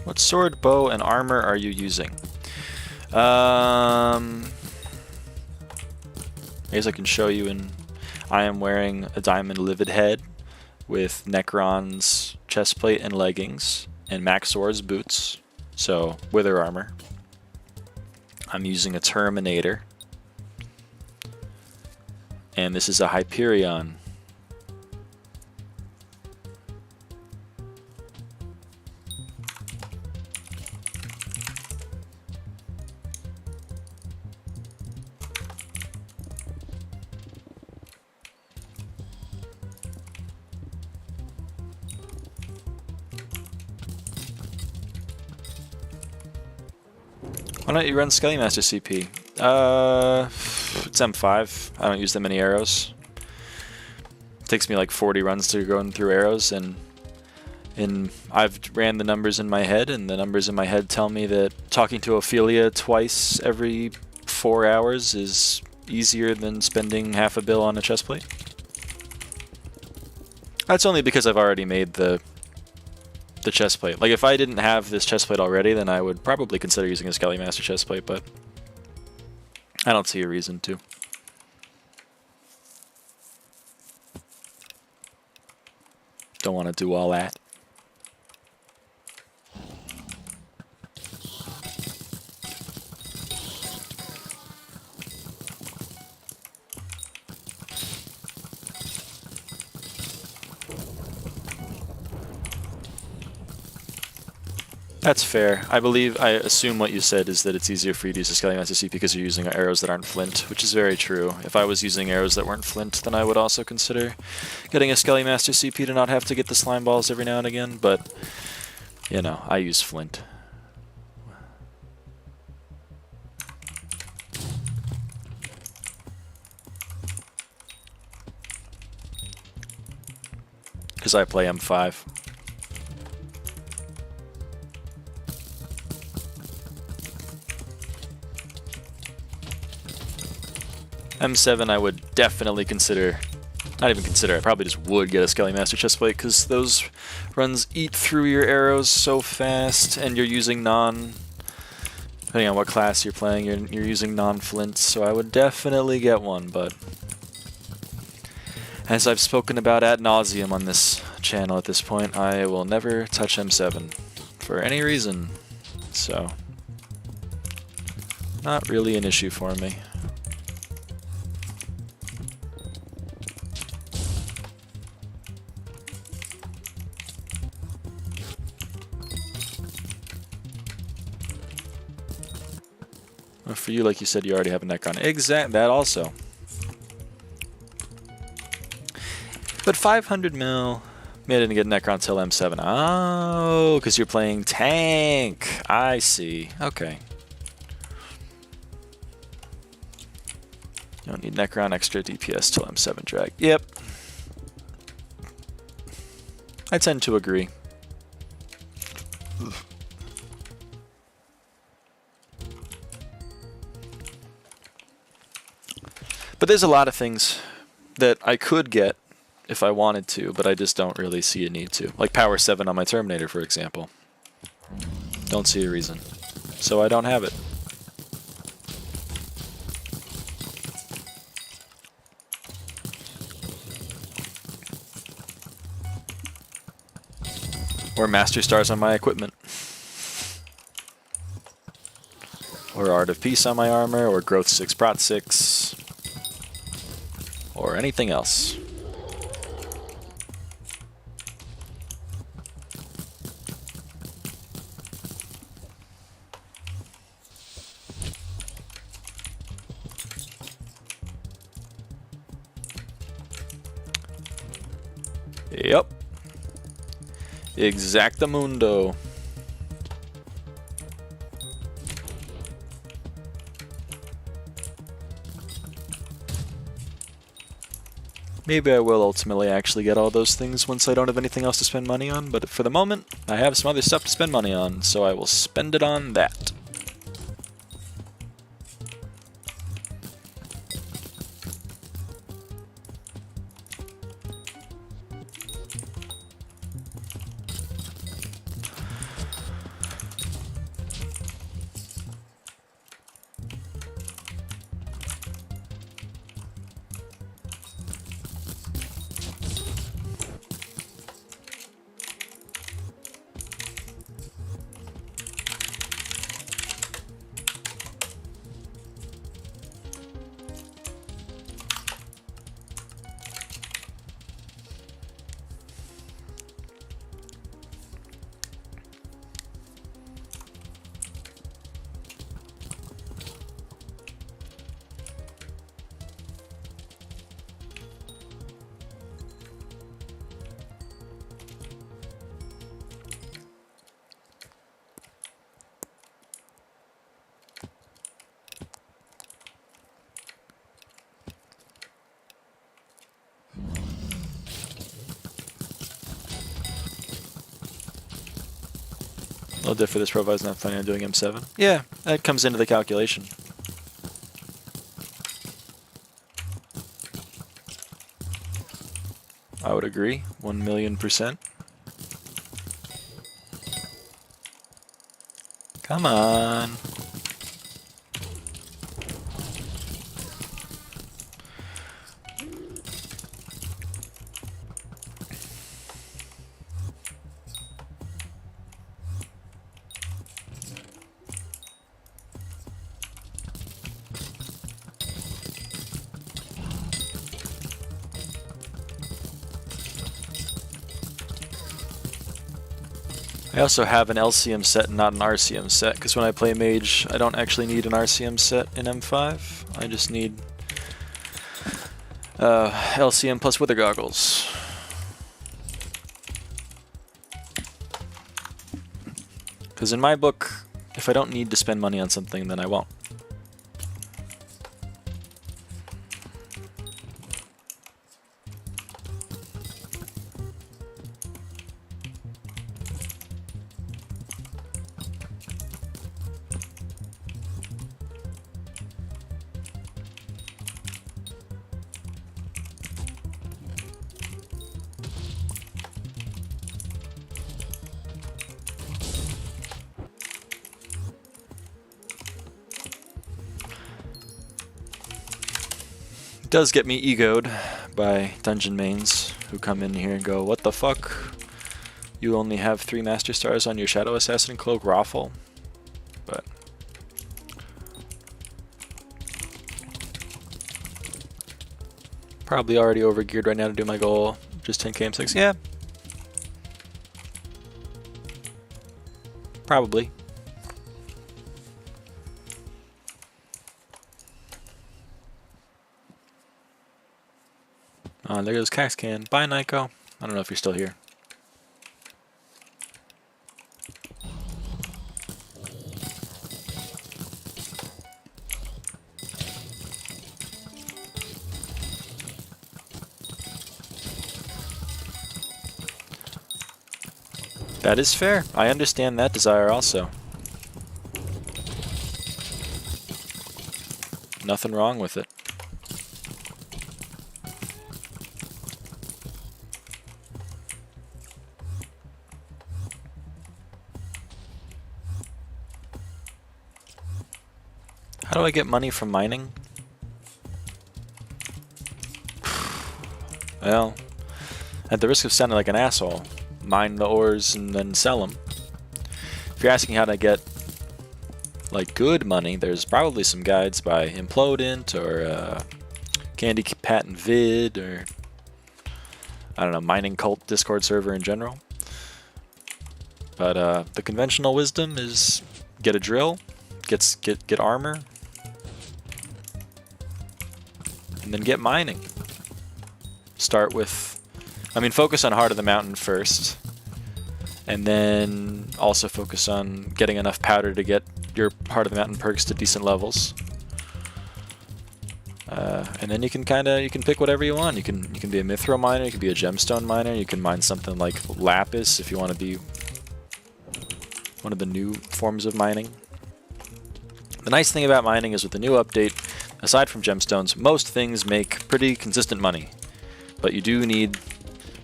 What sword, bow, and armor are you using? I guess I can show you I am wearing a diamond livid head with Necron's chestplate and leggings and Maxor's boots, so wither armor. I'm using a Terminator. And this is a Hyperion. Why don't you run Skelly Master CP? It's M5. I don't use that many arrows. It takes me like 40 runs to go through arrows, and I've ran the numbers in my head, and the numbers in my head tell me that talking to Ophelia twice every 4 hours is easier than spending half a bill on a chestplate. That's only because I've already made the the chest plate. Like, if I didn't have this chest plate already, then I would probably consider using a Skelly Master chest plate, but I don't see a reason to. Don't want to do all that. That's fair. I assume what you said is that it's easier for you to use a Skelly Master CP because you're using arrows that aren't flint, which is very true. If I was using arrows that weren't flint, then I would also consider getting a Skelly Master CP to not have to get the slime balls every now and again, but, you know, I use flint. Because I play M5. M7 I would definitely consider, not even consider, I probably just would get a Skelly Master chestplate because those runs eat through your arrows so fast, and you're using depending on what class you're playing, you're using non-flint, so I would definitely get one, but as I've spoken about ad nauseum on this channel at this point, I will never touch M7 for any reason, so not really an issue for me. For you, like you said, you already have a Necron. Exact, that also. But 500 mil, maybe I didn't get Necron till M7. Oh, because you're playing tank. I see. Okay. You don't need Necron extra DPS till M7 drag. Yep. I tend to agree. But there's a lot of things that I could get if I wanted to, but I just don't really see a need to. Like Power 7 on my Terminator, for example. Don't see a reason. So I don't have it. Or Master Stars on my equipment. Or Art of Peace on my armor, or Growth 6 Prot 6. Or anything else. Yep. Exactamundo. Maybe I will ultimately actually get all those things once I don't have anything else to spend money on, but for the moment, I have some other stuff to spend money on, so I will spend it on that. A little diff for this profile is not planning on doing M7. Yeah, that comes into the calculation. I would agree, 1,000,000%. Come on. I also have an LCM set and not an RCM set, because when I play Mage, I don't actually need an RCM set in M5. I just need LCM plus Wither Goggles. Because in my book, if I don't need to spend money on something, then I won't. It does get me egoed by dungeon mains who come in here and go, "What the fuck? You only have 3 Master Stars on your Shadow Assassin cloak, Raffle?" But probably already overgeared right now to do my goal. Just 10k M6. Yeah. Probably. Oh, there goes Caxcan. Bye, Nyko. I don't know if you're still here. That is fair. I understand that desire also. Nothing wrong with it. How do I get money from mining? Well, at the risk of sounding like an asshole, mine the ores and then sell them. If you're asking how to get like good money, there's probably some guides by Implodent or Candy Patent Vid or I don't know, Mining Cult Discord server in general. But the conventional wisdom is get a drill, get armor, and then get mining. Start with, I mean, focus on Heart of the Mountain first, and then also focus on getting enough powder to get your Heart of the Mountain perks to decent levels. And then you can pick whatever you want. You can be a Mithril miner, you can be a Gemstone miner, you can mine something like Lapis if you want to be one of the new forms of mining. The nice thing about mining is with the new update, aside from gemstones, most things make pretty consistent money. But you do need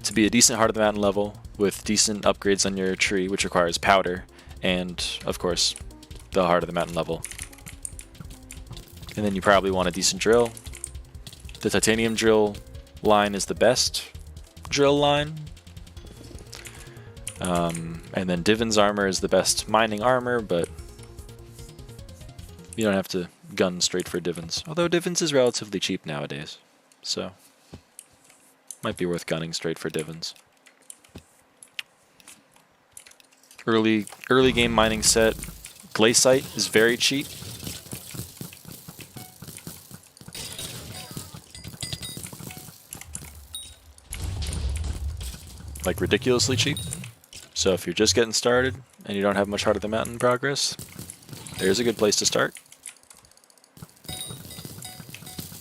to be a decent Heart of the Mountain level with decent upgrades on your tree, which requires powder, and, of course, the Heart of the Mountain level. And then you probably want a decent drill. The titanium drill line is the best drill line. And then Divin's armor is the best mining armor, but you don't have to gun straight for Divin's. Although Divin's is relatively cheap nowadays, so might be worth gunning straight for Divin's. Early game mining set, Glaciite is very cheap. Like ridiculously cheap. So if you're just getting started and you don't have much Heart of the Mountain progress, there's a good place to start.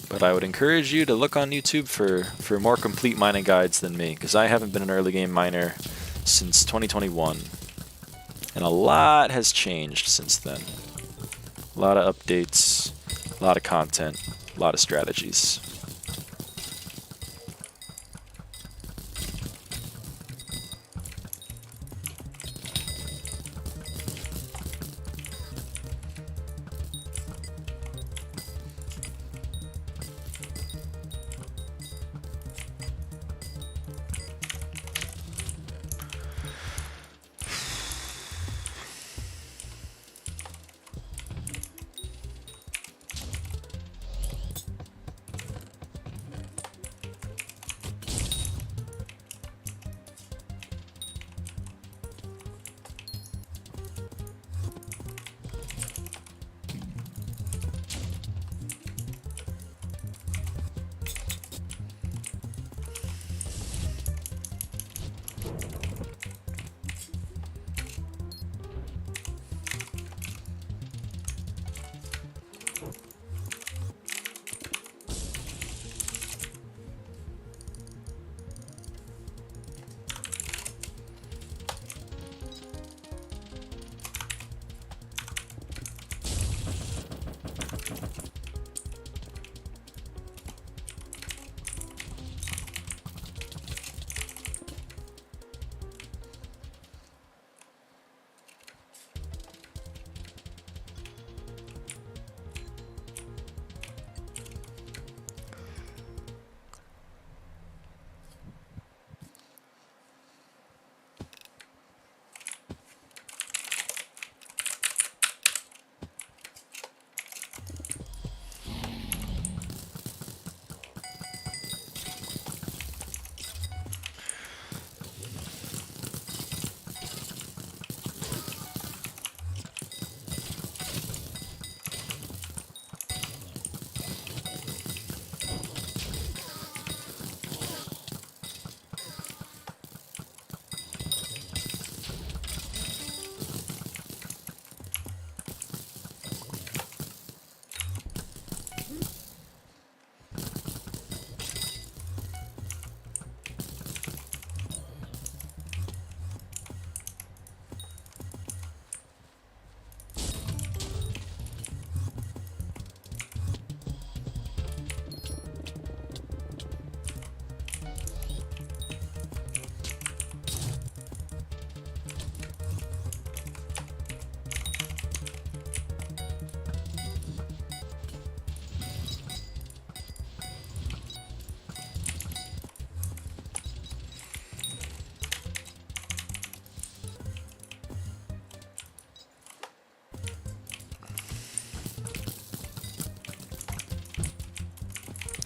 But I would encourage you to look on YouTube for more complete mining guides than me, because I haven't been an early game miner since 2021. And a lot has changed since then. A lot of updates, a lot of content, a lot of strategies.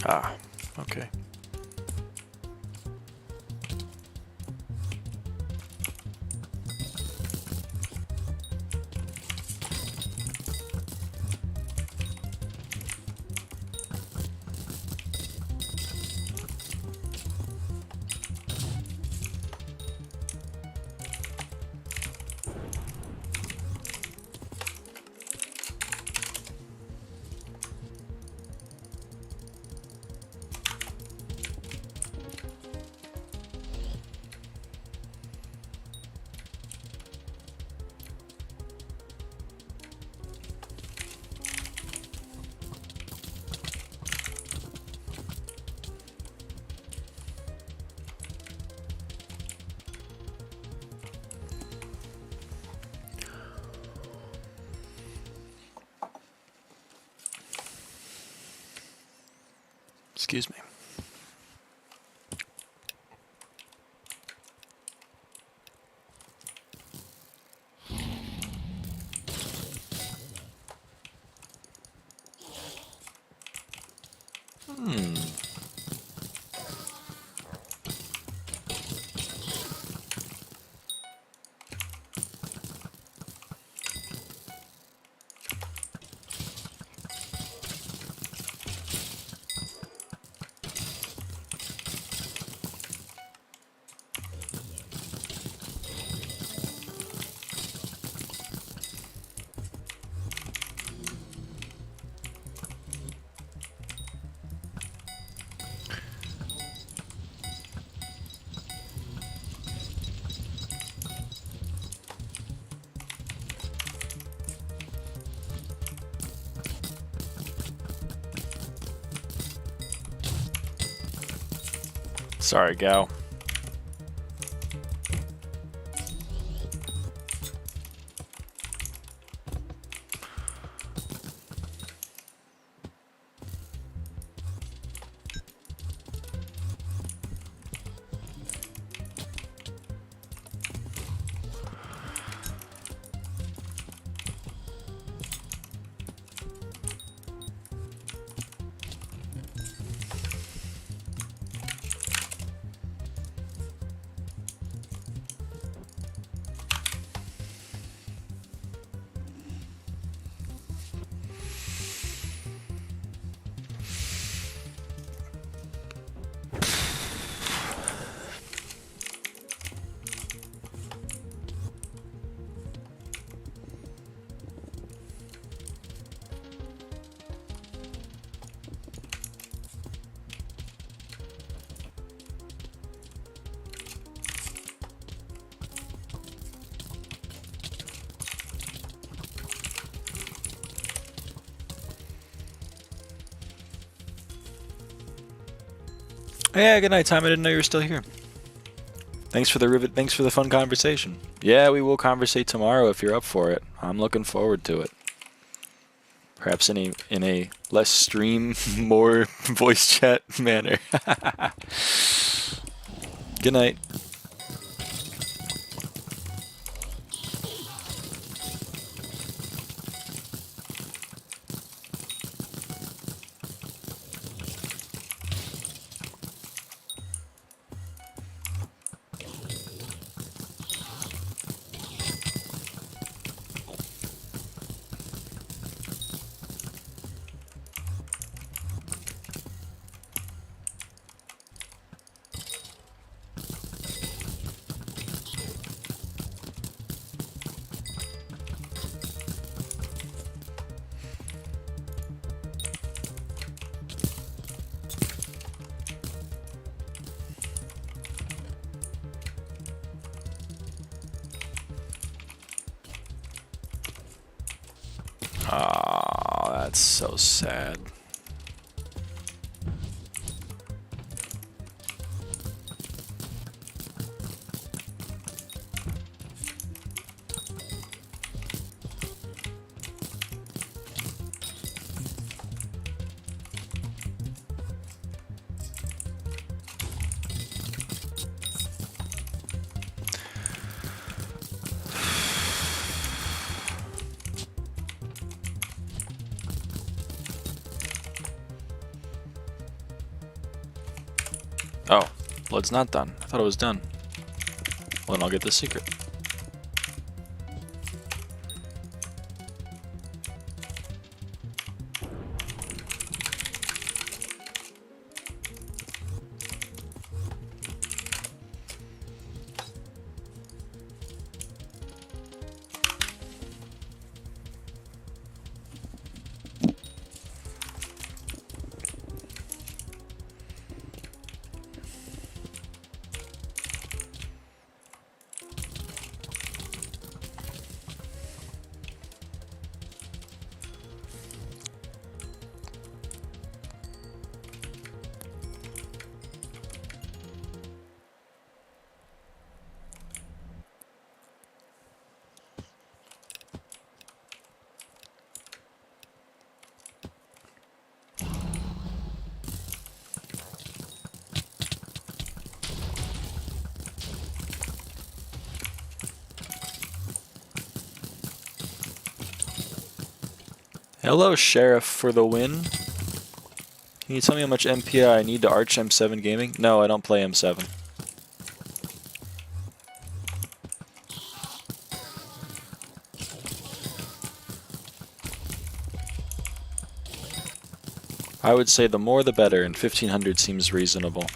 Ah, okay. Excuse me. Sorry, gal. Yeah, good night, Tom. I didn't know you were still here. Thanks for the fun conversation. Yeah, we will conversate tomorrow if you're up for it. I'm looking forward to it. Perhaps in a less stream, more voice chat manner. Good night. Oh, that's so sad. Oh, blood's not done. I thought it was done. Well, then I'll get the secret. Hello, Sheriff, for the win. Can you tell me how much MPI I need to arch M7 gaming? No, I don't play M7. I would say the more the better, and 1500 seems reasonable.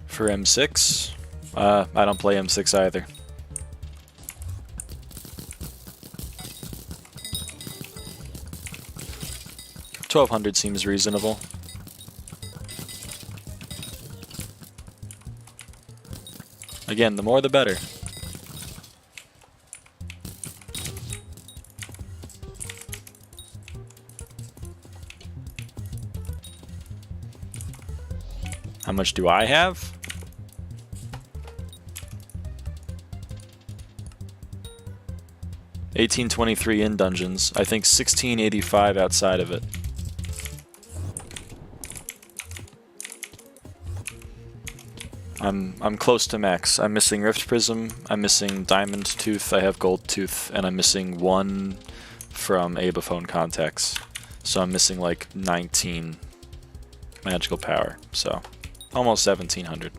For M6, I don't play M6 either. $1200 seems reasonable. Again, the more the better. How much do I have? $18.23 in dungeons. I think $16.85 outside of it. I'm close to max. I'm missing Rift Prism, I'm missing Diamond Tooth, I have Gold Tooth, and I'm missing one from Abaphone Contacts. So I'm missing like 19 magical power, so almost 1700.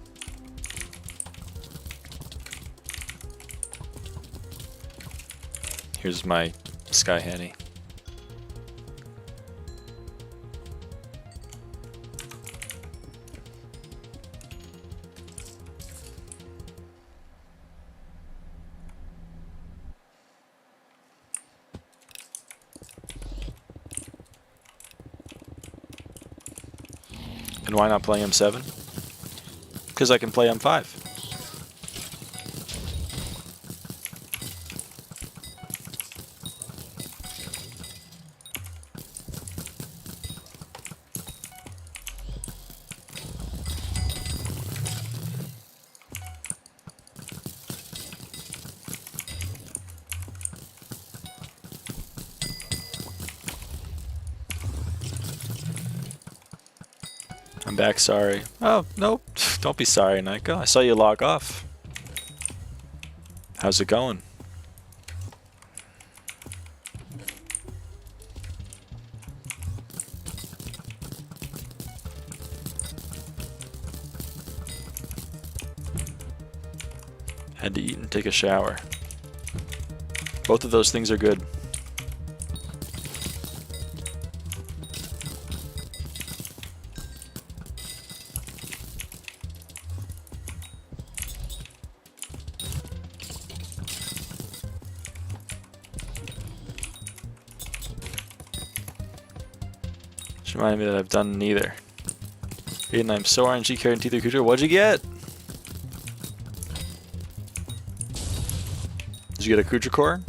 Here's my Sky Henny. And why not play M7? Because I can play M5. I'm back, sorry. Oh, nope. Don't be sorry, Nyko. I saw you log off. How's it going? Had to eat and take a shower. Both of those things are good. Remind me that I've done neither. Aiden, I'm so RNG carrying T3 Creature. What'd you get? Did you get a Creature Core?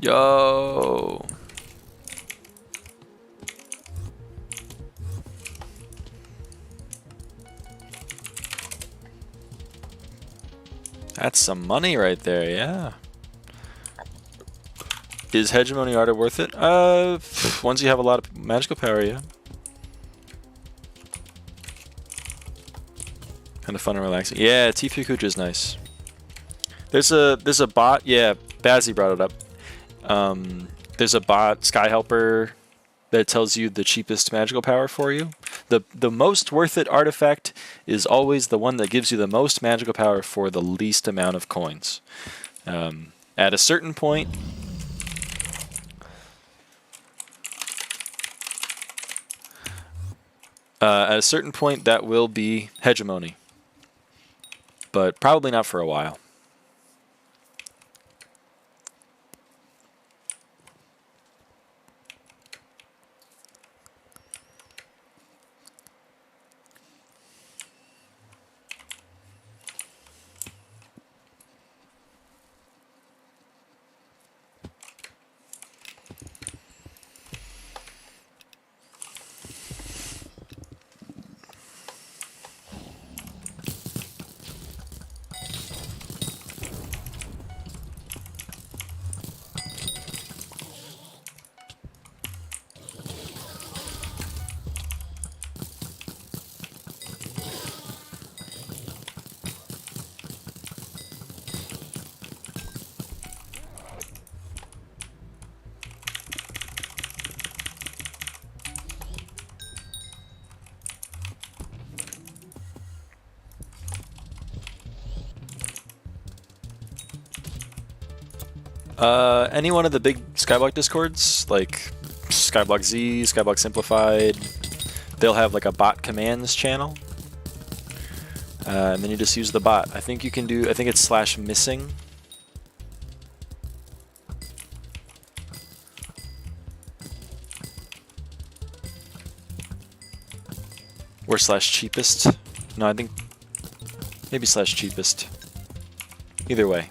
Yo! That's some money right there, yeah. Is Hegemony Ardor worth it? Once you have a lot of magical power, yeah. Kind of fun and relaxing. Yeah, Tefue Kuja is nice. There's a bot, yeah, Bazzy brought it up. There's a bot, Sky Helper, that tells you the cheapest magical power for you. The most worth it artifact is always the one that gives you the most magical power for the least amount of coins. At a certain point, that will be Hegemony, but probably not for a while. Any one of the big Skyblock discords, like Skyblock Z, Skyblock Simplified, they'll have like a bot commands channel. And then you just use the bot. I think you can do, I think it's /missing. Or /cheapest. No, I think maybe /cheapest. Either way.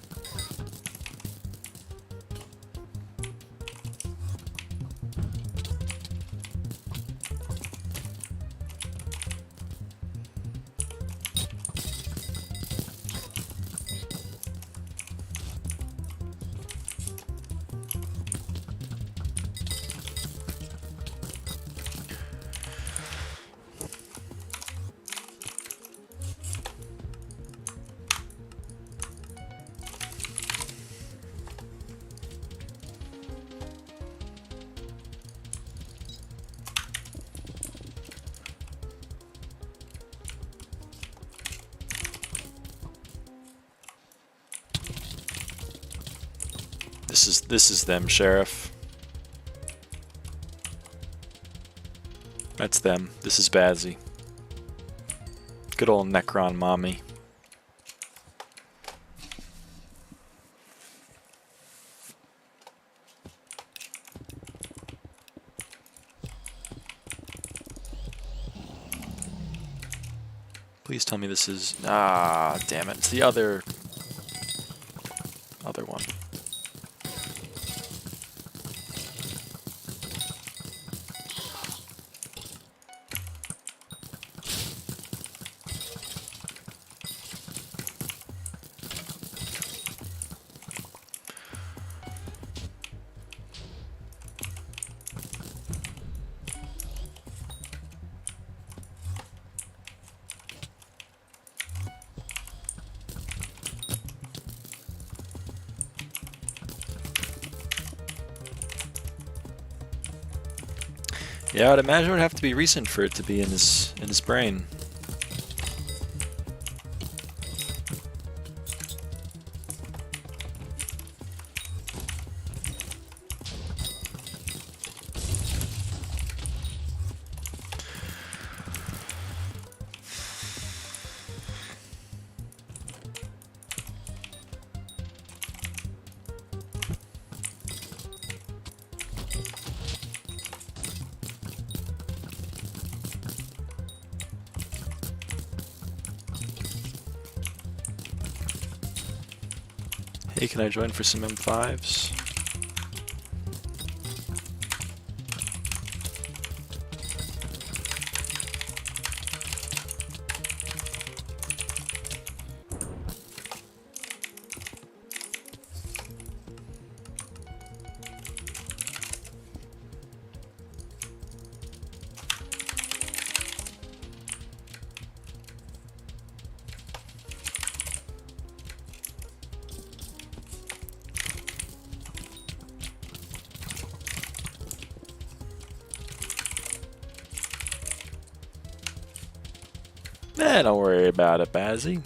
This is them, Sheriff. That's them. This is Bazzy. Good old Necron mommy. Please tell me this is... Ah, damn it. It's the other one. Yeah, I'd imagine it would have to be recent for it to be in his brain. Hey, can I join for some M5s? Don't worry about it, Bazzy.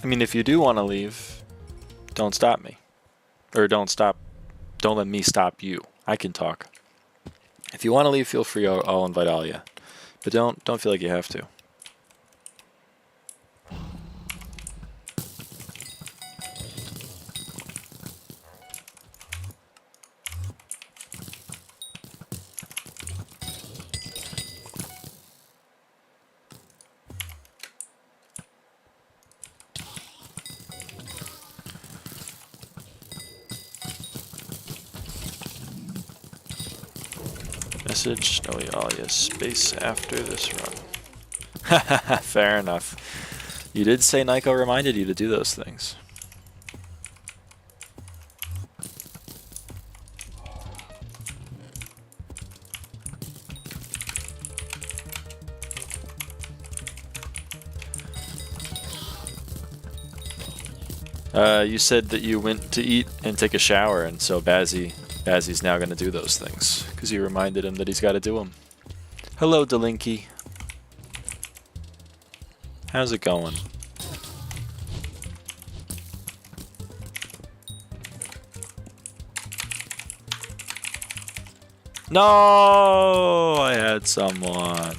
I mean, if you do want to leave, don't stop me. Or don't let me stop you. I can talk. If you want to leave, feel free. I'll invite Alia. But don't feel like you have to. Message, no Alia, space after this run. Fair enough. You did say Nyko reminded you to do those things. You said that you went to eat and take a shower, and so Bazzy's now going to do those things, because you reminded him that he's got to do them. Hello, Delinky. How's it going? No! I had someone.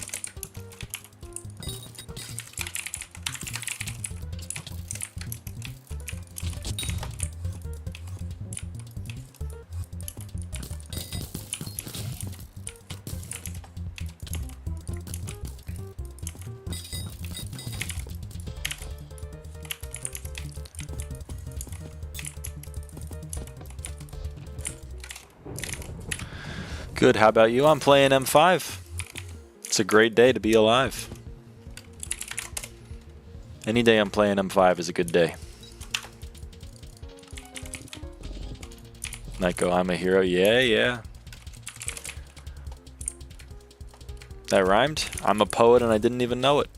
Good, how about you? I'm playing M5. It's a great day to be alive. Any day I'm playing M5 is a good day. Nyko, I'm a hero. Yeah. That rhymed? I'm a poet and I didn't even know it.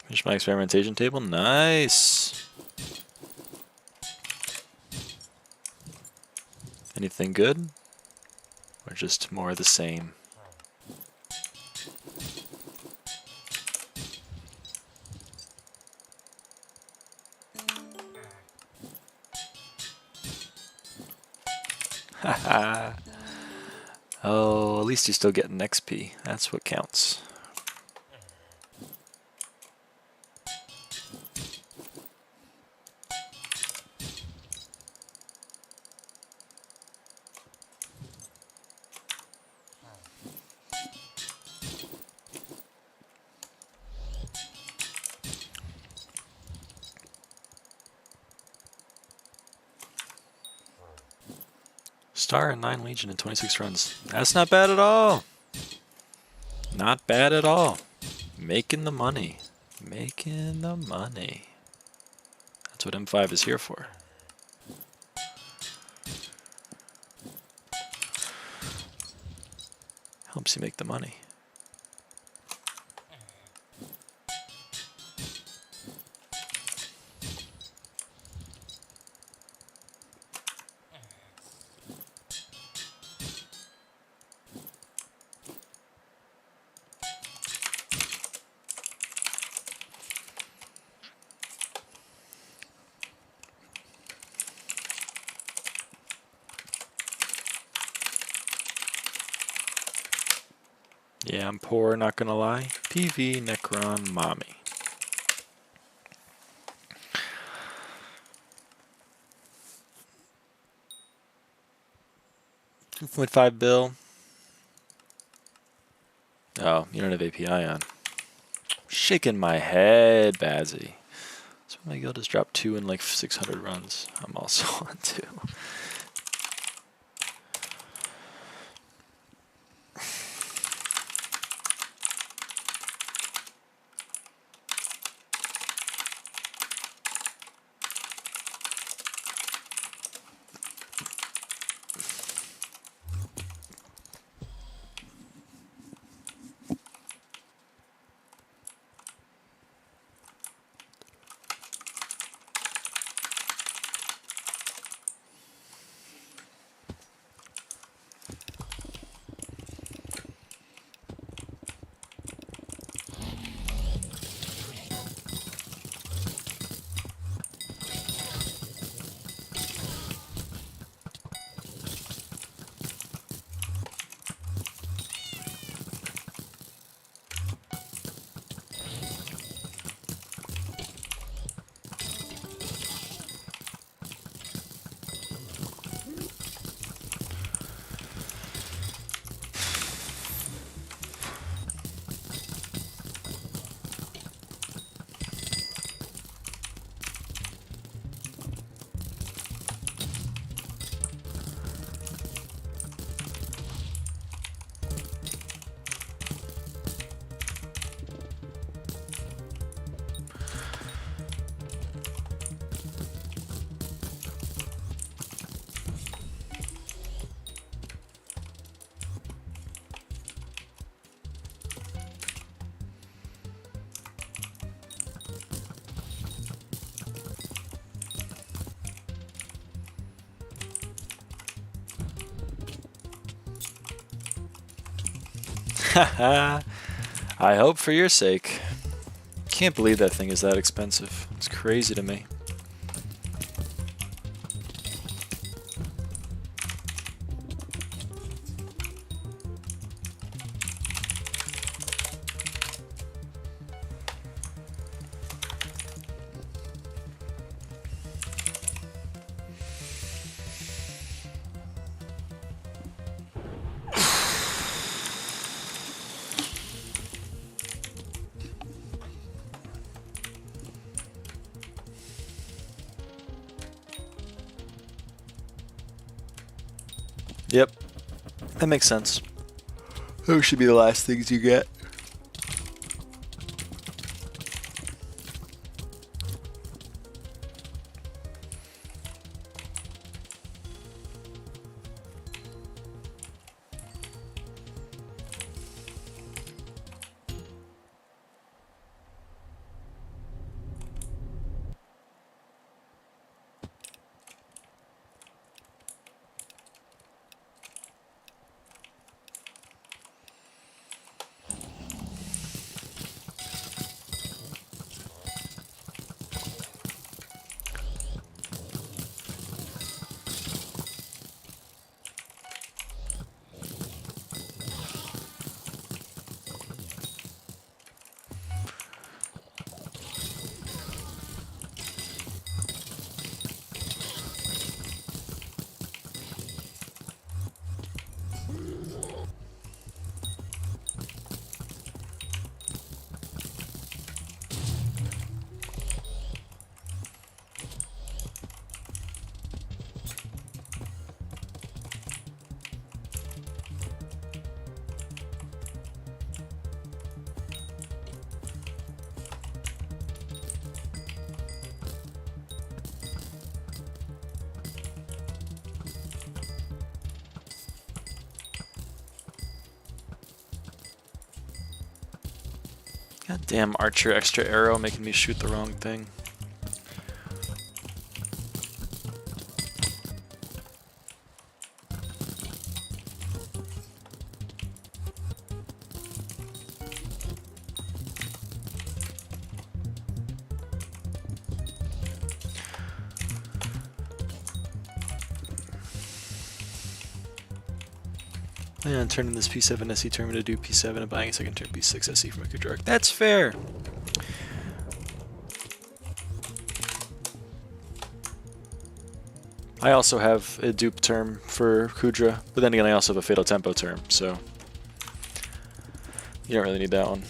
Finish my experimentation table. Nice. Anything good? Or just more of the same? Haha. Oh, at least you're still getting XP. That's what counts. Star and 9 Legion in 26 runs. That's not bad at all. Not bad at all. Making the money. Making the money. That's what M5 is here for. Helps you make the money. Yeah, I'm poor, not gonna lie. PV, Necron, Mommy. 2.5 bill. Oh, you don't have API on. Shaking my head, Bazzy. So my guild has dropped 2 in like 600 runs. I'm also on 2. Haha. I hope for your sake. Can't believe that thing is that expensive. It's crazy to me. Yep, that makes sense. Those should be the last things you get. God damn Archer extra arrow making me shoot the wrong thing. Yeah, and turning this P7 SE tournament to do P7 and buying a second turn P6 SE from a Kudrark. That's fair! I also have a dupe term for Kudra, but then again I also have a Fatal Tempo term, so you don't really need that one.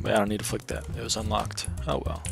Wait, I don't need to flick that. It was unlocked. Oh well.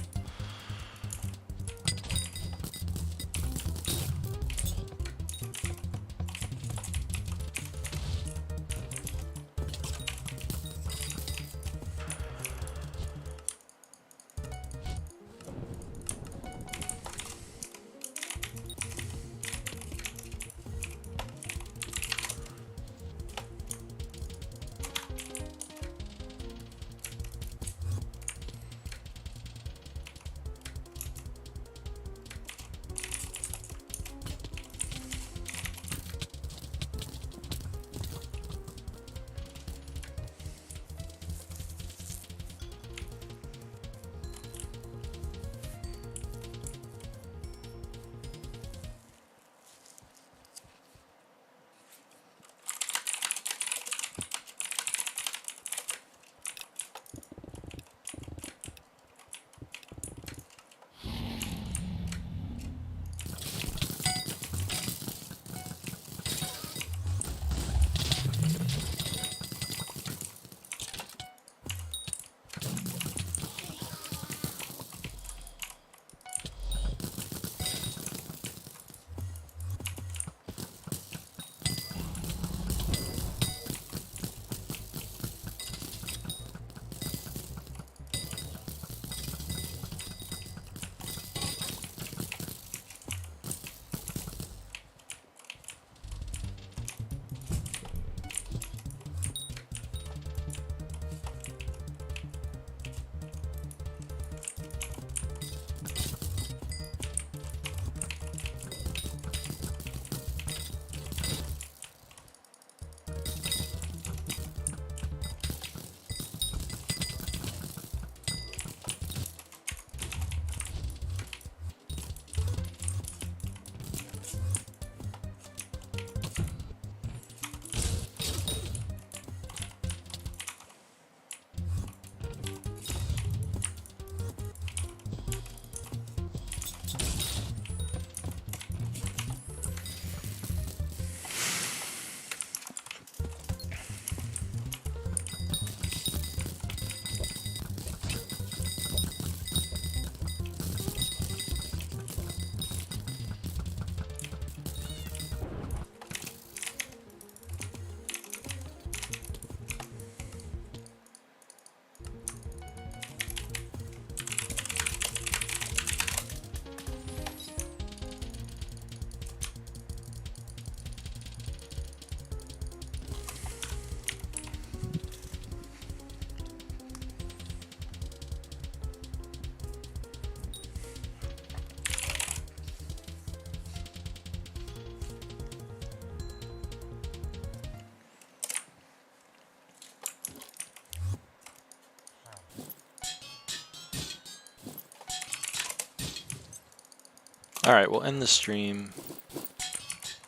Alright, we'll end the stream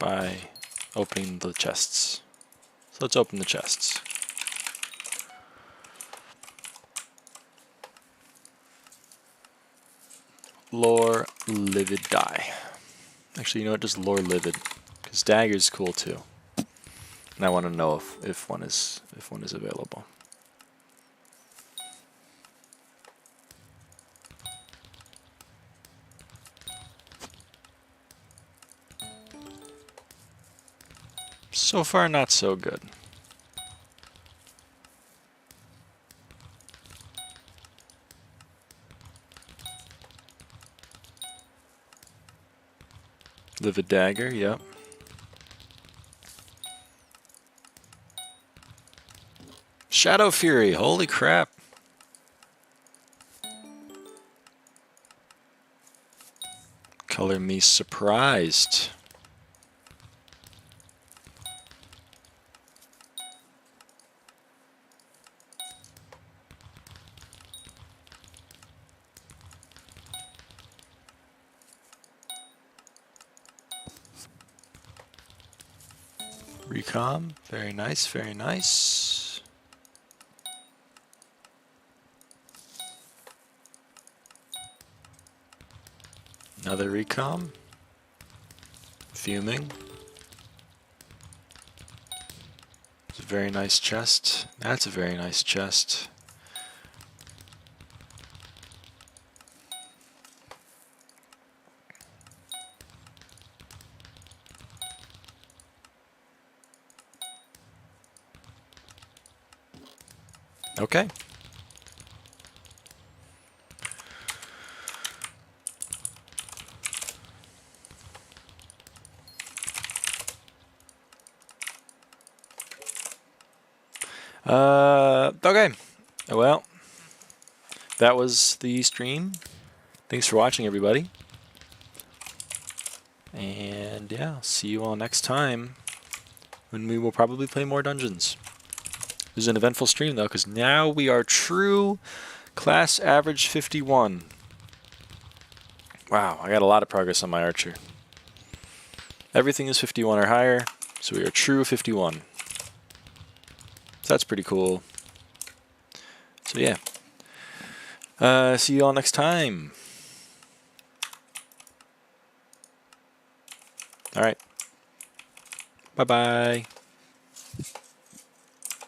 by opening the chests. So let's open the chests. Lore Livid Die. Actually, you know what? Just Lore Livid, because Dagger's cool too. And I want to know if one is available. So far, not so good. Livid Dagger, yep. Shadow Fury, holy crap. Color me surprised. Recom, very nice, very nice. Another recom. Fuming. It's a very nice chest. That's a very nice chest. Okay. Okay. Well, that was the stream. Thanks for watching, everybody. And yeah, I'll see you all next time when we will probably play more dungeons. This is an eventful stream, though, because now we are true class average 51. Wow, I got a lot of progress on my archer. Everything is 51 or higher, so we are true 51. So that's pretty cool. So yeah. See you all next time. All right. Bye-bye.